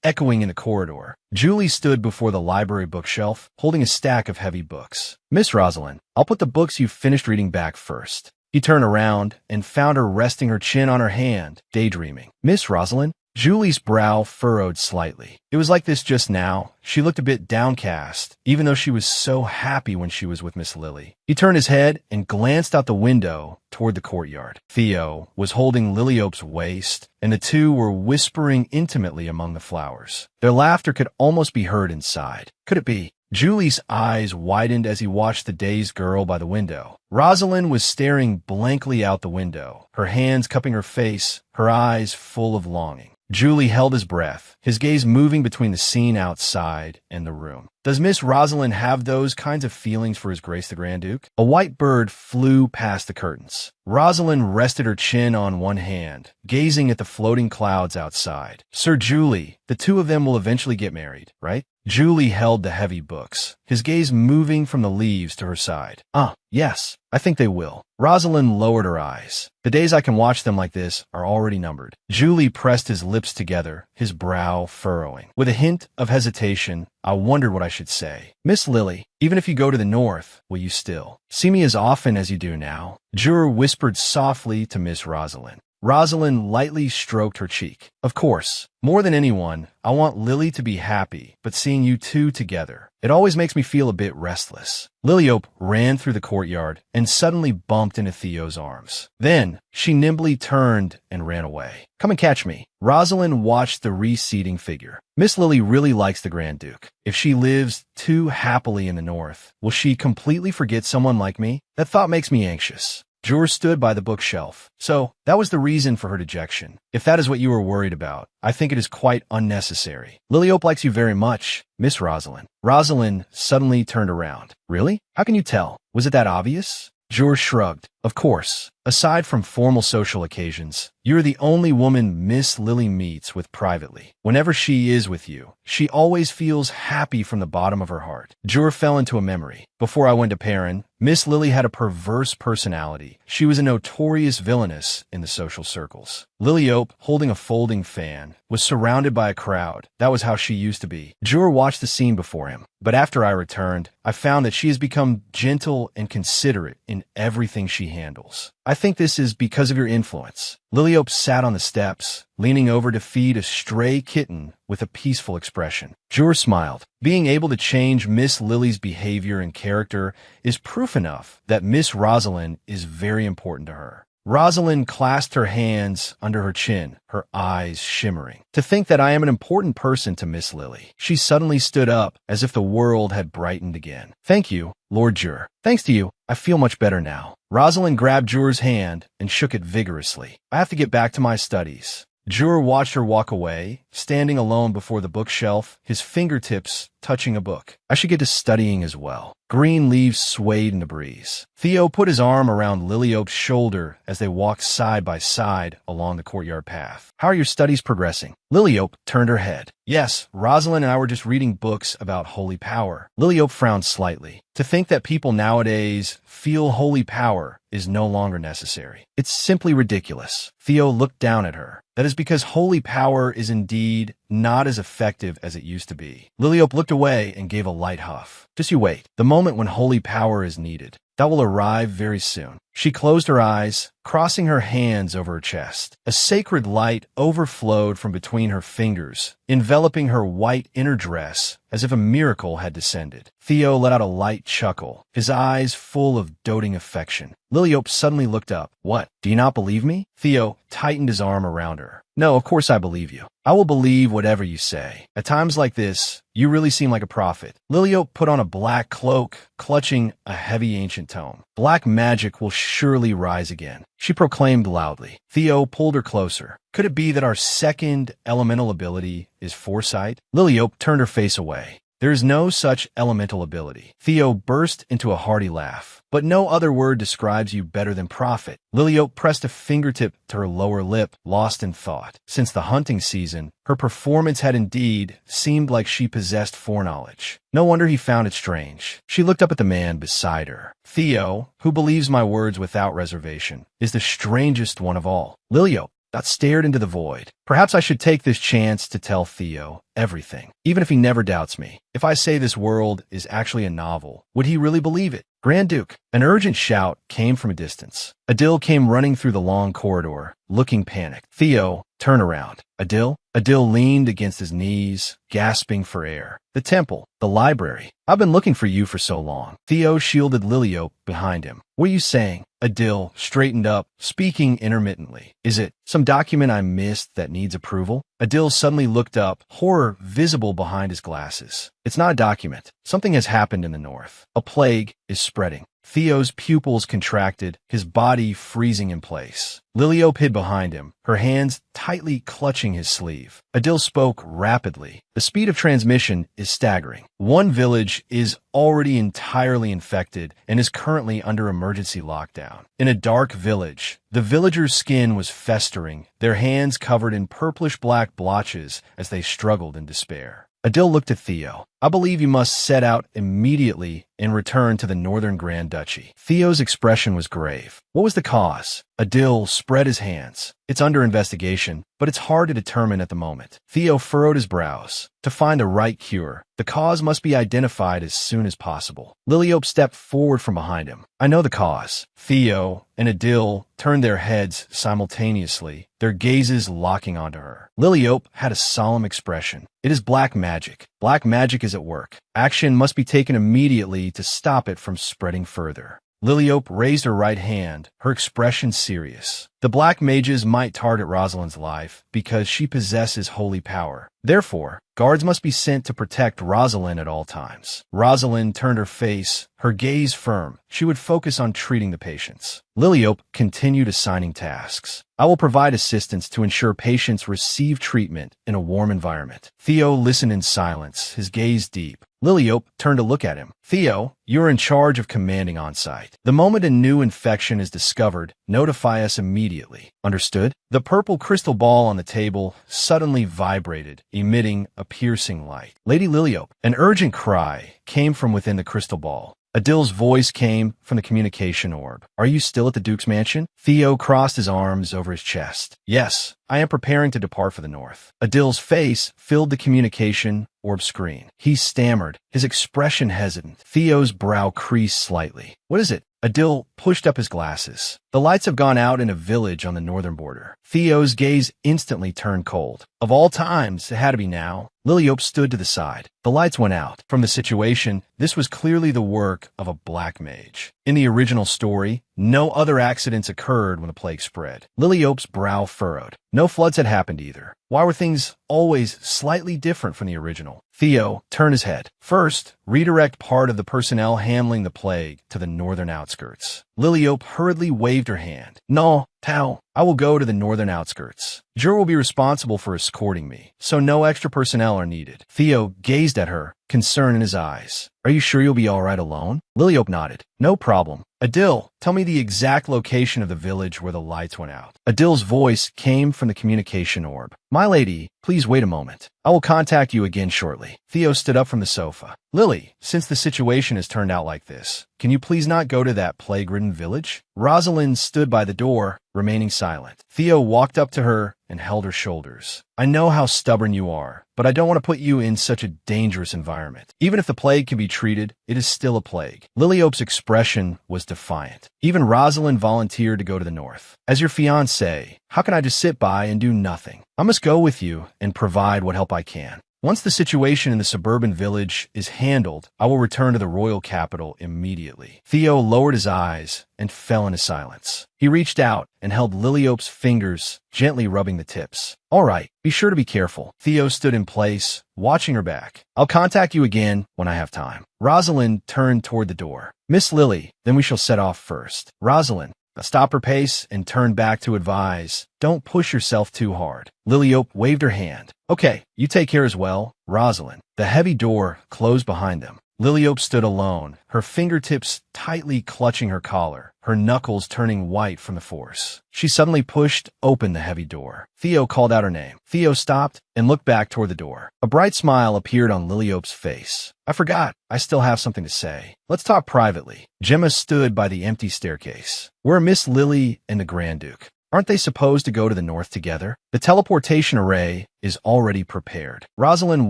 echoing in the corridor. Julie stood before the library bookshelf, holding a stack of heavy books. Miss Rosalind, I'll put the books you've finished reading back first. He turned around and found her resting her chin on her hand, daydreaming. Miss Rosalind? Julie's brow furrowed slightly. It was like this just now. She looked a bit downcast, even though she was so happy when she was with Miss Lily. He turned his head and glanced out the window toward the courtyard. Theo was holding Liliope's waist, and the two were whispering intimately among the flowers. Their laughter could almost be heard inside. Could it be? Julie's eyes widened as he watched the dazed girl by the window. Rosalind was staring blankly out the window, her hands cupping her face, her eyes full of longing. Julie held his breath, his gaze moving between the scene outside and the room. Does Miss Rosalind have those kinds of feelings for His Grace the Grand Duke? A white bird flew past the curtains. Rosalind rested her chin on one hand, gazing at the floating clouds outside. Sir Julie, the two of them will eventually get married, right? Julie held the heavy books, his gaze moving from the leaves to her side. Yes, I think they will. Rosalind lowered her eyes. The days I can watch them like this are already numbered. Julie pressed his lips together, his brow furrowing. With a hint of hesitation, I wondered what I should say. Miss Lily, even if you go to the north, will you still see me as often as you do now? Juror whispered softly to Miss Rosalind. Rosalind lightly stroked her cheek. Of course. More than anyone, I want Lily to be happy, but seeing you two together, it always makes me feel a bit restless. Liliope ran through the courtyard and suddenly bumped into Theo's arms. Then, she nimbly turned and ran away. Come and catch me. Rosalind watched the receding figure. Miss Lily really likes the Grand Duke. If she lives too happily in the north, will she completely forget someone like me? That thought makes me anxious. Jur stood by the bookshelf. So, that was the reason for her dejection. If that is what you were worried about, I think it is quite unnecessary. Liliope likes you very much, Miss Rosalind. Rosalind suddenly turned around. Really? How can you tell? Was it that obvious? Jur shrugged. Of course. Aside from formal social occasions, you're the only woman Miss Lily meets with privately. Whenever she is with you, she always feels happy from the bottom of her heart. Jur fell into a memory. Before I went to Perrin, Miss Lily had a perverse personality. She was a notorious villainess in the social circles. Liliope, holding a folding fan, was surrounded by a crowd. That was how she used to be. Jur watched the scene before him, but after I returned, I found that she has become gentle and considerate in everything she handles. I think this is because of your influence. Liliope sat on the steps, leaning over to feed a stray kitten with a peaceful expression. Jur smiled. Being able to change Miss Lily's behavior and character is proof enough that Miss Rosalind is very important to her. Rosalind clasped her hands under her chin, her eyes shimmering. To think that I am an important person to Miss Lily. She suddenly stood up, as if the world had brightened again. Thank you, Lord Jur. Thanks to you, I feel much better now. Rosalind grabbed Jur's hand and shook it vigorously. I have to get back to my studies. Jur watched her walk away, standing alone before the bookshelf, his fingertips touching a book. I should get to studying as well. Green leaves swayed in the breeze. Theo put his arm around Liliope's shoulder as they walked side by side along the courtyard path. How are your studies progressing? Liliope turned her head. Yes, Rosalind and I were just reading books about holy power. Liliope frowned slightly. To think that people nowadays feel holy power is no longer necessary. It's simply ridiculous. Theo looked down at her. That is because holy power is indeed not as effective as it used to be. Liliope looked away and gave a light huff. Just you wait. The moment when holy power is needed, that will arrive very soon. She closed her eyes, crossing her hands over her chest. A sacred light overflowed from between her fingers, enveloping her white inner dress as if a miracle had descended. Theo let out a light chuckle, his eyes full of doting affection. Liliope suddenly looked up. What? Do you not believe me? Theo tightened his arm around her. No, of course I believe you. I will believe whatever you say. At times like this, you really seem like a prophet. Liliope put on a black cloak, clutching a heavy ancient tome. Black magic will surely rise again, she proclaimed loudly. Theo pulled her closer. Could it be that our second elemental ability is foresight? Liliope turned her face away. There is no such elemental ability. Theo burst into a hearty laugh. But no other word describes you better than prophet. Liliope pressed a fingertip to her lower lip, lost in thought. Since the hunting season, her performance had indeed seemed like she possessed foreknowledge. No wonder he found it strange. She looked up at the man beside her. Theo, who believes my words without reservation, is the strangest one of all. Liliope stared into the void. Perhaps I should take this chance to tell Theo everything, even if he never doubts me. If I say this world is actually a novel, would he really believe it? Grand Duke. An urgent shout came from a distance. Adil came running through the long corridor, looking panicked. Theo, turn around. Adil? Adil leaned against his knees, gasping for air. The temple, the library. I've been looking for you for so long. Theo shielded Liliope behind him. What are you saying? Adil straightened up, speaking intermittently. Is it some document I missed that needs approval? Adil suddenly looked up, horror visible behind his glasses. It's not a document. Something has happened in the north. A plague is spreading. Theo's pupils contracted, his body freezing in place. Liliope hid behind him, her hands tightly clutching his sleeve. Adil spoke rapidly. The speed of transmission is staggering. One village is already entirely infected and is currently under emergency lockdown. In a dark village, the villagers' skin was festering, their hands covered in purplish-black blotches as they struggled in despair. Adil looked at Theo. I believe you must set out immediately and return to the Northern Grand Duchy. Theo's expression was grave. What was the cause? Adil spread his hands. It's under investigation, but it's hard to determine at the moment. Theo furrowed his brows. To find a right cure, the cause must be identified as soon as possible. Liliope stepped forward from behind him. I know the cause. Theo and Adil turned their heads simultaneously, their gazes locking onto her. Liliope had a solemn expression. It is black magic. Black magic is at work. Action must be taken immediately to stop it from spreading further. Liliope raised her right hand, her expression serious. The black mages might target Rosalind's life because she possesses holy power. Therefore, guards must be sent to protect Rosalind at all times. Rosalind turned her face, her gaze firm. She would focus on treating the patients. Liliope continued assigning tasks. I will provide assistance to ensure patients receive treatment in a warm environment. Theo listened in silence, his gaze deep. Liliope turned to look at him. Theo, you're in charge of commanding on-site. The moment a new infection is discovered, notify us immediately. Understood? The purple crystal ball on the table suddenly vibrated, emitting a piercing light. Lady Liliope, an urgent cry came from within the crystal ball. Adil's voice came from the communication orb. Are you still at the Duke's mansion? Theo crossed his arms over his chest. Yes, I am preparing to depart for the north. Adil's face filled the communication orb screen. He stammered, his expression hesitant. Theo's brow creased slightly. What is it? Adil pushed up his glasses. The lights have gone out in a village on the northern border. Theo's gaze instantly turned cold. Of all times, it had to be now. Liliope stood to the side. The lights went out. From the situation, this was clearly the work of a black mage. In the original story, no other accidents occurred when the plague spread. Liliope's brow furrowed. No floods had happened either. Why were things always slightly different from the original? Theo turned his head. First, redirect part of the personnel handling the plague to the northern outskirts. Liliope hurriedly waved her hand. No, Tao, I will go to the northern outskirts. Jur will be responsible for escorting me, so no extra personnel are needed. Theo gazed at her, concern in his eyes. Are you sure you'll be all right alone? Liliope nodded. No problem. Adil, tell me the exact location of the village where the lights went out. Adil's voice came from the communication orb. My lady, please wait a moment. I will contact you again shortly. Theo stood up from the sofa. Lily, since the situation has turned out like this, can you please not go to that plague-ridden village? Rosalind stood by the door, remaining silent. Theo walked up to her and held her shoulders. I know how stubborn you are, but I don't want to put you in such a dangerous environment. Even if the plague can be treated, it is still a plague. Liliope's expression was defiant. Even Rosalind volunteered to go to the north. As your fiancé, how can I just sit by and do nothing? I must go with you and provide what help I can. Once the situation in the suburban village is handled, I will return to the royal capital immediately. Theo lowered his eyes and fell into silence. He reached out and held Liliope's fingers, gently rubbing the tips. All right, be sure to be careful. Theo stood in place, watching her back. I'll contact you again when I have time. Rosalind turned toward the door. Miss Lily, then we shall set off first. Rosalind stopped her pace and turned back to advise, don't push yourself too hard. Liliope waved her hand. Okay, you take care as well, Rosalind. The heavy door closed behind them. Liliope stood alone, her fingertips tightly clutching her collar, her knuckles turning white from the force. She suddenly pushed open the heavy door. Theo called out her name. Theo stopped and looked back toward the door. A bright smile appeared on Liliope's face. I forgot. I still have something to say. Let's talk privately. Gemma stood by the empty staircase. Where are Miss Lily and the Grand Duke? Aren't they supposed to go to the north together? The teleportation array is already prepared. Rosalind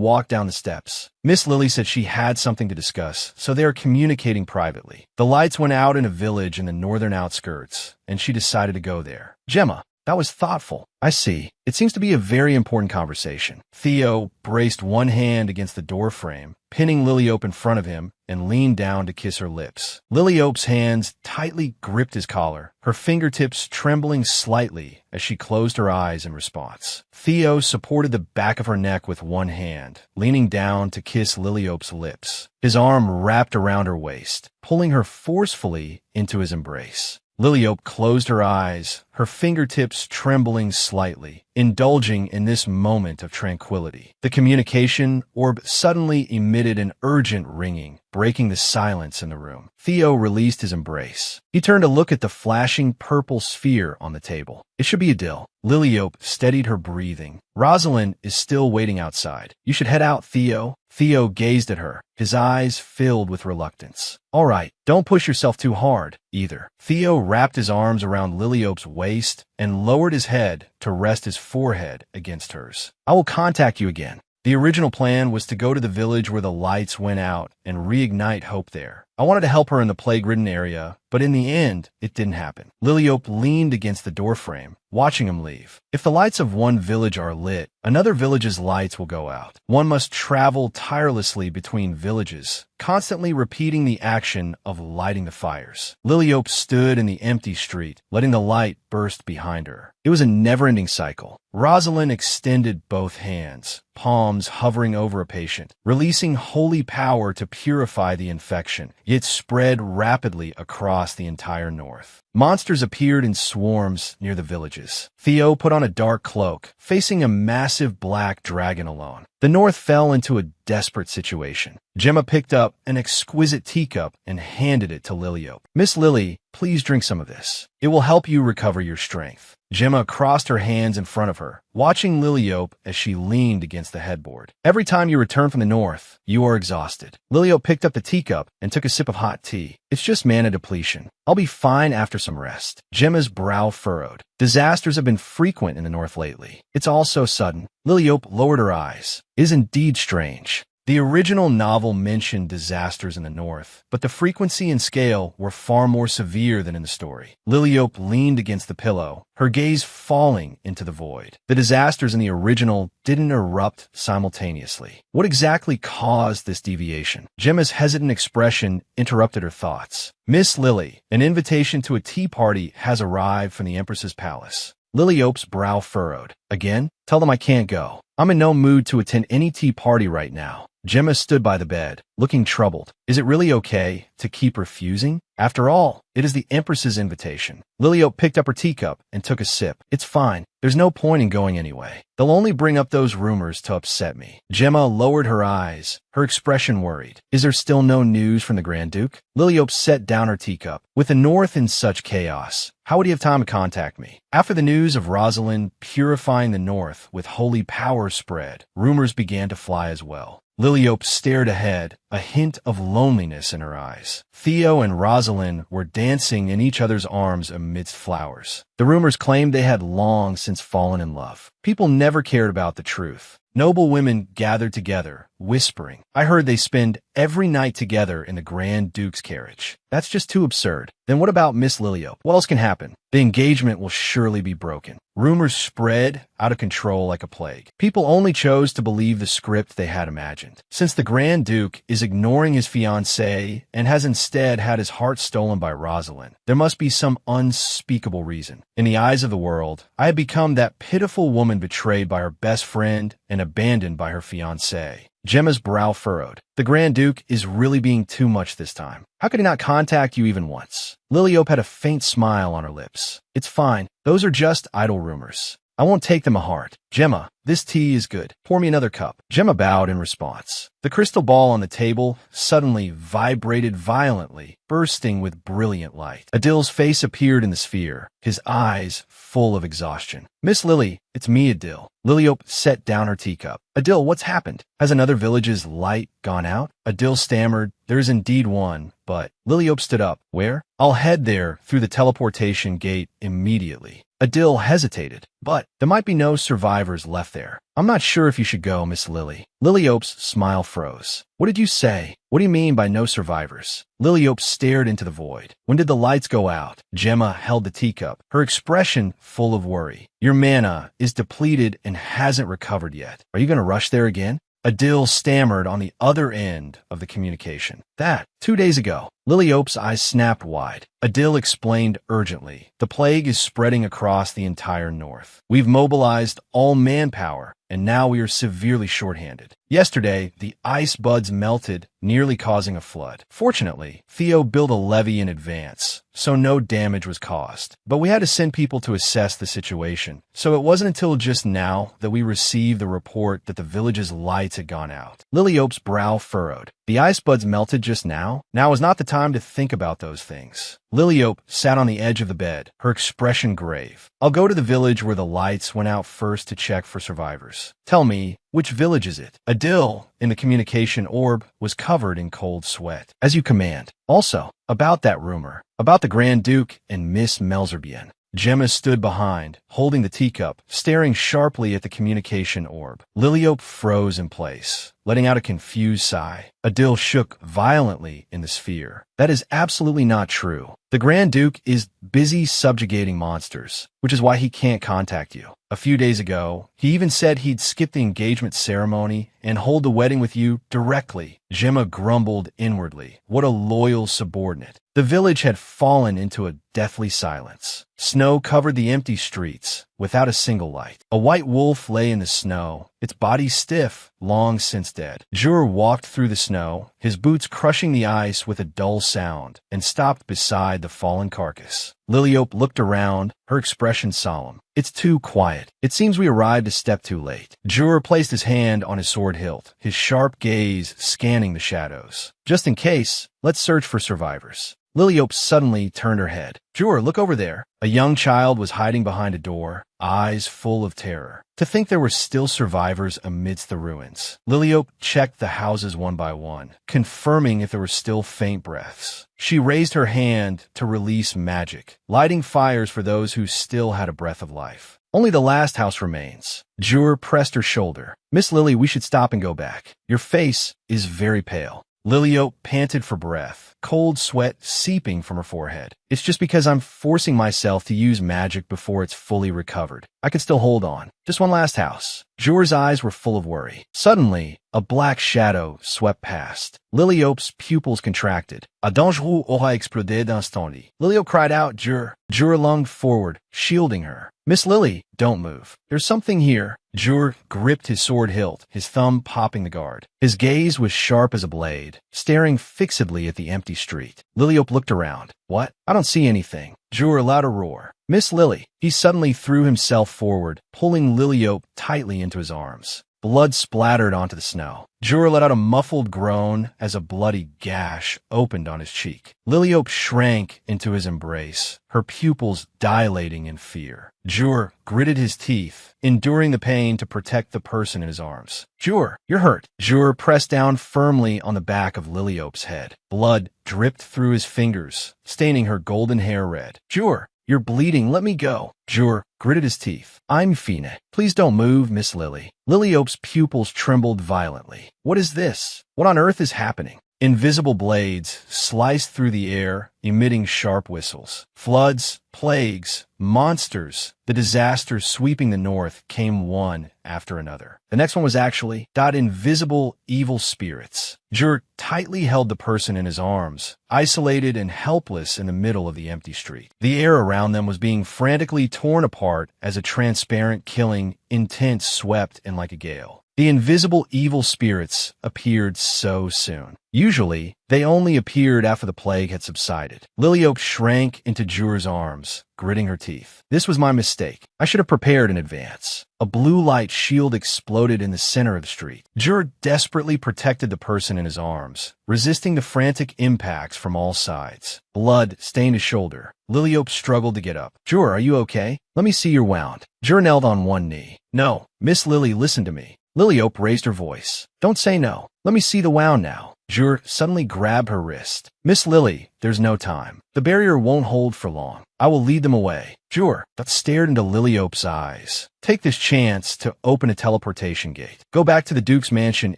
walked down the steps. Miss Lily said she had something to discuss, so they are communicating privately. The lights went out in a village in the northern outskirts, and she decided to go there. Gemma, that was thoughtful. I see. It seems to be a very important conversation. Theo braced one hand against the doorframe, pinning Liliope in front of him, and leaned down to kiss her lips. Liliope's hands tightly gripped his collar, her fingertips trembling slightly as she closed her eyes in response. Theo supported the back of her neck with one hand, leaning down to kiss Liliope's lips. His arm wrapped around her waist, pulling her forcefully into his embrace. Liliope closed her eyes, her fingertips trembling slightly, indulging in this moment of tranquility. The communication orb suddenly emitted an urgent ringing, breaking the silence in the room. Theo released his embrace. He turned to look at the flashing purple sphere on the table. It should be Adil. Liliope steadied her breathing. Rosalind is still waiting outside. You should head out, Theo. Theo gazed at her, his eyes filled with reluctance. All right, don't push yourself too hard, either. Theo wrapped his arms around Liliope's waist and lowered his head to rest his forehead against hers. I will contact you again. The original plan was to go to the village where the lights went out and reignite hope there. I wanted to help her in the plague-ridden area, but in the end, it didn't happen. Liliope leaned against the doorframe, watching him leave. If the lights of one village are lit, another village's lights will go out. One must travel tirelessly between villages, constantly repeating the action of lighting the fires. Liliope stood in the empty street, letting the light burst behind her. It was a never-ending cycle. Rosalind extended both hands, palms hovering over a patient, releasing holy power to purify the infection. It spread rapidly across the entire north. Monsters appeared in swarms near the villages. Theo put on a dark cloak, facing a massive black dragon alone. The north fell into a desperate situation. Gemma picked up an exquisite teacup and handed it to Liliope. "Miss Lily, please drink some of this. It will help you recover your strength." Gemma crossed her hands in front of her, watching Liliope as she leaned against the headboard. "Every time you return from the north, you are exhausted." Liliope picked up the teacup and took a sip of hot tea. "It's just mana depletion. I'll be fine after some rest." Gemma's brow furrowed. Disasters have been frequent in the north lately. It's all so sudden. Liliope lowered her eyes. "It is indeed strange. The original novel mentioned disasters in the north, but the frequency and scale were far more severe than in the story." Liliope leaned against the pillow, her gaze falling into the void. The disasters in the original didn't erupt simultaneously. What exactly caused this deviation? Gemma's hesitant expression interrupted her thoughts. "Miss Lily, an invitation to a tea party has arrived from the Empress's palace." Liliope's brow furrowed. "Again? Tell them I can't go. I'm in no mood to attend any tea party right now." Gemma stood by the bed, looking troubled. Is it really okay to keep refusing? After all, it is the Empress's invitation. Liliope picked up her teacup and took a sip. "It's fine. There's no point in going anyway. They'll only bring up those rumors to upset me." Gemma lowered her eyes, her expression worried. "Is there still no news from the Grand Duke?" Liliope set down her teacup. "With the north in such chaos, how would he have time to contact me?" After the news of Rosalind purifying the north with holy power spread, rumors began to fly as well. Liliope stared ahead, a hint of loneliness in her eyes. Theo and Rosalind were dancing in each other's arms amidst flowers. The rumors claimed they had long since fallen in love. People never cared about the truth. Noble women gathered together, whispering. "I heard they spend every night together in the Grand Duke's carriage." That's just too absurd. Then what about Miss Liliope? What else can happen? The engagement will surely be broken. Rumors spread out of control like a plague. People only chose to believe the script they had imagined. Since the Grand Duke is ignoring his fiancée and has instead had his heart stolen by Rosalind, there must be some unspeakable reason. In the eyes of the world, I had become that pitiful woman betrayed by her best friend and abandoned by her fiancé. Gemma's brow furrowed. The Grand Duke is really being too much this time. How could he not contact you even once? Liliope had a faint smile on her lips. "It's fine. Those are just idle rumors. I won't take them to heart." "Gemma, this tea is good. Pour me another cup." Gemma bowed in response. The crystal ball on the table suddenly vibrated violently, bursting with brilliant light. Adil's face appeared in the sphere, his eyes full of exhaustion. "Miss Lily, it's me, Adil." Liliope set down her teacup. "Adil, what's happened? Has another village's light gone out?" Adil stammered, "There is indeed one, but..." Liliope stood up. "Where?" "I'll head there through the teleportation gate immediately." Adil hesitated. "But there might be no survivors left there." "I'm not sure if you should go, Miss Lily." Liliope's smile froze. "What did you say? What do you mean by no survivors?" Liliope stared into the void. "When did the lights go out?" Gemma held the teacup, her expression full of worry. "Your mana is depleted and hasn't recovered yet. Are you going to rush there again?" Adil stammered on the other end of the communication. "That, 2 days ago." Liliope's eyes snapped wide. Adil explained urgently. "The plague is spreading across the entire north. We've mobilized all manpower, and now we are severely shorthanded. Yesterday, the ice buds melted, nearly causing a flood. Fortunately, Theo built a levee in advance, so no damage was caused. But we had to send people to assess the situation, so it wasn't until just now that we received the report that the village's lights had gone out." Liliope's brow furrowed. "The ice buds melted just now? Now is not the time to think about those things." Liliope sat on the edge of the bed, her expression grave. "I'll go to the village where the lights went out first to check for survivors. Tell me, which village is it?" Adil, in the communication orb, was covered in cold sweat. "As you command. Also, about that rumor, about the Grand Duke and Miss Melzerbian." Gemma stood behind, holding the teacup, staring sharply at the communication orb. Liliope froze in place, letting out a confused sigh. Adil shook violently in the sphere. "That is absolutely not true. The Grand Duke is busy subjugating monsters, which is why he can't contact you. A few days ago, he even said he'd skip the engagement ceremony and hold the wedding with you directly." Gemma grumbled inwardly. What a loyal subordinate. The village had fallen into a deathly silence. Snow covered the empty streets, without a single light. A white wolf lay in the snow, its body stiff, long since dead. Jur walked through the snow, his boots crushing the ice with a dull sound, and stopped beside the fallen carcass. Liliope looked around, her expression solemn. It's too quiet. It seems we arrived a step too late. Jur placed his hand on his sword hilt, his sharp gaze scanning the shadows. Just in case, let's search for survivors. Liliope suddenly turned her head. Jur, look over there. A young child was hiding behind a door, eyes full of terror. To think there were still survivors amidst the ruins. Liliope checked the houses one by one, confirming if there were still faint breaths. She raised her hand to release magic, lighting fires for those who still had a breath of life. Only the last house remains. Jur pressed her shoulder. Miss Lily, we should stop and go back. Your face is very pale. Liliope panted for breath, cold sweat seeping from her forehead. It's just because I'm forcing myself to use magic before it's fully recovered. I can still hold on. Just one last house. Jur's eyes were full of worry. Suddenly, a black shadow swept past. Liliope's pupils contracted. A dangereux aura explodé d'instant. Liliope cried out, Jur. Jur lunged forward, shielding her. Miss Lily, don't move. There's something here. Jur gripped his sword hilt, his thumb popping the guard. His gaze was sharp as a blade, staring fixedly at the empty street. Liliope looked around. What? I don't see anything. Jur let a roar. Miss Lily. He suddenly threw himself forward, pulling Liliope tightly into his arms. Blood splattered onto the snow. Jur let out a muffled groan as a bloody gash opened on his cheek. Liliope shrank into his embrace, her pupils dilating in fear. Jur gritted his teeth, enduring the pain to protect the person in his arms. Jur, you're hurt. Jur pressed down firmly on the back of Liliope's head. Blood dripped through his fingers, staining her golden hair red. Jur, you're bleeding. Let me go. Jur gritted his teeth. I'm Fine. Please don't move, Miss Lily. Liliope's pupils trembled violently. What is this? What on earth is happening? Invisible blades sliced through the air, emitting sharp whistles. Floods, plagues, monsters, the disasters sweeping the north came one after another. The next one was actually invisible evil spirits. Jur tightly held the person in his arms, isolated and helpless in the middle of the empty street. The air around them was being frantically torn apart as a transparent killing intent swept in like a gale. The invisible evil spirits appeared so soon. Usually, they only appeared after the plague had subsided. Liliope shrank into Jur's arms, gritting her teeth. This was my mistake. I should have prepared in advance. A blue light shield exploded in the center of the street. Jur desperately protected the person in his arms, resisting the frantic impacts from all sides. Blood stained his shoulder. Liliope struggled to get up. Jur, are you okay? Let me see your wound. Jur knelt on one knee. No, Miss Lily, listen to me. Liliope raised her voice. Don't say no. Let me see the wound now. Jur suddenly grabbed her wrist. Miss Lily, there's no time. The barrier won't hold for long. I will lead them away. Jur stared into Liliope's eyes. Take this chance to open a teleportation gate. Go back to the Duke's mansion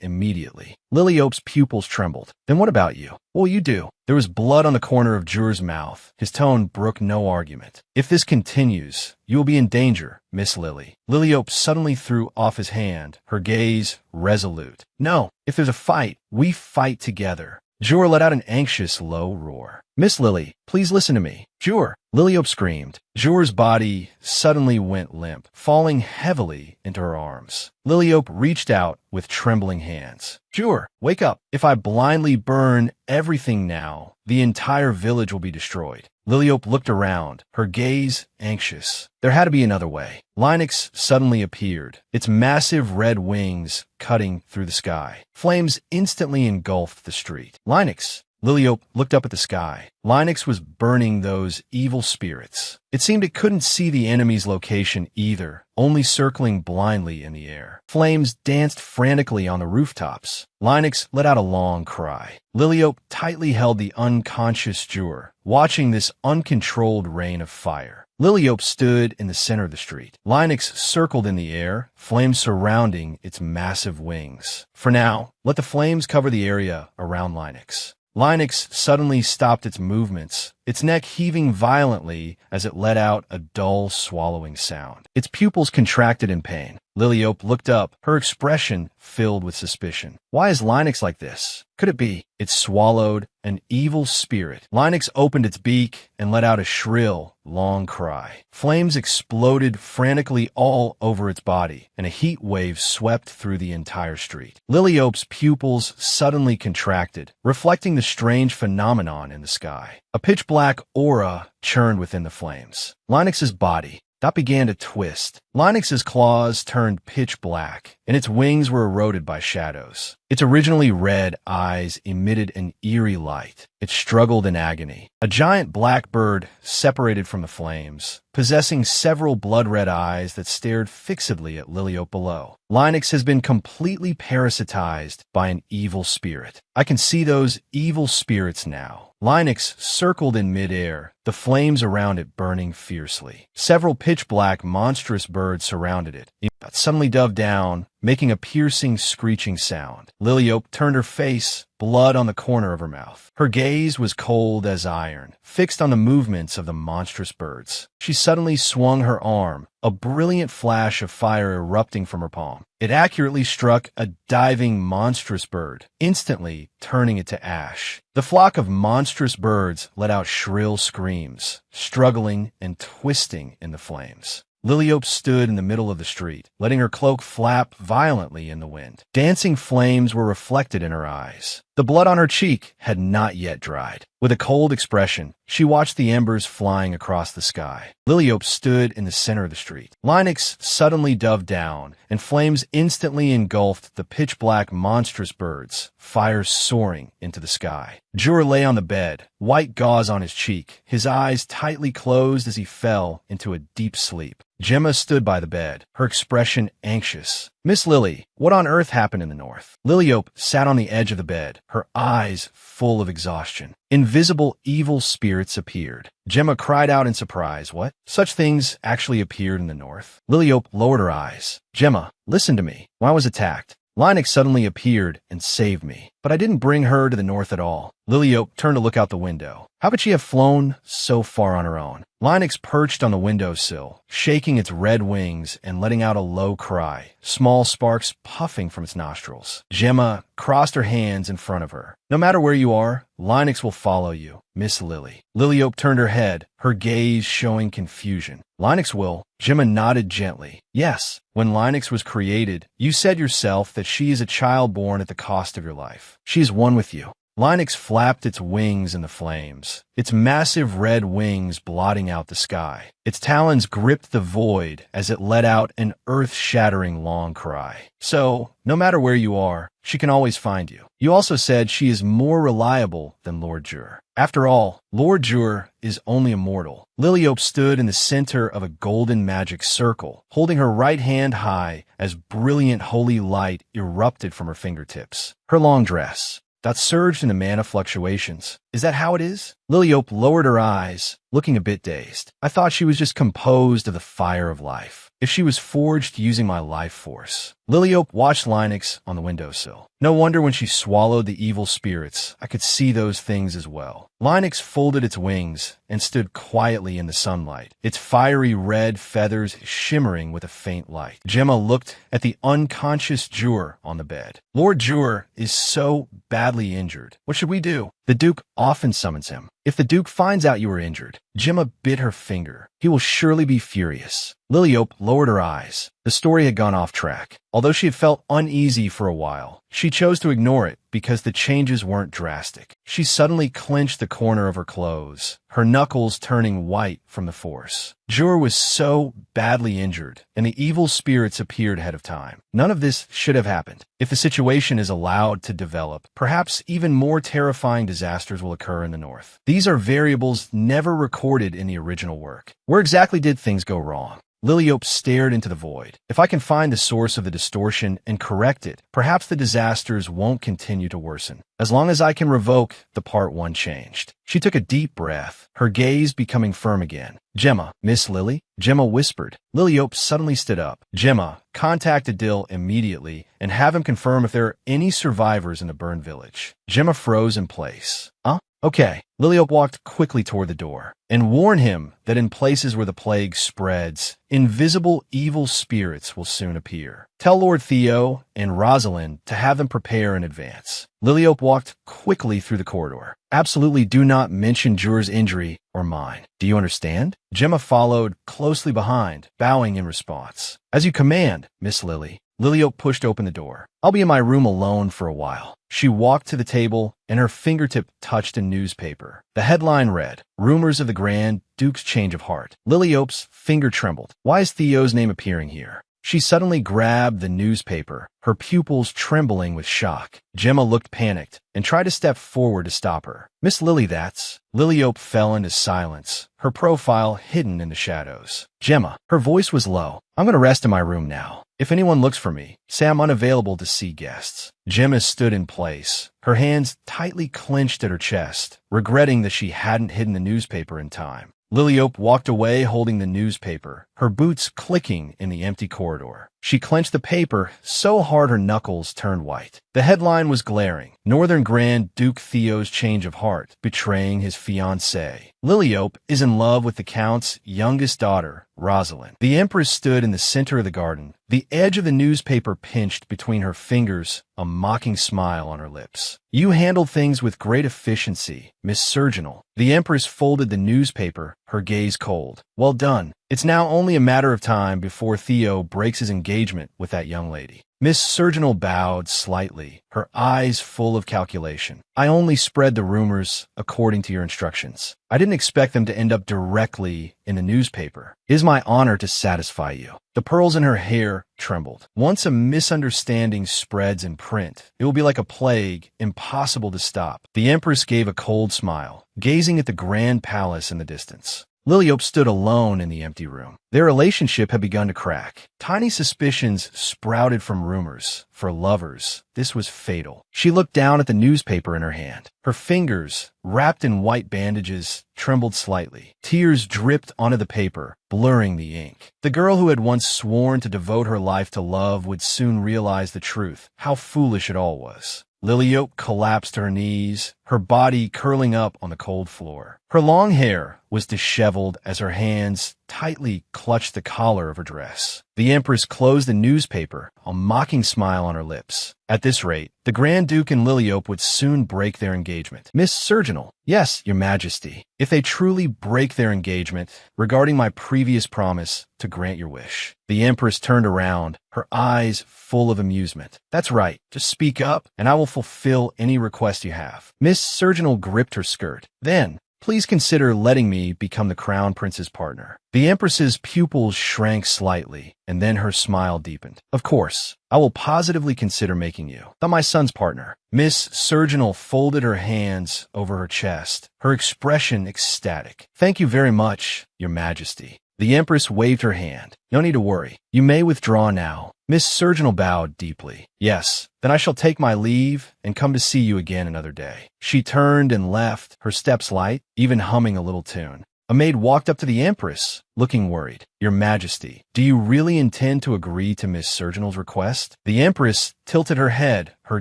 immediately. Liliope's pupils trembled. Then what about you? What will you do? There was blood on the corner of Jur's mouth. His tone brooked no argument. If this continues, you will be in danger, Miss Lily. Liliope suddenly threw off his hand, her gaze resolute. No, if there's a fight, we fight together. Jur let out an anxious, low roar. Miss Lily, please listen to me. Jur. Liliope screamed. Jur's body suddenly went limp, falling heavily into her arms. Liliope reached out with trembling hands. Jur, wake up. If I blindly burn everything now, the entire village will be destroyed. Liliope looked around, her gaze anxious. There had to be another way. Linux suddenly appeared, its massive red wings cutting through the sky. Flames instantly engulfed the street. Linux. Liliope looked up at the sky. Linux was burning those evil spirits. It seemed it couldn't see the enemy's location either, only circling blindly in the air. Flames danced frantically on the rooftops. Linux let out a long cry. Liliope tightly held the unconscious Jur, watching this uncontrolled rain of fire. Liliope stood in the center of the street. Linux circled in the air, flames surrounding its massive wings. For now, let the flames cover the area around Linux. Linux suddenly stopped its movements, its neck heaving violently as it let out a dull swallowing sound. Its pupils contracted in pain. Liliope looked up, her expression filled with suspicion. Why is Linux like this? Could it be it swallowed an evil spirit? Linux opened its beak and let out a shrill, long cry. Flames exploded frantically all over its body, and a heat wave swept through the entire street. Liliope's pupils suddenly contracted, reflecting the strange phenomenon in the sky. A pitch-black aura churned within the flames. Linux's body began to twist. Linux's claws turned pitch black, and its wings were eroded by shadows. Its originally red eyes emitted an eerie light. It struggled in agony. A giant black bird separated from the flames, possessing several blood-red eyes that stared fixedly at Liliope below. Linux has been completely parasitized by an evil spirit. I can see those evil spirits now. Linux circled in midair, the flames around it burning fiercely. Several pitch-black, monstrous birds surrounded it, but suddenly dove down, making a piercing, screeching sound. Liliope turned her face, blood on the corner of her mouth. Her gaze was cold as iron, fixed on the movements of the monstrous birds. She suddenly swung her arm, a brilliant flash of fire erupting from her palm. It accurately struck a diving, monstrous bird, instantly turning it to ash. The flock of monstrous birds let out shrill screams, struggling and twisting in the flames. Liliope stood in the middle of the street, letting her cloak flap violently in the wind. Dancing flames were reflected in her eyes. The blood on her cheek had not yet dried. With a cold expression, she watched the embers flying across the sky. Liliope stood in the center of the street. Linux suddenly dove down, and flames instantly engulfed the pitch-black monstrous birds, fire soaring into the sky. Jur lay on the bed, white gauze on his cheek, his eyes tightly closed as he fell into a deep sleep. Gemma stood by the bed, her expression anxious. "Miss Lily, what on earth happened in the north?" Liliope sat on the edge of the bed, her eyes full of exhaustion. Invisible evil spirits appeared. Gemma cried out in surprise. What? Such things actually appeared in the north? Liliope lowered her eyes. "Gemma, listen to me. When I was attacked, Linux suddenly appeared and saved me. But I didn't bring her to the north at all." Liliope turned to look out the window. How could she have flown so far on her own? Linux perched on the windowsill, shaking its red wings and letting out a low cry, small sparks puffing from its nostrils. Gemma crossed her hands in front of her. "No matter where you are, Linux will follow you, Miss Lily." Liliope turned her head, her gaze showing confusion. "Linux will?" Gemma nodded gently. "Yes. When Linux was created, you said yourself that she is a child born at the cost of your life. She is one with you." Linux flapped its wings in the flames, its massive red wings blotting out the sky. Its talons gripped the void as it let out an earth-shattering long cry. "So, no matter where you are, she can always find you. You also said she is more reliable than Lord Jur. After all, Lord Jur is only a mortal." Liliope stood in the center of a golden magic circle, holding her right hand high as brilliant holy light erupted from her fingertips. Her long dress that surged in a mana fluctuations. "Is that how it is?" Liliope lowered her eyes, looking a bit dazed. "I thought she was just composed of the fire of life. If she was forged using my life force." Liliope watched Linux on the windowsill. No wonder when she swallowed the evil spirits, I could see those things as well. Linux folded its wings and stood quietly in the sunlight, its fiery red feathers shimmering with a faint light. Gemma looked at the unconscious Jur on the bed. "Lord Jur is so badly injured. What should we do? The Duke often summons him. If the Duke finds out you are injured," Gemma bit her finger, "he will surely be furious." Liliope lowered her eyes. The story had gone off track. Although she had felt uneasy for a while, she chose to ignore it because the changes weren't drastic. She suddenly clenched the corner of her clothes, her knuckles turning white from the force. Jur was so badly injured, and the evil spirits appeared ahead of time. None of this should have happened. If the situation is allowed to develop, perhaps even more terrifying disasters will occur in the north. These are variables never recorded in the original work. Where exactly did things go wrong? Liliope stared into the void. If I can find the source of the distortion and correct it, perhaps the disasters won't continue to worsen. As long as I can revoke the part 1 changed. She took a deep breath, her gaze becoming firm again. "Gemma, Miss Lily?" Gemma whispered. Liliope suddenly stood up. "Gemma, contact Adil immediately and have him confirm if there are any survivors in the burned village." Gemma froze in place. "Huh? Okay. Liliope walked quickly toward the door and warned him that in places where the plague spreads, invisible evil spirits will soon appear. Tell Lord Theo and Rosalind to have them prepare in advance. Liliope walked quickly through the corridor. Absolutely do not mention Jur's injury or mine. Do you understand? Gemma followed closely behind, bowing in response. As you command, Miss Lily. Liliope pushed open the door. I'll be in my room alone for a while. She walked to the table, and her fingertip touched a newspaper. The headline read, Rumors of the Grand Duke's Change of Heart. Liliope's finger trembled. Why is Theo's name appearing here? She suddenly grabbed the newspaper, her pupils trembling with shock. Gemma looked panicked and tried to step forward to stop her. Miss Lily, that's... Liliope fell into silence, her profile hidden in the shadows. Gemma, her voice was low. I'm going to rest in my room now. If anyone looks for me, say I'm unavailable to see guests. Gemma stood in place, her hands tightly clenched at her chest, regretting that she hadn't hidden the newspaper in time. Liliope walked away holding the newspaper, her boots clicking in the empty corridor. She clenched the paper so hard her knuckles turned white. The headline was glaring. Northern Grand Duke Theo's change of heart, betraying his fiancée. Liliope is in love with the Count's youngest daughter, Rosalind. The Empress stood in the center of the garden, the edge of the newspaper pinched between her fingers, a mocking smile on her lips. You handled things with great efficiency, Miss Surginal. The Empress folded the newspaper, her gaze cold. Well done. It's now only a matter of time before Theo breaks his engagement with that young lady. Miss Surginal bowed slightly, her eyes full of calculation. I only spread the rumors according to your instructions. I didn't expect them to end up directly in the newspaper. It is my honor to satisfy you. The pearls in her hair trembled. Once a misunderstanding spreads in print, it will be like a plague, impossible to stop. The Empress gave a cold smile, gazing at the grand palace in the distance. Liliope stood alone in the empty room. Their relationship had begun to crack. Tiny suspicions sprouted from rumors. For lovers, this was fatal. She looked down at the newspaper in her hand. Her fingers, wrapped in white bandages, trembled slightly. Tears dripped onto the paper, blurring the ink. The girl who had once sworn to devote her life to love would soon realize the truth, how foolish it all was. Liliope collapsed to her knees, her body curling up on the cold floor. Her long hair was disheveled as her hands tightly clutched the collar of her dress. The Empress closed the newspaper, a mocking smile on her lips. At this rate, the Grand Duke and Liliope would soon break their engagement. Miss Surginal, yes, Your Majesty. If they truly break their engagement, regarding my previous promise to grant your wish. The Empress turned around, her eyes full of amusement. That's right, just speak up, and I will fulfill any request you have. Miss Surginal gripped her skirt. Then, please consider letting me become the Crown Prince's partner. The Empress's pupils shrank slightly, and then her smile deepened. Of course, I will positively consider making you my son's partner. Miss Surginal folded her hands over her chest, her expression ecstatic. Thank you very much, Your Majesty. The Empress waved her hand. No need to worry. You may withdraw now. Miss Surginal bowed deeply. Yes, then I shall take my leave and come to see you again another day. She turned and left, her steps light, even humming a little tune. A maid walked up to the Empress, looking worried. Your Majesty, do you really intend to agree to Miss Surginal's request? The Empress tilted her head, her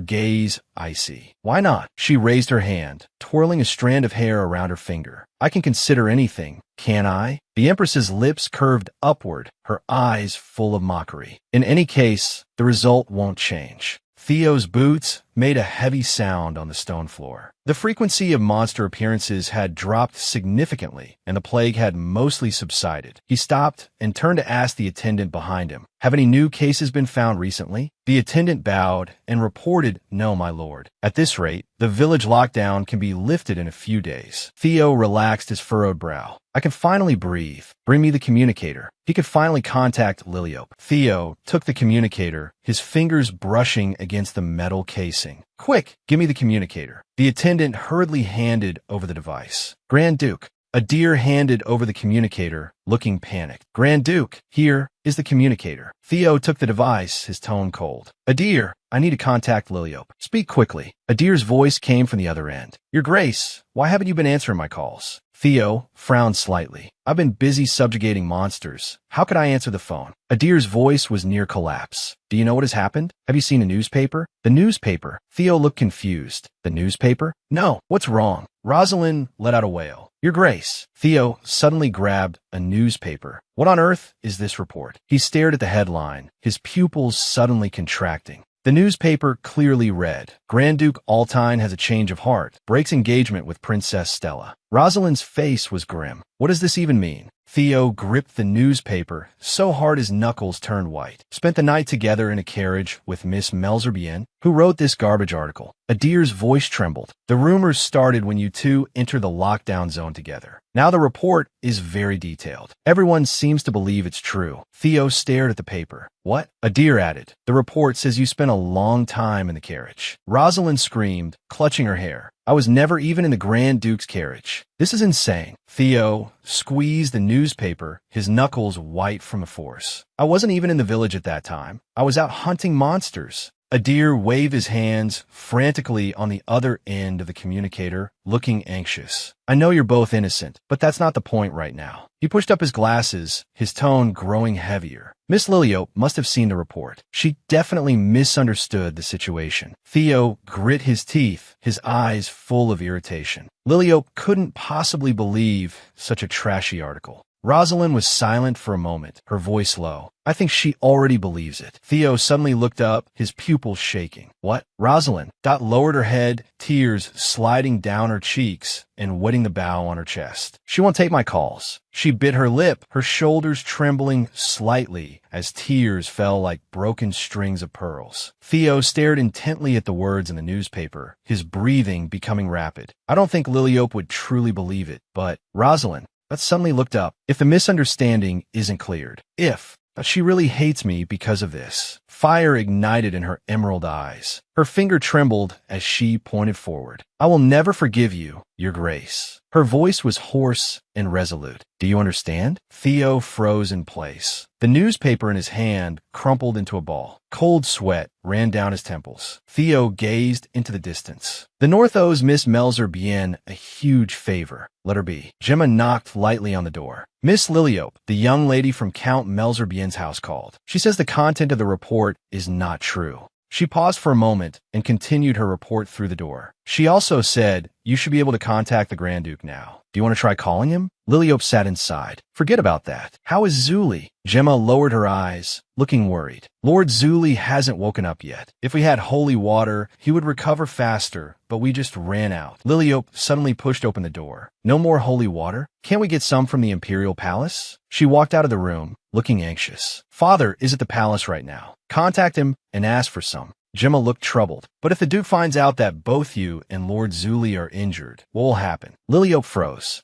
gaze icy. Why not? She raised her hand, twirling a strand of hair around her finger. I can consider anything, can I? The Empress's lips curved upward, her eyes full of mockery. In any case, the result won't change. Theo's boots made a heavy sound on the stone floor. The frequency of monster appearances had dropped significantly, and the plague had mostly subsided. He stopped and turned to ask the attendant behind him, have any new cases been found recently? The attendant bowed and reported, no, my lord. At this rate, the village lockdown can be lifted in a few days. Theo relaxed his furrowed brow. I can finally breathe. Bring me the communicator. He could finally contact Liliope. Theo took the communicator, his fingers brushing against the metal casing. Quick, give me the communicator. The attendant hurriedly handed over the device. Grand Duke. A deer handed over the communicator, looking panicked. Grand Duke, here is the communicator. Theo took the device, his tone cold. Adir, I need to contact Liliope. Speak quickly. Adir's voice came from the other end. Your Grace, why haven't you been answering my calls? Theo frowned slightly. I've been busy subjugating monsters. How could I answer the phone? Adir's voice was near collapse. Do you know what has happened? Have you seen a newspaper? The newspaper? Theo looked confused. The newspaper? No. What's wrong? Rosalind let out a wail. Your Grace. Theo suddenly grabbed a newspaper. What on earth is this report? He stared at the headline, his pupils suddenly contracting. The newspaper clearly read, Grand Duke Altine has a change of heart, breaks engagement with Princess Stella. Rosalind's face was grim. What does this even mean? Theo gripped the newspaper so hard his knuckles turned white. Spent the night together in a carriage with Miss Melzer-Bien. Who wrote this garbage article? Adir's voice trembled. The rumors started when you two entered the lockdown zone together. Now the report is very detailed. Everyone seems to believe it's true. Theo stared at the paper. What? Adir added. The report says you spent a long time in the carriage. Rosalind screamed, clutching her hair. I was never even in the Grand Duke's carriage. This is insane. Theo squeezed the newspaper, his knuckles white from the force. I wasn't even in the village at that time. I was out hunting monsters. Adir waved his hands frantically on the other end of the communicator, looking anxious. I know you're both innocent, but that's not the point right now. He pushed up his glasses, his tone growing heavier. Miss Liliope must have seen the report. She definitely misunderstood the situation. Theo grit his teeth, his eyes full of irritation. Liliope couldn't possibly believe such a trashy article. Rosalind was silent for a moment, her voice low. I think she already believes it. Theo suddenly looked up, his pupils shaking. What? Rosalind. Dot lowered her head, tears sliding down her cheeks and wetting the bow on her chest. She won't take my calls. She bit her lip, her shoulders trembling slightly as tears fell like broken strings of pearls. Theo stared intently at the words in the newspaper, his breathing becoming rapid. I don't think Liliope would truly believe it, but Rosalind. But suddenly looked up. If the misunderstanding isn't cleared. But she really hates me because of this. Fire ignited in her emerald eyes. Her finger trembled as she pointed forward. I will never forgive you, Your Grace. Her voice was hoarse and resolute. Do you understand? Theo froze in place. The newspaper in his hand crumpled into a ball. Cold sweat ran down his temples. Theo gazed into the distance. The North owes Miss Melzer-Bien a huge favor. Let her be. Gemma knocked lightly on the door. Miss Liliope, the young lady from Count Melzer-Bien's house, called. She says the content of the report is not true. She paused for a moment and continued her report through the door. She also said, you should be able to contact the Grand Duke now. Do you want to try calling him? Liliope sat inside. Forget about that. How is Zuli? Gemma lowered her eyes, looking worried. Lord Zuli hasn't woken up yet. If we had holy water, he would recover faster, but we just ran out. Liliope suddenly pushed open the door. No more holy water? Can't we get some from the Imperial Palace? She walked out of the room, looking anxious. Father is at the palace right now. Contact him and ask for some. Gemma looked troubled. But if the Duke finds out that both you and Lord Zuli are injured, what will happen? Liliope froze.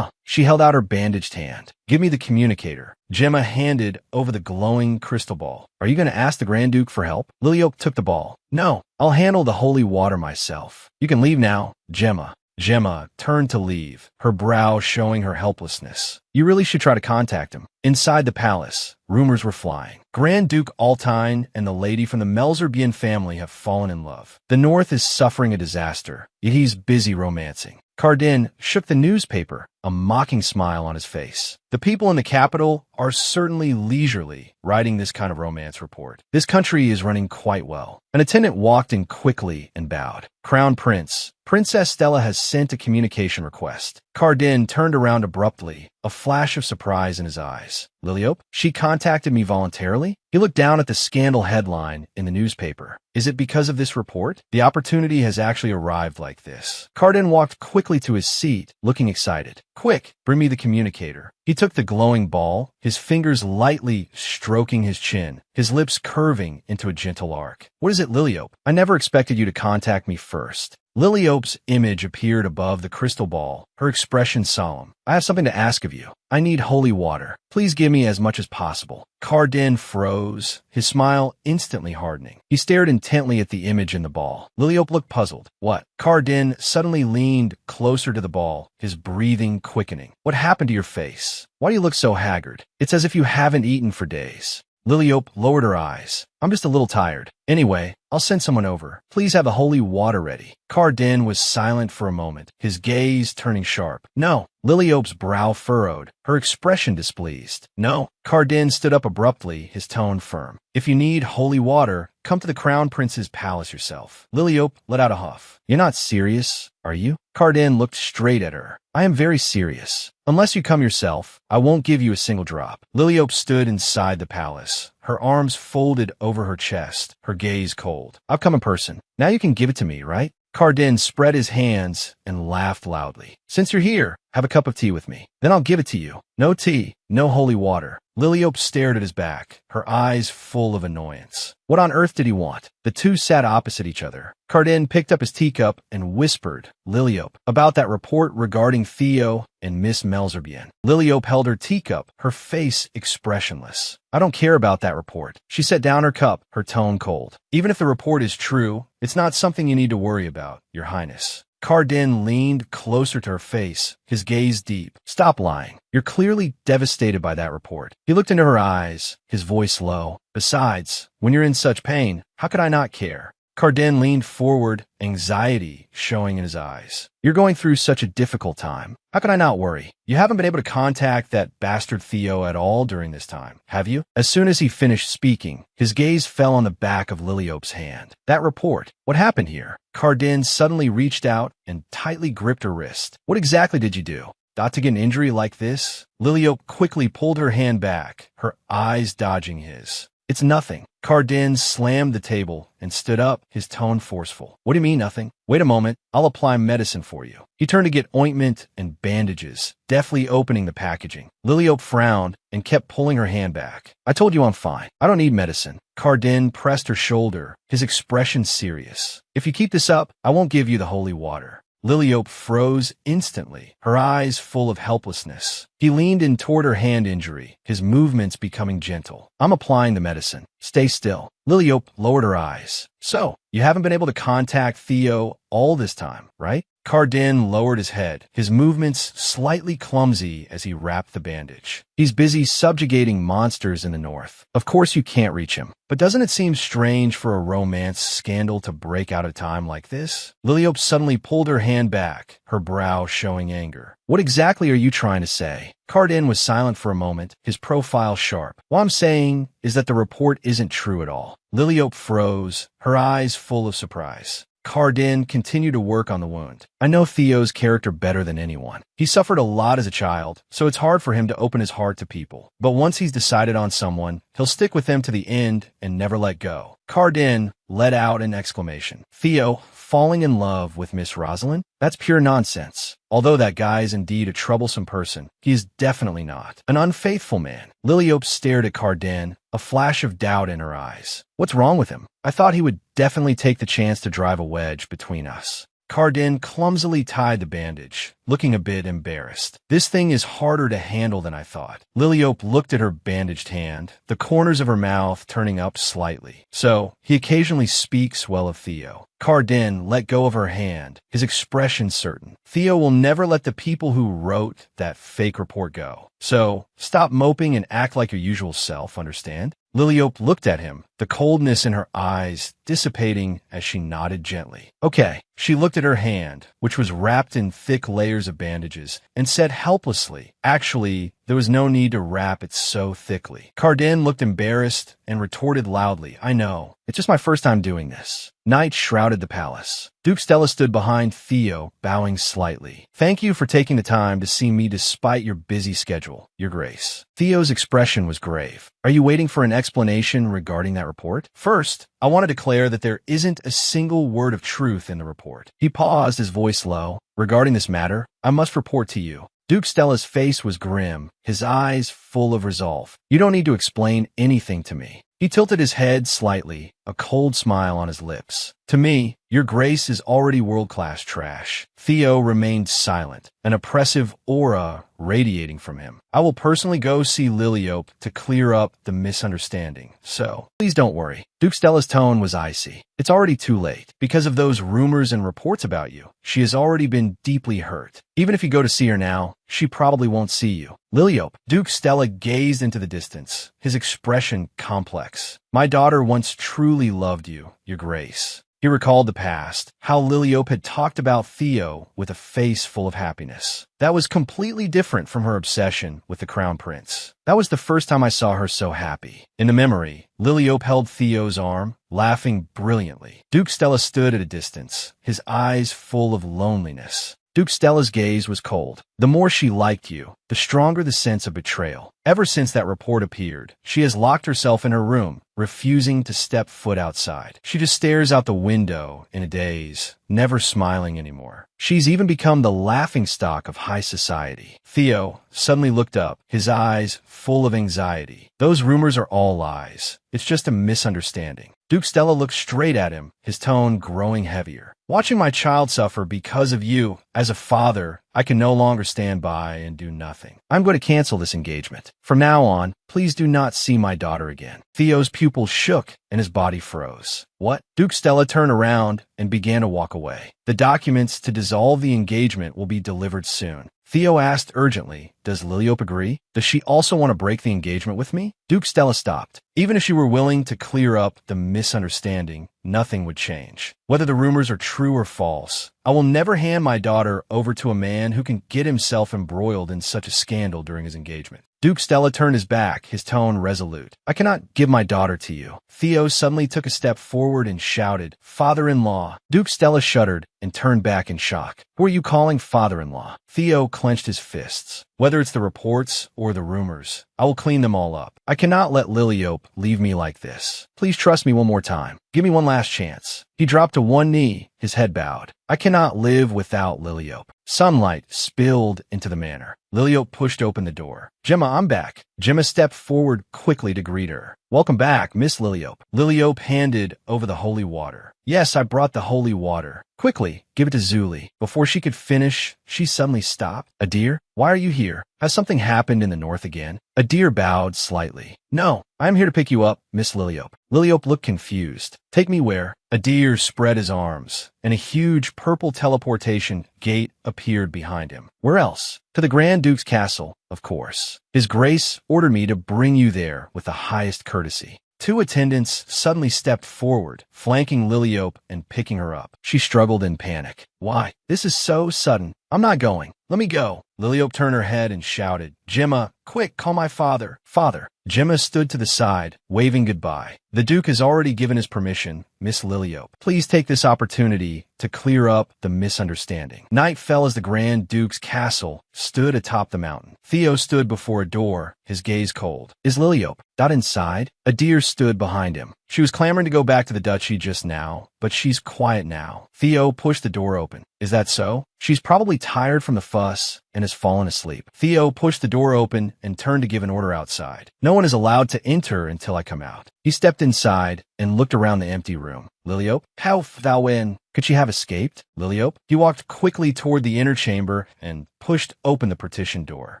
She held out her bandaged hand. Give me the communicator. Gemma handed over the glowing crystal ball. Are you going to ask the Grand Duke for help? Liliope took the ball. No, I'll handle the holy water myself. You can leave now, Gemma. Gemma turned to leave, her brow showing her helplessness. You really should try to contact him. Inside the palace, rumors were flying. Grand Duke Altine and the lady from the Melzer-Bien family have fallen in love. The North is suffering a disaster, yet he's busy romancing. Cardin shook the newspaper, a mocking smile on his face. The people in the capital are certainly leisurely writing this kind of romance report. This country is running quite well. An attendant walked in quickly and bowed. Crown Prince, Princess Stella has sent a communication request. Cardin turned around abruptly, a flash of surprise in his eyes. Liliope? She contacted me voluntarily? He looked down at the scandal headline in the newspaper. Is it because of this report? The opportunity has actually arrived like this. Cardin walked quickly to his seat, looking excited. Quick, bring me the communicator. He took the glowing ball, his fingers lightly stroking his chin, his lips curving into a gentle arc. What is it, Liliope? I never expected you to contact me first. Liliope's image appeared above the crystal ball, her expression solemn. I have something to ask of you. I need holy water. Please give me as much as possible. Cardin froze, his smile instantly hardening. He stared intently at the image in the ball. Liliope looked puzzled. What? Cardin suddenly leaned closer to the ball, his breathing quickening. What happened to your face? Why do you look so haggard? It's as if you haven't eaten for days. Liliope lowered her eyes. I'm just a little tired. Anyway, I'll send someone over. Please have the holy water ready. Cardin was silent for a moment, his gaze turning sharp. No. Liliope's brow furrowed, her expression displeased. No. Cardin stood up abruptly, his tone firm. If you need holy water, come to the Crown Prince's palace yourself. Liliope let out a huff. You're not serious, are you? Cardin looked straight at her. I am very serious. Unless you come yourself, I won't give you a single drop. Liliope stood inside the palace, her arms folded over her chest, her gaze cold. I've come in person. Now you can give it to me, right? Cardin spread his hands and laughed loudly. Since you're here, have a cup of tea with me. Then I'll give it to you. No tea, no holy water. Liliope stared at his back, her eyes full of annoyance. What on earth did he want? The two sat opposite each other. Cardin picked up his teacup and whispered, Liliope, about that report regarding Theo and Miss Melzerbian. Liliope held her teacup, her face expressionless. I don't care about that report. She set down her cup, her tone cold. Even if the report is true, it's not something you need to worry about, Your Highness. Cardin leaned closer to her face, his gaze deep. Stop lying. You're clearly devastated by that report. He looked into her eyes, his voice low. Besides, when you're in such pain, how could I not care? Cardin leaned forward, anxiety showing in his eyes. You're going through such a difficult time. How can I not worry? You haven't been able to contact that bastard Theo at all during this time, have you? As soon as he finished speaking, his gaze fell on the back of Liliope's hand. That report. What happened here? Cardin suddenly reached out and tightly gripped her wrist. What exactly did you do? Got to get an injury like this? Liliope quickly pulled her hand back, her eyes dodging his. It's nothing. Cardin slammed the table and stood up, his tone forceful. What do you mean nothing? Wait a moment, I'll apply medicine for you. He turned to get ointment and bandages, deftly opening the packaging. Liliope frowned and kept pulling her hand back. I told you I'm fine. I don't need medicine. Cardin pressed her shoulder, his expression serious. If you keep this up, I won't give you the holy water. Liliope froze instantly, her eyes full of helplessness. He leaned in toward her hand injury, his movements becoming gentle. I'm applying the medicine. Stay still. Liliope lowered her eyes. So, you haven't been able to contact Theo all this time, right? Cardin lowered his head, his movements slightly clumsy as he wrapped the bandage. He's busy subjugating monsters in the north. Of course you can't reach him. But doesn't it seem strange for a romance scandal to break out at a time like this? Liliope suddenly pulled her hand back, her brow showing anger. What exactly are you trying to say? Cardin was silent for a moment, his profile sharp. What I'm saying is that the report isn't true at all. Liliope froze, her eyes full of surprise. Cardin continued to work on the wound. I know Theo's character better than anyone. He suffered a lot as a child, so it's hard for him to open his heart to people. But once he's decided on someone, he'll stick with them to the end and never let go. Cardin let out an exclamation. Theo falling in love with Miss Rosalind? That's pure nonsense. Although that guy is indeed a troublesome person, he is definitely not an unfaithful man. Liliope stared at Cardin, a flash of doubt in her eyes. What's wrong with him? I thought he would definitely take the chance to drive a wedge between us. Cardin clumsily tied the bandage, looking a bit embarrassed. This thing is harder to handle than I thought. Liliope looked at her bandaged hand, the corners of her mouth turning up slightly. So, he occasionally speaks well of Theo. Cardin let go of her hand, his expression certain. Theo will never let the people who wrote that fake report go. So, stop moping and act like your usual self, understand? Liliope looked at him, the coldness in her eyes dissipating as she nodded gently. Okay. She looked at her hand, which was wrapped in thick layers of bandages, and said helplessly, actually, there was no need to wrap it so thickly. Cardin looked embarrassed and retorted loudly, I know. It's just my first time doing this. Night shrouded the palace. Duke Stella stood behind Theo, bowing slightly. Thank you for taking the time to see me despite your busy schedule, Your Grace. Theo's expression was grave. Are you waiting for an explanation regarding that report? First, I want to declare that there isn't a single word of truth in the report. He paused, his voice low. Regarding this matter, I must report to you. Duke Stella's face was grim, his eyes full of resolve. You don't need to explain anything to me. He tilted his head slightly, a cold smile on his lips. To me, Your Grace is already world-class trash. Theo remained silent, an oppressive aura radiating from him. I will personally go see Liliope to clear up the misunderstanding, so please don't worry. Duke Stella's tone was icy. It's already too late. Because of those rumors and reports about you, she has already been deeply hurt. Even if you go to see her now, she probably won't see you. Liliope. Duke Stella gazed into the distance, his expression complex. My daughter once truly loved you, Your Grace. He recalled the past, how Liliope had talked about Theo with a face full of happiness. That was completely different from her obsession with the crown prince. That was the first time I saw her so happy. In the memory, Liliope held Theo's arm, laughing brilliantly. Duke Stella stood at a distance, his eyes full of loneliness. Duke Stella's gaze was cold. The more she liked you, the stronger the sense of betrayal. Ever since that report appeared, she has locked herself in her room, refusing to step foot outside. She just stares out the window in a daze, never smiling anymore. She's even become the laughingstock of high society. Theo suddenly looked up, his eyes full of anxiety. Those rumors are all lies. It's just a misunderstanding. Duke Stella looked straight at him, his tone growing heavier. Watching my child suffer because of you, as a father, I can no longer stand by and do nothing. I'm going to cancel this engagement. From now on, please do not see my daughter again. Theo's pupils shook and his body froze. What? Duke Stella turned around and began to walk away. The documents to dissolve the engagement will be delivered soon. Theo asked urgently, does Liliope agree? Does she also want to break the engagement with me? Duke Stella stopped. Even if she were willing to clear up the misunderstanding, nothing would change. Whether the rumors are true or false, I will never hand my daughter over to a man who can get himself embroiled in such a scandal during his engagement. Duke Stella turned his back, his tone resolute. I cannot give my daughter to you. Theo suddenly took a step forward and shouted, father-in-law. Duke Stella shuddered and turned back in shock. Who are you calling father-in-law? Theo clenched his fists. Whether it's the reports or the rumors, I will clean them all up. I cannot let Liliope leave me like this. Please trust me one more time. Give me one last chance. He dropped to one knee, his head bowed. I cannot live without Liliope. Sunlight spilled into the manor. Liliope pushed open the door. Gemma, I'm back. Gemma stepped forward quickly to greet her. Welcome back, Miss Liliope. Liliope handed over the holy water. Yes, I brought the holy water. Quickly, give it to Zuli. Before she could finish, she suddenly stopped. Adir, why are you here? Has something happened in the north again? Adir bowed slightly. No, I am here to pick you up, Miss Liliope. Liliope looked confused. Take me where? Adir spread his arms, and a huge purple teleportation gate appeared behind him. Where else? To the Grand Duke's castle, of course. His Grace ordered me to bring you there with the highest courtesy. Two attendants suddenly stepped forward, flanking Liliope and picking her up. She struggled in panic. Why? This is so sudden. I'm not going. Let me go. Liliope turned her head and shouted, Gemma, quick, call my father. Father. Gemma stood to the side, waving goodbye. The Duke has already given his permission, Miss Liliope. Please take this opportunity to clear up the misunderstanding. Night fell as the Grand Duke's castle stood atop the mountain. Theo stood before a door, his gaze cold. Is Liliope not inside? Adir stood behind him. She was clamoring to go back to the duchy just now, but she's quiet now. Theo pushed the door open. Is that so? She's probably tired from the fuss and has fallen asleep. Theo pushed the door open and turned to give an order outside. No one is allowed to enter until I come out. He stepped inside and looked around the empty room. Liliope, how thou in? Could she have escaped? Liliope? He walked quickly toward the inner chamber and pushed open the partition door.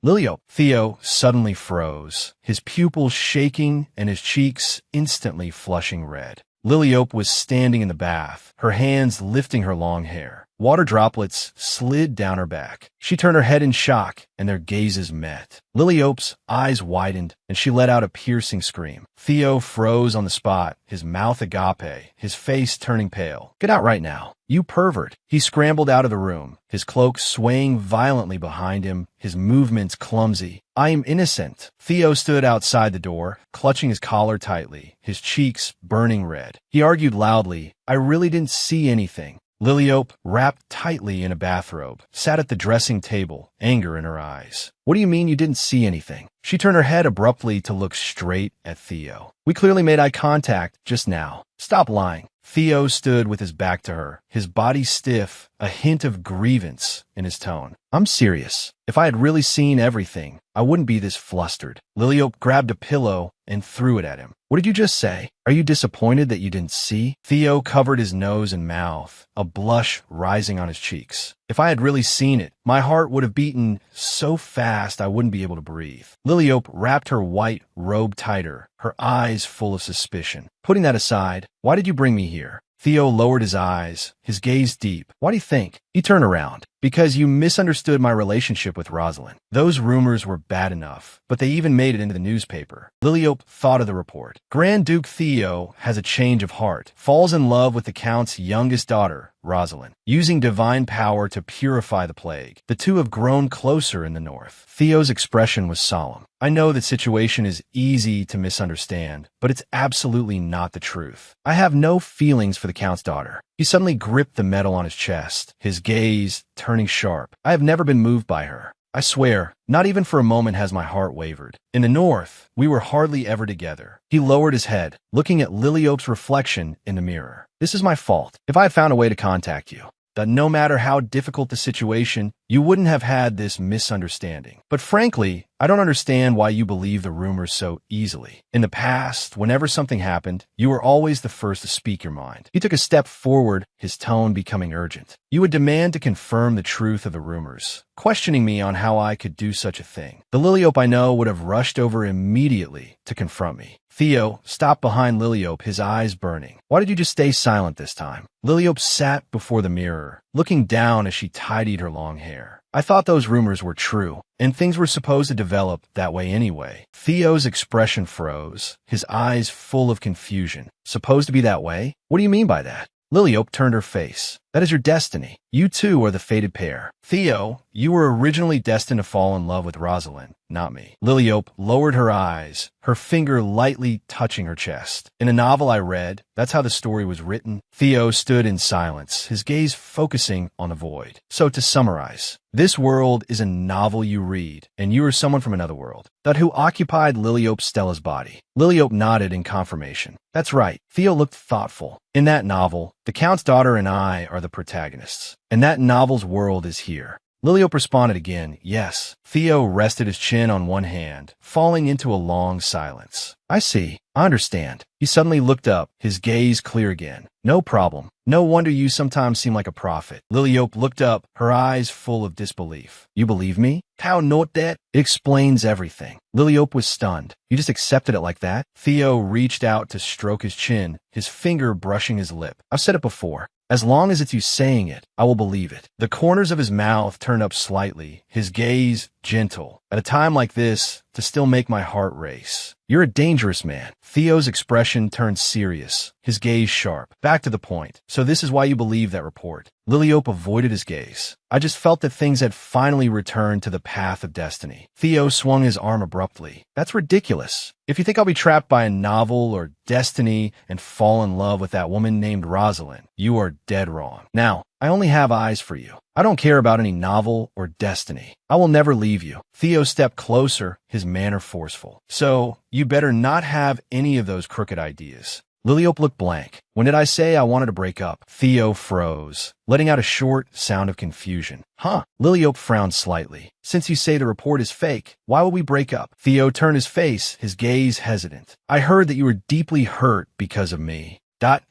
Liliope. Theo suddenly froze, his pupils shaking and his cheeks instantly flushing red. Liliope was standing in the bath, her hands lifting her long hair. Water droplets slid down her back. She turned her head in shock, and their gazes met. Liliope's eyes widened, and she let out a piercing scream. Theo froze on the spot, his mouth agape, his face turning pale. Get out right now. You pervert. He scrambled out of the room, his cloak swaying violently behind him, his movements clumsy. I am innocent. Theo stood outside the door, clutching his collar tightly, his cheeks burning red. He argued loudly, I really didn't see anything. Liliope, wrapped tightly in a bathrobe, sat at the dressing table, anger in her eyes. What do you mean you didn't see anything? She turned her head abruptly to look straight at Theo. We clearly made eye contact just now. Stop lying. Theo stood with his back to her, his body stiff, a hint of grievance in his tone. I'm serious. If I had really seen everything, I wouldn't be this flustered. Liliope grabbed a pillow and threw it at him. What did you just say? Are you disappointed that you didn't see? Theo covered his nose and mouth, a blush rising on his cheeks. If I had really seen it, my heart would have beaten so fast I wouldn't be able to breathe. Liliope wrapped her white robe tighter, her eyes full of suspicion. Putting that aside, why did you bring me here? Theo lowered his eyes, his gaze deep. Why do you think? He turned around. Because you misunderstood my relationship with Rosalind. Those rumors were bad enough, but they even made it into the newspaper. Liliope thought of the report. Grand Duke Theo has a change of heart, falls in love with the Count's youngest daughter, Rosalind, using divine power to purify the plague. The two have grown closer in the north. Theo's expression was solemn. I know that situation is easy to misunderstand, but it's absolutely not the truth. I have no feelings for the Count's daughter. He suddenly gripped the metal on his chest, his gaze turning sharp. I have never been moved by her. I swear, not even for a moment has my heart wavered. In the north, we were hardly ever together. He lowered his head, looking at Liliope's reflection in the mirror. This is my fault. If I had found a way to contact you, that no matter how difficult the situation, you wouldn't have had this misunderstanding. But frankly, I don't understand why you believe the rumors so easily. In the past, whenever something happened, you were always the first to speak your mind. He took a step forward, his tone becoming urgent. You would demand to confirm the truth of the rumors, questioning me on how I could do such a thing. The Liliope I know would have rushed over immediately to confront me. Theo stopped behind Liliope, his eyes burning. Why did you just stay silent this time? Liliope sat before the mirror, looking down as she tidied her long hair. I thought those rumors were true, and things were supposed to develop that way anyway. Theo's expression froze, his eyes full of confusion. Supposed to be that way? What do you mean by that? Liliope turned her face. That is your destiny. You two are the fated pair. Theo, you were originally destined to fall in love with Rosalind, not me. Liliope lowered her eyes, her finger lightly touching her chest. In a novel I read, that's how the story was written. Theo stood in silence, his gaze focusing on the void. So to summarize, this world is a novel you read, and you are someone from another world. That who occupied Liliope Stella's body. Liliope nodded in confirmation. That's right. Theo looked thoughtful. In that novel, the Count's daughter and I are the protagonists, and that novel's world is here. Liliope responded again, yes. Theo rested his chin on one hand, falling into a long silence. I see. I understand. He suddenly looked up, his gaze clear again. No problem. No wonder you sometimes seem like a prophet. Liliope looked up, her eyes full of disbelief. You believe me? How not that? It explains everything. Liliope was stunned. You just accepted it like that? Theo reached out to stroke his chin, his finger brushing his lip. I've said it before. As long as it's you saying it, I will believe it. The corners of his mouth turned up slightly, his gaze gentle. At a time like this, to still make my heart race. You're a dangerous man. Theo's expression turned serious, his gaze sharp. Back to the point. So this is why you believe that report. Liliope avoided his gaze. I just felt that things had finally returned to the path of destiny. Theo swung his arm abruptly. That's ridiculous. If you think I'll be trapped by a novel or destiny and fall in love with that woman named Rosalind, you are dead wrong. Now, I only have eyes for you. I don't care about any novel or destiny. I will never leave you. Theo stepped closer, his manner forceful. So, you better not have any of those crooked ideas. Liliope looked blank. When did I say I wanted to break up? Theo froze, letting out a short sound of confusion. Huh? Liliope frowned slightly. Since you say the report is fake, why would we break up? Theo turned his face, his gaze hesitant. I heard that you were deeply hurt because of me.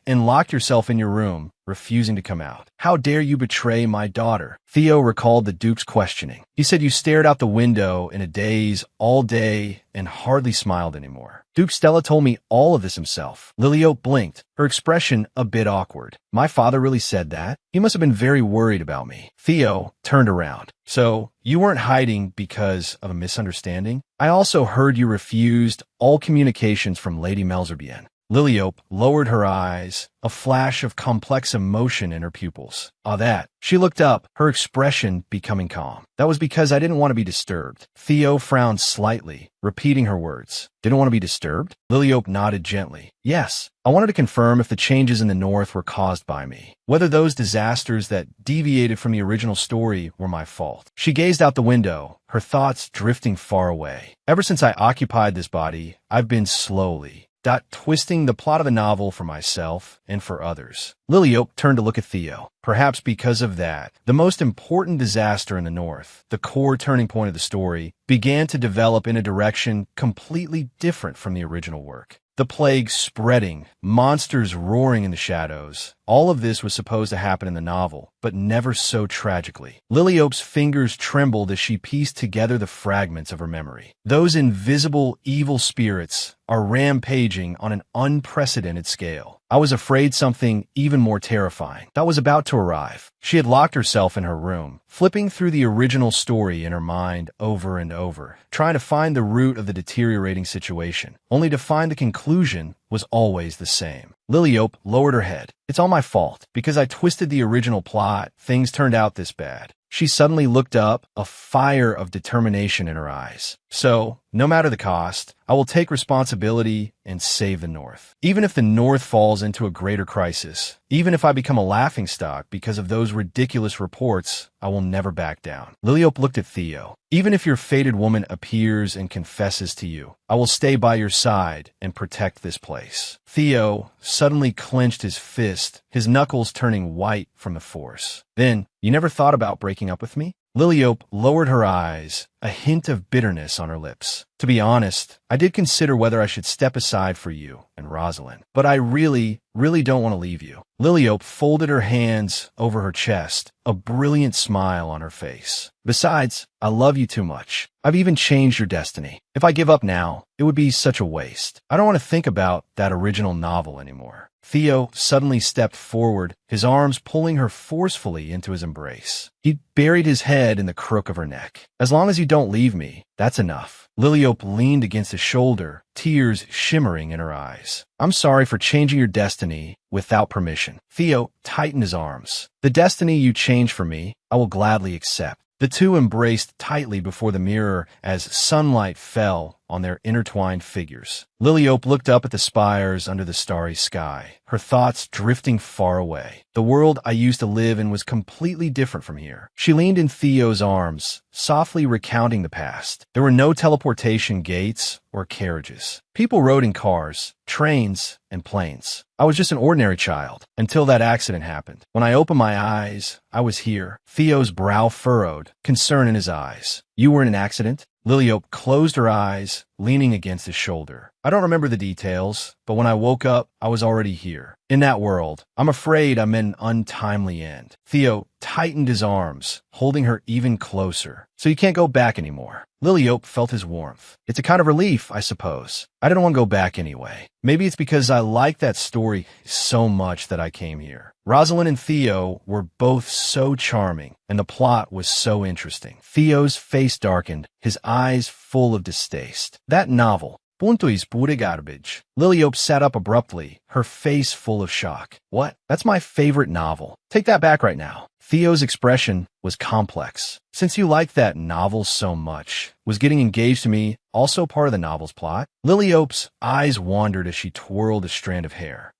And locked yourself in your room, refusing to come out. How dare you betray my daughter? Theo recalled the Duke's questioning. He said you stared out the window in a daze all day and hardly smiled anymore. Duke Stella told me all of this himself. Liliope blinked, her expression a bit awkward. My father really said that? He must have been very worried about me. Theo turned around. So, you weren't hiding because of a misunderstanding? I also heard you refused all communications from Lady Melzerbian. Liliope lowered her eyes, a flash of complex emotion in her pupils. That. She looked up, her expression becoming calm. That was because I didn't want to be disturbed. Theo frowned slightly, repeating her words. Didn't want to be disturbed? Liliope nodded gently. Yes. I wanted to confirm if the changes in the north were caused by me. Whether those disasters that deviated from the original story were my fault. She gazed out the window, her thoughts drifting far away. Ever since I occupied this body, I've been slowly twisting the plot of the novel for myself and for others. Liliope turned to look at Theo. Perhaps because of that, the most important disaster in the north, the core turning point of the story, began to develop in a direction completely different from the original work. The plague spreading, monsters roaring in the shadows. All of this was supposed to happen in the novel, but never so tragically. Liliope's fingers trembled as she pieced together the fragments of her memory. Those invisible evil spirits are rampaging on an unprecedented scale. I was afraid something even more terrifying that was about to arrive. She had locked herself in her room, flipping through the original story in her mind over and over, trying to find the root of the deteriorating situation, only to find the conclusion was always the same. Liliope lowered her head. It's all my fault. Because I twisted the original plot, things turned out this bad. She suddenly looked up, a fire of determination in her eyes. So, no matter the cost, I will take responsibility and save the North. Even if the North falls into a greater crisis, even if I become a laughingstock because of those ridiculous reports, I will never back down. Liliope looked at Theo. Even if your fated woman appears and confesses to you, I will stay by your side and protect this place. Theo suddenly clenched his fist, his knuckles turning white from the force. Then, you never thought about breaking up with me? Liliope lowered her eyes, a hint of bitterness on her lips. To be honest, I did consider whether I should step aside for you and Rosalind, but I really don't want to leave you. Liliope folded her hands over her chest, a brilliant smile on her face. Besides, I love you too much. I've even changed your destiny. If I give up now, it would be such a waste. I don't want to think about that original novel anymore. Theo suddenly stepped forward, his arms pulling her forcefully into his embrace. He buried his head in the crook of her neck. As long as you don't leave me, that's enough. Liliope leaned against his shoulder, tears shimmering in her eyes. I'm sorry for changing your destiny without permission. Theo tightened his arms. The destiny you changed for me, I will gladly accept. The two embraced tightly before the mirror as sunlight fell on their intertwined figures. Liliope looked up at the spires under the starry sky, her thoughts drifting far away. The world I used to live in was completely different from here. She leaned in Theo's arms, softly recounting the past. There were no teleportation gates or carriages. People rode in cars, trains, and planes. I was just an ordinary child until that accident happened. When I opened my eyes, I was here. Theo's brow furrowed, concern in his eyes. You were in an accident? Liliope closed her eyes, leaning against his shoulder. I don't remember the details, but when I woke up, I was already here. In that world, I'm afraid I'm in an untimely end. Theo tightened his arms, holding her even closer. So you can't go back anymore. Liliope felt his warmth. It's a kind of relief, I suppose. I didn't want to go back anyway. Maybe it's because I like that story so much that I came here. Rosalind and Theo were both so charming, and the plot was so interesting. Theo's face darkened, his eyes full of distaste. That novel, Punto is pure garbage. Liliope sat up abruptly, her face full of shock. What? That's my favorite novel. Take that back right now. Theo's expression was complex. Since you liked that novel so much, was getting engaged to me also part of the novel's plot? Liliope's eyes wandered as she twirled a strand of hair.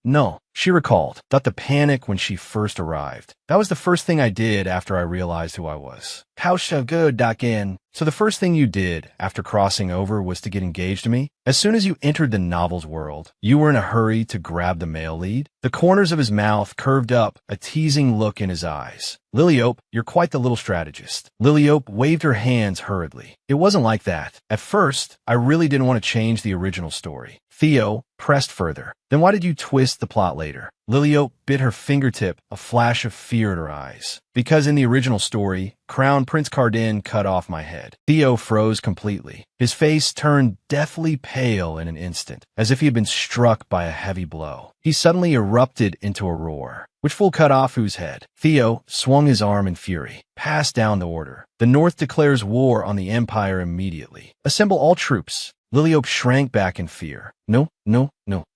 No, she recalled. Thought the panic when she first arrived. That was the first thing I did after I realized who I was. How so good, Dakin? So the first thing you did after crossing over was to get engaged to me? As soon as you entered the novel's world, you were in a hurry to grab the male lead? The corners of his mouth curved up, a teasing look in his eyes. Liliope, you're quite the little strategist. Liliope waved her hands hurriedly. It wasn't like that. At first, I really didn't want to change the original story. Theo pressed further. Then why did you twist the plot later? Liliope bit her fingertip, a flash of fear in her eyes. Because in the original story, Crown Prince Cardin cut off my head. Theo froze completely. His face turned deathly pale in an instant, as if he had been struck by a heavy blow. He suddenly erupted into a roar. Which fool cut off whose head? Theo swung his arm in fury. Pass down the order. The North declares war on the Empire immediately. Assemble all troops. Liliope shrank back in fear. No.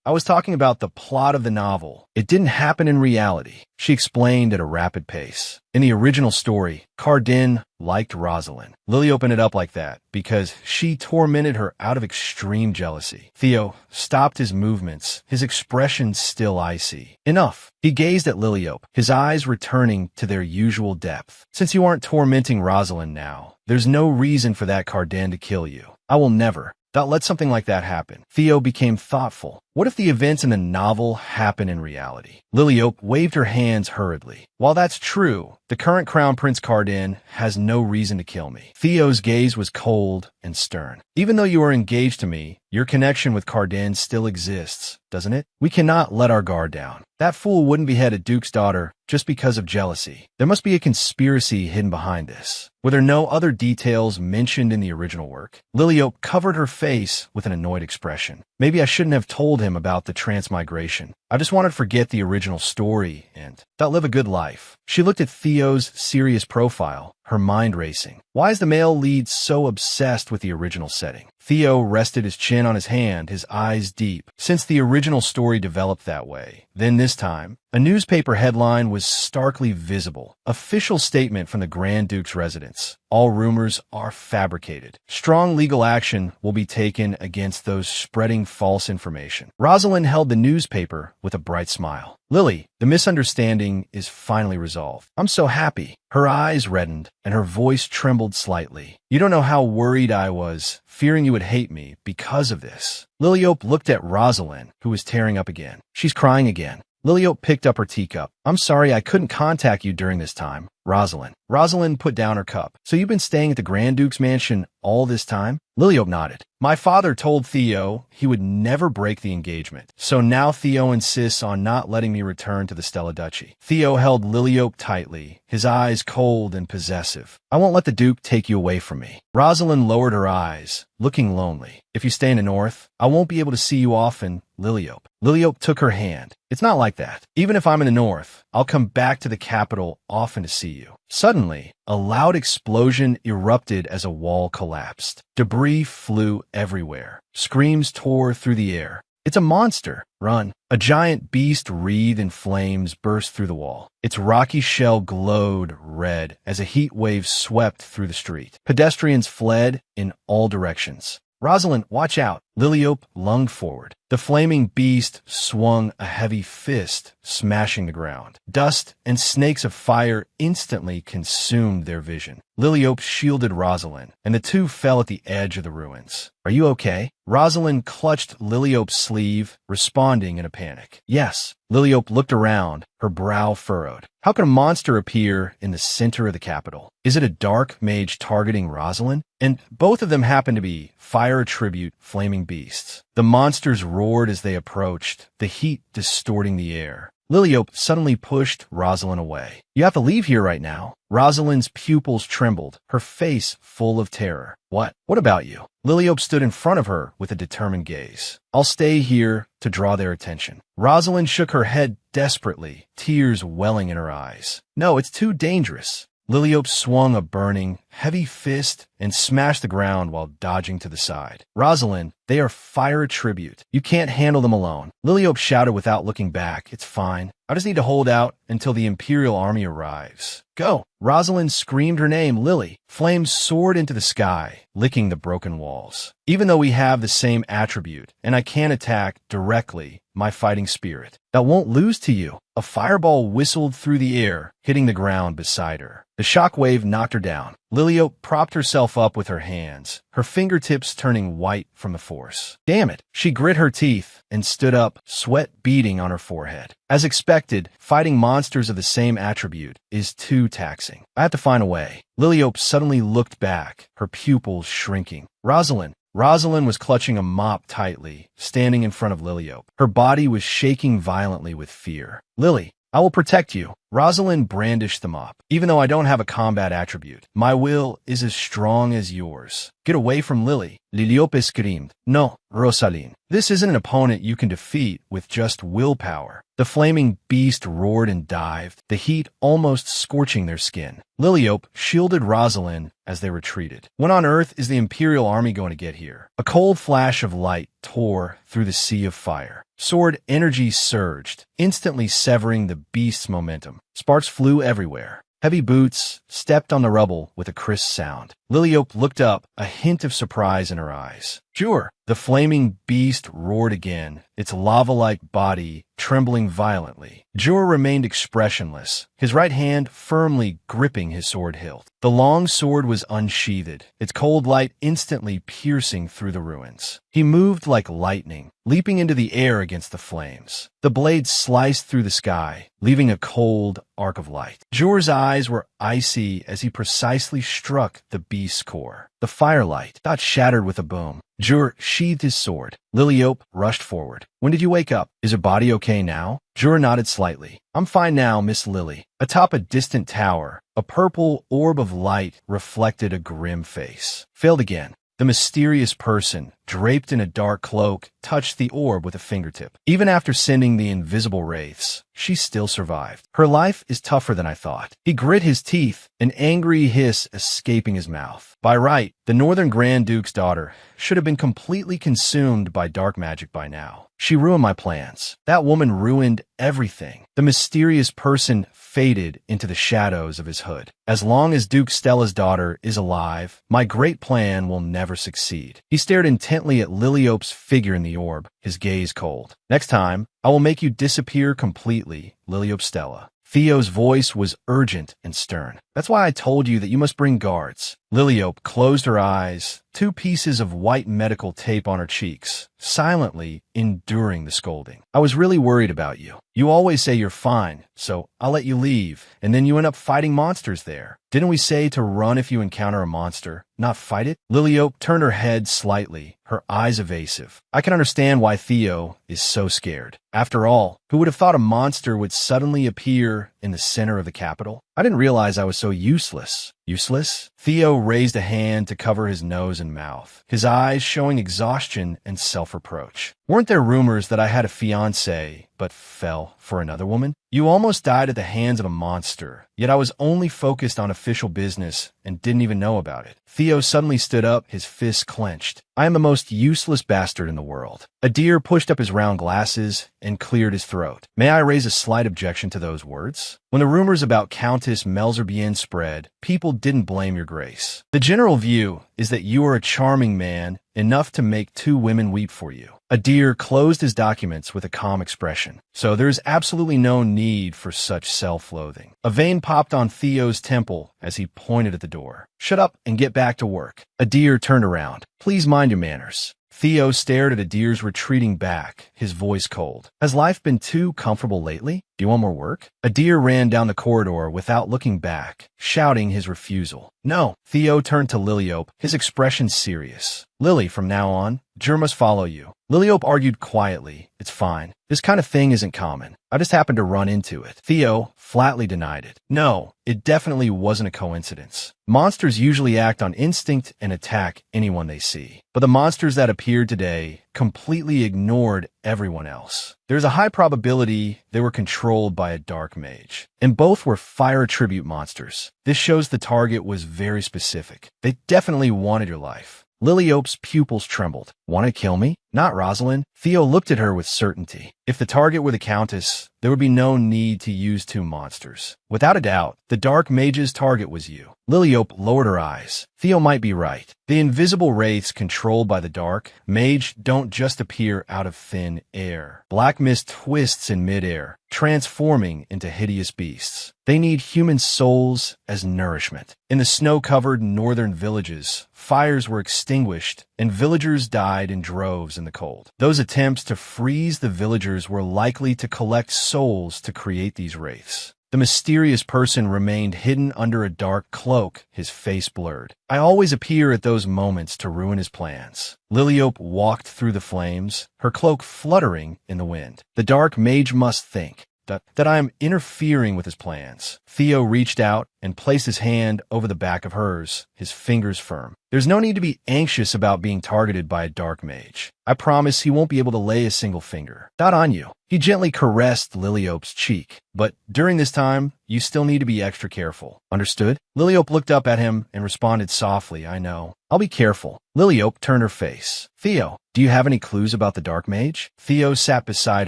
I was talking about the plot of the novel. It didn't happen in reality, she explained at a rapid pace. In the original story, Cardin liked Rosalind. Lily opened it up like that because she tormented her out of extreme jealousy. Theo stopped his movements, his expression still icy. Enough. He gazed at Liliope, his eyes returning to their usual depth. Since you aren't tormenting Rosalind now, there's no reason for that Cardin to kill you. I will never let something like that happen. Theo became thoughtful. What if the events in the novel happen in reality? Liliope waved her hands hurriedly. While that's true, the current Crown Prince Cardin has no reason to kill me. Theo's gaze was cold and stern. Even though you are engaged to me, your connection with Cardin still exists, doesn't it? We cannot let our guard down. That fool wouldn't behead a duke's daughter just because of jealousy. There must be a conspiracy hidden behind this. Were there no other details mentioned in the original work? Liliope covered her face with an annoyed expression. Maybe I shouldn't have told him about the transmigration. I just wanted to forget the original story and live a good life. She looked at Theo's serious profile, her mind racing. Why is the male lead so obsessed with the original setting? Theo rested his chin on his hand, his eyes deep. Since the original story developed that way, then this time, a newspaper headline was starkly visible. Official statement from the Grand Duke's residence. All rumors are fabricated. Strong legal action will be taken against those spreading false information. Rosalind held the newspaper with a bright smile. Lily, the misunderstanding is finally resolved. I'm so happy. Her eyes reddened, and her voice trembled slightly. You don't know how worried I was, fearing you would hate me because of this. Liliope looked at Rosalind, who was tearing up again. She's crying again. Liliope picked up her teacup. I'm sorry I couldn't contact you during this time. Rosalind put down her cup. So you've been staying at the Grand Duke's mansion all this time? Liliope nodded. My father told Theo he would never break the engagement. So now Theo insists on not letting me return to the Stella Duchy. Theo held Liliope tightly, his eyes cold and possessive. I won't let the Duke take you away from me. Rosalind lowered her eyes, looking lonely. If you stay in the north, I won't be able to see you often, Liliope. Liliope took her hand. It's not like that. Even if I'm in the north, I'll come back to the capital often to see you. Suddenly, a loud explosion erupted as a wall collapsed. Debris flew everywhere. Screams tore through the air. It's a monster. Run. A giant beast wreathed in flames burst through the wall. Its rocky shell glowed red as a heat wave swept through the street. Pedestrians fled in all directions. Rosalind, watch out. Liliope lunged forward. The flaming beast swung a heavy fist, smashing the ground. Dust and snakes of fire instantly consumed their vision. Liliope shielded Rosalind, and the two fell at the edge of the ruins. Are you okay? Rosalind clutched Liliope's sleeve, responding in a panic. Yes. Liliope looked around, her brow furrowed. How could a monster appear in the center of the capital? Is it a dark mage targeting Rosalind? And both of them happen to be fire attribute flaming beasts. The monsters roared as they approached, the heat distorting the air. Liliope suddenly pushed Rosalind away. You have to leave here right now. Rosalind's pupils trembled, her face full of terror. What? What about you? Liliope stood in front of her with a determined gaze. I'll stay here to draw their attention. Rosalind shook her head desperately, tears welling in her eyes. No, it's too dangerous. Liliope swung a burning, heavy fist and smashed the ground while dodging to the side. Rosalind, they are fire attribute. You can't handle them alone. Liliope shouted without looking back. It's fine. I just need to hold out until the Imperial army arrives. Go. Rosalind screamed her name, Lily. Flames soared into the sky, licking the broken walls. Even though we have the same attribute, and I can attack directly, my fighting spirit, that won't lose to you. A fireball whistled through the air, hitting the ground beside her. The shockwave knocked her down. Liliope propped herself up with her hands, her fingertips turning white from the force. Damn it! She grit her teeth and stood up, sweat beading on her forehead. As expected, fighting monsters of the same attribute is too taxing. I have to find a way. Liliope suddenly looked back, her pupils shrinking. Rosalind was clutching a mop tightly, standing in front of Liliope. Her body was shaking violently with fear. Lily, I will protect you. Rosalind brandished the mop. Even though I don't have a combat attribute, my will is as strong as yours. Get away from Lily. Liliope screamed. No, Rosalind. This isn't an opponent you can defeat with just willpower. The flaming beast roared and dived, the heat almost scorching their skin. Liliope shielded Rosalind as they retreated. When on Earth is the Imperial army going to get here? A cold flash of light tore through the sea of fire. Sword energy surged, instantly severing the beast's momentum. Sparks flew everywhere. Heavy boots stepped on the rubble with a crisp sound. Liliope looked up, a hint of surprise in her eyes. Sure. The flaming beast roared again, its lava-like body trembling violently. Jor remained expressionless, his right hand firmly gripping his sword hilt. The long sword was unsheathed, its cold light instantly piercing through the ruins. He moved like lightning, leaping into the air against the flames. The blade sliced through the sky, leaving a cold arc of light. Jor's eyes were icy as he precisely struck the beast's core. The firelight got shattered with a boom. Jor sheathed his sword. Liliope rushed forward. When did you wake up? Is your body okay now? Jor nodded slightly. I'm fine now, Miss Lily. Atop a distant tower, a purple orb of light reflected a grim face. Failed again. The mysterious person draped in a dark cloak, touched the orb with a fingertip. Even after sending the invisible wraiths, she still survived. Her life is tougher than I thought. He grit his teeth, an angry hiss escaping his mouth. By right, the Northern Grand Duke's daughter should have been completely consumed by dark magic by now. She ruined my plans. That woman ruined everything. The mysterious person faded into the shadows of his hood. As long as Duke Stella's daughter is alive, my great plan will never succeed. He stared intently at Liliope's figure in the orb, his gaze cold. Next time, I will make you disappear completely, Liliope Stella. Theo's voice was urgent and stern. That's why I told you that you must bring guards. Liliope closed her eyes, 2 pieces of white medical tape on her cheeks, silently enduring the scolding. I was really worried about you. You always say you're fine, so I'll let you leave, and then you end up fighting monsters there. Didn't we say to run if you encounter a monster, not fight it? Liliope turned her head slightly, her eyes evasive. I can understand why Theo is so scared. After all, who would have thought a monster would suddenly appear in the center of the capital? I didn't realize I was so useless. Useless? Theo raised a hand to cover his nose and mouth, his eyes showing exhaustion and self-reproach. Weren't there rumors that I had a fiancé, but fell for another woman? You almost died at the hands of a monster, yet I was only focused on official business and didn't even know about it. Theo suddenly stood up, his fists clenched. I am the most useless bastard in the world. Adir pushed up his round glasses and cleared his throat. May I raise a slight objection to those words? When the rumors about Countess Melzerbienne spread, people didn't blame your grace. The general view is that you are a charming man, enough to make 2 women weep for you. Adir closed his documents with a calm expression. So there is absolutely no need for such self-loathing. A vein popped on Theo's temple as he pointed at the door. Shut up and get back to work. Adir turned around. Please mind your manners. Theo stared at Adir's retreating back, his voice cold. Has life been too comfortable lately? Do you want more work? Adir ran down the corridor without looking back, shouting his refusal. No. Theo turned to Liliope, his expression serious. Lily, from now on, Jur must follow you. Liliope argued quietly. It's fine. This kind of thing isn't common. I just happened to run into it. Theo flatly denied it. No, it definitely wasn't a coincidence. Monsters usually act on instinct and attack anyone they see. But the monsters that appeared today completely ignored everyone else. There's a high probability they were controlled by a dark mage. And both were fire attribute monsters. This shows the target was very specific. They definitely wanted your life. Liliope's pupils trembled. Want to kill me? Not Rosalind. Theo looked at her with certainty. If the target were the Countess, there would be no need to use 2 monsters. Without a doubt, the dark mage's target was you. Liliope lowered her eyes. Theo might be right. The invisible wraiths controlled by the dark mage don't just appear out of thin air. Black mist twists in midair, transforming into hideous beasts. They need human souls as nourishment. In the snow-covered northern villages, fires were extinguished and villagers died in droves in the cold. Those attempts to freeze the villagers were likely to collect souls to create these wraiths. The mysterious person remained hidden under a dark cloak, his face blurred. I always appear at those moments to ruin his plans. Liliope walked through the flames, her cloak fluttering in the wind. The dark mage must think that I am interfering with his plans. Theo reached out and placed his hand over the back of hers, his fingers firm. There's no need to be anxious about being targeted by a dark mage. I promise he won't be able to lay a single finger. Not on you. He gently caressed Liliope's cheek. But during this time, you still need to be extra careful. Understood? Liliope looked up at him and responded softly, I know. I'll be careful. Liliope turned her face. Theo, do you have any clues about the dark mage? Theo sat beside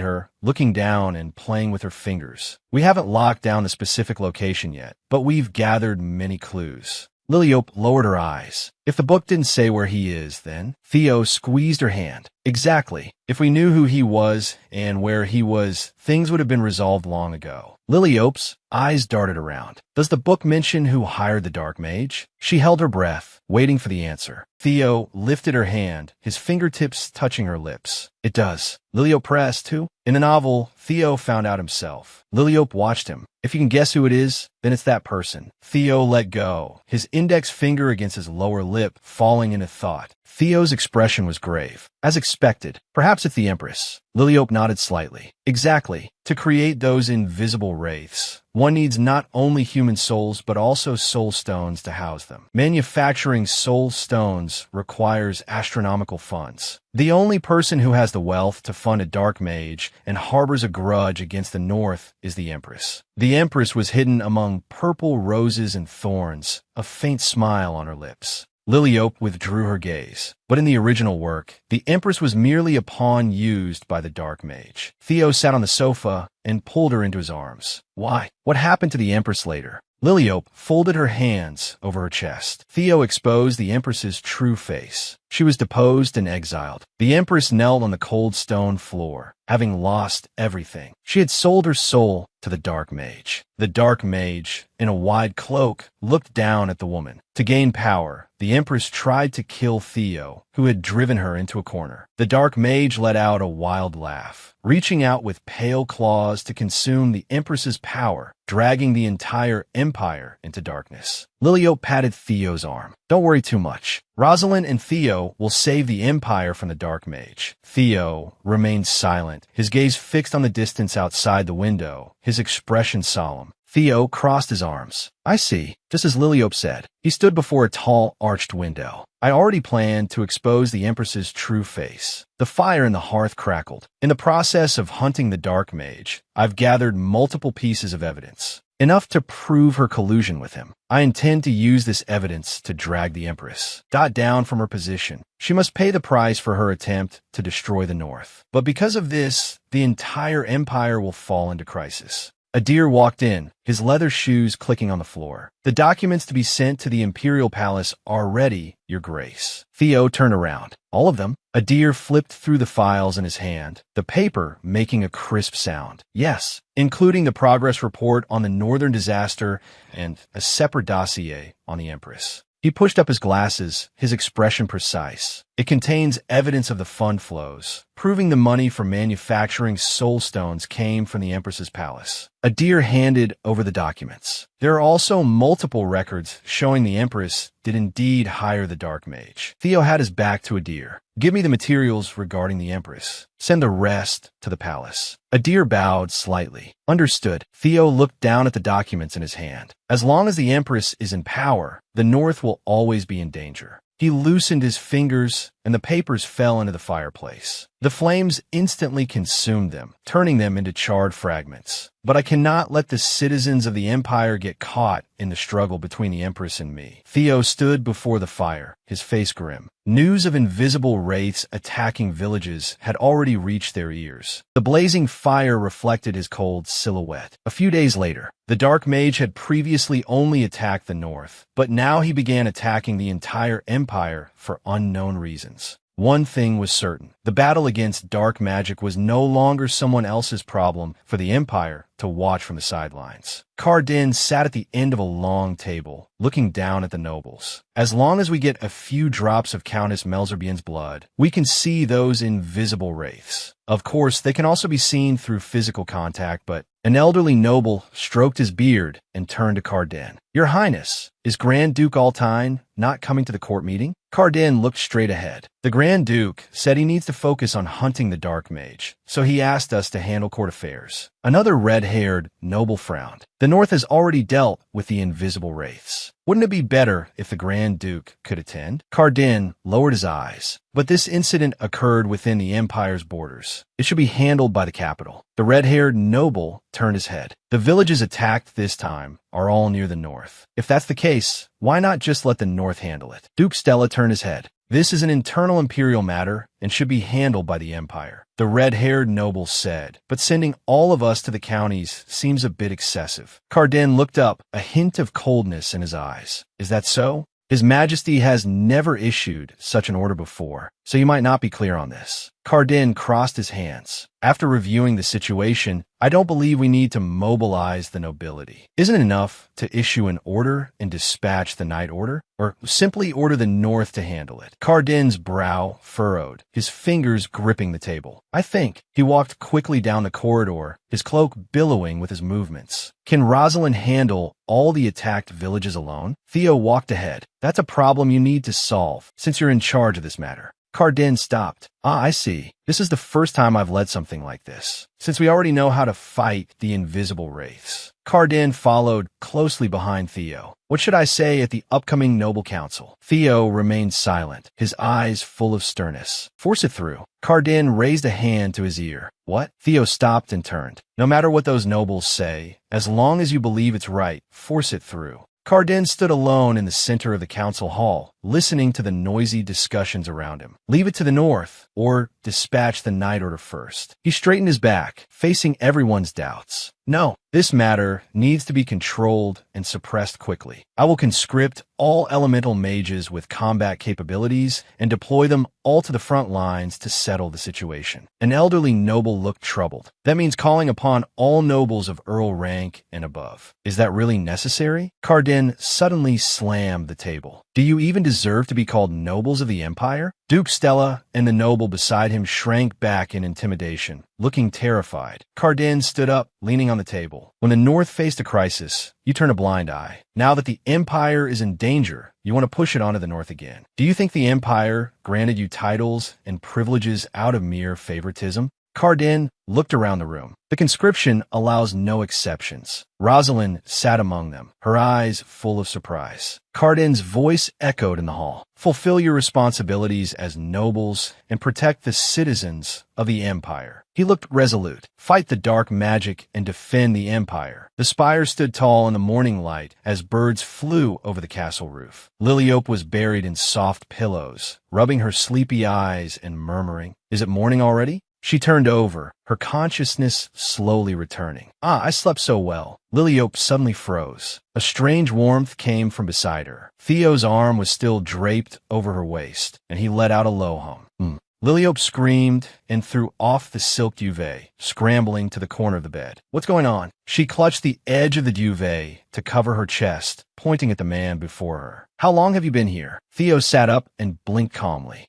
her, looking down and playing with her fingers. We haven't locked down the specific location yet, but we've gathered many clues. Liliope lowered her eyes. If the book didn't say where he is, then? Theo squeezed her hand. Exactly. If we knew who he was and where he was, things would have been resolved long ago. Liliope's eyes darted around. Does the book mention who hired the dark mage? She held her breath, waiting for the answer. Theo lifted her hand, his fingertips touching her lips. It does. Liliope pressed, too. In the novel, Theo found out himself. Liliope watched him. If you can guess who it is, then it's that person. Theo let go, his index finger against his lower lip, falling into thought. Theo's expression was grave. As expected. Perhaps it's the Empress. Liliope nodded slightly. Exactly. To create those invisible wraiths. One needs not only human souls but also soul stones to house them. Manufacturing soul stones requires astronomical funds. The only person who has the wealth to fund a dark mage and harbors a grudge against the North is the Empress. The Empress was hidden among purple roses and thorns, a faint smile on her lips. Liliope withdrew her gaze. But in the original work, the Empress was merely a pawn used by the Dark Mage. Theo sat on the sofa and pulled her into his arms. Why? What happened to the Empress later? Liliope folded her hands over her chest. Theo exposed the Empress's true face. She was deposed and exiled. The Empress knelt on the cold stone floor, having lost everything. She had sold her soul to the Dark Mage. The Dark Mage, in a wide cloak, looked down at the woman. To gain power, the Empress tried to kill Theo, who had driven her into a corner. The Dark Mage let out a wild laugh, reaching out with pale claws to consume the Empress's power, dragging the entire empire into darkness. Liliope patted Theo's arm. Don't worry too much. Rosalind and Theo will save the Empire from the Dark Mage. Theo remained silent, his gaze fixed on the distance outside the window, his expression solemn. Theo crossed his arms. I see, just as Liliope said. He stood before a tall, arched window. I already planned to expose the Empress's true face. The fire in the hearth crackled. In the process of hunting the Dark Mage, I've gathered multiple pieces of evidence. Enough to prove her collusion with him. I intend to use this evidence to drag the Empress down from her position. She must pay the price for her attempt to destroy the North. But because of this, the entire empire will fall into crisis. A deer walked in, his leather shoes clicking on the floor. The documents to be sent to the Imperial Palace are ready, Your Grace. Theo turned around. All of them? A deer flipped through the files in his hand, the paper making a crisp sound. Yes, including the progress report on the Northern disaster and a separate dossier on the Empress. He pushed up his glasses, his expression precise. It contains evidence of the fund flows, proving the money for manufacturing soul stones came from the Empress's palace. A deer handed over the documents. There are also multiple records showing the Empress did indeed hire the Dark Mage. Theo had his back to a deer. Give me the materials regarding the Empress. Send the rest to the palace. A deer bowed slightly. Understood. Theo looked down at the documents in his hand. As long as the Empress is in power, the North will always be in danger. He loosened his fingers, and the papers fell into the fireplace. The flames instantly consumed them, turning them into charred fragments. But I cannot let the citizens of the Empire get caught in the struggle between the Empress and me. Theo stood before the fire, his face grim. News of invisible wraiths attacking villages had already reached their ears. The blazing fire reflected his cold silhouette. A few days later, the Dark Mage had previously only attacked the North, but now he began attacking the entire Empire for unknown reasons. One thing was certain. The battle against dark magic was no longer someone else's problem for the Empire to watch from the sidelines. Cardin sat at the end of a long table, looking down at the nobles. As long as we get a few drops of Countess Melzerbien's blood, we can see those invisible wraiths. Of course, they can also be seen through physical contact, but an elderly noble stroked his beard and turned to Cardin. Your Highness, is Grand Duke Altine not coming to the court meeting? Cardin looked straight ahead. The Grand Duke said he needs to focus on hunting the Dark Mage, so he asked us to handle court affairs. Another red-haired noble frowned. The North has already dealt with the invisible wraiths. Wouldn't it be better if the Grand Duke could attend? Cardin lowered his eyes. But this incident occurred within the Empire's borders. It should be handled by the capital. The red-haired noble turned his head. The villages attacked this time are all near the North. If that's the case, why not just let the North handle it? Duke Stella turned his head. This is an internal imperial matter and should be handled by the Empire, the red-haired noble said, but sending all of us to the counties seems a bit excessive. Cardin looked up, a hint of coldness in his eyes. Is that so? His Majesty has never issued such an order before, so you might not be clear on this. Cardin crossed his hands. After reviewing the situation, I don't believe we need to mobilize the nobility. Isn't it enough to issue an order and dispatch the Night Order? Or simply order the North to handle it? Cardin's brow furrowed, his fingers gripping the table. I think. He walked quickly down the corridor, his cloak billowing with his movements. Can Rosalind handle all the attacked villages alone? Theo walked ahead. That's a problem you need to solve, since you're in charge of this matter. Cardin stopped. I see. This is the first time I've led something like this, since we already know how to fight the invisible wraiths. Cardin followed closely behind Theo. What should I say at the upcoming Noble Council? Theo remained silent, his eyes full of sternness. Force it through. Cardin raised a hand to his ear. What? Theo stopped and turned. No matter what those nobles say, as long as you believe it's right, force it through. Cardin stood alone in the center of the council hall, listening to the noisy discussions around him. Leave it to the north, or dispatch the night order first. He straightened his back, facing everyone's doubts. No, this matter needs to be controlled and suppressed quickly. I will conscript all elemental mages with combat capabilities and deploy them all to the front lines to settle the situation. An elderly noble looked troubled. That means calling upon all nobles of Earl rank and above. Is that really necessary? Cardin suddenly slammed the table. Do you even deserve to be called nobles of the Empire? Duke Stella and the noble beside him shrank back in intimidation, looking terrified. Cardin stood up, leaning on the table. When the North faced a crisis, you turn a blind eye. Now that the Empire is in danger, you want to push it onto the North again. Do you think the Empire granted you titles and privileges out of mere favoritism? Cardin looked around the room. The conscription allows no exceptions. Rosalind sat among them, her eyes full of surprise. Cardin's voice echoed in the hall. Fulfill your responsibilities as nobles and protect the citizens of the Empire. He looked resolute. Fight the dark magic and defend the Empire. The spire stood tall in the morning light as birds flew over the castle roof. Liliope was buried in soft pillows, rubbing her sleepy eyes and murmuring, "Is it morning already?" She turned over, her consciousness slowly returning. I slept so well. Liliope suddenly froze. A strange warmth came from beside her. Theo's arm was still draped over her waist, and he let out a low hum. Liliope screamed and threw off the silk duvet, scrambling to the corner of the bed. What's going on? She clutched the edge of the duvet to cover her chest, pointing at the man before her. How long have you been here? Theo sat up and blinked calmly.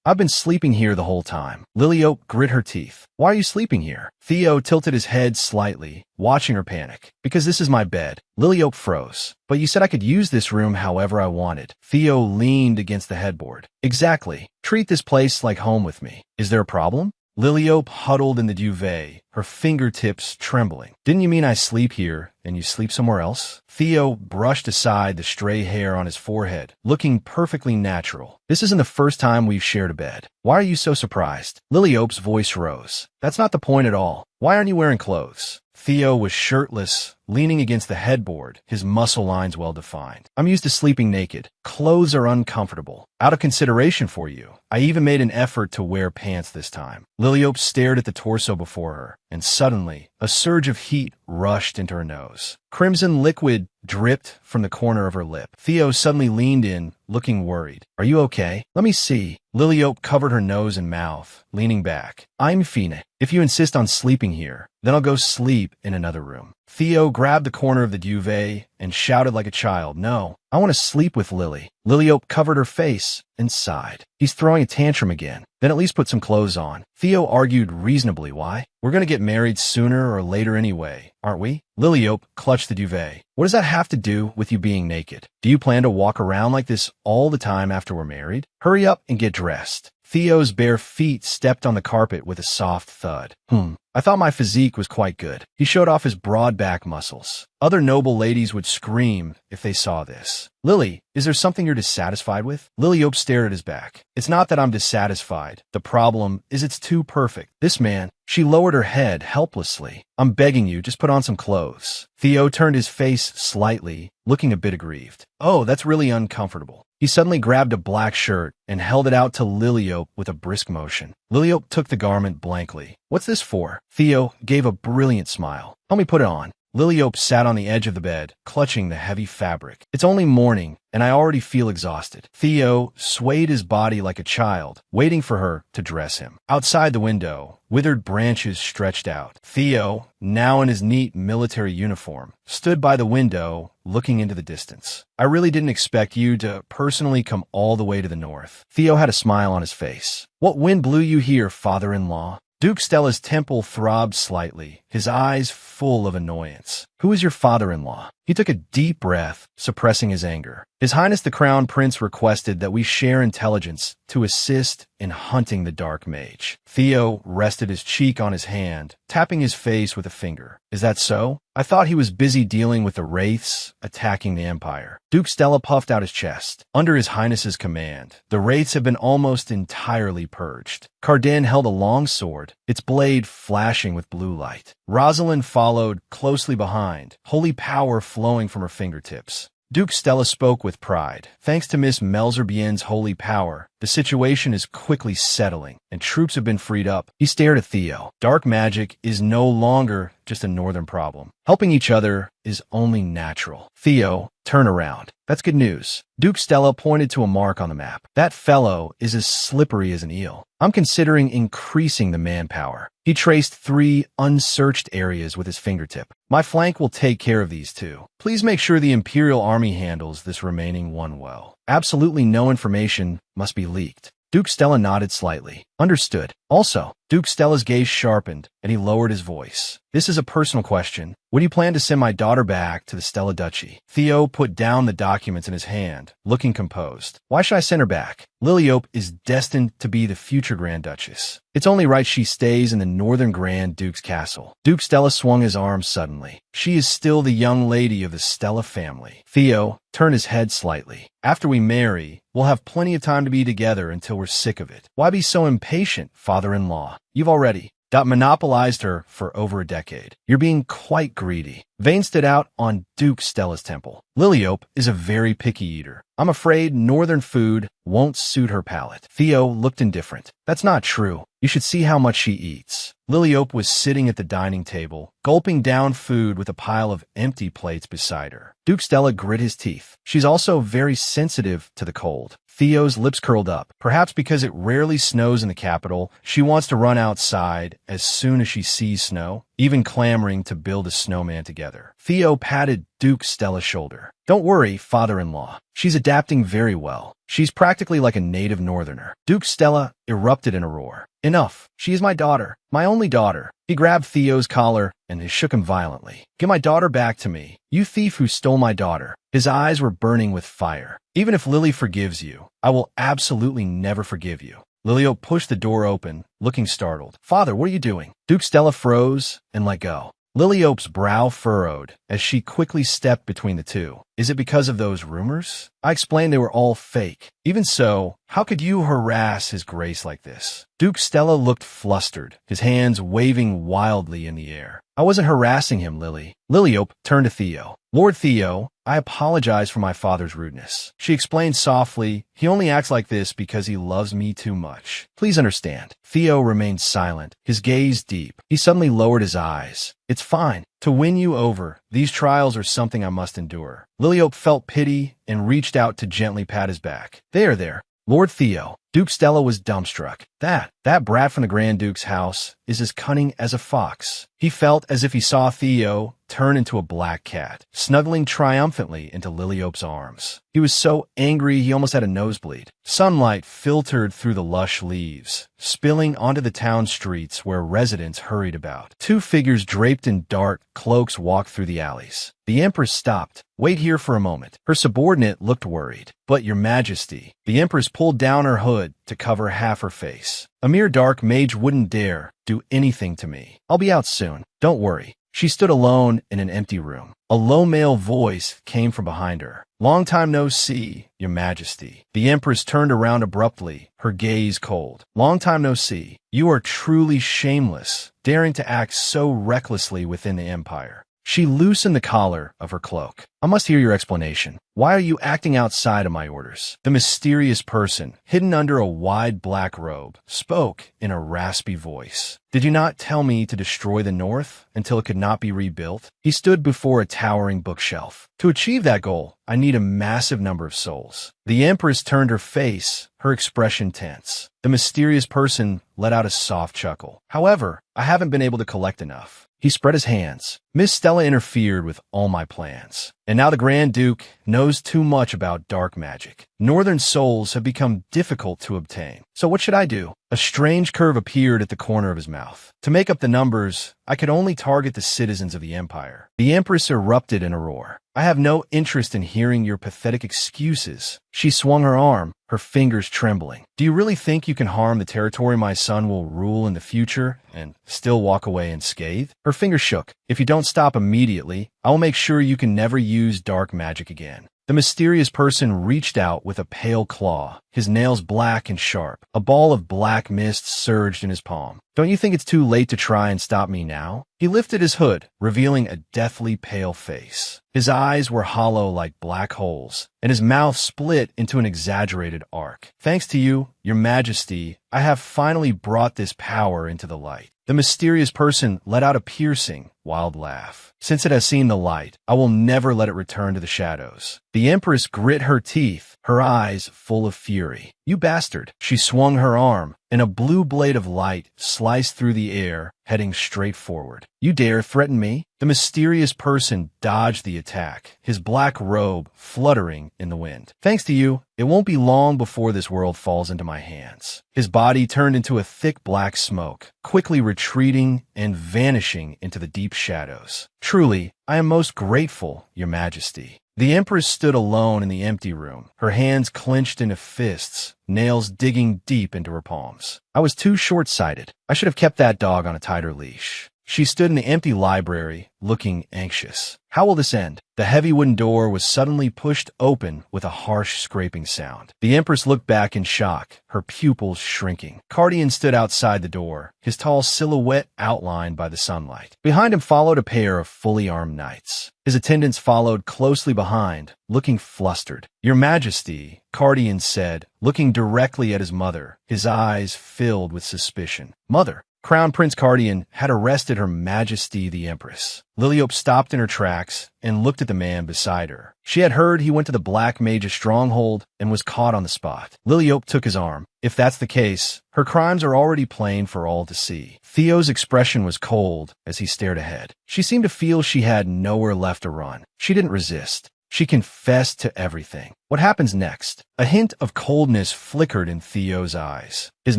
I've been sleeping here the whole time. Liliope grit her teeth. Why are you sleeping here? Theo tilted his head slightly, watching her panic. Because this is my bed. Liliope froze. But you said I could use this room however I wanted. Theo leaned against the headboard. Exactly. Treat this place like home with me. Is there a problem? Liliope huddled in the duvet, her fingertips trembling. Didn't you mean I sleep here and you sleep somewhere else? Theo brushed aside the stray hair on his forehead, looking perfectly natural. This isn't the first time we've shared a bed. Why are you so surprised? Liliope's voice rose. That's not the point at all. Why aren't you wearing clothes? Theo was shirtless, leaning against the headboard, his muscle lines well-defined. I'm used to sleeping naked. Clothes are uncomfortable. Out of consideration for you, I even made an effort to wear pants this time. Liliope stared at the torso before her, and suddenly, a surge of heat rushed into her nose. Crimson liquid dripped from the corner of her lip. Theo suddenly leaned in, looking worried. Are you okay? Let me see. Liliope covered her nose and mouth, leaning back. I'm fine. If you insist on sleeping here, then I'll go sleep in another room. Theo grabbed the corner of the duvet and shouted like a child, No, I want to sleep with Lily. Liliope covered her face and sighed. He's throwing a tantrum again. Then at least put some clothes on. Theo argued reasonably. Why? We're going to get married sooner or later anyway, aren't we? Liliope clutched the duvet. What does that have to do with you being naked? Do you plan to walk around like this all the time after we're married? Hurry up and get dressed. Theo's bare feet stepped on the carpet with a soft thud. I thought my physique was quite good. He showed off his broad back muscles. Other noble ladies would scream if they saw this. Lily, is there something you're dissatisfied with? Liliope stared at his back. It's not that I'm dissatisfied. The problem is it's too perfect. This man, she lowered her head helplessly. I'm begging you, just put on some clothes. Theo turned his face slightly, looking a bit aggrieved. Oh, that's really uncomfortable. He suddenly grabbed a black shirt and held it out to Liliope with a brisk motion. Liliope took the garment blankly. What's this for? Theo gave a brilliant smile. Help me put it on. Liliope sat on the edge of the bed, clutching the heavy fabric. It's only morning, and I already feel exhausted. Theo swayed his body like a child, waiting for her to dress him. Outside the window, withered branches stretched out. Theo, now in his neat military uniform, stood by the window, looking into the distance. I really didn't expect you to personally come all the way to the north. Theo had a smile on his face. What wind blew you here, father-in-law? Duke Stella's temple throbbed slightly, his eyes full of annoyance. "Who is your father-in-law?" He took a deep breath, suppressing his anger. "His Highness the Crown Prince requested that we share intelligence to assist in hunting the Dark Mage." Theo rested his cheek on his hand, tapping his face with a finger. "Is that so? I thought he was busy dealing with the Wraiths attacking the Empire." Duke Stella puffed out his chest. "Under His Highness's command, the Wraiths have been almost entirely purged." Cardin held a long sword, its blade flashing with blue light. Rosalind followed closely behind, holy power flowing from her fingertips. Duke Stella spoke with pride. "Thanks to Miss Melzerbien's holy power, the situation is quickly settling, and troops have been freed up." He stared at Theo. "Dark magic is no longer just a northern problem. Helping each other is only natural." "Theo, turn around." "That's good news." Duke Stella pointed to a mark on the map. "That fellow is as slippery as an eel. I'm considering increasing the manpower." He traced 3 unsearched areas with his fingertip. "My flank will take care of these 2. Please make sure the Imperial Army handles this remaining one well. Absolutely no information must be leaked." Duke Stella nodded slightly. "Understood." "Also," Duke Stella's gaze sharpened, and he lowered his voice. "This is a personal question. Would you plan to send my daughter back to the Stella Duchy?" Theo put down the documents in his hand, looking composed. "Why should I send her back? Liliope is destined to be the future Grand Duchess. It's only right she stays in the Northern Grand Duke's castle." Duke Stella swung his arm suddenly. "She is still the young lady of the Stella family." Theo turned his head slightly. "After we marry, we'll have plenty of time to be together until we're sick of it. Why be so impatient, father-in-law? You've already monopolized her for over a decade. You're being quite greedy." Vane stood out on Duke Stella's temple. "Liliope is a very picky eater. I'm afraid northern food won't suit her palate." Theo looked indifferent. "That's not true. You should see how much she eats." Liliope was sitting at the dining table, gulping down food with a pile of empty plates beside her. Duke Stella grit his teeth. "She's also very sensitive to the cold." Theo's lips curled up. "Perhaps because it rarely snows in the capital, she wants to run outside as soon as she sees snow, even clamoring to build a snowman together." Theo patted Duke Stella's shoulder. "Don't worry, father-in-law. She's adapting very well. She's practically like a native northerner." Duke Stella erupted in a roar. "Enough. She is my daughter. My only daughter." He grabbed Theo's collar and shook him violently. "Give my daughter back to me. You thief who stole my daughter." His eyes were burning with fire. "Even if Lily forgives you, I will absolutely never forgive you." Lilio pushed the door open, looking startled. "Father, what are you doing?" Duke Stella froze and let go. Liliope's brow furrowed as she quickly stepped between the two. "Is it because of those rumors? I explained they were all fake. Even so, how could you harass His Grace like this?" Duke Stella looked flustered, his hands waving wildly in the air. "I wasn't harassing him, Lily." Liliope turned to Theo. "Lord Theo, I apologize for my father's rudeness." She explained softly, "He only acts like this because he loves me too much. Please understand." Theo remained silent, his gaze deep. He suddenly lowered his eyes. "It's fine. To win you over, these trials are something I must endure." Liliope felt pity and reached out to gently pat his back. There. Lord Theo." Duke Stella was dumbstruck. That brat from the Grand Duke's house is as cunning as a fox." He felt as if he saw Theo turn into a black cat, snuggling triumphantly into Liliope's arms. He was so angry he almost had a nosebleed. Sunlight filtered through the lush leaves, spilling onto the town streets where residents hurried about. 2 figures draped in dark cloaks walked through the alleys. The Empress stopped. "Wait here for a moment." Her subordinate looked worried. "But, Your Majesty." The Empress pulled down her hood to cover half her face. "A mere dark mage wouldn't dare do anything to me. I'll be out soon. Don't worry." She stood alone in an empty room. A low male voice came from behind her. "Long time no see, Your Majesty." The Empress turned around abruptly, her gaze cold. "Long time no see. You are truly shameless, daring to act so recklessly within the Empire." She loosened the collar of her cloak. "I must hear your explanation. Why are you acting outside of my orders?" The mysterious person, hidden under a wide black robe, spoke in a raspy voice. "Did you not tell me to destroy the North until it could not be rebuilt?" He stood before a towering bookshelf. "To achieve that goal, I need a massive number of souls." The Empress turned her face, her expression tense. The mysterious person let out a soft chuckle. "However, I haven't been able to collect enough." He spread his hands. "Miss Stella interfered with all my plans. And now the Grand Duke knows too much about dark magic. Northern souls have become difficult to obtain. So what should I do? A strange curve appeared at the corner of his mouth. To make up the numbers, I could only target the citizens of the Empire. The Empress erupted in a roar. I have no interest in hearing your pathetic excuses. She swung her arm, her fingers trembling. Do you really think you can harm the territory my son will rule in the future and still walk away unscathed? Her fingers shook. If you don't stop immediately, I will make sure you can never use dark magic again. The mysterious person reached out with a pale claw, his nails black and sharp. A ball of black mist surged in his palm. Don't you think it's too late to try and stop me now? He lifted his hood, revealing a deathly pale face. His eyes were hollow like black holes, and his mouth split into an exaggerated arc. Thanks to you, Your Majesty, I have finally brought this power into the light. The mysterious person let out a piercing, wild laugh. Since it has seen the light, I will never let it return to the shadows. The Empress grit her teeth, her eyes full of fury. You bastard! She swung her arm, and a blue blade of light sliced through the air, heading straight forward. You dare threaten me? The mysterious person dodged the attack, his black robe fluttering in the wind. Thanks to you, it won't be long before this world falls into my hands. His body turned into a thick black smoke, quickly retreating and vanishing into the deep shadows. Truly, I am most grateful, Your Majesty. The Empress stood alone in the empty room, her hands clenched into fists, nails digging deep into her palms. I was too short-sighted. I should have kept that dog on a tighter leash. She stood in the empty library, looking anxious. How will this end? The heavy wooden door was suddenly pushed open with a harsh scraping sound. The Empress looked back in shock, her pupils shrinking. Cardian stood outside the door, his tall silhouette outlined by the sunlight. Behind him followed a pair of fully armed knights. His attendants followed closely behind, looking flustered. Your Majesty, Cardian said, looking directly at his mother, his eyes filled with suspicion. Mother! Crown Prince Cardian had arrested Her Majesty the Empress. Liliope stopped in her tracks and looked at the man beside her. She had heard he went to the Black Mage's stronghold and was caught on the spot. Liliope took his arm. If that's the case, her crimes are already plain for all to see. Theo's expression was cold as he stared ahead. She seemed to feel she had nowhere left to run. She didn't resist. She confessed to everything. What happens next? A hint of coldness flickered in Theo's eyes. His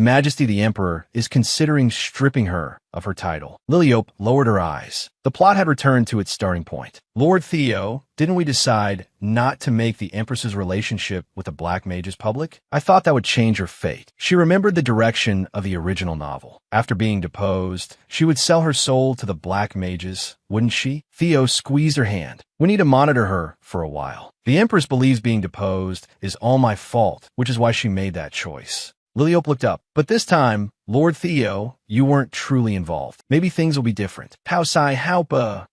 Majesty the Emperor is considering stripping her of her title. Liliope lowered her eyes. The plot had returned to its starting point. Lord Theo, didn't we decide not to make the Empress's relationship with the Black Mages public? I thought that would change her fate. She remembered the direction of the original novel. After being deposed, she would sell her soul to the Black Mages, wouldn't she? Theo squeezed her hand. We need to monitor her for a while. The Empress believes being deposed is all my fault, which is why she made that choice. Liliope looked up. But this time, Lord Theo, you weren't truly involved. Maybe things will be different.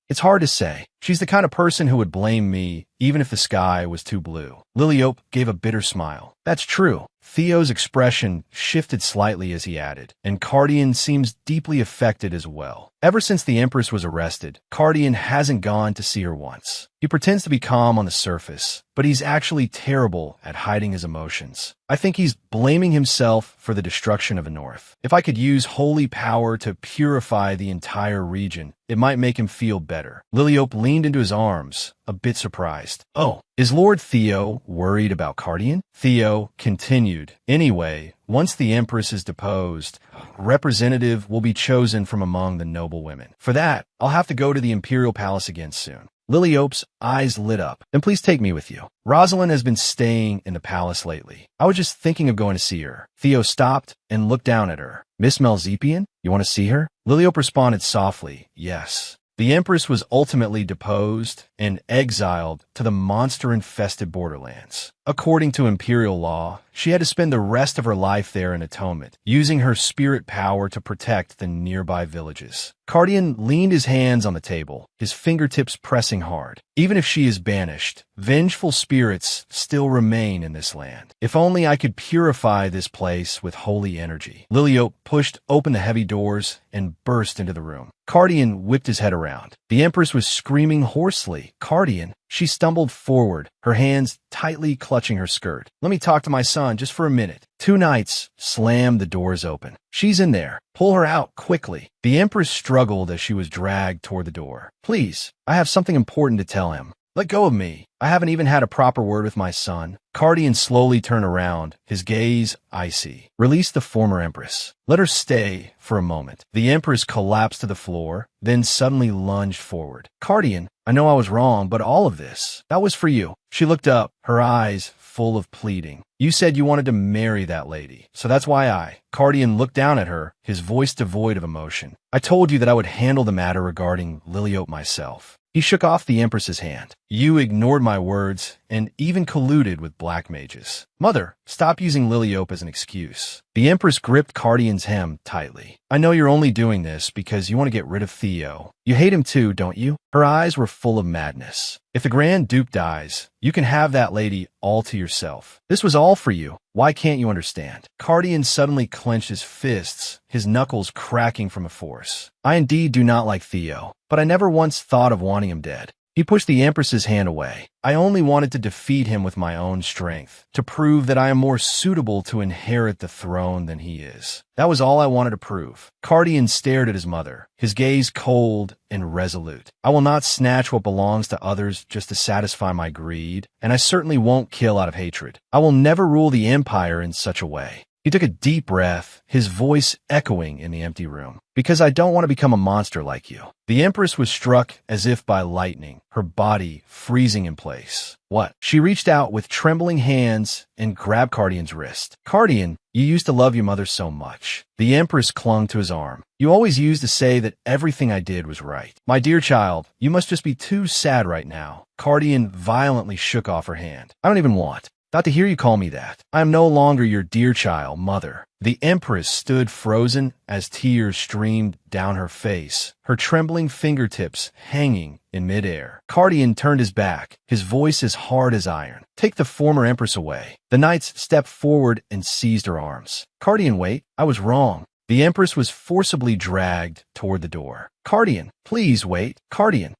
It's hard to say. She's the kind of person who would blame me, even if the sky was too blue. Liliope gave a bitter smile. That's true. Theo's expression shifted slightly as he added, and Cardian seems deeply affected as well. Ever since the Empress was arrested, Cardian hasn't gone to see her once. He pretends to be calm on the surface, but he's actually terrible at hiding his emotions. I think he's blaming himself for the destruction of the North. If I could use holy power to purify the entire region, it might make him feel better. Liliope leaned into his arms, a bit surprised. Oh, is Lord Theo worried about Cardian? Theo continued. Anyway, once the Empress is deposed, a representative will be chosen from among the noble women. For that, I'll have to go to the Imperial Palace again soon. Liliope's eyes lit up. Then please take me with you. Rosalind has been staying in the palace lately. I was just thinking of going to see her. Theo stopped and looked down at her. Miss Malzepian, you want to see her? Liliope responded softly, yes. The Empress was ultimately deposed and exiled to the monster-infested borderlands. According to imperial law, she had to spend the rest of her life there in atonement, using her spirit power to protect the nearby villages. Cardian leaned his hands on the table, his fingertips pressing hard. Even if she is banished, vengeful spirits still remain in this land. If only I could purify this place with holy energy. Liliope pushed open the heavy doors and burst into the room. Cardian whipped his head around. The Empress was screaming hoarsely. Cardian! She stumbled forward, her hands tightly clutching her skirt. Let me talk to my son just for a minute. Two knights slammed the doors open. She's in there. Pull her out quickly. The Empress struggled as she was dragged toward the door. Please, I have something important to tell him. Let go of me. I haven't even had a proper word with my son. Cardian slowly turned around, his gaze icy. Release the former empress. Let her stay for a moment. The empress collapsed to the floor, then suddenly lunged forward. Cardian, I know I was wrong, but all of this, that was for you. She looked up, her eyes full of pleading. You said you wanted to marry that lady, so that's why Cardian looked down at her, his voice devoid of emotion. I told you that I would handle the matter regarding Liliope myself. He shook off the Empress's hand. You ignored my words and even colluded with black mages. Mother, stop using Liliope as an excuse. The Empress gripped Cardian's hem tightly. I know you're only doing this because you want to get rid of Theo. You hate him too, don't you? Her eyes were full of madness. If the Grand Duke dies, you can have that lady all to yourself. This was all for you. Why can't you understand? Cardian suddenly clenched his fists, his knuckles cracking from a force. I indeed do not like Theo, but I never once thought of wanting him dead. He pushed the Empress's hand away. I only wanted to defeat him with my own strength, to prove that I am more suitable to inherit the throne than he is. That was all I wanted to prove. Cardian stared at his mother, his gaze cold and resolute. I will not snatch what belongs to others just to satisfy my greed, and I certainly won't kill out of hatred. I will never rule the empire in such a way. He took a deep breath, his voice echoing in the empty room. Because I don't want to become a monster like you. The Empress was struck as if by lightning, her body freezing in place. What? She reached out with trembling hands and grabbed Cardian's wrist. Cardian, you used to love your mother so much. The Empress clung to his arm. You always used to say that everything I did was right. My dear child, you must just be too sad right now. Cardian violently shook off her hand. I don't even want. Not to hear you call me that. I am no longer your dear child, mother. The Empress stood frozen as tears streamed down her face, her trembling fingertips hanging in midair. Cardian turned his back, his voice as hard as iron. Take the former Empress away. The knights stepped forward and seized her arms. Cardian, wait. I was wrong. The Empress was forcibly dragged toward the door. Cardian, please wait. Cardian.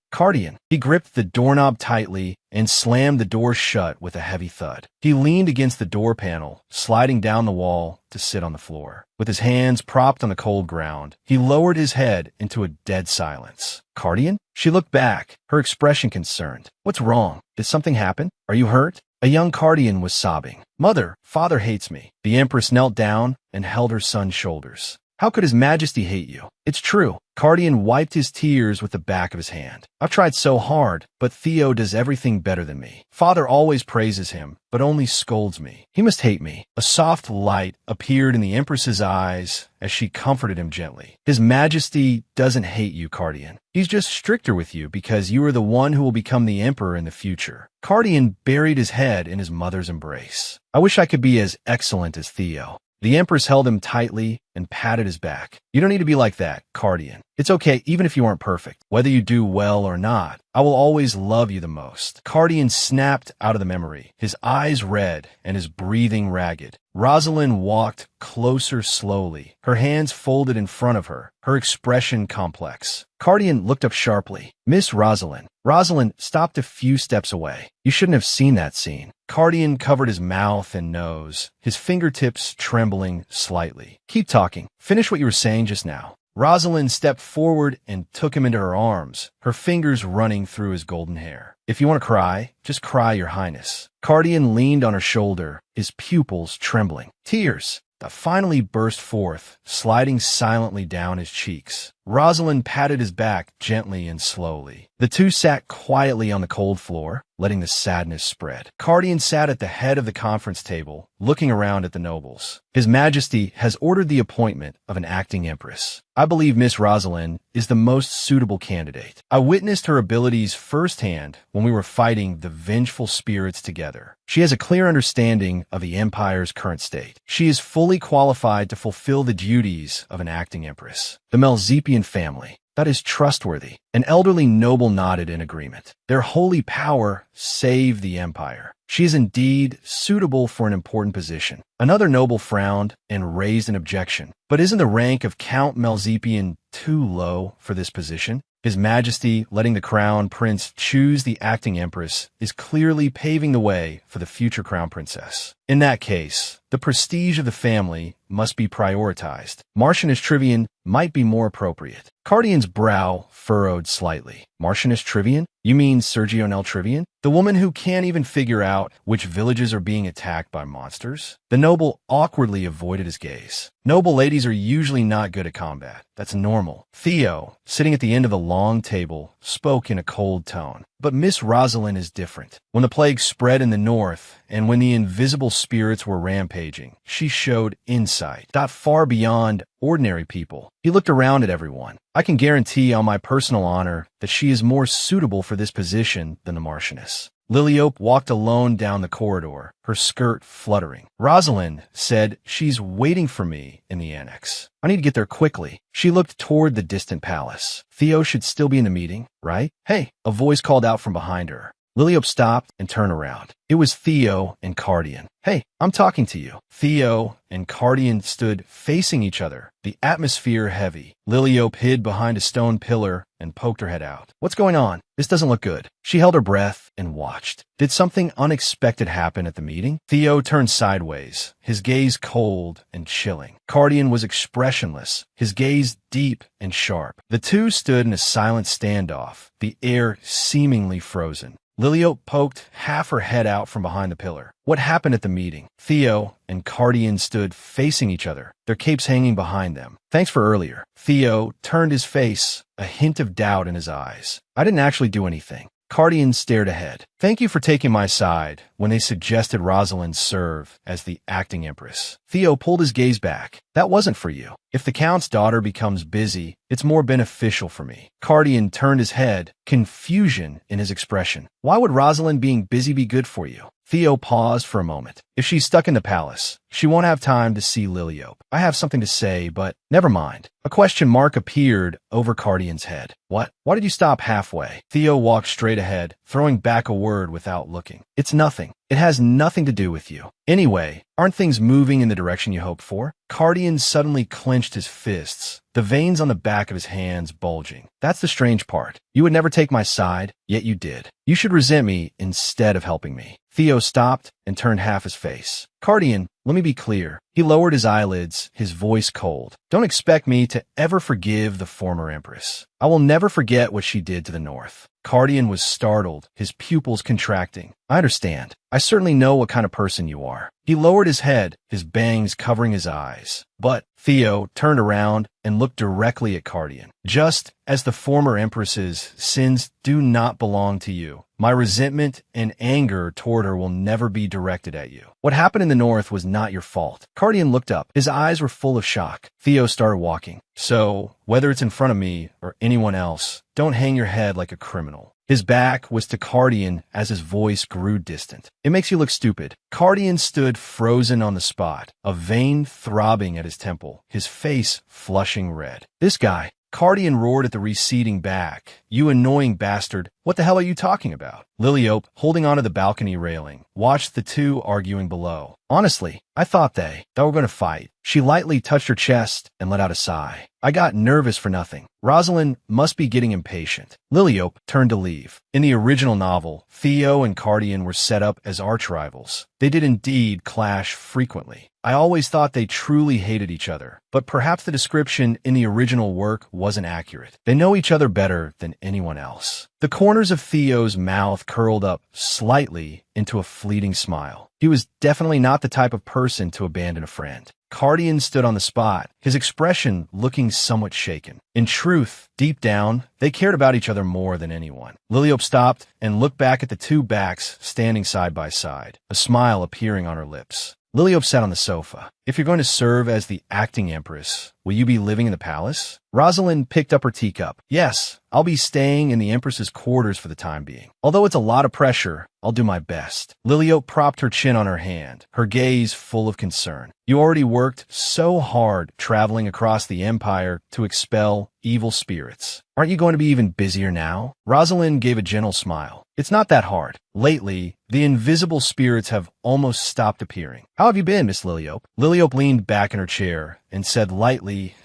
He gripped the doorknob tightly and slammed the door shut with a heavy thud. He leaned against the door panel, sliding down the wall to sit on the floor. With his hands propped on the cold ground, he lowered his head into a dead silence. Cardian? She looked back, her expression concerned. What's wrong? Did something happen? Are you hurt? A young Cardian was sobbing. Mother, father hates me. The Empress knelt down and held her son's shoulders. How could His Majesty hate you? It's true. Cardian wiped his tears with the back of his hand. I've tried so hard, but Theo does everything better than me. Father always praises him, but only scolds me. He must hate me. A soft light appeared in the Empress's eyes as she comforted him gently. His Majesty doesn't hate you, Cardian. He's just stricter with you because you are the one who will become the Emperor in the future. Cardian buried his head in his mother's embrace. I wish I could be as excellent as Theo. The Empress held him tightly and patted his back. You don't need to be like that, Cardian. It's okay even if you aren't perfect. Whether you do well or not, I will always love you the most. Cardian snapped out of the memory, his eyes red and his breathing ragged. Rosalind walked closer slowly, her hands folded in front of her, her expression complex. Cardian looked up sharply. Miss Rosalind. Rosalind stopped a few steps away. You shouldn't have seen that scene. Cardian covered his mouth and nose, his fingertips trembling slightly. Keep talking. Finish what you were saying just now. Rosalind stepped forward and took him into her arms, her fingers running through his golden hair. If you want to cry, just cry, Your Highness. Cardian leaned on her shoulder, his pupils trembling. Tears that finally burst forth, sliding silently down his cheeks. Rosalind patted his back gently and slowly. The two sat quietly on the cold floor, letting the sadness spread. Cardian sat at the head of the conference table, looking around at the nobles. His Majesty has ordered the appointment of an acting empress. I believe Miss Rosalind is the most suitable candidate. I witnessed her abilities firsthand when we were fighting the vengeful spirits together. She has a clear understanding of the empire's current state. She is fully qualified to fulfill the duties of an acting empress. The Melzipian family, that is trustworthy. An elderly noble nodded in agreement. Their holy power saved the empire. She is indeed suitable for an important position. Another noble frowned and raised an objection. But isn't the rank of Count Melzipian too low for this position? His Majesty letting the crown prince choose the acting empress is clearly paving the way for the future crown princess. In that case, The prestige of the family must be prioritized. Marchioness Trivian might be more appropriate. Cardian's brow furrowed slightly. Marchioness Trivian? You mean Sergio Nel Trivian? The woman who can't even figure out which villages are being attacked by monsters? The noble awkwardly avoided his gaze. Noble ladies are usually not good at combat. That's normal. Theo, sitting at the end of the long table, spoke in a cold tone. But Miss Rosalind is different. When the plague spread in the north, and when the invisible spirits were rampaging, she showed insight, got far beyond ordinary people. He looked around at everyone. I can guarantee on my personal honor that she is more suitable for this position than the Marchioness. Liliope walked alone down the corridor, her skirt fluttering. Rosalind said she's waiting for me in the annex. I need to get there quickly. She looked toward the distant palace. Theo should still be in the meeting, right? Hey, a voice called out from behind her. Liliope stopped and turned around. It was Theo and Cardian. Hey, I'm talking to you. Theo and Cardian stood facing each other, the atmosphere heavy. Liliope hid behind a stone pillar and poked her head out. What's going on? This doesn't look good. She held her breath and watched. Did something unexpected happen at the meeting? Theo turned sideways, his gaze cold and chilling. Cardian was expressionless, his gaze deep and sharp. The two stood in a silent standoff, the air seemingly frozen. Liliope poked half her head out from behind the pillar. What happened at the meeting? Theo and Cardian stood facing each other, their capes hanging behind them. Thanks for earlier. Theo turned his face, a hint of doubt in his eyes. I didn't actually do anything. Cardian stared ahead. Thank you for taking my side when they suggested Rosalind serve as the acting empress. Theo pulled his gaze back. That wasn't for you. If the Count's daughter becomes busy, it's more beneficial for me. Cardian turned his head, confusion in his expression. Why would Rosalind being busy be good for you? Theo paused for a moment. If she's stuck in the palace, she won't have time to see Liliope. I have something to say, but never mind. A question mark appeared over Cardian's head. What? Why did you stop halfway? Theo walked straight ahead, throwing back a word without looking. It's nothing. It has nothing to do with you. Anyway, aren't things moving in the direction you hoped for? Cardian suddenly clenched his fists, the veins on the back of his hands bulging. That's the strange part. You would never take my side, yet you did. You should resent me instead of helping me. Theo stopped and turned half his face. Cardian, let me be clear. He lowered his eyelids, his voice cold. Don't expect me to ever forgive the former empress. I will never forget what she did to the north. Cardian was startled, his pupils contracting. I understand. I certainly know what kind of person you are. He lowered his head, his bangs covering his eyes. But Theo turned around and looked directly at Cardian. Just as the former empress's sins do not belong to you, my resentment and anger toward her will never be directed at you. What happened in the north was not your fault. Cardian looked up. His eyes were full of shock. Theo started walking. So, whether it's in front of me or anyone else, don't hang your head like a criminal. His back was to Cardian as his voice grew distant. It makes you look stupid. Cardian stood frozen on the spot, a vein throbbing at his temple, his face flushing red. This guy, Cardian roared at the receding back. You annoying bastard. What the hell are you talking about? Liliope, holding onto the balcony railing, watched the two arguing below. Honestly, I thought they were going to fight. She lightly touched her chest and let out a sigh. I got nervous for nothing. Rosalind must be getting impatient. Liliope turned to leave. In the original novel, Theo and Cardian were set up as arch-rivals. They did indeed clash frequently. I always thought they truly hated each other, but perhaps the description in the original work wasn't accurate. They know each other better than anyone else. The corners of Theo's mouth curled up slightly into a fleeting smile. He was definitely not the type of person to abandon a friend. Cardian stood on the spot, his expression looking somewhat shaken. In truth, deep down, they cared about each other more than anyone. Liliope stopped and looked back at the two backs standing side by side, a smile appearing on her lips. Liliope sat on the sofa. If you're going to serve as the acting empress, will you be living in the palace? Rosalind picked up her teacup. Yes, I'll be staying in the empress's quarters for the time being. Although it's a lot of pressure, I'll do my best. Liliope propped her chin on her hand, her gaze full of concern. You already worked so hard traveling across the empire to expel evil spirits. Aren't you going to be even busier now? Rosalind gave a gentle smile. It's not that hard. Lately, the invisible spirits have almost stopped appearing. How have you been, Miss Liliope? Liliope leaned back in her chair and said lightly,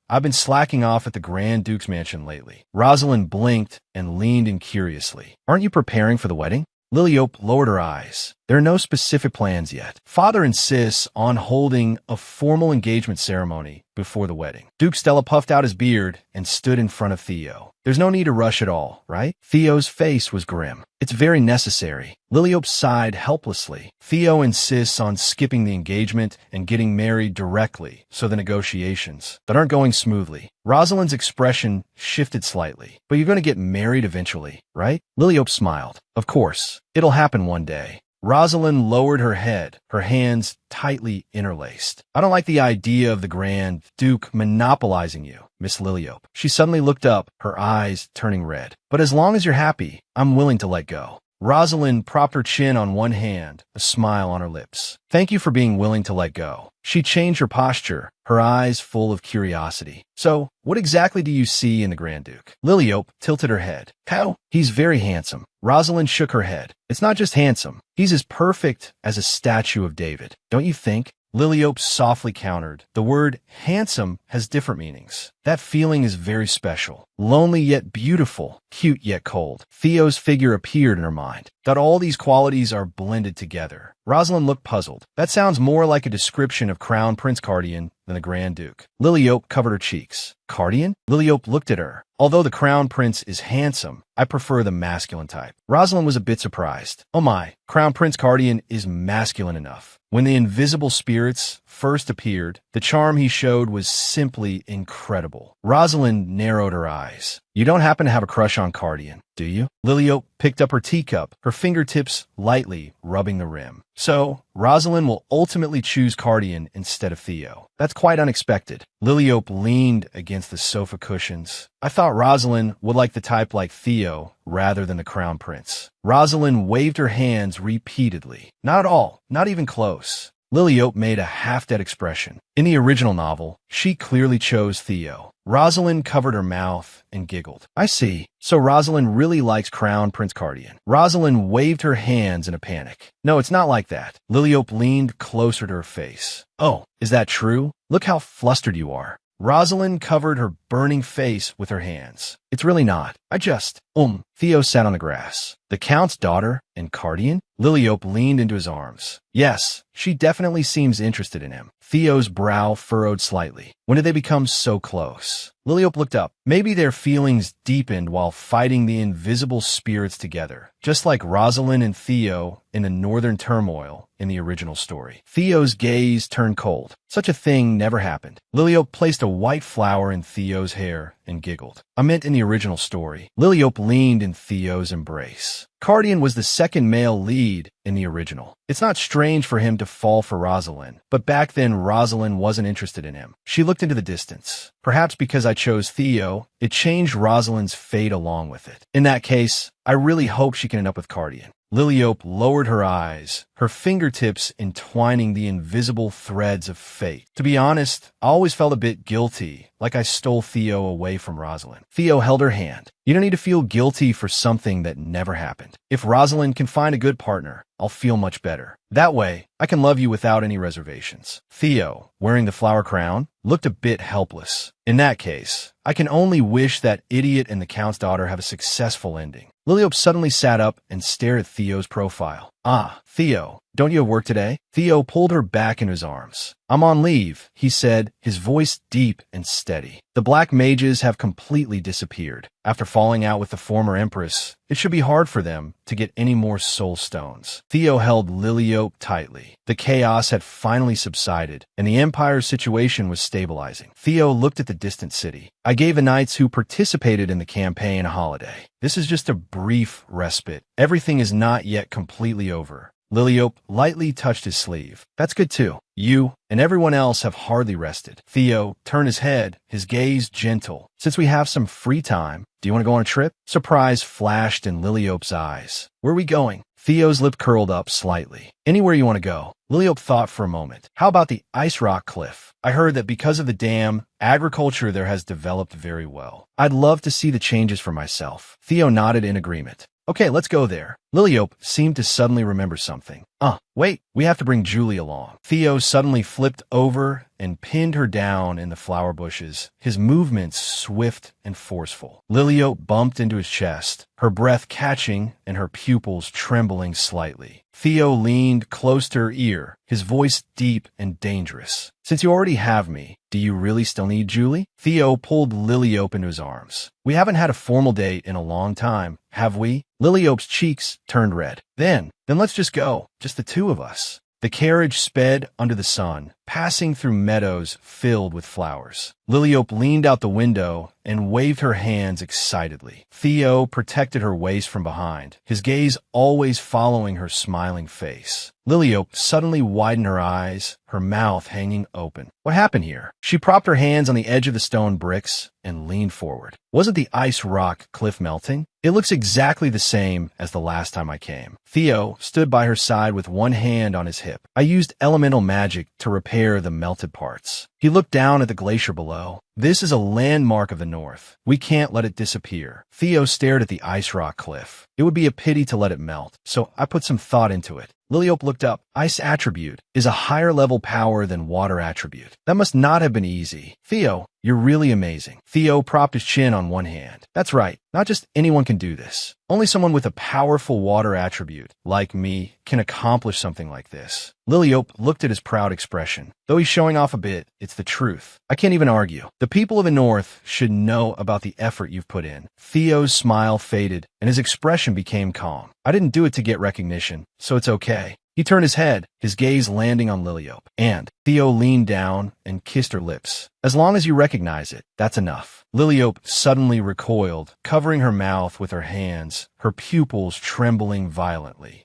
I've been slacking off at the Grand Duke's mansion lately. Rosalind blinked and leaned in curiously. Aren't you preparing for the wedding? Liliope lowered her eyes. There are no specific plans yet. Father insists on holding a formal engagement ceremony before the wedding. Duke Stella puffed out his beard and stood in front of Theo. There's no need to rush at all, right? Theo's face was grim. It's very necessary. Liliope sighed helplessly. Theo insists on skipping the engagement and getting married directly, so the negotiations that aren't going smoothly. Rosalind's expression shifted slightly. But you're going to get married eventually, right? Liliope smiled. Of course. It'll happen one day. Rosalind lowered her head, her hands tightly interlaced. I don't like the idea of the Grand Duke monopolizing you, Miss Liliope. She suddenly looked up, her eyes turning red. But as long as you're happy, I'm willing to let go. Rosalind propped her chin on one hand, a smile on her lips. Thank you for being willing to let go. She changed her posture, her eyes full of curiosity. So, what exactly do you see in the Grand Duke? Liliope tilted her head. How? He's very handsome. Rosalind shook her head. It's not just handsome. He's as perfect as a statue of David. Don't you think? Liliope softly countered. The word handsome has different meanings. That feeling is very special. Lonely yet beautiful, cute yet cold. Theo's figure appeared in her mind. That all these qualities are blended together. Rosalind looked puzzled. That sounds more like a description of Crown Prince Cardian than the Grand Duke. Liliope covered her cheeks. Cardian? Liliope looked at her. Although the Crown Prince is handsome, I prefer the masculine type. Rosalind was a bit surprised. Oh my, Crown Prince Cardian is masculine enough. When the invisible spirits first appeared, the charm he showed was simply incredible. Rosalind narrowed her eyes. You don't happen to have a crush on Cardian, do you? Liliope picked up her teacup, her fingertips lightly rubbing the rim. So, Rosalind will ultimately choose Cardian instead of Theo. That's quite unexpected. Liliope leaned against the sofa cushions. I thought Rosalind would like the type like Theo rather than the Crown Prince. Rosalind waved her hands repeatedly. Not at all, not even close. Liliope made a half-dead expression. In the original novel, she clearly chose Theo. Rosalind covered her mouth and giggled. I see. So Rosalind really likes Crown Prince Cardian. Rosalind waved her hands in a panic. No, it's not like that. Liliope leaned closer to her face. Oh, is that true? Look how flustered you are. Rosalind covered her burning face with her hands. It's really not. Theo sat on the grass. The Count's daughter and Cardian? Liliope leaned into his arms. Yes, she definitely seems interested in him. Theo's brow furrowed slightly. When did they become so close? Liliope looked up. Maybe their feelings deepened while fighting the invisible spirits together, just like Rosalind and Theo in the Northern Turmoil in the original story. Theo's gaze turned cold. Such a thing never happened. Liliope placed a white flower in Theo's hair and giggled. I meant in the original story. Liliope leaned in Theo's embrace. Cardian was the second male lead in the original. It's not strange for him to fall for Rosalind, but back then Rosalind wasn't interested in him. She looked into the distance. Perhaps because I chose Theo, it changed Rosalind's fate along with it. In that case, I really hope she can end up with Cardian. Liliope lowered her eyes, her fingertips entwining the invisible threads of fate. To be honest, I always felt a bit guilty, like I stole Theo away from Rosalind. Theo held her hand. You don't need to feel guilty for something that never happened. If Rosalind can find a good partner, I'll feel much better. That way, I can love you without any reservations. Theo, wearing the flower crown, looked a bit helpless. In that case, I can only wish that idiot and the Count's daughter have a successful ending. Liliope suddenly sat up and stared at Theo's profile. Ah, Theo, don't you have work today? Theo pulled her back into his arms. I'm on leave, he said, his voice deep and steady. The black mages have completely disappeared. After falling out with the former empress, it should be hard for them to get any more soul stones. Theo held Liliope tightly. The chaos had finally subsided, and the Empire's situation was stabilizing. Theo looked at the distant city. I gave the knights who participated in the campaign a holiday. This is just a brief respite. Everything is not yet completely over. Liliope lightly touched his sleeve. That's good too. You and everyone else have hardly rested. Theo turned his head, his gaze gentle. Since we have some free time, do you want to go on a trip? Surprise flashed in Liliope's eyes. Where are we going? Theo's lip curled up slightly. Anywhere you want to go. Liliope thought for a moment. How about the Ice Rock Cliff? I heard that because of the dam, agriculture there has developed very well. I'd love to see the changes for myself. Theo nodded in agreement. Okay, let's go there. Liliope seemed to suddenly remember something. Wait, we have to bring Julie along. Theo suddenly flipped over and pinned her down in the flower bushes, his movements swift and forceful. Liliope bumped into his chest, her breath catching and her pupils trembling slightly. Theo leaned close to her ear, his voice deep and dangerous. Since you already have me, do you really still need Julie? Theo pulled Liliope into his arms. We haven't had a formal date in a long time, have we? Liliope's cheeks turned red. Then let's just go, just the two of us. The carriage sped under the sun, passing through meadows filled with flowers. Liliope leaned out the window and waved her hands excitedly. Theo protected her waist from behind, his gaze always following her smiling face. Liliope suddenly widened her eyes, her mouth hanging open. What happened here? She propped her hands on the edge of the stone bricks and leaned forward. Wasn't the ice rock cliff melting? It looks exactly the same as the last time I came. Theo stood by her side with one hand on his hip. I used elemental magic to repair the melted parts. He looked down at the glacier below. This is a landmark of the north. We can't let it disappear. Theo stared at the ice rock cliff. It would be a pity to let it melt, so I put some thought into it. Liliope looked up. Ice attribute is a higher level power than water attribute. That must not have been easy. Theo, you're really amazing. Theo propped his chin on one hand. That's right. Not just anyone can do this. Only someone with a powerful water attribute, like me, can accomplish something like this. Liliope looked at his proud expression. Though he's showing off a bit, it's the truth. I can't even argue. The people of the North should know about the effort you've put in. Theo's smile faded, and his expression became calm. I didn't do it to get recognition, so it's okay. He turned his head, his gaze landing on Liliope, and Theo leaned down and kissed her lips. As long as you recognize it, that's enough. Liliope suddenly recoiled, covering her mouth with her hands, her pupils trembling violently.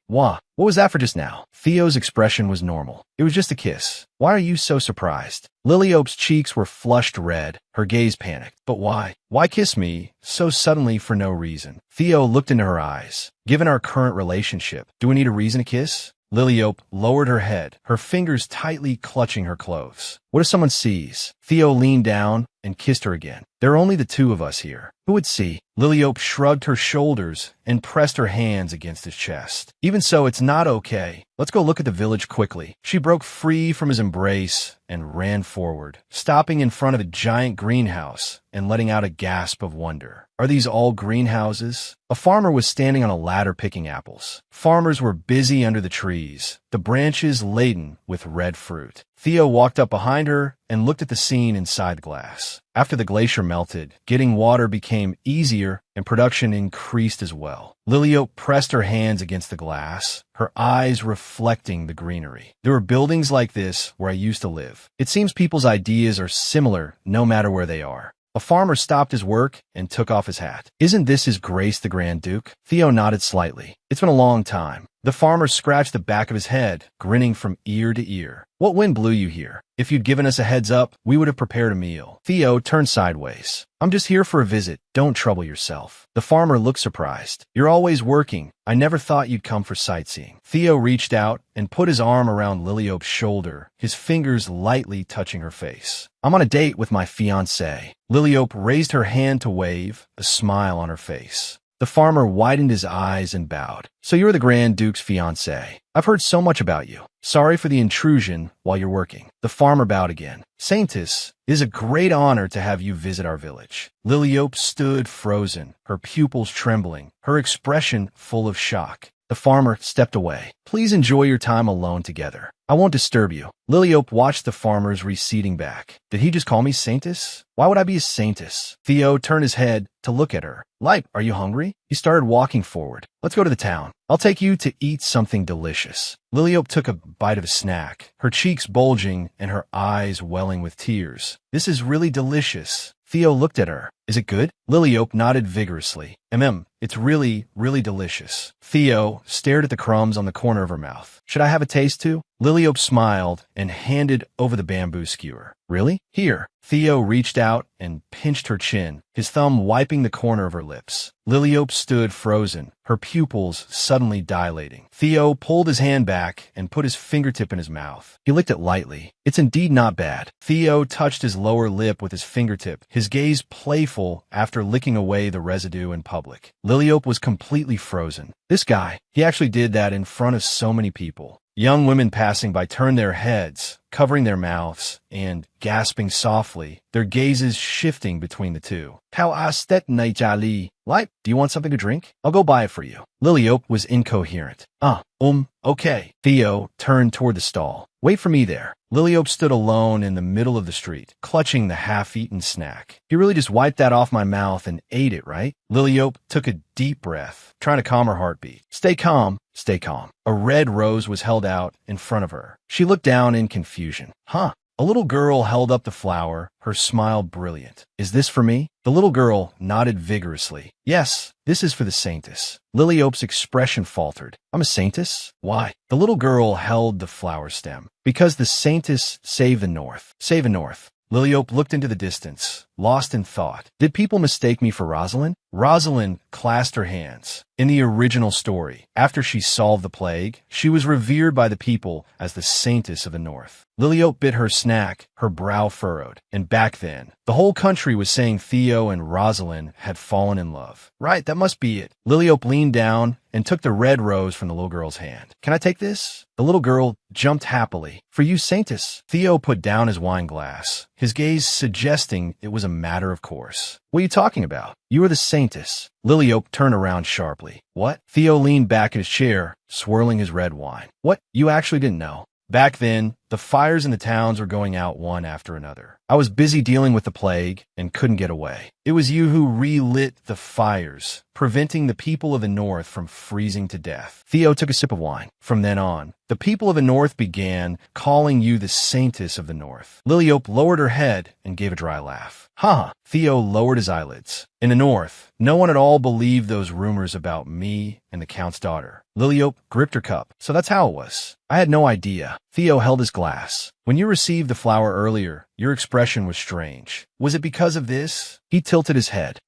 What was that for just now? Theo's expression was normal. It was just a kiss. Why are you so surprised? Liliope's cheeks were flushed red, her gaze panicked. But why? Why kiss me so suddenly for no reason? Theo looked into her eyes. Given our current relationship, do we need a reason to kiss? Liliope lowered her head, her fingers tightly clutching her clothes. What if someone sees? Theo leaned down and kissed her again. There are only the two of us here. Who would see? Liliope shrugged her shoulders and pressed her hands against his chest. Even so, it's not okay. Let's go look at the village quickly. She broke free from his embrace and ran forward, stopping in front of a giant greenhouse and letting out a gasp of wonder. Are these all greenhouses? A farmer was standing on a ladder picking apples. Farmers were busy under the trees, the branches laden with red fruit. Theo walked up behind her and looked at the scene inside the glass. After the glacier melted, getting water became easier and production increased as well. Liliope pressed her hands against the glass, her eyes reflecting the greenery. There were buildings like this where I used to live. It seems people's ideas are similar no matter where they are. A farmer stopped his work and took off his hat. Isn't this His Grace the Grand Duke? Theo nodded slightly. It's been a long time. The farmer scratched the back of his head, grinning from ear to ear. What wind blew you here? If you'd given us a heads up, we would have prepared a meal. Theo turned sideways. I'm just here for a visit. Don't trouble yourself. The farmer looked surprised. You're always working. I never thought you'd come for sightseeing. Theo reached out and put his arm around Liliope's shoulder, his fingers lightly touching her face. I'm on a date with my fiancée. Liliope raised her hand to wave, a smile on her face. The farmer widened his eyes and bowed. So you're the Grand Duke's fiancée. I've heard so much about you. Sorry for the intrusion while you're working. The farmer bowed again. Saintess, it is a great honor to have you visit our village. Liliope stood frozen, her pupils trembling, her expression full of shock. The farmer stepped away. Please enjoy your time alone together. I won't disturb you. Liliope watched the farmer's receding back. Did he just call me Saintess? Why would I be a Saintess? Theo turned his head to look at her. Light, are you hungry? He started walking forward. Let's go to the town. I'll take you to eat something delicious. Liliope took a bite of a snack, her cheeks bulging and her eyes welling with tears. This is really delicious. Theo looked at her. Is it good? Liliope nodded vigorously. It's really, really delicious. Theo stared at the crumbs on the corner of her mouth. Should I have a taste too? Liliope smiled and handed over the bamboo skewer. Really? Here. Theo reached out and pinched her chin, his thumb wiping the corner of her lips. Liliope stood frozen, her pupils suddenly dilating. Theo pulled his hand back and put his fingertip in his mouth. He licked it lightly. It's indeed not bad. Theo touched his lower lip with his fingertip, his gaze playful after licking away the residue in public. Liliope was completely frozen. This guy, he actually did that in front of so many people. Young women passing by turned their heads, covering their mouths, and gasping softly, their gazes shifting between the two. How astet naijali? Light, do you want something to drink? I'll go buy it for you. Liliope was incoherent. Okay. Theo turned toward the stall. Wait for me there. Liliope stood alone in the middle of the street, clutching the half-eaten snack. You really just wiped that off my mouth and ate it, right? Liliope took a deep breath, trying to calm her heartbeat. Stay calm. Stay calm. A red rose was held out in front of her. She looked down in confusion. A little girl held up the flower, her smile brilliant. Is this for me? The little girl nodded vigorously. Yes, this is for the saintess. Liliope's expression faltered. I'm a saintess? Why? The little girl held the flower stem. Because the saintess saved the North. Save the North. Liliope looked into the distance, lost in thought. Did people mistake me for Rosalind? Rosalind clasped her hands. In the original story, after she solved the plague, she was revered by the people as the saintess of the North. Liliope bit her snack, her brow furrowed. And back then, the whole country was saying Theo and Rosalind had fallen in love. Right, that must be it. Liliope leaned down and took the red rose from the little girl's hand. Can I take this? The little girl jumped happily. For you, saintess. Theo put down his wine glass, his gaze suggesting it was a matter of course. What are you talking about? You are the saintess. Liliope turned around sharply. What? Theo leaned back in his chair, swirling his red wine. What? You actually didn't know? Back then, the fires in the towns were going out one after another. I was busy dealing with the plague and couldn't get away. It was you who relit the fires, preventing the people of the North from freezing to death. Theo took a sip of wine. From then on, the people of the North began calling you the saintess of the North. Liliope lowered her head and gave a dry laugh. Theo lowered his eyelids. In the North, no one at all believed those rumors about me and the Count's daughter. Liliope gripped her cup. So that's how it was. I had no idea. Theo held his glass. When you received the flower earlier, your expression was strange. Was it because of this? He tilted his head.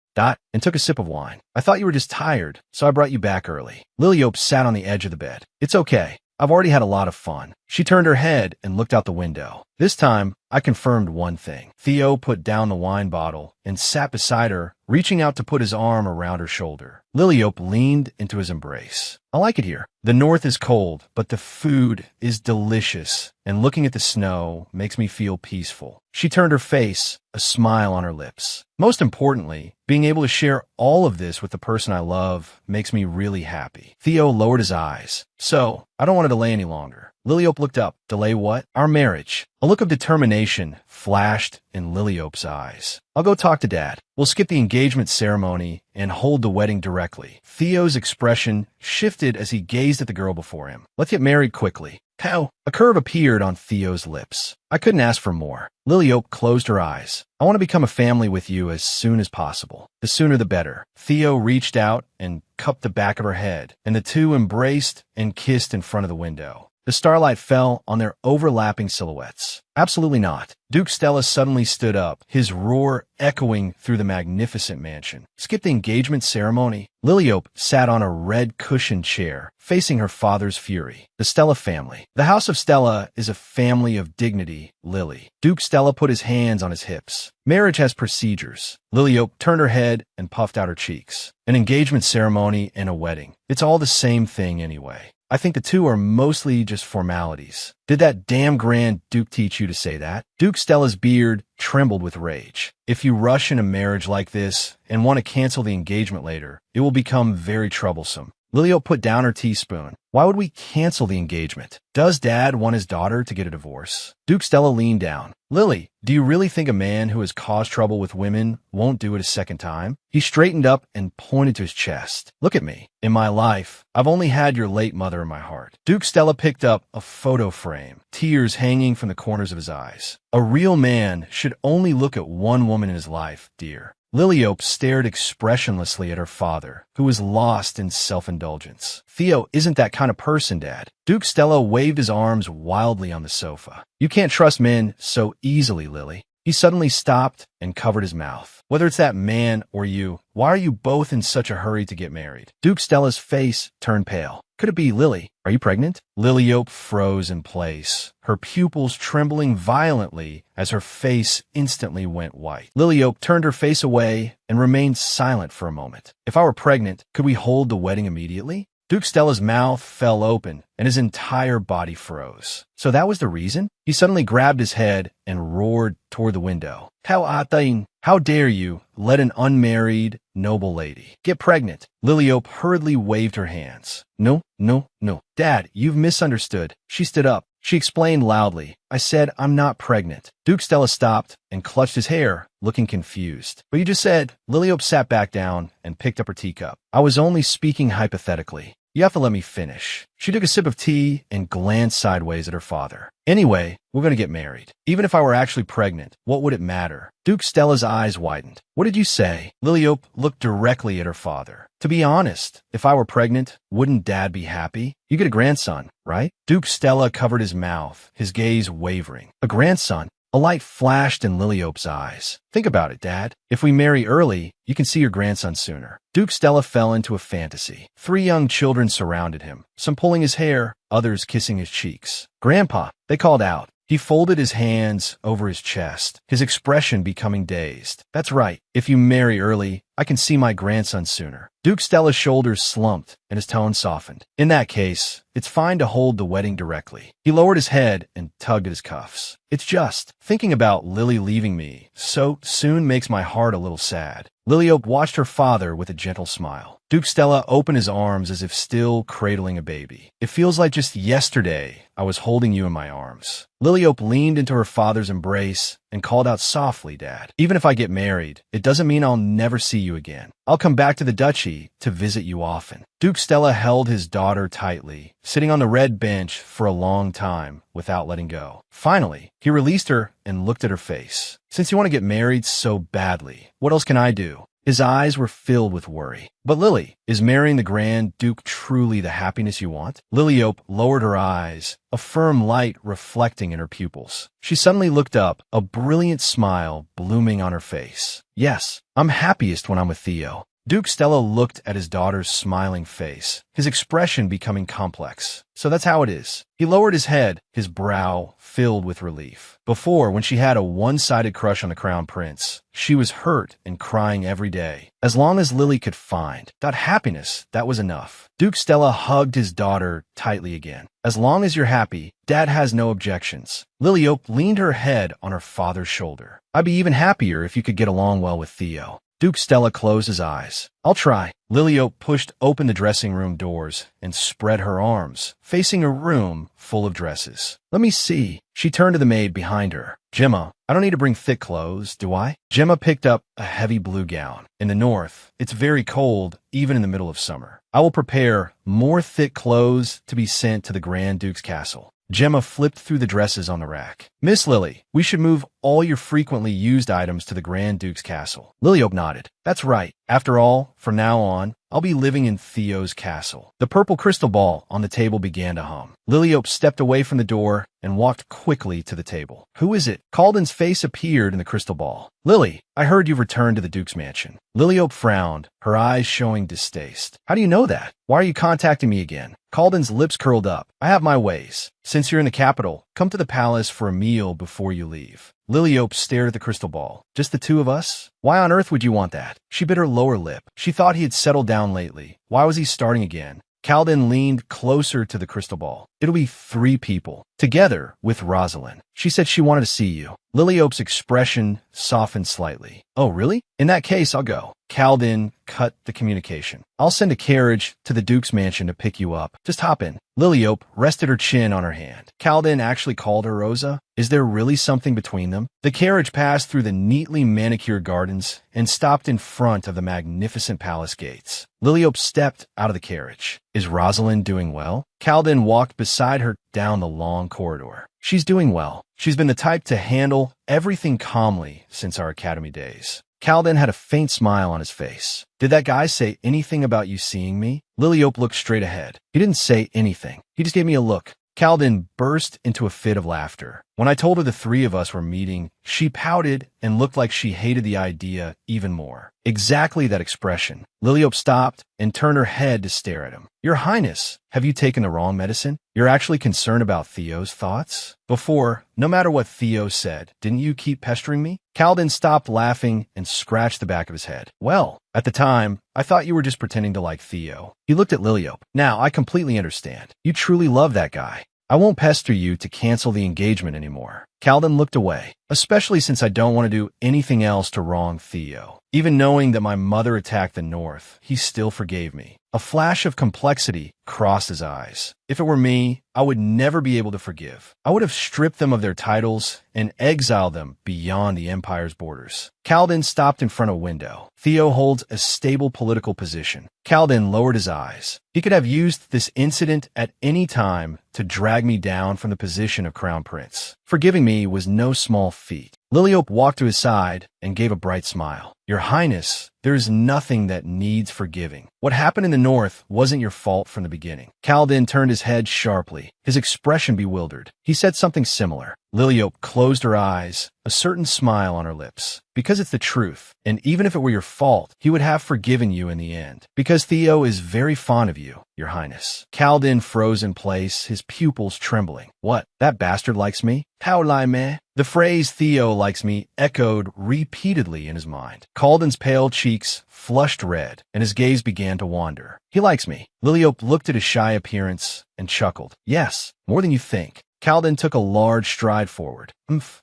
And took a sip of wine. I thought you were just tired, so I brought you back early. Liliope sat on the edge of the bed. It's okay. I've already had a lot of fun. She turned her head and looked out the window. This time, I confirmed one thing. Theo put down the wine bottle and sat beside her, reaching out to put his arm around her shoulder. Liliope leaned into his embrace. I like it here. The North is cold, but the food is delicious, and looking at the snow makes me feel peaceful. She turned her face, a smile on her lips. Most importantly, being able to share all of this with the person I love makes me really happy. Theo lowered his eyes. So, I don't want to delay any longer. Liliope looked up. Delay what? Our marriage. A look of determination flashed in Liliope's eyes. I'll go talk to Dad. We'll skip the engagement ceremony and hold the wedding directly. Theo's expression shifted as he gazed at the girl before him. Let's get married quickly. How? A curve appeared on Theo's lips. I couldn't ask for more. Liliope closed her eyes. I want to become a family with you as soon as possible. The sooner the better. Theo reached out and cupped the back of her head, and the two embraced and kissed in front of the window. The starlight fell on their overlapping silhouettes. Absolutely not. Duke Stella suddenly stood up, his roar echoing through the magnificent mansion. Skip the engagement ceremony? Liliope sat on a red cushioned chair, facing her father's fury. The Stella family. The House of Stella is a family of dignity, Lily. Duke Stella put his hands on his hips. Marriage has procedures. Liliope turned her head and puffed out her cheeks. An engagement ceremony and a wedding. It's all the same thing anyway. I think the two are mostly just formalities. Did that damn Grand Duke teach you to say that? Duke Stella's beard trembled with rage. If you rush in a marriage like this and want to cancel the engagement later, it will become very troublesome. Liliope put down her teaspoon. Why would we cancel the engagement? Does Dad want his daughter to get a divorce? Duke Stella leaned down. Lily, do you really think a man who has caused trouble with women won't do it a second time? He straightened up and pointed to his chest. Look at me. In my life, I've only had your late mother in my heart. Duke Stella picked up a photo frame, tears hanging from the corners of his eyes. A real man should only look at one woman in his life, dear. Liliope stared expressionlessly at her father, who was lost in self-indulgence. Theo isn't that kind of person, Dad. Duke Stella waved his arms wildly on the sofa. You can't trust men so easily, Lily. He suddenly stopped and covered his mouth. Whether it's that man or you, why are you both in such a hurry to get married? Duke Stella's face turned pale. Could it be Lily? Are you pregnant? Liliope froze in place, her pupils trembling violently as her face instantly went white. Liliope turned her face away and remained silent for a moment. If I were pregnant, could we hold the wedding immediately? Duke Stella's mouth fell open, and his entire body froze. So that was the reason? He suddenly grabbed his head and roared toward the window. How dare you let an unmarried, noble lady get pregnant? Liliope hurriedly waved her hands. No, no, no. Dad, you've misunderstood. She stood up. She explained loudly. I said I'm not pregnant. Duke Stella stopped and clutched his hair, looking confused. But you just said. Liliope sat back down and picked up her teacup. I was only speaking hypothetically. You have to let me finish. She took a sip of tea and glanced sideways at her father. Anyway, we're going to get married. Even if I were actually pregnant, what would it matter? Duke Stella's eyes widened. What did you say? Liliope looked directly at her father. To be honest, if I were pregnant, wouldn't Dad be happy? You get a grandson, right? Duke Stella covered his mouth, his gaze wavering. A grandson? A light flashed in Liliope's eyes. Think about it, Dad. If we marry early, you can see your grandson sooner. Duke Stella fell into a fantasy. 3 young children surrounded him, some pulling his hair, others kissing his cheeks. Grandpa, they called out. He folded his hands over his chest, his expression becoming dazed. That's right. If you marry early, I can see my grandson sooner. Duke Stella's shoulders slumped and his tone softened. In that case, it's fine to hold the wedding directly. He lowered his head and tugged at his cuffs. It's just, thinking about Lily leaving me so soon makes my heart a little sad. Liliope watched her father with a gentle smile. Duke Stella opened his arms as if still cradling a baby. It feels like just yesterday I was holding you in my arms. Liliope leaned into her father's embrace and called out softly, Dad. Even if I get married, it doesn't mean I'll never see you again. I'll come back to the duchy to visit you often. Duke Stella held his daughter tightly, sitting on the red bench for a long time without letting go. Finally, he released her and looked at her face. Since you want to get married so badly, what else can I do? His eyes were filled with worry. But Lily, is marrying the Grand Duke truly the happiness you want? Liliope lowered her eyes, a firm light reflecting in her pupils. She suddenly looked up, a brilliant smile blooming on her face. Yes, I'm happiest when I'm with Theo. Duke Stella looked at his daughter's smiling face, his expression becoming complex. So that's how it is. He lowered his head, his brow filled with relief. Before, when she had a one-sided crush on the Crown Prince, she was hurt and crying every day. As long as Lily could find that happiness, that was enough. Duke Stella hugged his daughter tightly again. As long as you're happy, Dad has no objections. Liliope leaned her head on her father's shoulder. I'd be even happier if you could get along well with Theo. Duke Stella closed his eyes. I'll try. Liliope pushed open the dressing room doors and spread her arms, facing a room full of dresses. Let me see. She turned to the maid behind her. Gemma, I don't need to bring thick clothes, do I? Gemma picked up a heavy blue gown. In the north, it's very cold, even in the middle of summer. I will prepare more thick clothes to be sent to the Grand Duke's castle. Gemma flipped through the dresses on the rack. Miss Lily, we should move all your frequently used items to the Grand Duke's castle. Liliope nodded. That's right. After all, from now on, I'll be living in Theo's castle. The purple crystal ball on the table began to hum. Liliope stepped away from the door and walked quickly to the table. Who is it? Calden's face appeared in the crystal ball. Lily, I heard you've returned to the Duke's mansion. Liliope frowned, her eyes showing distaste. How do you know that? Why are you contacting me again? Calden's lips curled up. I have my ways. Since you're in the capital, come to the palace for a meal before you leave. Liliope stared at the crystal ball. Just the two of us? Why on earth would you want that? She bit her lower lip. She thought he had settled down lately. Why was he starting again? Calden leaned closer to the crystal ball. It'll be 3 people, together with Rosalind. She said she wanted to see you. Liliope's expression softened slightly. Oh, really? In that case, I'll go. Calden cut the communication. I'll send a carriage to the Duke's mansion to pick you up. Just hop in. Liliope rested her chin on her hand. Calden actually called her Rosa. Is there really something between them? The carriage passed through the neatly manicured gardens and stopped in front of the magnificent palace gates. Liliope stepped out of the carriage. Is Rosalind doing well? Calden walked beside her down the long corridor. She's doing well. She's been the type to handle everything calmly since our academy days. Calden had a faint smile on his face. Did that guy say anything about you seeing me? Liliope looked straight ahead. He didn't say anything. He just gave me a look. Calden burst into a fit of laughter. When I told her the three of us were meeting, she pouted and looked like she hated the idea even more. Exactly that expression. Liliope stopped and turned her head to stare at him. Your Highness, have you taken the wrong medicine? You're actually concerned about Theo's thoughts? Before, no matter what Theo said, didn't you keep pestering me? Kaladin stopped laughing and scratched the back of his head. Well, at the time, I thought you were just pretending to like Theo. He looked at Liliope. Now, I completely understand. You truly love that guy. I won't pester you to cancel the engagement anymore. Kaladin looked away, especially since I don't want to do anything else to wrong Theo. Even knowing that my mother attacked the North, he still forgave me. A flash of complexity crossed his eyes. If it were me, I would never be able to forgive. I would have stripped them of their titles and exiled them beyond the Empire's borders. Kaladin stopped in front of a window. Theo holds a stable political position. Kaladin lowered his eyes. He could have used this incident at any time to drag me down from the position of Crown Prince. Forgiving me was no small feat. Liliope walked to his side and gave a bright smile. Your Highness, there is nothing that needs forgiving. What happened in the North wasn't your fault from the beginning. Kaladin turned his head sharply, his expression bewildered. He said something similar. Liliope closed her eyes, a certain smile on her lips. Because it's the truth, and even if it were your fault, he would have forgiven you in the end. Because Theo is very fond of you, Your Highness. Kaladin froze in place, his pupils trembling. What? That bastard likes me? How lie me? The phrase Theo likes me echoed repeatedly in his mind. Kaladin's pale cheeks flushed red, and his gaze began to wander. He likes me. Liliope looked at his shy appearance and chuckled. Yes, more than you think. Kaladin took a large stride forward.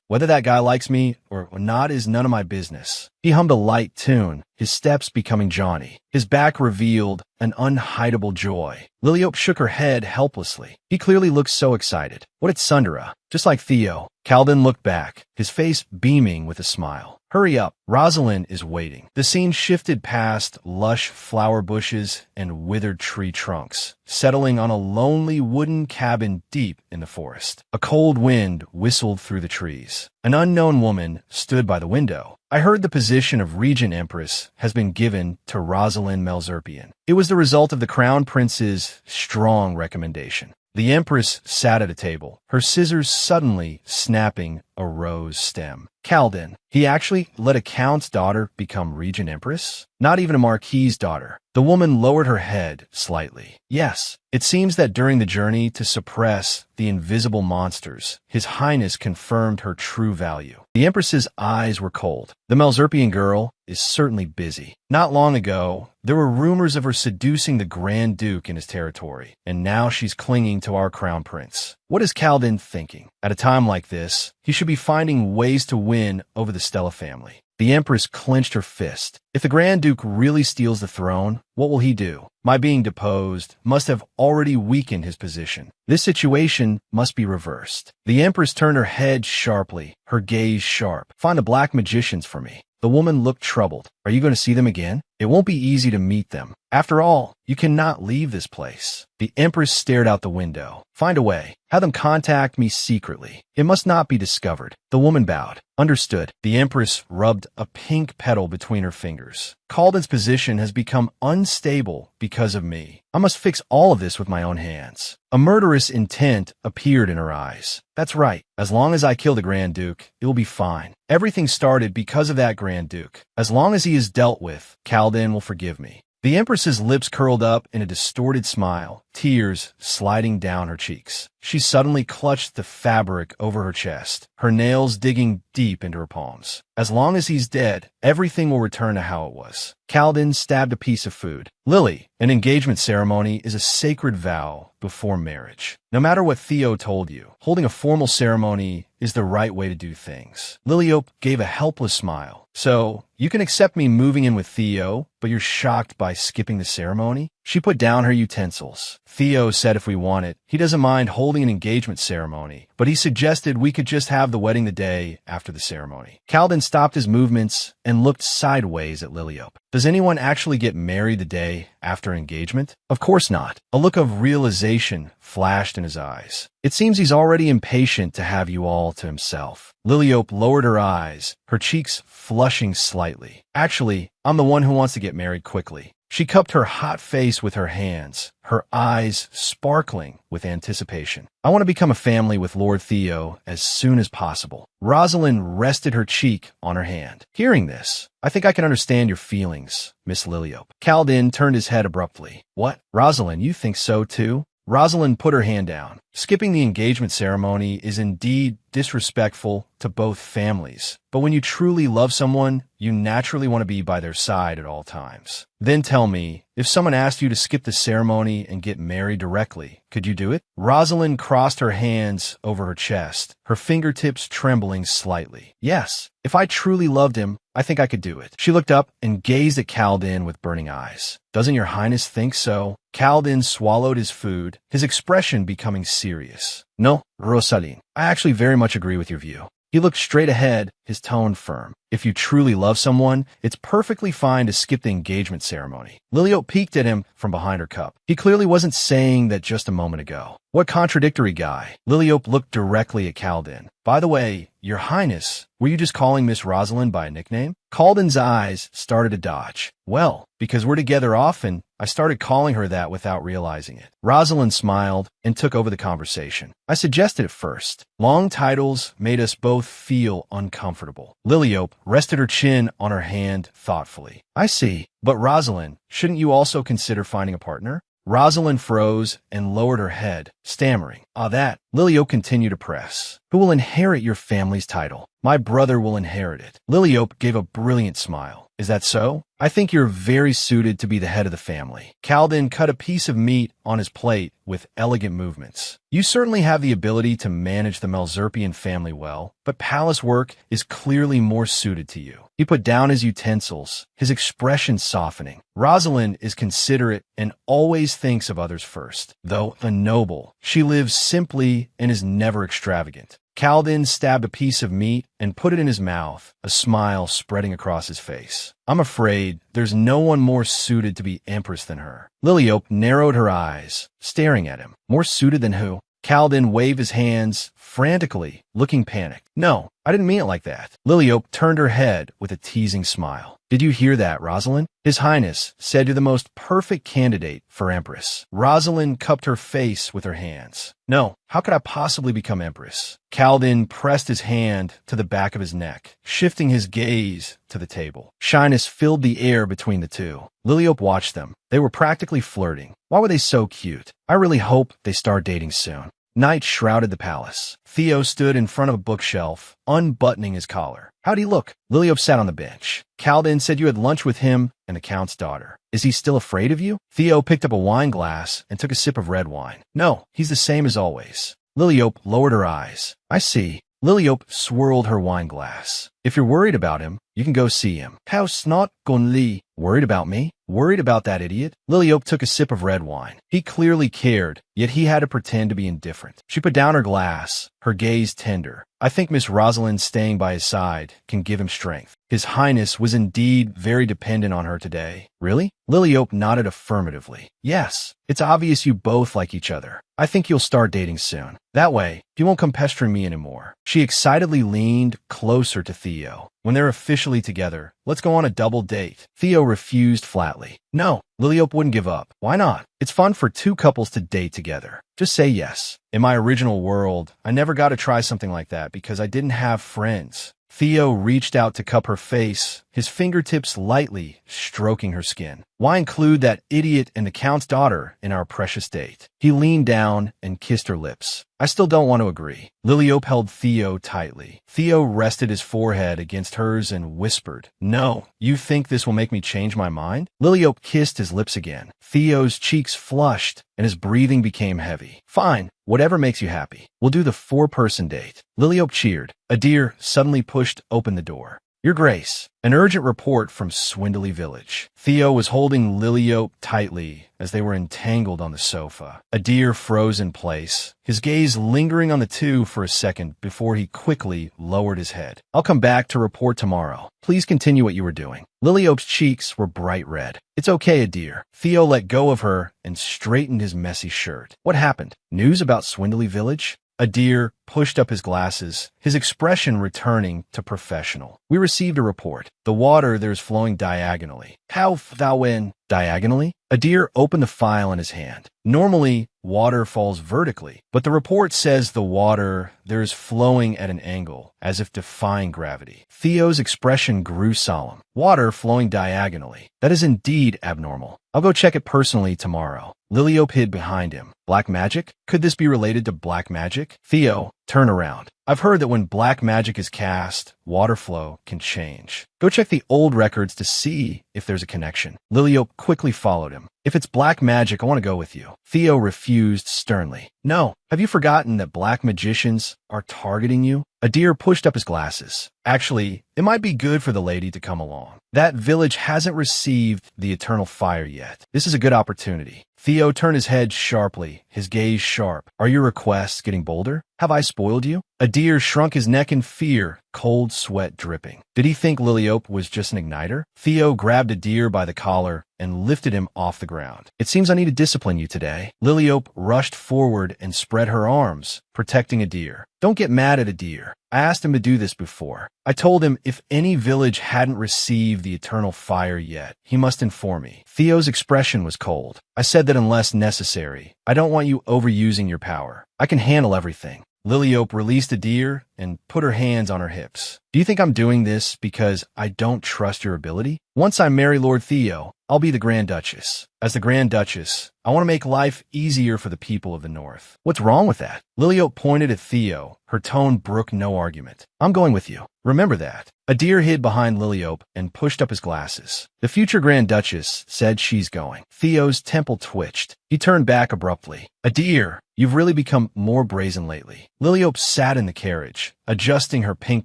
Whether that guy likes me or not is none of my business. He hummed a light tune, his steps becoming jaunty. His back revealed an unhideable joy. Liliope shook her head helplessly. He clearly looked so excited. What at Sundara? Just like Theo. Kaladin looked back, his face beaming with a smile. Hurry up, Rosalind is waiting. The scene shifted past lush flower bushes and withered tree trunks, settling on a lonely wooden cabin deep in the forest. A cold wind whistled through the trees. An unknown woman stood by the window. I heard the position of Regent Empress has been given to Rosalind Melzerpian. It was the result of the Crown Prince's strong recommendation. The Empress sat at a table, her scissors suddenly snapping a rose stem. Kaladin, he actually let a count's daughter become Regent Empress? Not even a marquis's daughter. The woman lowered her head slightly. Yes, it seems that during the journey to suppress the invisible monsters, His Highness confirmed her true value. The Empress's eyes were cold. The Melzerpian girl is certainly busy. Not long ago, there were rumors of her seducing the Grand Duke in his territory, and now she's clinging to our Crown Prince. What is Kaladin thinking? At a time like this, he should be finding ways to win over the Stella family. The Empress clenched her fist. If the Grand Duke really steals the throne, what will he do? My being deposed must have already weakened his position. This situation must be reversed. The Empress turned her head sharply, her gaze sharp. Find the black magicians for me. The woman looked troubled. Are you going to see them again? It won't be easy to meet them. After all, you cannot leave this place. The Empress stared out the window. Find a way. Have them contact me secretly. It must not be discovered. The woman bowed. Understood. The Empress rubbed a pink petal between her fingers. Kaladin's position has become unstable because of me. I must fix all of this with my own hands. A murderous intent appeared in her eyes. That's right. As long as I kill the Grand Duke, it will be fine. Everything started because of that Grand Duke. As long as he is dealt with, Kaladin will forgive me. The Empress's lips curled up in a distorted smile, tears sliding down her cheeks. She suddenly clutched the fabric over her chest, her nails digging deep into her palms. As long as he's dead, everything will return to how it was. Kaladin stabbed a piece of food. Lily, an engagement ceremony is a sacred vow before marriage. No matter what Theo told you, holding a formal ceremony is the right way to do things. Liliope gave a helpless smile. So, you can accept me moving in with Theo, but you're shocked by skipping the ceremony? She put down her utensils. Theo said if we want it, he doesn't mind holding an engagement ceremony, but he suggested we could just have the wedding the day after the ceremony. Kaladin stopped his movements and looked sideways at Liliope. Does anyone actually get married the day after engagement? Of course not. A look of realization flashed in his eyes. It seems he's already impatient to have you all to himself. Liliope lowered her eyes, her cheeks flushing slightly. Actually, I'm the one who wants to get married quickly. She cupped her hot face with her hands, her eyes sparkling with anticipation. I want to become a family with Lord Theo as soon as possible. Rosalind rested her cheek on her hand. Hearing this, I think I can understand your feelings, Miss Liliope. Caldin turned his head abruptly. What? Rosalind, you think so too? Rosalind put her hand down. Skipping the engagement ceremony is indeed disrespectful to both families, but when you truly love someone, you naturally want to be by their side at all times. Then tell me, if someone asked you to skip the ceremony and get married directly, could you do it? Rosalind crossed her hands over her chest, her fingertips trembling slightly. Yes, if I truly loved him, I think I could do it. She looked up and gazed at Caldin with burning eyes. Doesn't your highness think so? Caldin swallowed his food, his expression becoming serious. No, Rosalind, I actually very much agree with your view. He looked straight ahead, his tone firm. If you truly love someone, it's perfectly fine to skip the engagement ceremony. Liliope peeked at him from behind her cup. He clearly wasn't saying that just a moment ago. What contradictory guy. Liliope looked directly at Caldin. By the way, your highness, were you just calling Miss Rosalind by a nickname? Caldin's eyes started to dodge. Well, because we're together often, I started calling her that without realizing it. Rosalind smiled and took over the conversation. I suggested it first. Long titles made us both feel uncomfortable. Liliope rested her chin on her hand thoughtfully. I see. But Rosalind, shouldn't you also consider finding a partner? Rosalind froze and lowered her head, stammering. That. Liliope continued to press. Who will inherit your family's title? My brother will inherit it. Liliope gave a brilliant smile. Is that so? I think you're very suited to be the head of the family. Caldin cut a piece of meat on his plate with elegant movements. You certainly have the ability to manage the Malzerpian family well, but palace work is clearly more suited to you. He put down his utensils, his expression softening. Rosalind is considerate and always thinks of others first. Though a noble, she lives simply and is never extravagant. Caldin stabbed a piece of meat and put it in his mouth, a smile spreading across his face. I'm afraid there's no one more suited to be empress than her. Liliope narrowed her eyes, staring at him. More suited than who? Caldin waved his hands frantically, looking panicked. No, I didn't mean it like that. Liliope turned her head with a teasing smile. Did you hear that, Rosalind? His Highness said you're the most perfect candidate for Empress. Rosalind cupped her face with her hands. No, how could I possibly become Empress? Caldin pressed his hand to the back of his neck, shifting his gaze to the table. Shyness filled the air between the two. Liliope watched them. They were practically flirting. Why were they so cute? I really hope they start dating soon. Night shrouded the palace. Theo stood in front of a bookshelf, unbuttoning his collar. How'd he look? Liliope sat on the bench. Caldin said you had lunch with him and the Count's daughter. Is he still afraid of you? Theo picked up a wine glass and took a sip of red wine. No, he's the same as always. Liliope lowered her eyes. I see. Liliope swirled her wine glass. If you're worried about him, you can go see him. How snot gon Lee? Worried about me? Worried about that idiot? Liliope took a sip of red wine. He clearly cared, yet he had to pretend to be indifferent. She put down her glass, her gaze tender. I think Miss Rosalind staying by his side can give him strength. His Highness was indeed very dependent on her today. Really? Liliope nodded affirmatively. Yes, it's obvious you both like each other. I think you'll start dating soon. That way, you won't come pestering me anymore. She excitedly leaned closer to Theo. When they're officially together, let's go on a double date. Theo refused flatly. No, Liliope wouldn't give up. Why not? It's fun for two couples to date together. Just say yes. In my original world, I never got to try something like that because I didn't have friends. Theo reached out to cup her face, his fingertips lightly stroking her skin. Why include that idiot and the Count's daughter in our precious date? He leaned down and kissed her lips. I still don't want to agree. Liliope held Theo tightly. Theo rested his forehead against hers and whispered, No, you think this will make me change my mind? Liliope kissed his lips again. Theo's cheeks flushed and his breathing became heavy. Fine, whatever makes you happy. We'll do the 4-person date. Liliope cheered. Adir suddenly pushed open the door. Your Grace, an urgent report from Swindley Village. Theo was holding Liliope tightly as they were entangled on the sofa. Adir froze in place, his gaze lingering on the two for a second before he quickly lowered his head. I'll come back to report tomorrow. Please continue what you were doing. Liliope's cheeks were bright red. It's okay, Adir. Theo let go of her and straightened his messy shirt. What happened? News about Swindley Village? Adir pushed up his glasses, his expression returning to professional. We received a report. The water there is flowing diagonally. How thou in? Diagonally? Adir opened the file in his hand. Normally, water falls vertically, but the report says the water there is flowing at an angle, as if defying gravity. Theo's expression grew solemn. Water flowing diagonally. That is indeed abnormal. I'll go check it personally tomorrow. Liliope hid behind him. Black magic? Could this be related to black magic? Theo, turn around. I've heard that when black magic is cast, water flow can change. Go check the old records to see if there's a connection. Liliope quickly followed him. If it's black magic, I want to go with you. Theo refused sternly. No. Have you forgotten that black magicians are targeting you? Adir pushed up his glasses. Actually, it might be good for the lady to come along. That village hasn't received the eternal fire yet. This is a good opportunity. Theo turned his head sharply, his gaze sharp. Are your requests getting bolder? Have I spoiled you? Adir shrunk his neck in fear, cold sweat dripping. Did he think Liliope was just an igniter? Theo grabbed Adir by the collar and lifted him off the ground. It seems I need to discipline you today. Liliope rushed forward and spread her arms, protecting Adir. Don't get mad at Adir. I asked him to do this before. I told him if any village hadn't received the eternal fire yet, he must inform me. Theo's expression was cold. I said that unless necessary, I don't want you overusing your power. I can handle everything. Liliope released Adir and put her hands on her hips. Do you think I'm doing this because I don't trust your ability? Once I marry Lord Theo, I'll be the Grand Duchess. As the Grand Duchess, I want to make life easier for the people of the North. What's wrong with that? Liliope pointed at Theo. Her tone brooked no argument. I'm going with you. Remember that. Adir hid behind Liliope and pushed up his glasses. The future Grand Duchess said she's going. Theo's temple twitched. He turned back abruptly. Adir, you've really become more brazen lately. Liliope sat in the carriage, adjusting her pink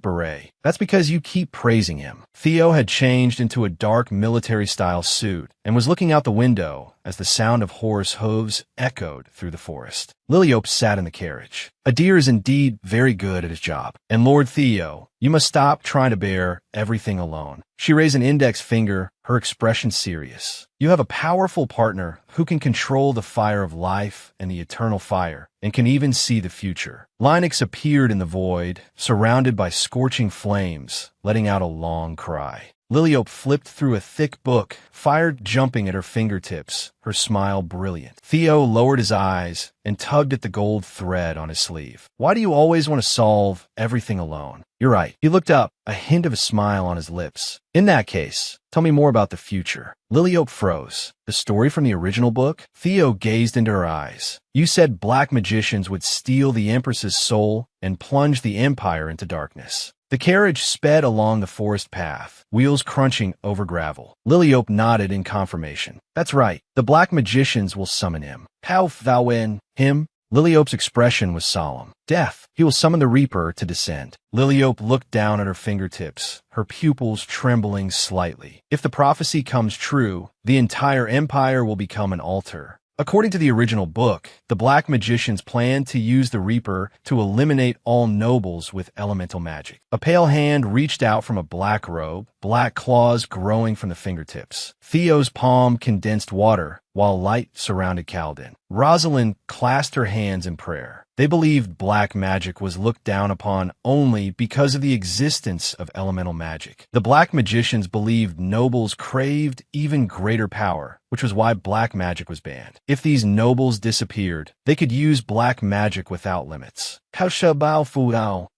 beret. That's because you keep praising him. Theo had changed into a dark military-style suit and was looking out the window as the sound of horse hooves echoed through the forest. Liliope sat in the carriage. Adir is indeed very good at his job. And Lord Theo, you must stop trying to bear everything alone. She raised an index finger, her expression serious. You have a powerful partner who can control the fire of life and the eternal fire, and can even see the future. Linux appeared in the void, surrounded by scorching flames, letting out a long cry. Liliope flipped through a thick book, fire jumping at her fingertips, her smile brilliant. Theo lowered his eyes and tugged at the gold thread on his sleeve. Why do you always want to solve everything alone? You're right. He looked up, a hint of a smile on his lips. In that case, tell me more about the future. Liliope froze. The story from the original book? Theo gazed into her eyes. You said black magicians would steal the Empress's soul and plunge the Empire into darkness. The carriage sped along the forest path, wheels crunching over gravel. Liliope nodded in confirmation. That's right. The black magicians will summon him. How thou in? Him? Liliope's expression was solemn. Death. He will summon the Reaper to descend. Liliope looked down at her fingertips, her pupils trembling slightly. If the prophecy comes true, the entire empire will become an altar. According to the original book, the black magicians planned to use the Reaper to eliminate all nobles with elemental magic. A pale hand reached out from a black robe, black claws growing from the fingertips. Theo's palm condensed water, while light surrounded Kaladin. Rosalind clasped her hands in prayer. They believed black magic was looked down upon only because of the existence of elemental magic. The black magicians believed nobles craved even greater power, which was why black magic was banned. If these nobles disappeared, they could use black magic without limits.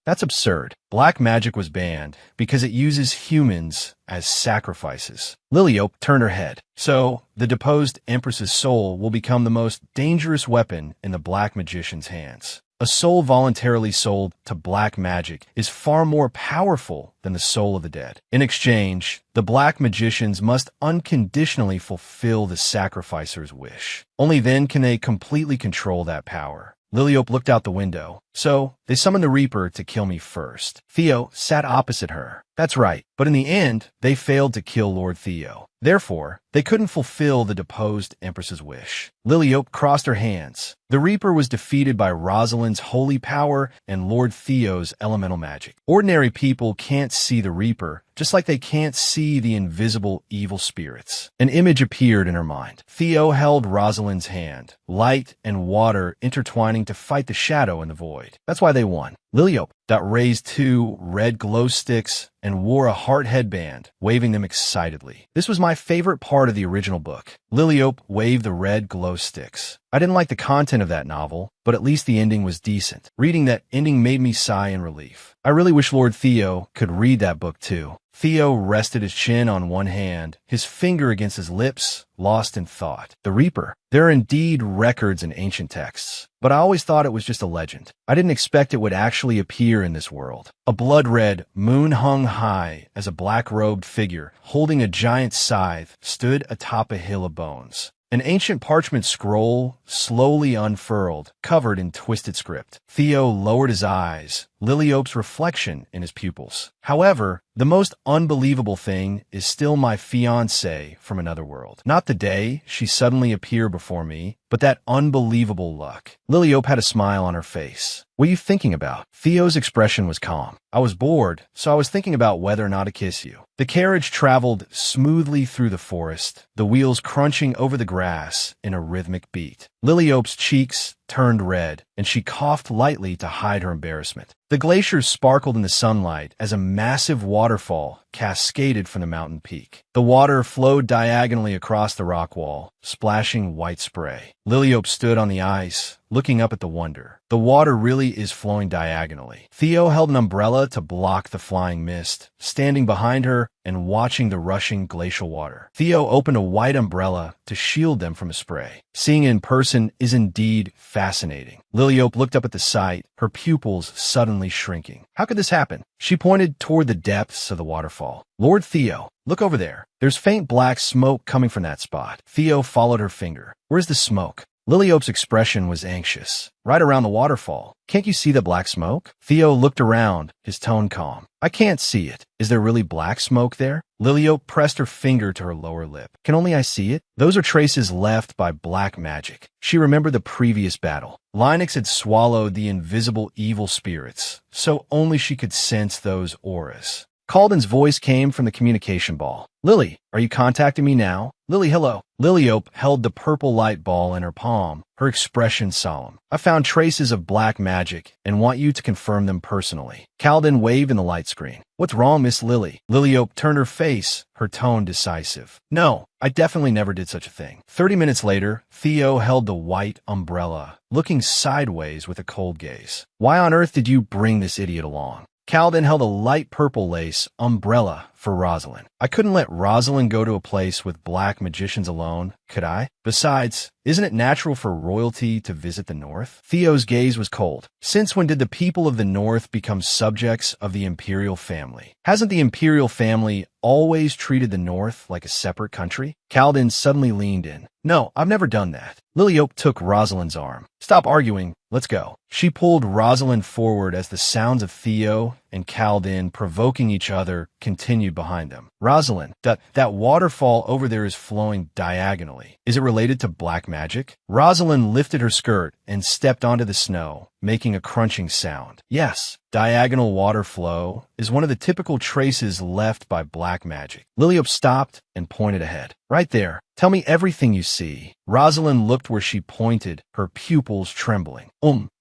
That's absurd. Black magic was banned because it uses humans as sacrifices. Liliope turned her head. So, the deposed Empress's soul will become the most dangerous weapon in the black magician's hands. A soul voluntarily sold to black magic is far more powerful than the soul of the dead. In exchange, the black magicians must unconditionally fulfill the sacrificer's wish. Only then can they completely control that power. Liliope looked out the window. So, they summoned the Reaper to kill me first. Theo sat opposite her. That's right, but in the end, they failed to kill Lord Theo. Therefore, they couldn't fulfill the deposed Empress's wish. Liliope crossed her hands. The Reaper was defeated by Rosalind's holy power and Lord Theo's elemental magic. Ordinary people can't see the Reaper, just like they can't see the invisible evil spirits. An image appeared in her mind. Theo held Rosalind's hand, light and water intertwining to fight the shadow in the void. destroyed. That's why they won. Liliope raised 2 red glow sticks and wore a heart headband, waving them excitedly. This was my favorite part of the original book. Liliope waved the red glow sticks. I didn't like the content of that novel, but at least the ending was decent. Reading that ending made me sigh in relief. I really wish Lord Theo could read that book too. Theo rested his chin on one hand, his finger against his lips, lost in thought. The Reaper. There are indeed records in ancient texts, but I always thought it was just a legend. I didn't expect it would actually appear in this world. A blood-red, moon hung high as a black-robed figure, holding a giant scythe, stood atop a hill of bones. An ancient parchment scroll slowly unfurled, covered in twisted script. Theo lowered his eyes, Liliope's reflection in his pupils. However, the most unbelievable thing is still my fiancée from another world. Not the day she suddenly appeared before me, but that unbelievable luck. Liliope had a smile on her face. What are you thinking about? Theo's expression was calm. I was bored, so I was thinking about whether or not to kiss you. The carriage traveled smoothly through the forest, the wheels crunching over the grass in a rhythmic beat. Liliope's cheeks turned red, and she coughed lightly to hide her embarrassment. The glaciers sparkled in the sunlight as a massive waterfall cascaded from the mountain peak. The water flowed diagonally across the rock wall, splashing white spray. Liliope stood on the ice, looking up at the wonder. The water really is flowing diagonally. Theo held an umbrella to block the flying mist, standing behind her and watching the rushing glacial water. Theo opened a white umbrella to shield them from the spray. Seeing it in person is indeed fascinating. Liliope looked up at the sight, her pupils suddenly shrinking. How could this happen? She pointed toward the depths of the waterfall. Lord Theo, look over there. There's faint black smoke coming from that spot. Theo followed her finger. Where's the smoke? Liliope's expression was anxious. Right around the waterfall. Can't you see the black smoke? Theo looked around, his tone calm. I can't see it. Is there really black smoke there? Liliope pressed her finger to her lower lip. Can only I see it? Those are traces left by black magic. She remembered the previous battle. Linux had swallowed the invisible evil spirits, so only she could sense those auras. Calden's voice came from the communication ball. Lily, are you contacting me now? Lily, hello. Liliope held the purple light ball in her palm, her expression solemn. I found traces of black magic and want you to confirm them personally. Calden waved in the light screen. What's wrong, Miss Lily? Liliope turned her face, her tone decisive. No, I definitely never did such a thing. 30 minutes later, Theo held the white umbrella, looking sideways with a cold gaze. Why on earth did you bring this idiot along? Calden held a light purple lace umbrella for Rosalind. I couldn't let Rosalind go to a place with black magicians alone, could I? Besides, isn't it natural for royalty to visit the North? Theo's gaze was cold. Since when did the people of the North become subjects of the imperial family? Hasn't the imperial family always treated the North like a separate country? Calden suddenly leaned in. No, I've never done that. Liliope took Rosalind's arm. Stop arguing. Let's go. She pulled Rosalind forward as the sounds of Theo and Calden provoking each other continued behind them. Rosalind, that waterfall over there is flowing diagonally. Is it related to black magic? Rosalind lifted her skirt and stepped onto the snow, making a crunching sound. Yes, diagonal water flow is one of the typical traces left by black magic. Liliope stopped and pointed ahead. Right there. Tell me everything you see. Rosalind looked where she pointed, her pupils trembling.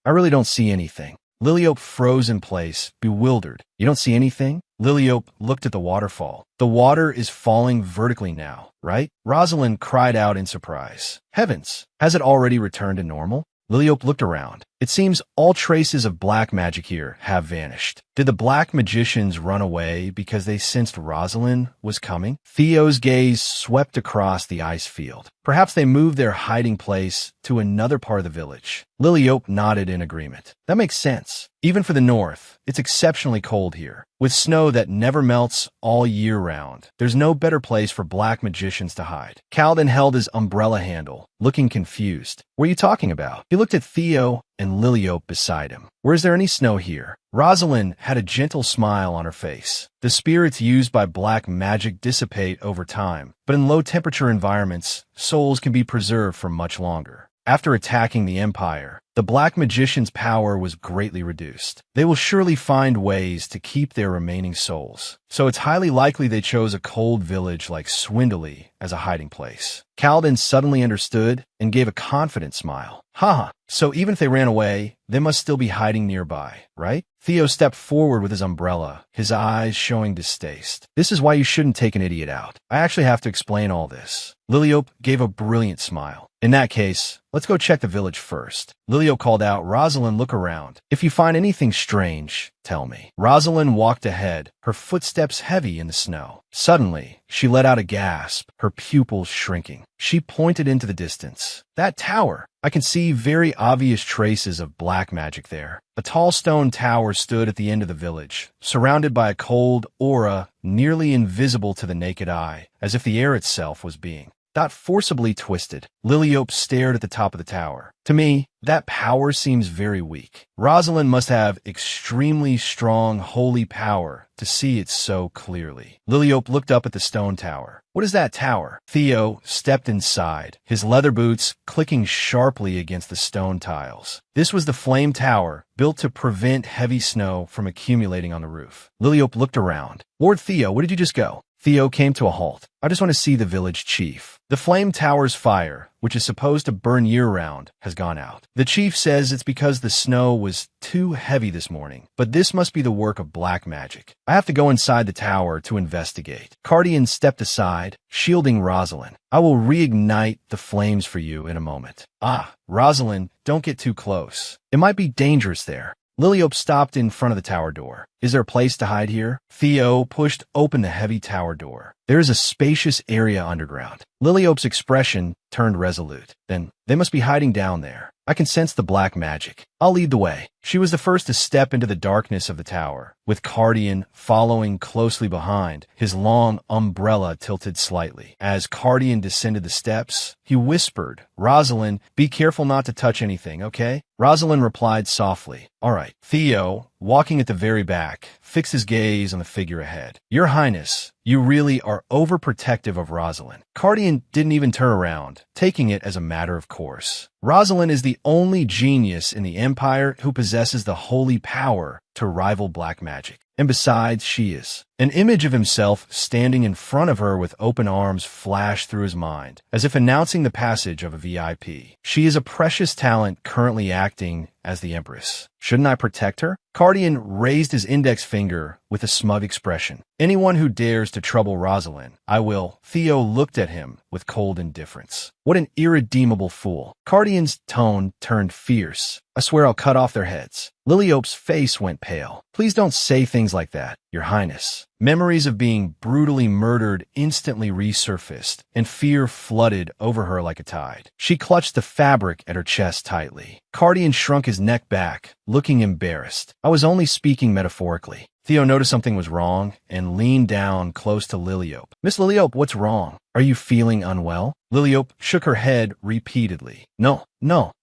I really don't see anything. Liliope froze in place, bewildered. You don't see anything? Liliope looked at the waterfall. The water is falling vertically now, right? Rosalind cried out in surprise. Heavens, has it already returned to normal? Liliope looked around. It seems all traces of black magic here have vanished. Did the black magicians run away because they sensed Rosalind was coming? Theo's gaze swept across the ice field. Perhaps they moved their hiding place to another part of the village. Liliope nodded in agreement. That makes sense. Even for the North, it's exceptionally cold here. With snow that never melts all year round, there's no better place for black magicians to hide. Calden held his umbrella handle, looking confused. What are you talking about? He looked at Theo and Liliope beside him. Where is there any snow here? Rosalind had a gentle smile on her face. The spirits used by black magic dissipate over time, but in low-temperature environments, souls can be preserved for much longer. After attacking the Empire, the Black Magician's power was greatly reduced. They will surely find ways to keep their remaining souls, so it's highly likely they chose a cold village like Swindley as a hiding place. Kaladin suddenly understood and gave a confident smile. Haha, so even if they ran away, they must still be hiding nearby, right? Theo stepped forward with his umbrella, his eyes showing distaste. This is why you shouldn't take an idiot out. I actually have to explain all this. Liliope gave a brilliant smile. In that case, let's go check the village first. Lilio called out, Rosalind, look around. If you find anything strange, tell me. Rosalind walked ahead, her footsteps heavy in the snow. Suddenly, she let out a gasp, her pupils shrinking. She pointed into the distance. That tower! I can see very obvious traces of black magic there. A tall stone tower stood at the end of the village, surrounded by a cold aura nearly invisible to the naked eye, as if the air itself was being forcibly twisted. Liliope stared at the top of the tower. To me, that power seems very weak. Rosalind must have extremely strong holy power to see it so clearly. Liliope looked up at the stone tower. What is that tower? Theo stepped inside, his leather boots clicking sharply against the stone tiles. This was the flame tower, built to prevent heavy snow from accumulating on the roof. Liliope looked around. Lord Theo, where did you just go? Theo came to a halt. I just want to see the village chief. The flame tower's fire, which is supposed to burn year-round, has gone out. The chief says it's because the snow was too heavy this morning, but this must be the work of black magic. I have to go inside the tower to investigate. Cardian stepped aside, shielding Rosalind. I will reignite the flames for you in a moment. Ah, Rosalind, don't get too close. It might be dangerous there. Liliope stopped in front of the tower door. Is there a place to hide here? Theo pushed open the heavy tower door. There is a spacious area underground. Liliope's expression turned resolute. Then, they must be hiding down there. I can sense the black magic. I'll lead the way. She was the first to step into the darkness of the tower, with Cardian following closely behind, his long umbrella tilted slightly. As Cardian descended the steps, he whispered, Rosalind, be careful not to touch anything, okay? Rosalind replied softly, all right. Theo, walking at the very back, fixed his gaze on the figure ahead. Your Highness, you really are overprotective of Rosalind. Cardian didn't even turn around, taking it as a matter of course. Rosalind is the only genius in the Empire who possesses the holy power to rival black magic. And besides, she is. An image of himself standing in front of her with open arms flashed through his mind, as if announcing the passage of a VIP. She is a precious talent currently acting as the Empress. Shouldn't I protect her? Cardian raised his index finger with a smug expression. Anyone who dares to trouble Rosalind, I will. Theo looked at him with cold indifference. What an irredeemable fool. Cardian's tone turned fierce. I swear I'll cut off their heads. Liliope's face went pale. Please don't say things like that, Your Highness. Memories of being brutally murdered instantly resurfaced, and fear flooded over her like a tide. She clutched the fabric at her chest tightly. Cardian shrunk his neck back, looking embarrassed. I was only speaking metaphorically. Theo noticed something was wrong and leaned down close to Liliope. Miss Liliope, what's wrong? Are you feeling unwell? Liliope shook her head repeatedly. No,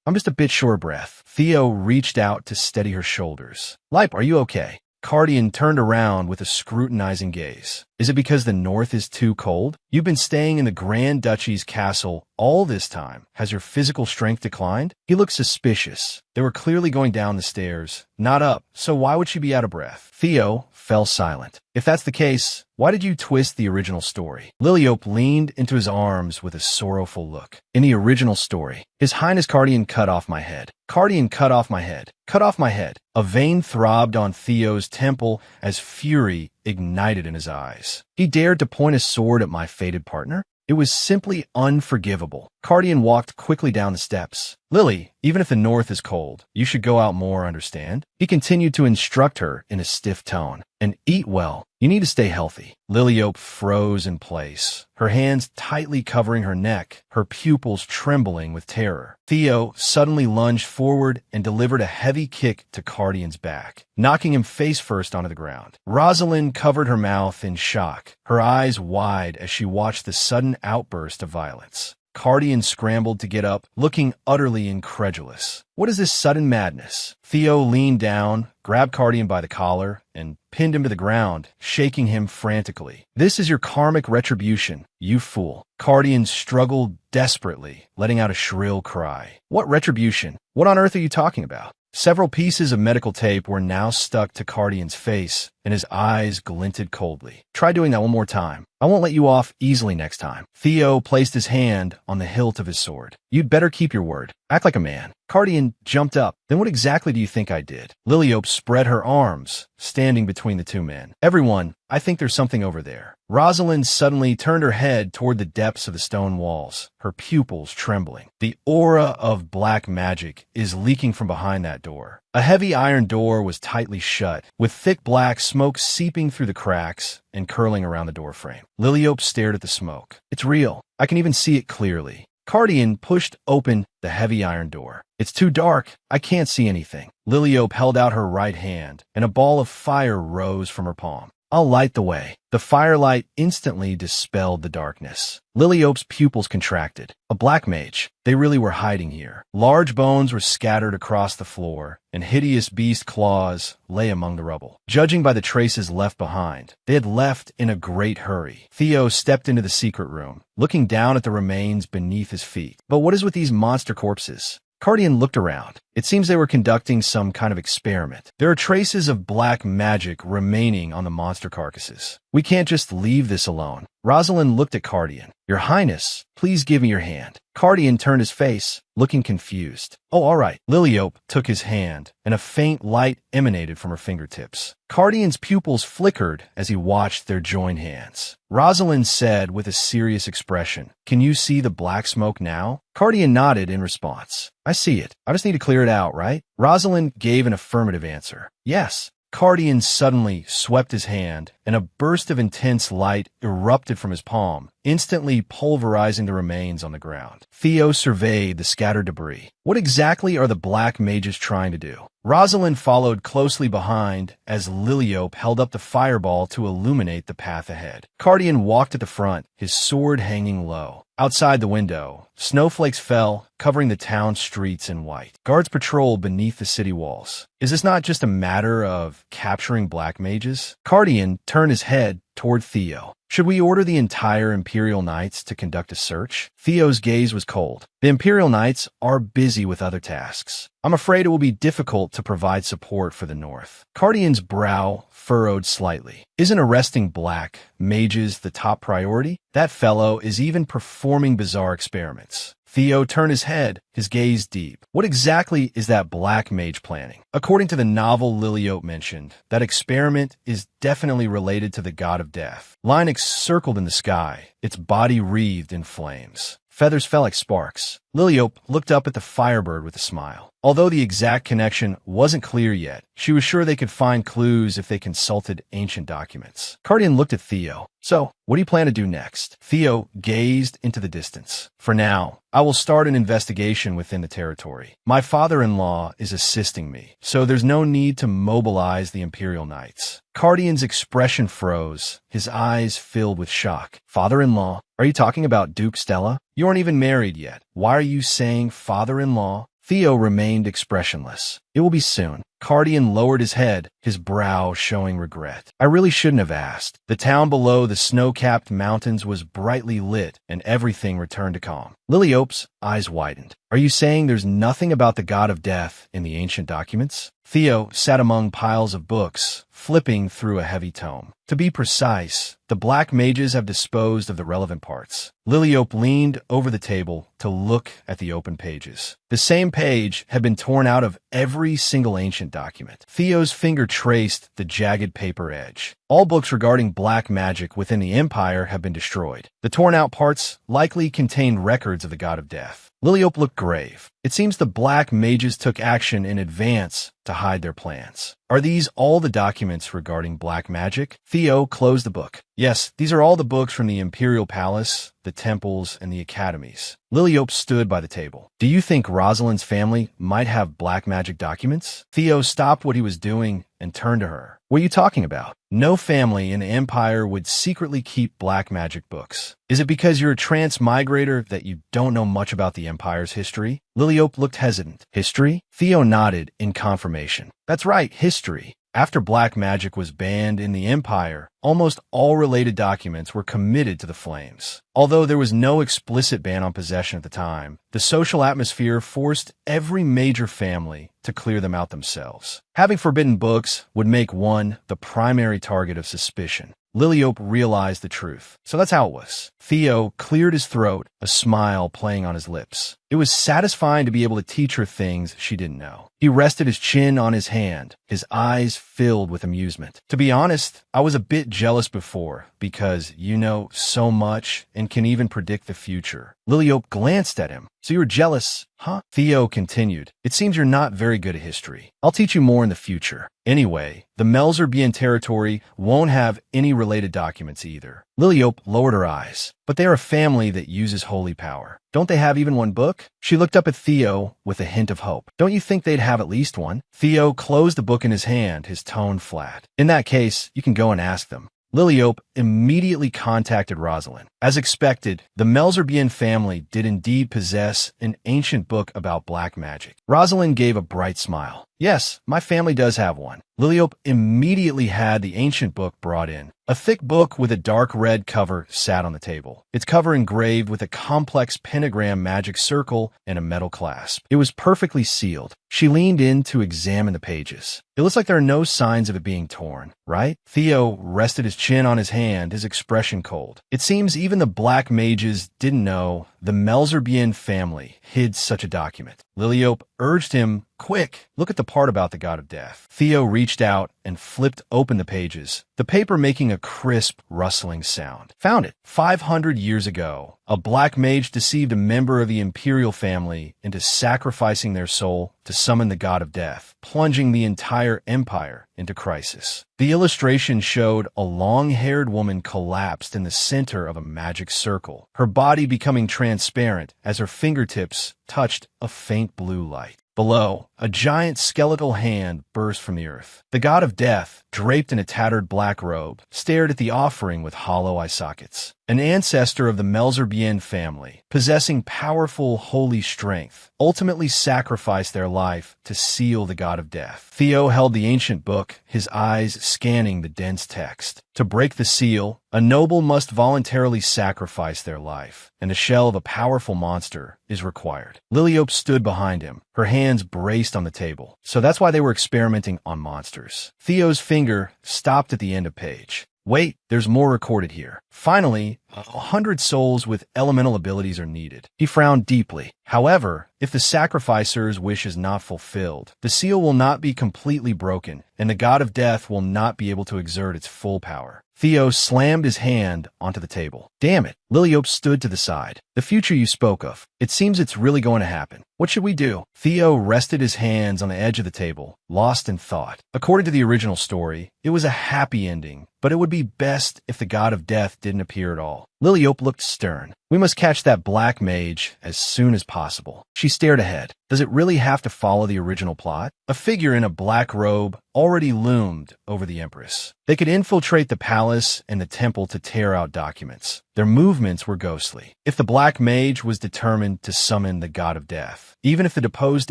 I'm just a bit short of breath. Theo reached out to steady her shoulders. Lipe, are you okay? Cardian turned around with a scrutinizing gaze. Is it because the north is too cold? You've been staying in the Grand Duchy's castle all this time. Has your physical strength declined? He looked suspicious. They were clearly going down the stairs, not up, so why would she be out of breath? Theo fell silent. If that's the case, why did you twist the original story? Liliope leaned into his arms with a sorrowful look. In the original story, His Highness Cardian cut off my head. Cardian cut off my head. Cut off my head. A vein throbbed on Theo's temple as fury ignited in his eyes. He dared to point a sword at my fated partner? It was simply unforgivable. Cardian walked quickly down the steps. Lily, even if the north is cold, you should go out more, understand? He continued to instruct her in a stiff tone. And eat well. You need to stay healthy. Liliope froze in place, her hands tightly covering her neck, her pupils trembling with terror. Theo suddenly lunged forward and delivered a heavy kick to Cardian's back, knocking him face first onto the ground. Rosalind covered her mouth in shock, her eyes wide as she watched the sudden outburst of violence. Cardian scrambled to get up, looking utterly incredulous. What is this sudden madness? Theo leaned down, grabbed Cardian by the collar, and pinned him to the ground, shaking him frantically. This is your karmic retribution, you fool. Cardian struggled desperately, letting out a shrill cry. What retribution? What on earth are you talking about? Several pieces of medical tape were now stuck to Cardian's face, and his eyes glinted coldly. Try doing that one more time. I won't let you off easily next time. Theo placed his hand on the hilt of his sword. You'd better keep your word. Act like a man. Cardian jumped up. Then what exactly do you think I did? Liliope spread her arms, standing between the two men. Everyone, I think there's something over there. Rosalind suddenly turned her head toward the depths of the stone walls, her pupils trembling. The aura of black magic is leaking from behind that door. A heavy iron door was tightly shut, with thick black smoke seeping through the cracks and curling around the doorframe. Liliope stared at the smoke. It's real. I can even see it clearly. Cardian pushed open the heavy iron door. It's too dark. I can't see anything. Liliope held out her right hand, and a ball of fire rose from her palm. I'll light the way. The firelight instantly dispelled the darkness. Liliope's pupils contracted. A black mage. They really were hiding here. Large bones were scattered across the floor, and hideous beast claws lay among the rubble. Judging by the traces left behind, they had left in a great hurry. Theo stepped into the secret room, looking down at the remains beneath his feet. But what is with these monster corpses? Cardian looked around. It seems they were conducting some kind of experiment. There are traces of black magic remaining on the monster carcasses. We can't just leave this alone. Rosalind looked at Cardian. Your Highness, please give me your hand. Cardian turned his face, looking confused. Oh, all right. Liliope took his hand, and a faint light emanated from her fingertips. Cardian's pupils flickered as he watched their joined hands. Rosalind said with a serious expression, Can you see the black smoke now? Cardian nodded in response. I see it. I just need to clear it out, right? Rosalind gave an affirmative answer. Yes. Cardian suddenly swept his hand, and a burst of intense light erupted from his palm, instantly pulverizing the remains on the ground. Theo surveyed the scattered debris. What exactly are the black mages trying to do? Rosalind followed closely behind as Liliope held up the fireball to illuminate the path ahead. Cardian walked at the front, his sword hanging low. Outside the window, snowflakes fell, covering the town streets in white. Guards patrolled beneath the city walls. Is this not just a matter of capturing black mages? Cardian turned his head toward Theo. Should we order the entire Imperial Knights to conduct a search? Theo's gaze was cold. The Imperial Knights are busy with other tasks. I'm afraid it will be difficult to provide support for the North. Cardian's brow furrowed slightly. Isn't arresting black mages the top priority? That fellow is even performing bizarre experiments. Theo turned his head, his gaze deep. What exactly is that black mage planning? According to the novel Liliope mentioned, that experiment is definitely related to the god of death. Linux circled in the sky, its body wreathed in flames. Feathers fell like sparks. Liliope looked up at the Firebird with a smile. Although the exact connection wasn't clear yet, she was sure they could find clues if they consulted ancient documents. Cardian looked at Theo. So, what do you plan to do next? Theo gazed into the distance. For now, I will start an investigation within the territory. My father-in-law is assisting me, so there's no need to mobilize the Imperial Knights. Cardian's expression froze, his eyes filled with shock. Father-in-law? Are you talking about Duke Stella? You aren't even married yet. Why are you saying father-in-law? Theo remained expressionless. It will be soon. Cardian lowered his head, his brow showing regret. I really shouldn't have asked. The town below the snow-capped mountains was brightly lit, and everything returned to calm. Liliope's eyes widened. Are you saying there's nothing about the god of death in the ancient documents? Theo sat among piles of books, flipping through a heavy tome. To be precise, the black mages have disposed of the relevant parts. Liliope leaned over the table to look at the open pages. The same page had been torn out of every single ancient document. Theo's finger traced the jagged paper edge. All books regarding black magic within the Empire have been destroyed. The torn-out parts likely contain records of the god of death. Liliope looked grave. It seems the black mages took action in advance to hide their plans. Are these all the documents regarding black magic? Theo closed the book. Yes, these are all the books from the Imperial Palace, the temples, and the academies. Liliope stood by the table. Do you think Rosalind's family might have black magic documents? Theo stopped what he was doing and turned to her. What are you talking about? No family in the Empire would secretly keep black magic books. Is it because you're a transmigrator that you don't know much about the Empire's history? Liliope looked hesitant. History? Theo nodded in confirmation. That's right, history. After black magic was banned in the Empire, almost all related documents were committed to the flames. Although there was no explicit ban on possession at the time, the social atmosphere forced every major family to clear them out themselves. Having forbidden books would make one the primary target of suspicion. Liliope realized the truth. So that's how it was. Theo cleared his throat, a smile playing on his lips. It was satisfying to be able to teach her things she didn't know. He rested his chin on his hand, his eyes filled with amusement. To be honest, I was a bit jealous before, because you know so much and can even predict the future. Liliope glanced at him. So you were jealous, huh? Theo continued. It seems you're not very good at history. I'll teach you more in the future. Anyway, the Melzerbian territory won't have any related documents either. Liliope lowered her eyes. But they are a family that uses holy power. Don't they have even one book? She looked up at Theo with a hint of hope. Don't you think they'd have at least one? Theo closed the book in his hand, his tone flat. In that case, you can go and ask them. Liliope immediately contacted Rosalind. As expected, the Melzerbian family did indeed possess an ancient book about black magic. Rosalind gave a bright smile. Yes, my family does have one. Liliope immediately had the ancient book brought in. A thick book with a dark red cover sat on the table, its cover engraved with a complex pentagram magic circle and a metal clasp. It was perfectly sealed. She leaned in to examine the pages. It looks like there are no signs of it being torn, right? Theo rested his chin on his hand, his expression cold. It seems even the black mages didn't know the Melzerbian family hid such a document. Liliope urged him, quick, look at the part about the god of death. Theo reached out and flipped open the pages, the paper making a crisp, rustling sound. Found it. 500 years ago, a black mage deceived a member of the imperial family into sacrificing their soul to summon the god of death, plunging the entire empire into crisis. The illustration showed a long-haired woman collapsed in the center of a magic circle, her body becoming transparent as her fingertips touched a faint blue light. Below, a giant skeletal hand burst from the earth. The god of death, draped in a tattered black robe, stared at the offering with hollow eye sockets. An ancestor of the Melzerbian family, possessing powerful holy strength, ultimately sacrificed their life to seal the god of death. Theo held the ancient book, his eyes scanning the dense text. To break the seal, a noble must voluntarily sacrifice their life, and the shell of a powerful monster is required. Liliope stood behind him, her hands braced on the table. So that's why they were experimenting on monsters. Theo's finger stopped at the end of page. Wait, there's more recorded here. Finally, 100 souls with elemental abilities are needed. He frowned deeply. However, if the sacrificer's wish is not fulfilled, the seal will not be completely broken, and the god of death will not be able to exert its full power. Theo slammed his hand onto the table. Damn it. Liliope stood to the side. The future you spoke of. It seems it's really going to happen. What should we do? Theo rested his hands on the edge of the table, lost in thought. According to the original story, it was a happy ending, but it would be best if the god of death didn't appear at all. Liliope looked stern. We must catch that black mage as soon as possible. She stared ahead. Does it really have to follow the original plot? A figure in a black robe already loomed over the Empress. They could infiltrate the palace and the temple to tear out documents. Their movements were ghostly. If the black mage was determined to summon the god of death, even if the deposed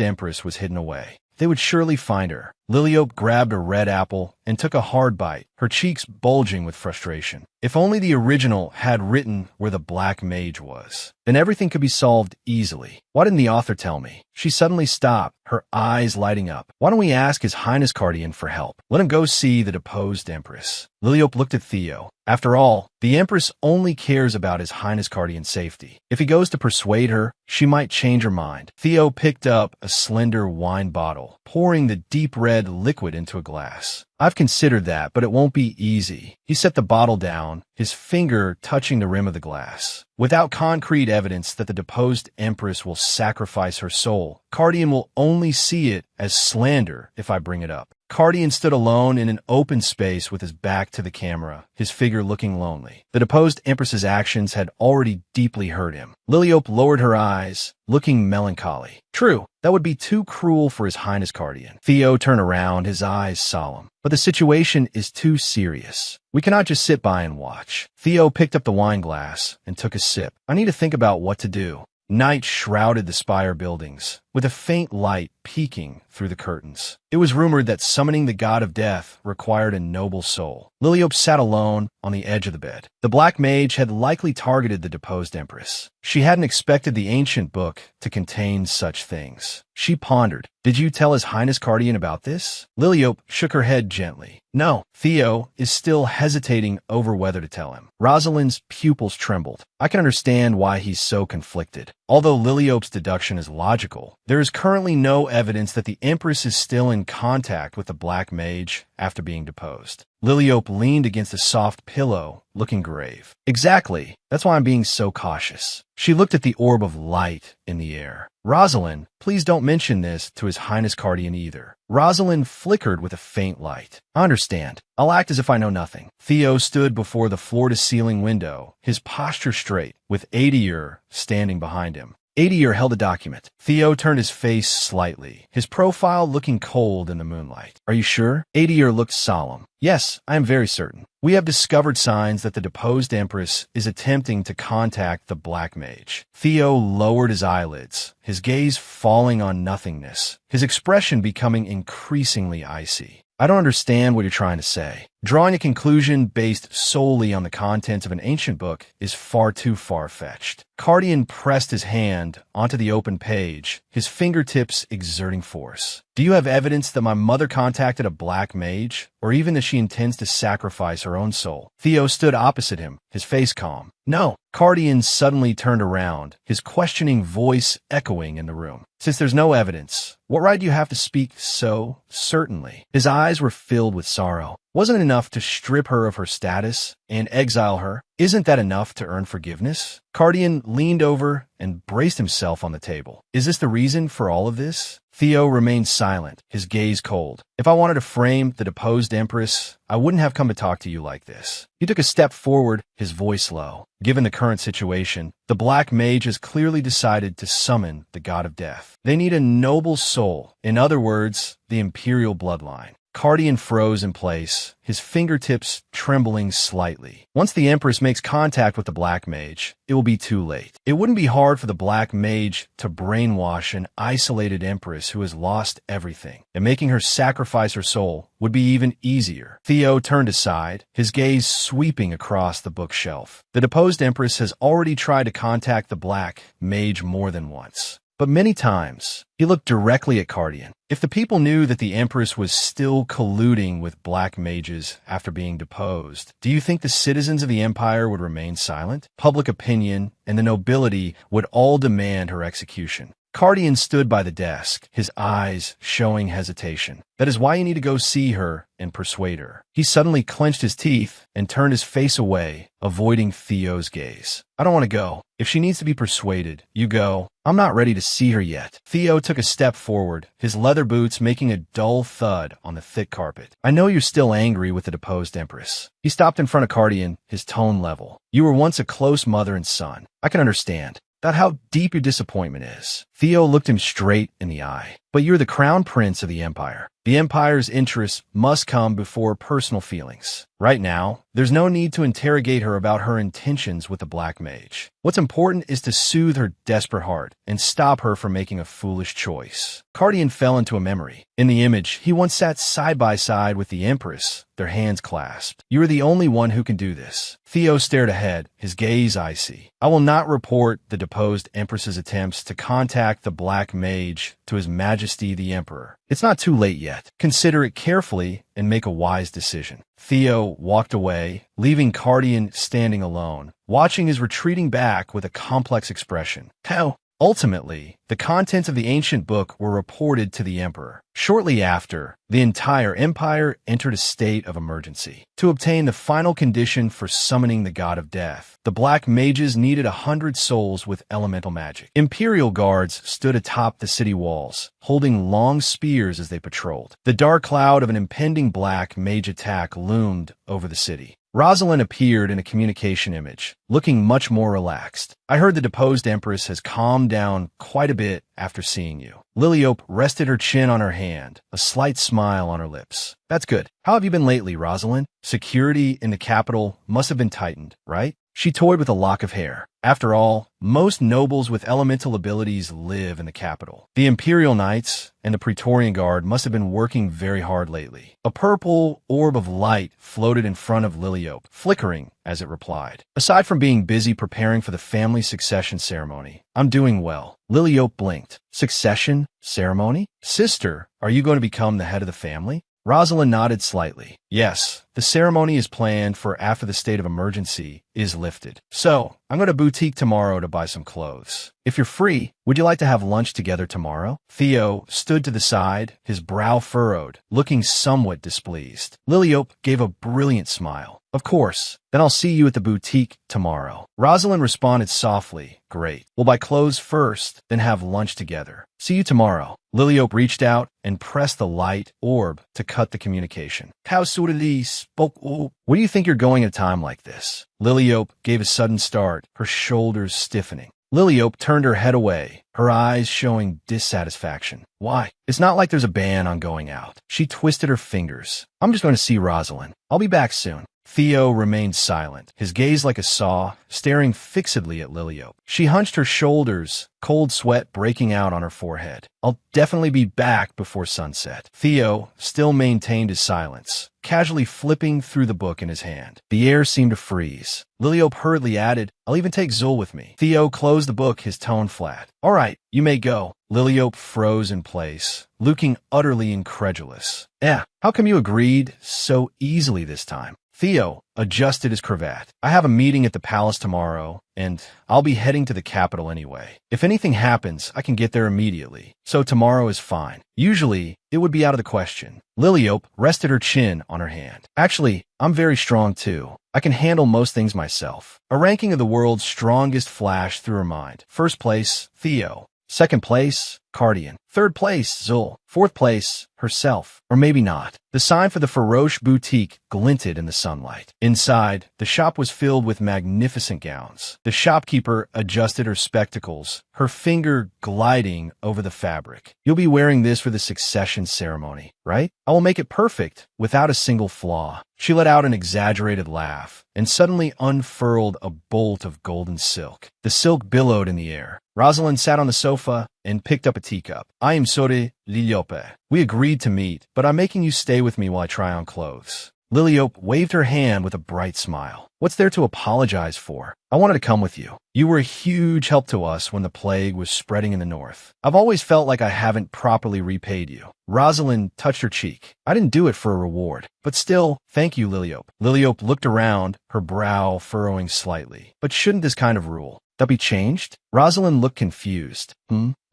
Empress was hidden away, they would surely find her. Liliope grabbed a red apple and took a hard bite, her cheeks bulging with frustration. If only the original had written where the black mage was, then everything could be solved easily. Why didn't the author tell me? She suddenly stopped, her eyes lighting up. Why don't we ask His Highness Guardian for help? Let him go see the deposed Empress. Liliope looked at Theo. After all, the Empress only cares about His Highness Guardian's safety. If he goes to persuade her, she might change her mind. Theo picked up a slender wine bottle, pouring the deep red liquid into a glass. I've considered that, but it won't be easy. He set the bottle down, his finger touching the rim of the glass. Without concrete evidence that the deposed Empress will sacrifice her soul, Guardian will only see it as slander if I bring it up. Cardian stood alone in an open space with his back to the camera, his figure looking lonely. The deposed empress's actions had already deeply hurt him. Liliope lowered her eyes, looking melancholy. True, that would be too cruel for His Highness Cardian. Theo turned around, his eyes solemn. But the situation is too serious. We cannot just sit by and watch. Theo picked up the wine glass and took a sip. I need to think about what to do. Night shrouded the spire buildings, with a faint light peeking through the curtains. It was rumored that summoning the god of death required a noble soul. Liliope sat alone on the edge of the bed. The black mage had likely targeted the deposed empress. She hadn't expected the ancient book to contain such things. She pondered. Did you tell His Highness Cardian about this? Liliope shook her head gently. No. Theo is still hesitating over whether to tell him. Rosalind's pupils trembled. I can understand why he's so conflicted. Although Liliope's deduction is logical, there is currently no evidence that the Empress is still in contact with the Black Mage after being deposed. Liliope leaned against a soft pillow, looking grave. Exactly. That's why I'm being so cautious. She looked at the orb of light in the air. Rosalind, please don't mention this to His Highness Cardian either. Rosalind flickered with a faint light. I understand. I'll act as if I know nothing. Theo stood before the floor-to-ceiling window, his posture straight, with Adier standing behind him. Adier held a document. Theo turned his face slightly, his profile looking cold in the moonlight. Are you sure? Adier looked solemn. Yes, I am very certain. We have discovered signs that the deposed empress is attempting to contact the Black Mage. Theo lowered his eyelids, his gaze falling on nothingness, his expression becoming increasingly icy. I don't understand what you're trying to say. Drawing a conclusion based solely on the contents of an ancient book is far too far-fetched. Cardian pressed his hand onto the open page, his fingertips exerting force. Do you have evidence that my mother contacted a black mage, or even that she intends to sacrifice her own soul? Theo stood opposite him, his face calm. No. Cardian suddenly turned around, his questioning voice echoing in the room. Since there's no evidence, what right do you have to speak so certainly? His eyes were filled with sorrow. Wasn't it enough to strip her of her status and exile her? Isn't that enough to earn forgiveness? Cardian leaned over and braced himself on the table. Is this the reason for all of this? Theo remained silent, his gaze cold. If I wanted to frame the deposed empress, I wouldn't have come to talk to you like this. He took a step forward, his voice low. Given the current situation, the Black Mage has clearly decided to summon the god of death. They need a noble soul, in other words, the imperial bloodline. Cardian froze in place, his fingertips trembling slightly. Once the Empress makes contact with the Black Mage, it will be too late. It wouldn't be hard for the Black Mage to brainwash an isolated Empress who has lost everything, and making her sacrifice her soul would be even easier. Theo turned aside, his gaze sweeping across the bookshelf. The deposed Empress has already tried to contact the Black Mage more than once, but many times. He looked directly at Cardian. If the people knew that the Empress was still colluding with black mages after being deposed, do you think the citizens of the Empire would remain silent? Public opinion and the nobility would all demand her execution. Cardian stood by the desk, his eyes showing hesitation. That is why you need to go see her and persuade her. He suddenly clenched his teeth and turned his face away, avoiding Theo's gaze. I don't want to go. If she needs to be persuaded, you go. I'm not ready to see her yet. Theo took a step forward, his leather boots making a dull thud on the thick carpet. I know you're still angry with the deposed Empress. He stopped in front of Cardian, his tone level. You were once a close mother and son. I can understand. About how deep your disappointment is. Theo looked him straight in the eye. But you're the crown prince of the Empire. The Empire's interests must come before personal feelings. Right now, there's no need to interrogate her about her intentions with the Black Mage. What's important is to soothe her desperate heart and stop her from making a foolish choice. Cardian fell into a memory. In the image, he once sat side by side with the Empress, their hands clasped. You are the only one who can do this. Theo stared ahead, his gaze icy. I will not report the deposed Empress's attempts to contact the Black Mage to His Majesty the Emperor. It's not too late yet. Consider it carefully and make a wise decision. Theo walked away, leaving Cardian standing alone, watching his retreating back with a complex expression. How? Ultimately, the contents of the ancient book were reported to the emperor. Shortly after, the entire empire entered a state of emergency. To obtain the final condition for summoning the god of death, the black mages needed 100 souls with elemental magic. Imperial guards stood atop the city walls, holding long spears as they patrolled. The dark cloud of an impending black mage attack loomed over the city. Rosalind appeared in a communication image, looking much more relaxed. I heard the deposed empress has calmed down quite a bit after seeing you. Liliope rested her chin on her hand, a slight smile on her lips. That's good. How have you been lately, Rosalind? Security in the capital must have been tightened, right? She toyed with a lock of hair. After all, most nobles with elemental abilities live in the capital. The Imperial Knights and the Praetorian Guard must have been working very hard lately. A purple orb of light floated in front of Liliope, flickering as it replied. Aside from being busy preparing for the family succession ceremony, I'm doing well. Liliope blinked. Succession ceremony? Sister, are you going to become the head of the family? Rosalind nodded slightly. Yes, the ceremony is planned for after the state of emergency is lifted. So, I'm going to boutique tomorrow to buy some clothes. If you're free, would you like to have lunch together tomorrow? Theo stood to the side, his brow furrowed, looking somewhat displeased. Liliope gave a brilliant smile. Of course. Then I'll see you at the boutique tomorrow. Rosalind responded softly. Great. We'll buy clothes first, then have lunch together. See you tomorrow. Liliope reached out and pressed the light orb to cut the communication. How suitably spoke. Where do you think you're going at a time like this? Liliope gave a sudden start, her shoulders stiffening. Liliope turned her head away, her eyes showing dissatisfaction. Why? It's not like there's a ban on going out. She twisted her fingers. I'm just going to see Rosalind. I'll be back soon. Theo remained silent, his gaze like a saw, staring fixedly at Liliope. She hunched her shoulders, cold sweat breaking out on her forehead. I'll definitely be back before sunset. Theo still maintained his silence, casually flipping through the book in his hand. The air seemed to freeze. Liliope hurriedly added, I'll even take Zul with me. Theo closed the book, his tone flat. All right, you may go. Liliope froze in place, looking utterly incredulous. How come you agreed so easily this time? Theo adjusted his cravat. I have a meeting at the palace tomorrow, and I'll be heading to the capital anyway. If anything happens, I can get there immediately. So tomorrow is fine. Usually, it would be out of the question. Liliope rested her chin on her hand. Actually, I'm very strong too. I can handle most things myself. A ranking of the world's strongest flashed through her mind. First place, Theo. Second place, Cardian. Third place, Zul. Fourth place, herself. Or maybe not. The sign for the Faroche boutique glinted in the sunlight. Inside, the shop was filled with magnificent gowns. The shopkeeper adjusted her spectacles, her finger gliding over the fabric. You'll be wearing this for the succession ceremony, right? I will make it perfect, without a single flaw. She let out an exaggerated laugh, and suddenly unfurled a bolt of golden silk. The silk billowed in the air. Rosalind sat on the sofa and picked up a teacup. I am Sore Liliope. We agreed to meet, but I'm making you stay with me while I try on clothes. Liliope waved her hand with a bright smile. What's there to apologize for? I wanted to come with you. You were a huge help to us when the plague was spreading in the north. I've always felt like I haven't properly repaid you. Rosalind touched her cheek. I didn't do it for a reward. But still, thank you, Liliope. Liliope looked around, her brow furrowing slightly. But shouldn't this kind of rule that be changed? Rosalind looked confused.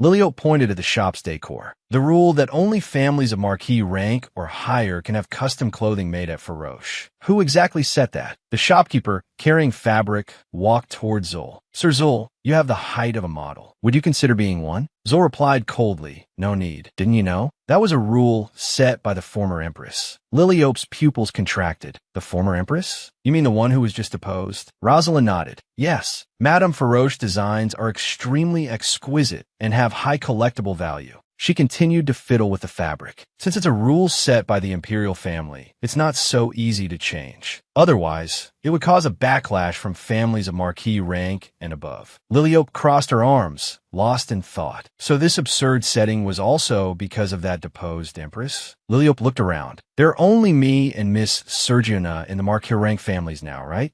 Liliope pointed at the shop's decor. The rule that only families of marquis rank or higher can have custom clothing made at Faroche. Who exactly set that? The shopkeeper, carrying fabric, walked toward Zul. Sir Zul, you have the height of a model. Would you consider being one? Zul replied coldly, no need. Didn't you know? That was a rule set by the former empress. Liliope's pupils contracted. The former empress? You mean the one who was just deposed? Rosalind nodded. Yes. Madame Faroche designs are extremely exquisite and have high collectible value. She continued to fiddle with the fabric. Since it's a rule set by the imperial family, it's not so easy to change. Otherwise, it would cause a backlash from families of marquis rank and above. Liliope crossed her arms, lost in thought. So this absurd setting was also because of that deposed empress? Liliope looked around. There are only me and Miss Sergiona in the marquis rank families now, right?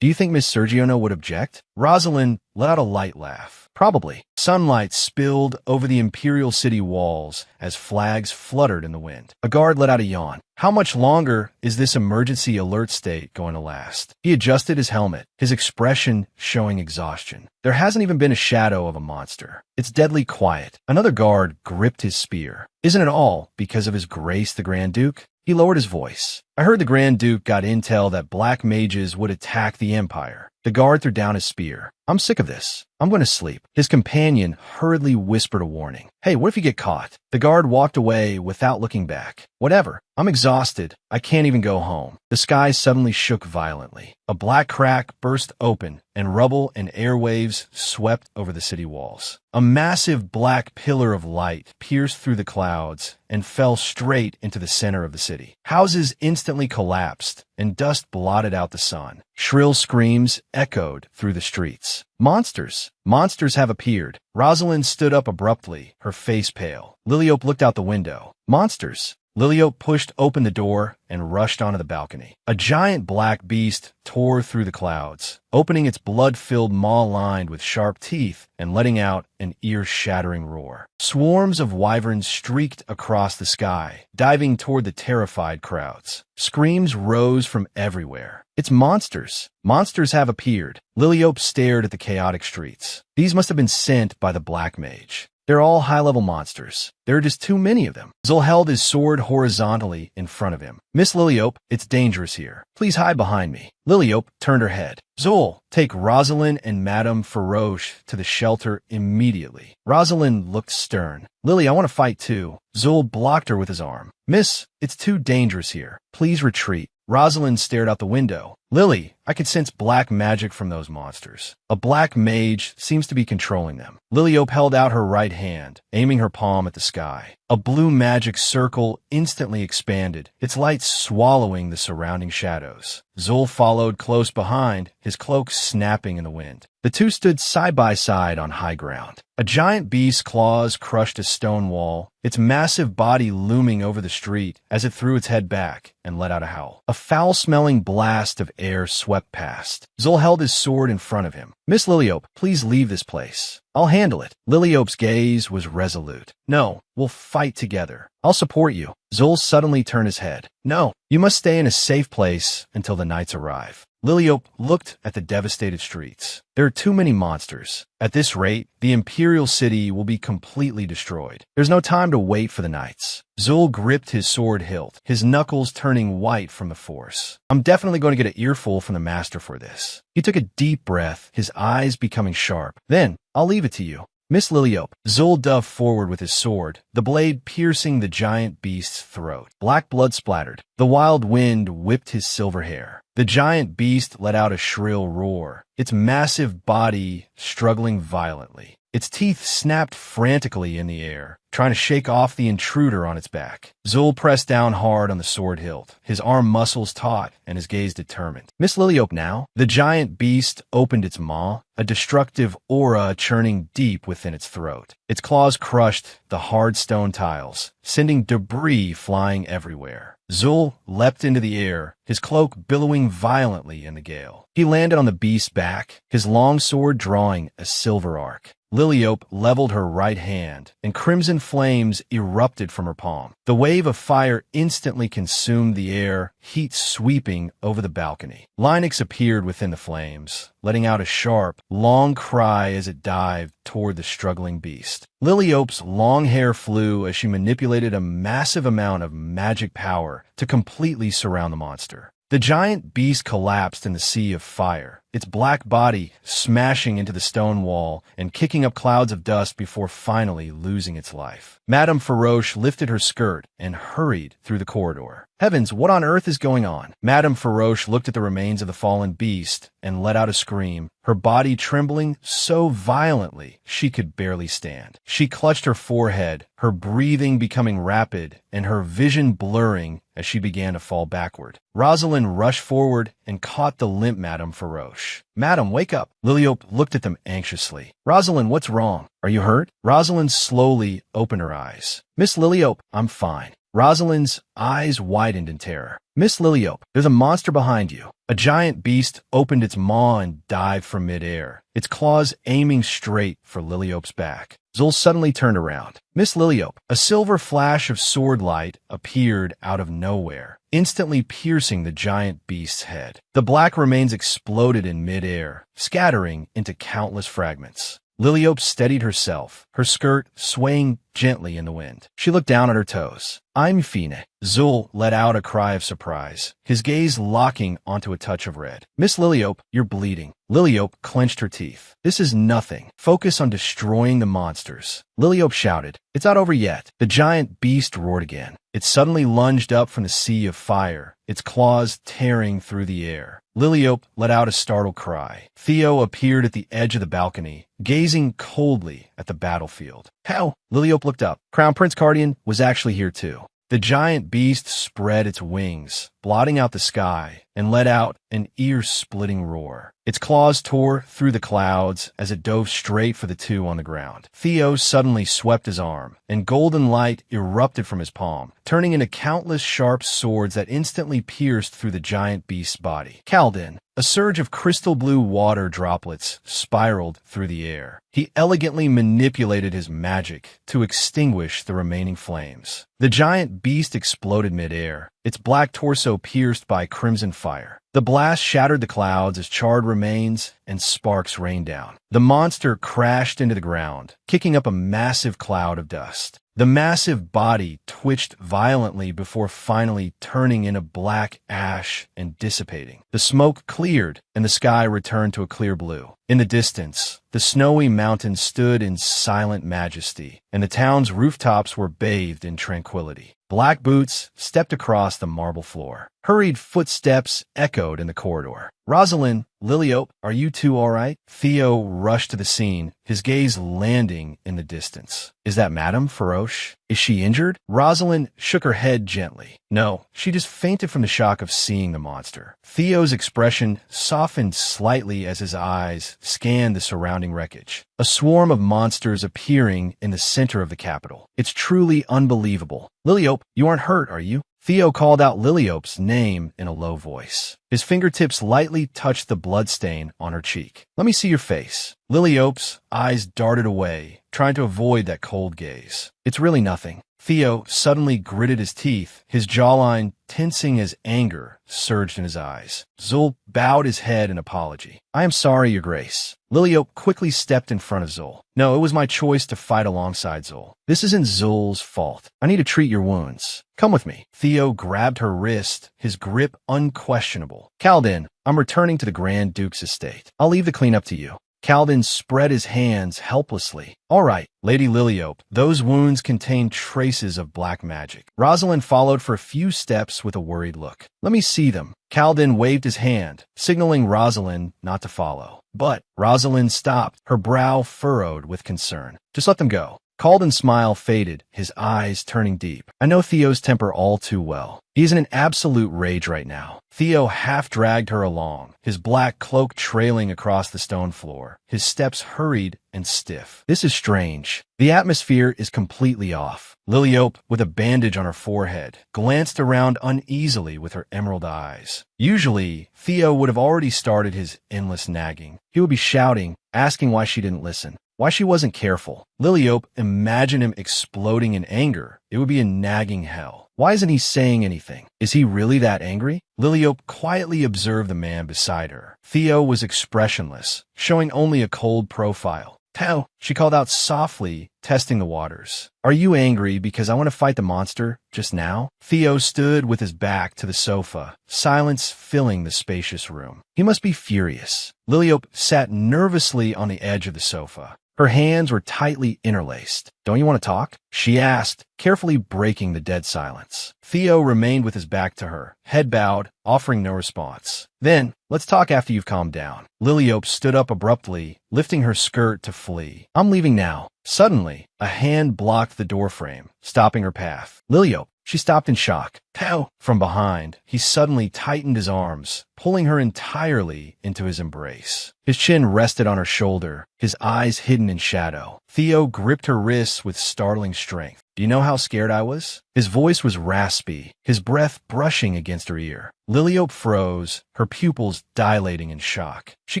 Do you think Miss Sergiona would object? Rosalind let out a light laugh. Probably. Sunlight spilled over the imperial city walls as flags fluttered in the wind. A guard let out a yawn. How much longer is this emergency alert state going to last? He adjusted his helmet, his expression showing exhaustion. There hasn't even been a shadow of a monster. It's deadly quiet. Another guard gripped his spear. Isn't it all because of His Grace the Grand Duke? He lowered his voice. I heard the Grand Duke got intel that black mages would attack the Empire. The guard threw down his spear. I'm sick of this. I'm going to sleep. His companion hurriedly whispered a warning. Hey, what if you get caught? The guard walked away without looking back. Whatever. I'm exhausted. I can't even go home. The sky suddenly shook violently. A black crack burst open, and rubble and airwaves swept over the city walls. A massive black pillar of light pierced through the clouds and fell straight into the center of the city. Houses instantly collapsed, and dust blotted out the sun. Shrill screams echoed through the streets. Monsters! Monsters have appeared. Rosalind stood up abruptly, her face pale. Liliope looked out the window. Monsters! Liliope pushed open the door and rushed onto the balcony. A giant black beast tore through the clouds, opening its blood-filled maw lined with sharp teeth and letting out an ear-shattering roar. Swarms of wyverns streaked across the sky, diving toward the terrified crowds. Screams rose from everywhere. It's monsters. Monsters have appeared. Liliope stared at the chaotic streets. These must have been sent by the Black Mage. They're all high-level monsters. There are just too many of them. Zul held his sword horizontally in front of him. Miss Liliope, it's dangerous here. Please hide behind me. Liliope turned her head. Zul, take Rosalind and Madame Faroche to the shelter immediately. Rosalind looked stern. Lily, I want to fight too. Zul blocked her with his arm. Miss, it's too dangerous here. Please retreat. Rosalind stared out the window. Lily, I could sense black magic from those monsters. A black mage seems to be controlling them. Liliope held out her right hand, aiming her palm at the sky. A blue magic circle instantly expanded, its light swallowing the surrounding shadows. Zul followed close behind, his cloak snapping in the wind. The two stood side by side on high ground. A giant beast's claws crushed a stone wall, its massive body looming over the street as it threw its head back and let out a howl. A foul-smelling blast of air swept past. Zul held his sword in front of him. Miss Liliope, please leave this place. I'll handle it. Liliope's gaze was resolute. No, we'll fight together. I'll support you. Zul suddenly turned his head. No, you must stay in a safe place until the knights arrive. Liliope looked at the devastated streets. There are too many monsters. At this rate, the Imperial City will be completely destroyed. There's no time to wait for the knights. Zul gripped his sword hilt, his knuckles turning white from the force. I'm definitely going to get an earful from the master for this. He took a deep breath, his eyes becoming sharp. Then, I'll leave it to you. Miss Liliope. Zul dove forward with his sword, the blade piercing the giant beast's throat. Black blood splattered. The wild wind whipped his silver hair. The giant beast let out a shrill roar, its massive body struggling violently. Its teeth snapped frantically in the air, trying to shake off the intruder on its back. Zul pressed down hard on the sword hilt, his arm muscles taut and his gaze determined. Miss Liliope now? The giant beast opened its maw, a destructive aura churning deep within its throat. Its claws crushed the hard stone tiles, sending debris flying everywhere. Zul leapt into the air, his cloak billowing violently in the gale. He landed on the beast's back, his long sword drawing a silver arc. Liliope leveled her right hand, and crimson flames erupted from her palm. The wave of fire instantly consumed the air, heat sweeping over the balcony. Linux appeared within the flames, letting out a sharp, long cry as it dived toward the struggling beast. Liliope's long hair flew as she manipulated a massive amount of magic power to completely surround the monster. The giant beast collapsed in the sea of fire, its black body smashing into the stone wall and kicking up clouds of dust before finally losing its life. Madame Faroche lifted her skirt and hurried through the corridor. Heavens, what on earth is going on? Madame Faroche looked at the remains of the fallen beast and let out a scream, her body trembling so violently she could barely stand. She clutched her forehead, her breathing becoming rapid and her vision blurring as she began to fall backward. Rosalind rushed forward and caught the limp Madame Faroche. Madam, wake up. Liliope looked at them anxiously. Rosalind, what's wrong? Are you hurt? Rosalind slowly opened her eyes. Miss Liliope, I'm fine. Rosalind's eyes widened in terror. Miss Liliope, there's a monster behind you. A giant beast opened its maw and dived from midair, its claws aiming straight for Liliope's back. Zul suddenly turned around. Miss Liliope, a silver flash of sword light appeared out of nowhere, instantly piercing the giant beast's head. The black remains exploded in midair, scattering into countless fragments. Liliope steadied herself, her skirt swaying gently in the wind. She looked down at her toes. I'm fine. Zul let out a cry of surprise, his gaze locking onto a touch of red. Miss Liliope, you're bleeding. Liliope clenched her teeth. This is nothing. Focus on destroying the monsters. Liliope shouted. It's not over yet. The giant beast roared again. It suddenly lunged up from the sea of fire, its claws tearing through the air. Liliope let out a startled cry. Theo appeared at the edge of the balcony, gazing coldly at the battlefield. How? Liliope looked up. Crown Prince Cardian was actually here too. The giant beast spread its wings, blotting out the sky, and let out an ear-splitting roar. Its claws tore through the clouds as it dove straight for the two on the ground. Theo suddenly swept his arm, and golden light erupted from his palm, turning into countless sharp swords that instantly pierced through the giant beast's body. Kaladin, a surge of crystal blue water droplets spiraled through the air. He elegantly manipulated his magic to extinguish the remaining flames. The giant beast exploded midair, its black torso pierced by crimson fire. The blast shattered the clouds as charred remains and sparks rained down. The monster crashed into the ground, kicking up a massive cloud of dust. The massive body twitched violently before finally turning into black ash and dissipating. The smoke cleared, and the sky returned to a clear blue. In the distance, the snowy mountains stood in silent majesty, and the town's rooftops were bathed in tranquility. Black boots stepped across the marble floor. Hurried footsteps echoed in the corridor. Rosalind, Liliope, are you two all right? Theo rushed to the scene, his gaze landing in the distance. Is that Madame Faroche? Is she injured? Rosalind shook her head gently. No, she just fainted from the shock of seeing the monster. Theo's expression softened slightly as his eyes scanned the surrounding wreckage. A swarm of monsters appearing in the center of the capital. It's truly unbelievable. Liliope, you aren't hurt, are you? Theo called out Liliope's name in a low voice. His fingertips lightly touched the bloodstain on her cheek. Let me see your face. Liliope's eyes darted away, trying to avoid that cold gaze. It's really nothing. Theo suddenly gritted his teeth, his jawline tensing as anger surged in his eyes. Zul bowed his head in apology. I am sorry, Your Grace. Liliope quickly stepped in front of Zul. No, it was my choice to fight alongside Zul. This isn't Zul's fault. I need to treat your wounds. Come with me. Theo grabbed her wrist, his grip unquestionable. Kaladin, I'm returning to the Grand Duke's estate. I'll leave the cleanup to you. Kaladin spread his hands helplessly. All right, Lady Liliope, those wounds contain traces of black magic. Rosalind followed for a few steps with a worried look. Let me see them. Kaladin waved his hand, signaling Rosalind not to follow. But Rosalind stopped, her brow furrowed with concern. Just let them go. Kaladin's smile faded, his eyes turning deep. I know Theo's temper all too well. He's in an absolute rage right now. Theo half-dragged her along, his black cloak trailing across the stone floor, his steps hurried and stiff. This is strange. The atmosphere is completely off. Liliope, with a bandage on her forehead, glanced around uneasily with her emerald eyes. Usually, Theo would have already started his endless nagging. He would be shouting, asking why she didn't listen. Why she wasn't careful. Liliope imagined him exploding in anger. It would be a nagging hell. Why isn't he saying anything? Is he really that angry? Liliope quietly observed the man beside her. Theo was expressionless, showing only a cold profile. Tao, she called out softly, testing the waters. Are you angry because I want to fight the monster just now? Theo stood with his back to the sofa, silence filling the spacious room. He must be furious. Liliope sat nervously on the edge of the sofa. Her hands were tightly interlaced. Don't you want to talk? She asked, carefully breaking the dead silence. Theo remained with his back to her, head bowed, offering no response. Then, let's talk after you've calmed down. Liliope stood up abruptly, lifting her skirt to flee. I'm leaving now. Suddenly, a hand blocked the doorframe, stopping her path. Liliope, she stopped in shock. Pow! From behind, he suddenly tightened his arms, pulling her entirely into his embrace. His chin rested on her shoulder, his eyes hidden in shadow. Theo gripped her wrists with startling strength. Do you know how scared I was? His voice was raspy, his breath brushing against her ear. Liliope froze, her pupils dilating in shock. She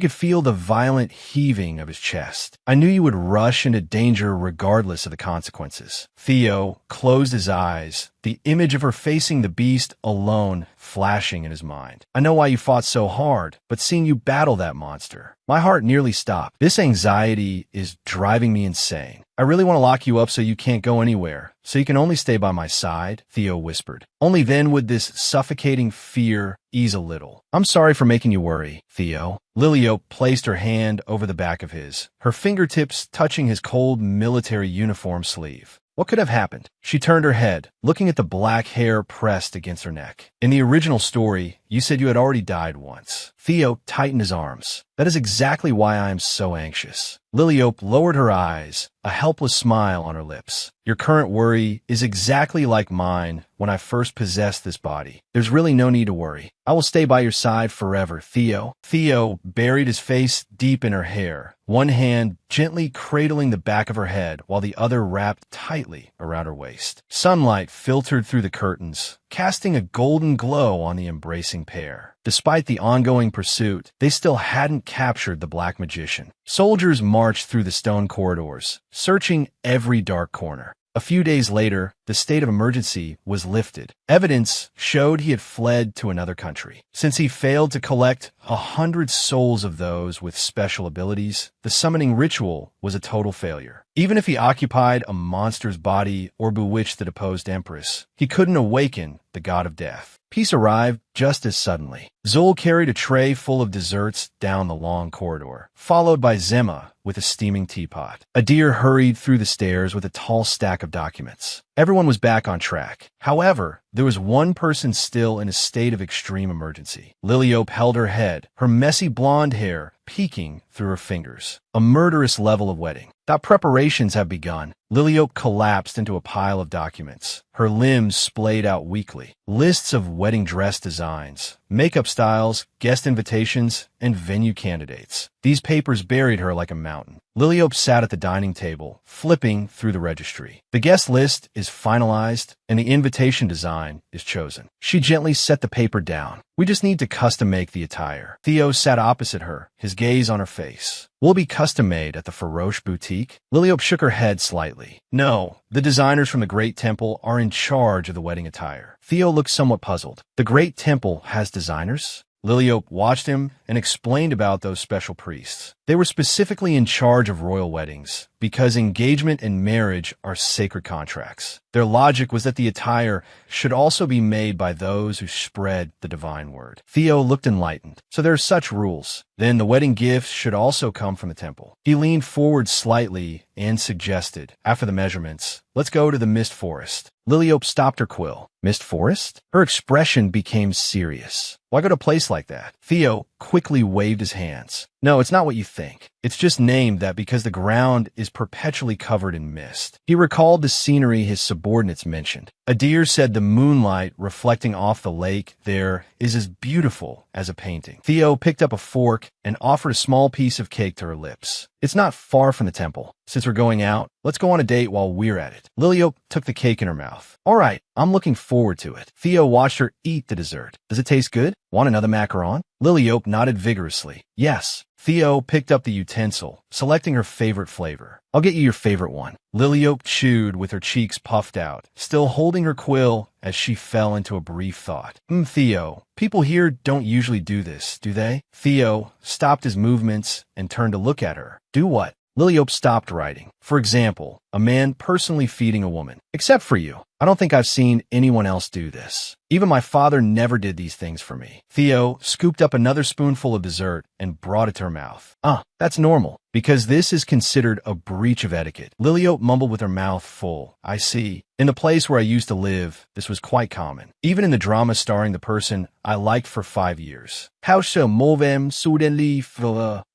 could feel the violent heaving of his chest. I knew you would rush into danger regardless of the consequences. Theo closed his eyes, the image of her facing the beast alone flashing in his mind. I know why you fought so hard, but seeing you battle that monster, my heart nearly stopped. This anxiety is driving me insane. I really want to lock you up so you can't go anywhere, so you can only stay by my side, Theo whispered. Only then would this suffocating fear ease a little. I'm sorry for making you worry, Theo. Liliope placed her hand over the back of his, her fingertips touching his cold military uniform sleeve. What could have happened? She turned her head, looking at the black hair pressed against her neck. In the original story, you said you had already died once. Theo tightened his arms. That is exactly why I am so anxious. Liliope lowered her eyes, a helpless smile on her lips. Your current worry is exactly like mine when I first possessed this body. There's really no need to worry. I will stay by your side forever, Theo. Theo buried his face deep in her hair, one hand gently cradling the back of her head while the other wrapped tightly around her waist. Sunlight filtered through the curtains, casting a golden glow on the embracing pair. Despite the ongoing pursuit, they still hadn't captured the Black Magician. Soldiers marched through the stone corridors, searching every dark corner. A few days later, the state of emergency was lifted. Evidence showed he had fled to another country. Since he failed to collect 100 souls of those with special abilities, the summoning ritual was a total failure. Even if he occupied a monster's body or bewitched the deposed empress, he couldn't awaken the god of death. Peace arrived just as suddenly. Zul carried a tray full of desserts down the long corridor, followed by Zema with a steaming teapot. Adir hurried through the stairs with a tall stack of documents. Everyone was back on track. However, there was one person still in a state of extreme emergency. Liliope held her head, her messy blonde hair peeking through her fingers. A murderous level of wedding. That preparations have begun. Liliope collapsed into a pile of documents, her limbs splayed out weakly. Lists of wedding dress designs, makeup styles, guest invitations, and venue candidates. These papers buried her like a mountain. Liliope sat at the dining table, flipping through the registry. The guest list is finalized, and the invitation design is chosen. She gently set the paper down. We just need to custom make the attire. Theo sat opposite her, his gaze on her face. Will it be custom made at the Faroche boutique? Liliope shook her head slightly. No, the designers from the Great Temple are in charge of the wedding attire. Theo looked somewhat puzzled. The Great Temple has designers? Liliope watched him and explained about those special priests. They were specifically in charge of royal weddings because engagement and marriage are sacred contracts. Their logic was that the attire should also be made by those who spread the divine word. Theo looked enlightened. So there are such rules. Then the wedding gifts should also come from the temple. He leaned forward slightly and suggested, after the measurements, let's go to the Mist Forest. Liliope stopped her quill. Mist Forest? Her expression became serious. Why go to a place like that? Theo quickly waved his hands. No, it's not what you think. It's just named that because the ground is perpetually covered in mist. He recalled the scenery his subordinates mentioned. Adir said the moonlight reflecting off the lake there is as beautiful as a painting. Theo picked up a fork and offered a small piece of cake to her lips. It's not far from the temple. Since we're going out, let's go on a date while we're at it. Liliope took the cake in her mouth. All right, I'm looking forward to it. Theo watched her eat the dessert. Does it taste good? Want another macaron? Liliope nodded vigorously. Yes. Theo picked up the utensil, selecting her favorite flavor. I'll get you your favorite one. Liliope chewed with her cheeks puffed out, still holding her quill as she fell into a brief thought. Theo, people here don't usually do this, do they? Theo stopped his movements and turned to look at her. Do what? Liliope stopped writing. For example, a man personally feeding a woman. Except for you. I don't think I've seen anyone else do this. Even my father never did these things for me. Theo scooped up another spoonful of dessert and brought it to her mouth. That's normal, because this is considered a breach of etiquette. Liliope mumbled with her mouth full. I see. In the place where I used to live, this was quite common. Even in the drama starring the person I liked for 5 years. How so movem suddenly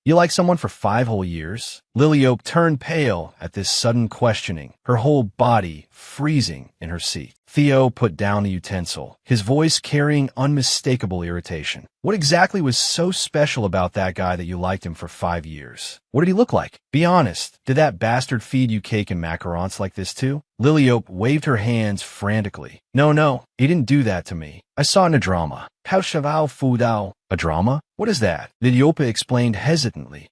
You like someone for 5 whole years? Liliope turned pale at this sudden question. questioning, her whole body freezing in her seat. Theo put down the utensil, his voice carrying unmistakable irritation. What exactly was so special about that guy that you liked him for 5 years? What did he look like? Be honest, did that bastard feed you cake and macarons like this too? Liliope waved her hands frantically. No, he didn't do that to me. I saw it in a drama. How cheval fudao? A drama? What is that? Liliope explained hesitantly.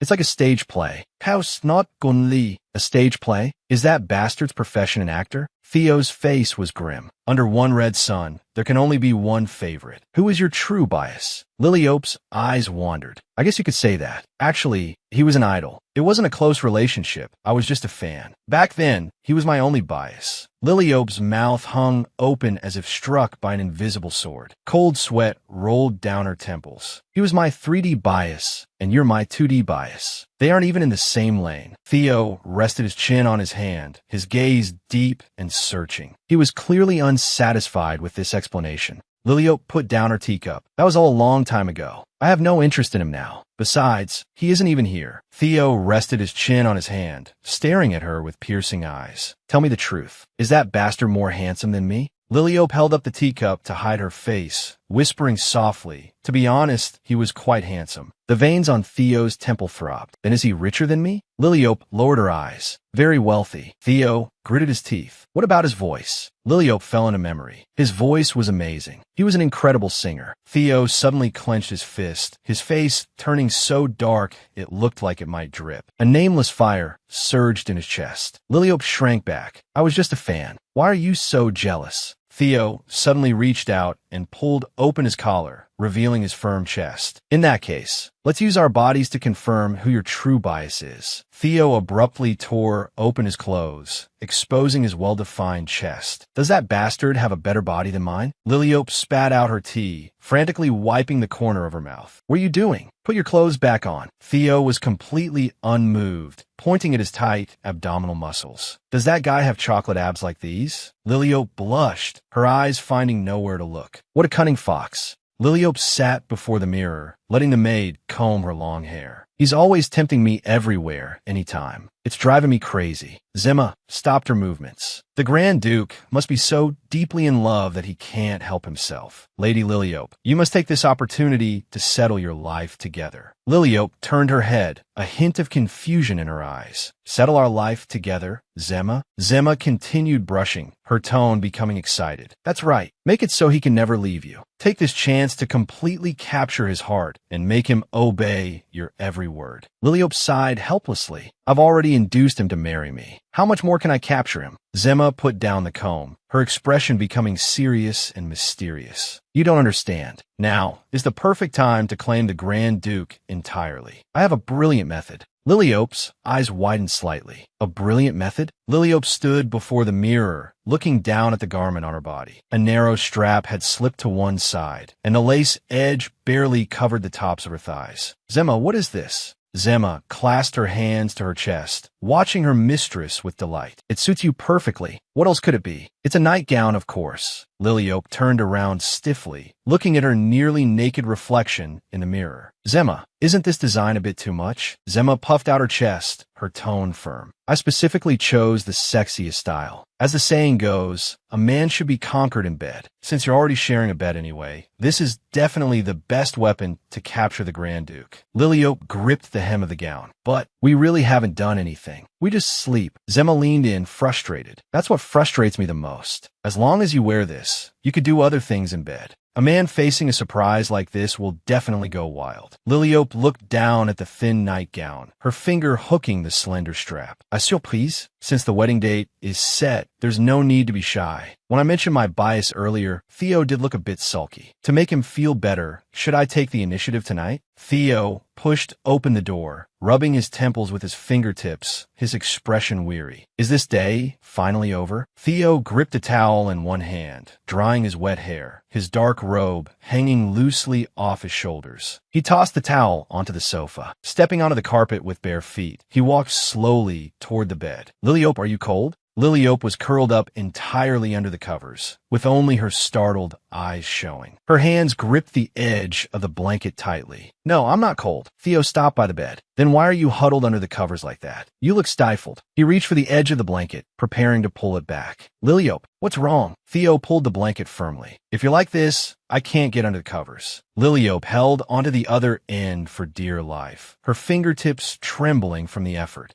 It's like a stage play. House not gunli. A stage play? Is that bastard's profession an actor? Theo's face was grim. Under one red sun, there can only be one favorite. Who is your true bias? Liliope's eyes wandered. I guess you could say that. Actually, he was an idol. It wasn't a close relationship. I was just a fan. Back then, he was my only bias. Liliope's mouth hung open as if struck by an invisible sword. Cold sweat rolled down her temples. He was my 3D bias, and you're my 2D bias. They aren't even in the same lane. Theo rested his chin on his hand, his gaze deep and searching. He was clearly unsatisfied with this explanation. Liliope put down her teacup. That was all a long time ago. I have no interest in him now. Besides, he isn't even here. Theo rested his chin on his hand, staring at her with piercing eyes. Tell me the truth. Is that bastard more handsome than me? Liliope held up the teacup to hide her face, whispering softly. To be honest, he was quite handsome. The veins on Theo's temple throbbed. Then is he richer than me? Liliope lowered her eyes. Very wealthy. Theo gritted his teeth. What about his voice? Liliope fell into memory. His voice was amazing. He was an incredible singer. Theo suddenly clenched his fist, his face turning so dark it looked like it might drip. A nameless fire surged in his chest. Liliope shrank back. I was just a fan. Why are you so jealous? Theo suddenly reached out and pulled open his collar, revealing his firm chest. In that case, let's use our bodies to confirm who your true bias is. Theo abruptly tore open his clothes, exposing his well-defined chest. Does that bastard have a better body than mine? Liliope spat out her tea, frantically wiping the corner of her mouth. What are you doing? Put your clothes back on. Theo was completely unmoved, pointing at his tight abdominal muscles. Does that guy have chocolate abs like these? Liliope blushed, her eyes finding nowhere to look. What a cunning fox. Liliope sat before the mirror, letting the maid comb her long hair. He's always tempting me everywhere, anytime. It's driving me crazy. Zema stopped her movements. The Grand Duke must be so deeply in love that he can't help himself. Lady Liliope, you must take this opportunity to settle your life together. Liliope turned her head, a hint of confusion in her eyes. Settle our life together, Zema? Zema continued brushing, her tone becoming excited. That's right. Make it so he can never leave you. Take this chance to completely capture his heart and make him obey your every word. Liliope sighed helplessly. I've already induced him to marry me. How much more can I capture him? Zema put down the comb, her expression becoming serious and mysterious. You don't understand. Now is the perfect time to claim the Grand Duke entirely. I have a brilliant method. Liliope's eyes widened slightly. A brilliant method? Liliope stood before the mirror, looking down at the garment on her body. A narrow strap had slipped to one side, and the lace edge barely covered the tops of her thighs. Zema, what is this? Zema clasped her hands to her chest, watching her mistress with delight. It suits you perfectly. What else could it be? It's a nightgown, of course. Liliope turned around stiffly, looking at her nearly naked reflection in the mirror. Zema, isn't this design a bit too much? Zema puffed out her chest, her tone firm. I specifically chose the sexiest style. As the saying goes, a man should be conquered in bed. Since you're already sharing a bed anyway, this is definitely the best weapon to capture the Grand Duke. Liliope gripped the hem of the gown. But we really haven't done anything. We just sleep. Zema leaned in, frustrated. That's what frustrates me the most. As long as you wear this, you could do other things in bed. A man facing a surprise like this will definitely go wild. Liliope looked down at the thin nightgown, her finger hooking the slender strap. A surprise? Since the wedding date is set, there's no need to be shy. When I mentioned my bias earlier, Theo did look a bit sulky. To make him feel better, should I take the initiative tonight? Theo pushed open the door, rubbing his temples with his fingertips, his expression weary. Is this day finally over? Theo gripped a towel in one hand, drying his wet hair, his dark robe hanging loosely off his shoulders. He tossed the towel onto the sofa. Stepping onto the carpet with bare feet, he walked slowly toward the bed. Liliope, are you cold? Liliope was curled up entirely under the covers, with only her startled eyes showing. Her hands gripped the edge of the blanket tightly. No, I'm not cold. Theo stopped by the bed. Then why are you huddled under the covers like that? You look stifled. He reached for the edge of the blanket, preparing to pull it back. Liliope, what's wrong? Theo pulled the blanket firmly. If you're like this, I can't get under the covers. Liliope held onto the other end for dear life, her fingertips trembling from the effort.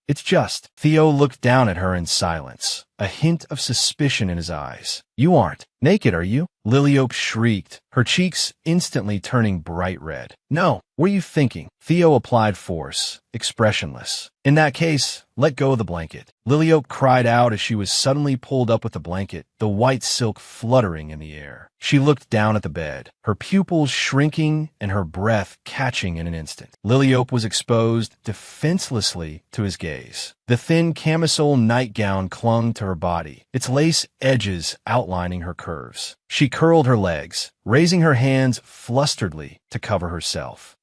It's just. Theo looked down at her in silence, a hint of suspicion in his eyes. You aren't naked, are you? Liliope shrieked, her cheeks instantly turning bright red. No, what are you thinking? Theo applied force, expressionless. In that case, let go of the blanket. Liliope cried out as she was suddenly pulled up with the blanket, the white silk fluttering in the air. She looked down at the bed, her pupils shrinking and her breath catching in an instant. Liliope was exposed defenselessly to his gaze. The thin camisole nightgown clung to her body, its lace edges outlining her curves. She curled her legs, raising her hands flusteredly to cover herself.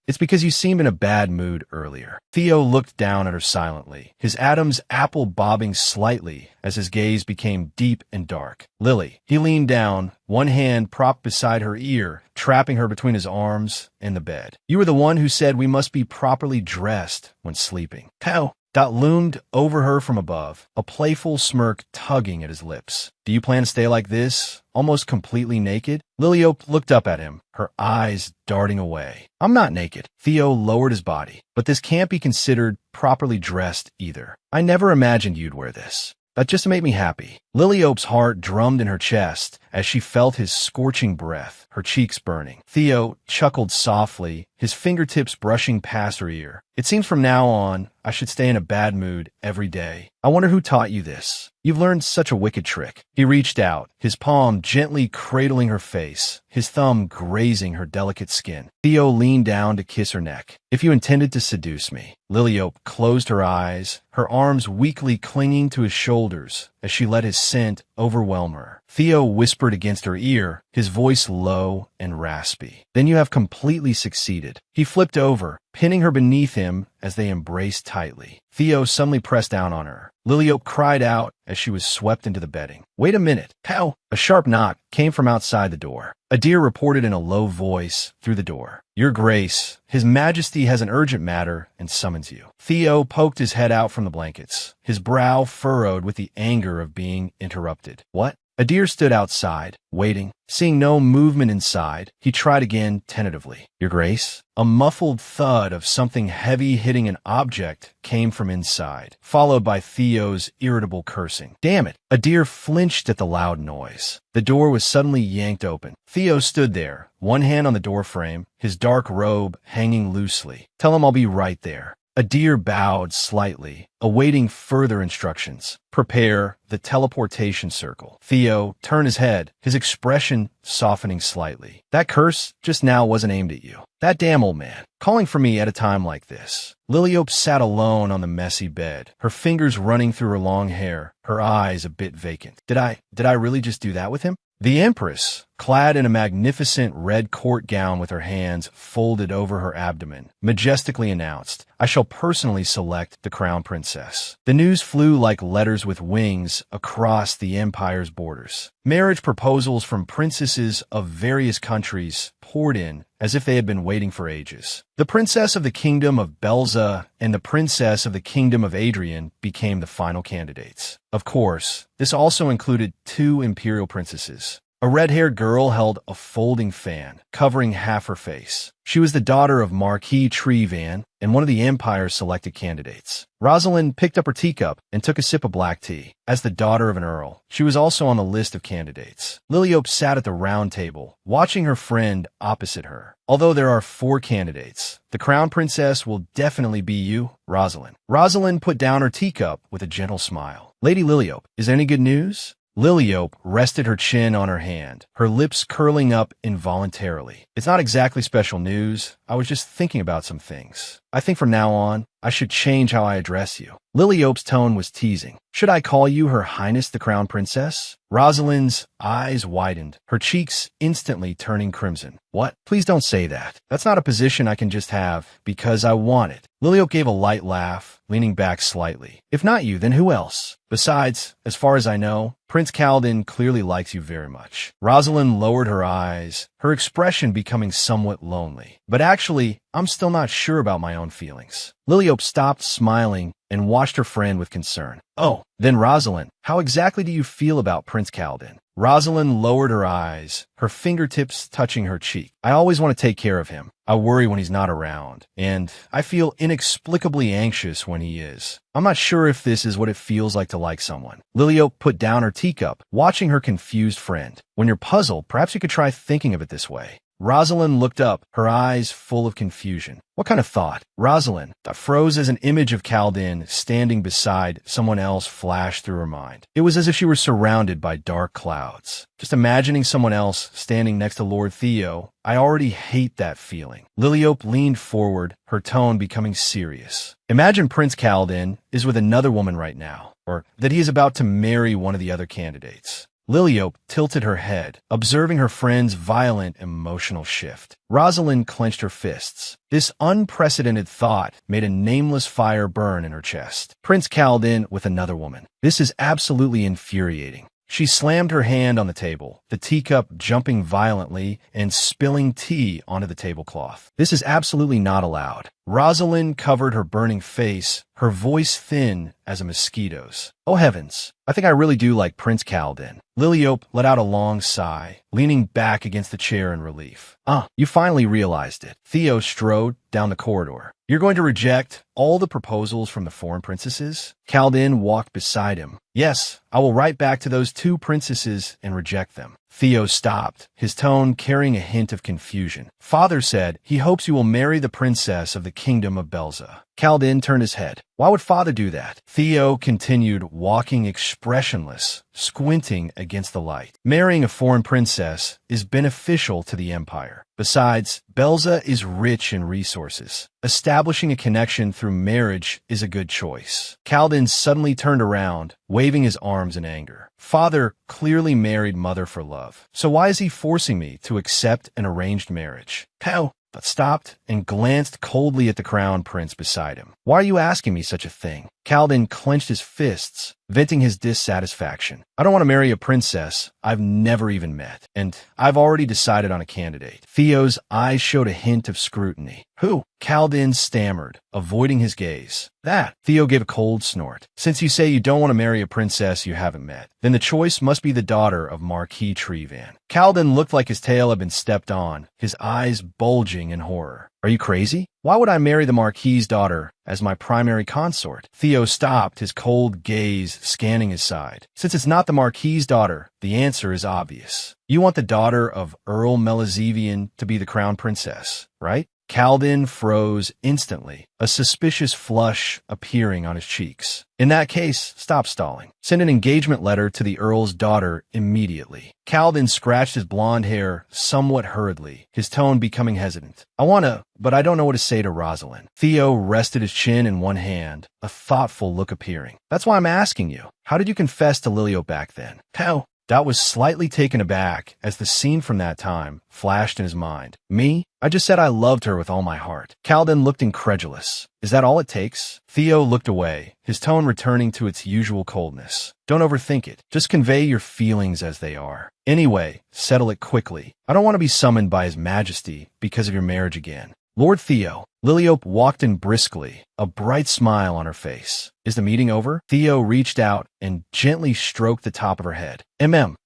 It's because you seemed in a bad mood earlier. Theo looked down at her silently, his Adam's apple bobbing slightly as his gaze became deep and dark. Lily. He leaned down, one hand propped beside her ear, trapping her between his arms and the bed. You were the one who said we must be properly dressed when sleeping. How? Dot loomed over her from above, a playful smirk tugging at his lips. Do you plan to stay like this, almost completely naked? Liliope looked up at him, her eyes darting away. I'm not naked. Theo lowered his body, but this can't be considered properly dressed either. I never imagined you'd wear this. That just made me happy. Liliope's heart drummed in her chest as she felt his scorching breath, her cheeks burning. Theo chuckled softly, his fingertips brushing past her ear. It seems from now on, I should stay in a bad mood every day. I wonder who taught you this. You've learned such a wicked trick. He reached out, his palm gently cradling her face, his thumb grazing her delicate skin. Theo leaned down to kiss her neck. If you intended to seduce me. Liliope closed her eyes, her arms weakly clinging to his shoulders as she let his scent overwhelm her. Theo whispered against her ear, his voice low and raspy. Then you have completely succeeded. He flipped over, pinning her beneath him as they embraced tightly. Theo suddenly pressed down on her. Liliope cried out as she was swept into the bedding. Wait a minute. How? A sharp knock came from outside the door. Adir reported in a low voice through the door. Your Grace, His Majesty has an urgent matter and summons you. Theo poked his head out from the blankets, his brow furrowed with the anger of being interrupted. What? Adir stood outside, waiting. Seeing no movement inside, he tried again tentatively. Your Grace? A muffled thud of something heavy hitting an object came from inside, followed by Theo's irritable cursing. Damn it! Adir flinched at the loud noise. The door was suddenly yanked open. Theo stood there, one hand on the doorframe, his dark robe hanging loosely. Tell him I'll be right there. Adir bowed slightly, awaiting further instructions. Prepare the teleportation circle. Theo turned his head, his expression softening slightly. That curse just now wasn't aimed at you. That damn old man, calling for me at a time like this. Liliope sat alone on the messy bed, her fingers running through her long hair, her eyes a bit vacant. Did I really just do that with him? The Empress, clad in a magnificent red court gown with her hands folded over her abdomen, majestically announced, I shall personally select the crown princess. The news flew like letters with wings across the empire's borders. Marriage proposals from princesses of various countries poured in as if they had been waiting for ages. The princess of the kingdom of Belza and the princess of the kingdom of Adrian became the final candidates. Of course, this also included two imperial princesses. A red-haired girl held a folding fan, covering half her face. She was the daughter of Marquis Trevan and one of the Empire's selected candidates. Rosalind picked up her teacup and took a sip of black tea. As the daughter of an earl, she was also on the list of candidates. Liliope sat at the round table, watching her friend opposite her. Although there are 4 candidates, the crown princess will definitely be you, Rosalind. Rosalind put down her teacup with a gentle smile. Lady Liliope, is there any good news? Liliope rested her chin on her hand, her lips curling up involuntarily. It's not exactly special news. I was just thinking about some things. I think from now on, I should change how I address you. Liliope's tone was teasing. Should I call you Her Highness the Crown Princess? Rosalind's eyes widened, her cheeks instantly turning crimson. What? Please don't say that. That's not a position I can just have because I want it. Liliope gave a light laugh, leaning back slightly. If not you, then who else? Besides, as far as I know, Prince Kaladin clearly likes you very much. Rosalind lowered her eyes, her expression becoming somewhat lonely. But actually, I'm still not sure about my own feelings. Liliope stopped smiling and watched her friend with concern. Oh, then Rosalind, how exactly do you feel about Prince Kaladin? Rosalind lowered her eyes, her fingertips touching her cheek. I always want to take care of him. I worry when he's not around, and I feel inexplicably anxious when he is. I'm not sure if this is what it feels like to like someone. Liliope put down her teacup, watching her confused friend. When you're puzzled, perhaps you could try thinking of it this way. Rosalind looked up, her eyes full of confusion. What kind of thought? Rosalind, that froze as an image of Kaladin standing beside someone else flashed through her mind. It was as if she were surrounded by dark clouds. Just imagining someone else standing next to Lord Theo, I already hate that feeling. Liliope leaned forward, her tone becoming serious. Imagine Prince Kaladin is with another woman right now, or that he is about to marry one of the other candidates. Liliope tilted her head, observing her friend's violent emotional shift. Rosalind clenched her fists. This unprecedented thought made a nameless fire burn in her chest. Prince Kaladin with another woman. This is absolutely infuriating. She slammed her hand on the table, the teacup jumping violently and spilling tea onto the tablecloth. This is absolutely not allowed. Rosalind covered her burning face, her voice thin as a mosquito's. Oh heavens, I think I really do like Prince Kaladin. Liliope let out a long sigh, leaning back against the chair in relief. You finally realized it. Theo strode down the corridor. You're going to reject all the proposals from the foreign princesses? Kaladin walked beside him. Yes, I will write back to those two princesses and reject them. Theo stopped, his tone carrying a hint of confusion. Father said he hopes you will marry the princess of the kingdom of Belza. Kaladin turned his head. Why would father do that? Theo continued, walking expressionless, squinting against the light. Marrying a foreign princess is beneficial to the empire. Besides, Belza is rich in resources. Establishing a connection through marriage is a good choice. Kaladin suddenly turned around, waving his arms in anger. Father clearly married mother for love. So why is he forcing me to accept an arranged marriage? How? But stopped and glanced coldly at the crown prince beside him. Why are you asking me such a thing? Kaladin clenched his fists, venting his dissatisfaction. I don't want to marry a princess I've never even met, and I've already decided on a candidate. Theo's eyes showed a hint of scrutiny. Who? Kaladin stammered, avoiding his gaze. That. Theo gave a cold snort. Since you say you don't want to marry a princess you haven't met, then the choice must be the daughter of Marquis Trevan. Kaladin looked like his tail had been stepped on, his eyes bulging in horror. Are you crazy? Why would I marry the Marquis's daughter as my primary consort? Theo stopped, his cold gaze scanning his side. Since it's not the Marquis's daughter, the answer is obvious. You want the daughter of Earl Melizevian to be the crown princess, right? Kaladin froze instantly, a suspicious flush appearing on his cheeks. In that case, stop stalling. Send an engagement letter to the Earl's daughter immediately. Kaladin scratched his blonde hair somewhat hurriedly, his tone becoming hesitant. I want to, but I don't know what to say to Rosalind. Theo rested his chin in one hand, a thoughtful look appearing. That's why I'm asking you. How did you confess to Liliope back then? How? Dot was slightly taken aback as the scene from that time flashed in his mind. Me? I just said I loved her with all my heart. Kaladin looked incredulous. Is that all it takes? Theo looked away, his tone returning to its usual coldness. Don't overthink it. Just convey your feelings as they are. Anyway, settle it quickly. I don't want to be summoned by His Majesty because of your marriage again. Lord Theo. Liliope walked in briskly, a bright smile on her face. Is the meeting over? Theo reached out and gently stroked the top of her head.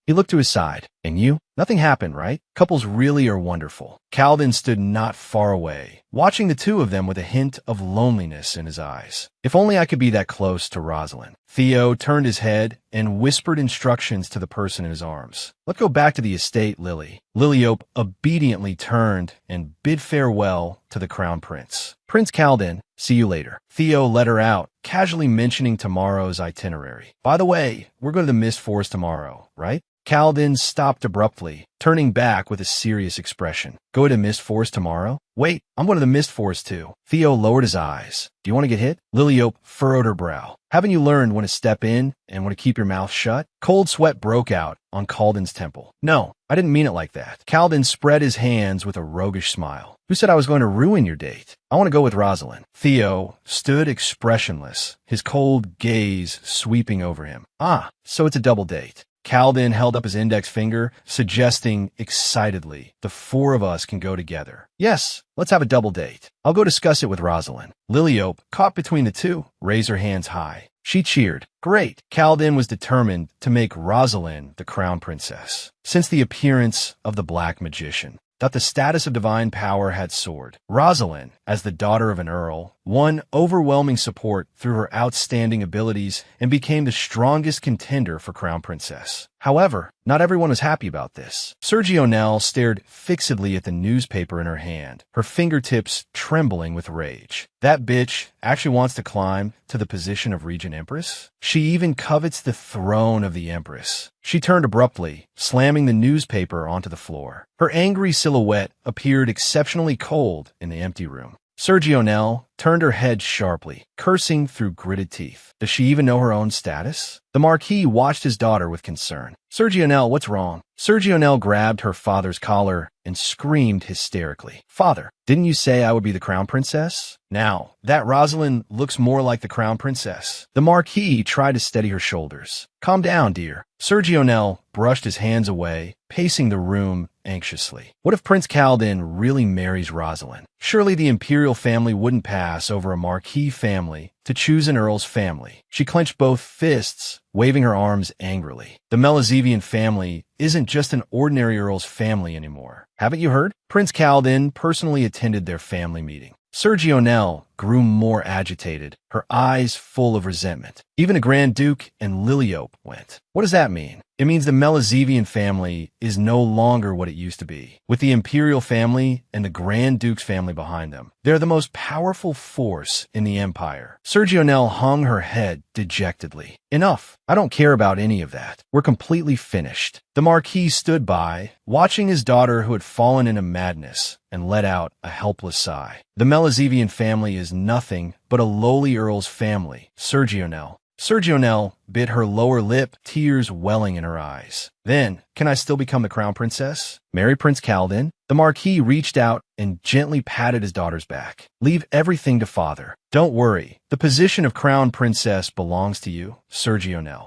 He looked to his side. And you? Nothing happened, right? Couples really are wonderful. Kaladin stood not far away, watching the two of them with a hint of loneliness in his eyes. If only I could be that close to Rosalind. Theo turned his head and whispered instructions to the person in his arms. Let's go back to the estate, Lily. Liliope obediently turned and bid farewell to the crown prince. Prince Kaladin, see you later. Theo let her out, casually mentioning tomorrow's itinerary. By the way, we're going to the Mist Forest tomorrow, right? Kaladin stopped abruptly, turning back with a serious expression. Go to Mist Forest tomorrow? Wait, I'm going to the Mist Forest too. Theo lowered his eyes. Do you want to get hit? Liliope furrowed her brow. Haven't you learned when to step in and when to keep your mouth shut? Cold sweat broke out on Kaladin's temple. No, I didn't mean it like that. Kaladin spread his hands with a roguish smile. Who said I was going to ruin your date? I want to go with Rosalind. Theo stood expressionless, his cold gaze sweeping over him. Ah, so it's a double date. Kaladin held up his index finger, suggesting excitedly, the four of us can go together. Yes, let's have a double date. I'll go discuss it with Rosalind. Liliope, caught between the two, raised her hands high. She cheered. Great. Kaladin was determined to make Rosalind the crown princess. Since the appearance of the Black Magician, that the status of divine power had soared. Rosalind, as the daughter of an earl, won overwhelming support through her outstanding abilities and became the strongest contender for crown princess. However, not everyone was happy about this. Sergio Nell stared fixedly at the newspaper in her hand, her fingertips trembling with rage. That bitch actually wants to climb to the position of Regent Empress? She even covets the throne of the Empress. She turned abruptly, slamming the newspaper onto the floor. Her angry silhouette appeared exceptionally cold in the empty room. Sergio Nell turned her head sharply, cursing through gritted teeth. Does she even know her own status? The Marquis watched his daughter with concern. Sergio Nell, what's wrong? Sergio Nell grabbed her father's collar and screamed hysterically. Father, didn't you say I would be the crown princess? Now, that Rosalind looks more like the crown princess. The Marquis tried to steady her shoulders. Calm down, dear. Sergio Nell brushed his hands away, pacing the room anxiously. What if Prince Kaladin really marries Rosalind? Surely the imperial family wouldn't pass over a Marquis family to choose an earl's family. She clenched both fists, waving her arms angrily. The Melazevian family isn't just an ordinary earl's family anymore. Haven't you heard? Prince Kaladin personally attended their family meeting. Sergio Nell grew more agitated, her eyes full of resentment. Even a Grand Duke and Liliope went. What does that mean? It means the Melazevian family is no longer what it used to be. With the imperial family and the Grand Duke's family behind them, they're the most powerful force in the empire. Sergio Nell hung her head dejectedly. Enough. I don't care about any of that. We're completely finished. The Marquis stood by, watching his daughter who had fallen into madness, and let out a helpless sigh. The Melazevian family is nothing but a lowly earl's family. Sergio Nell bit her lower lip, tears welling in her eyes. Then, can I still become the crown princess? Marry Prince Kaladin? The Marquis reached out and gently patted his daughter's back. Leave everything to father. Don't worry. The position of crown princess belongs to you, Sergio Nell.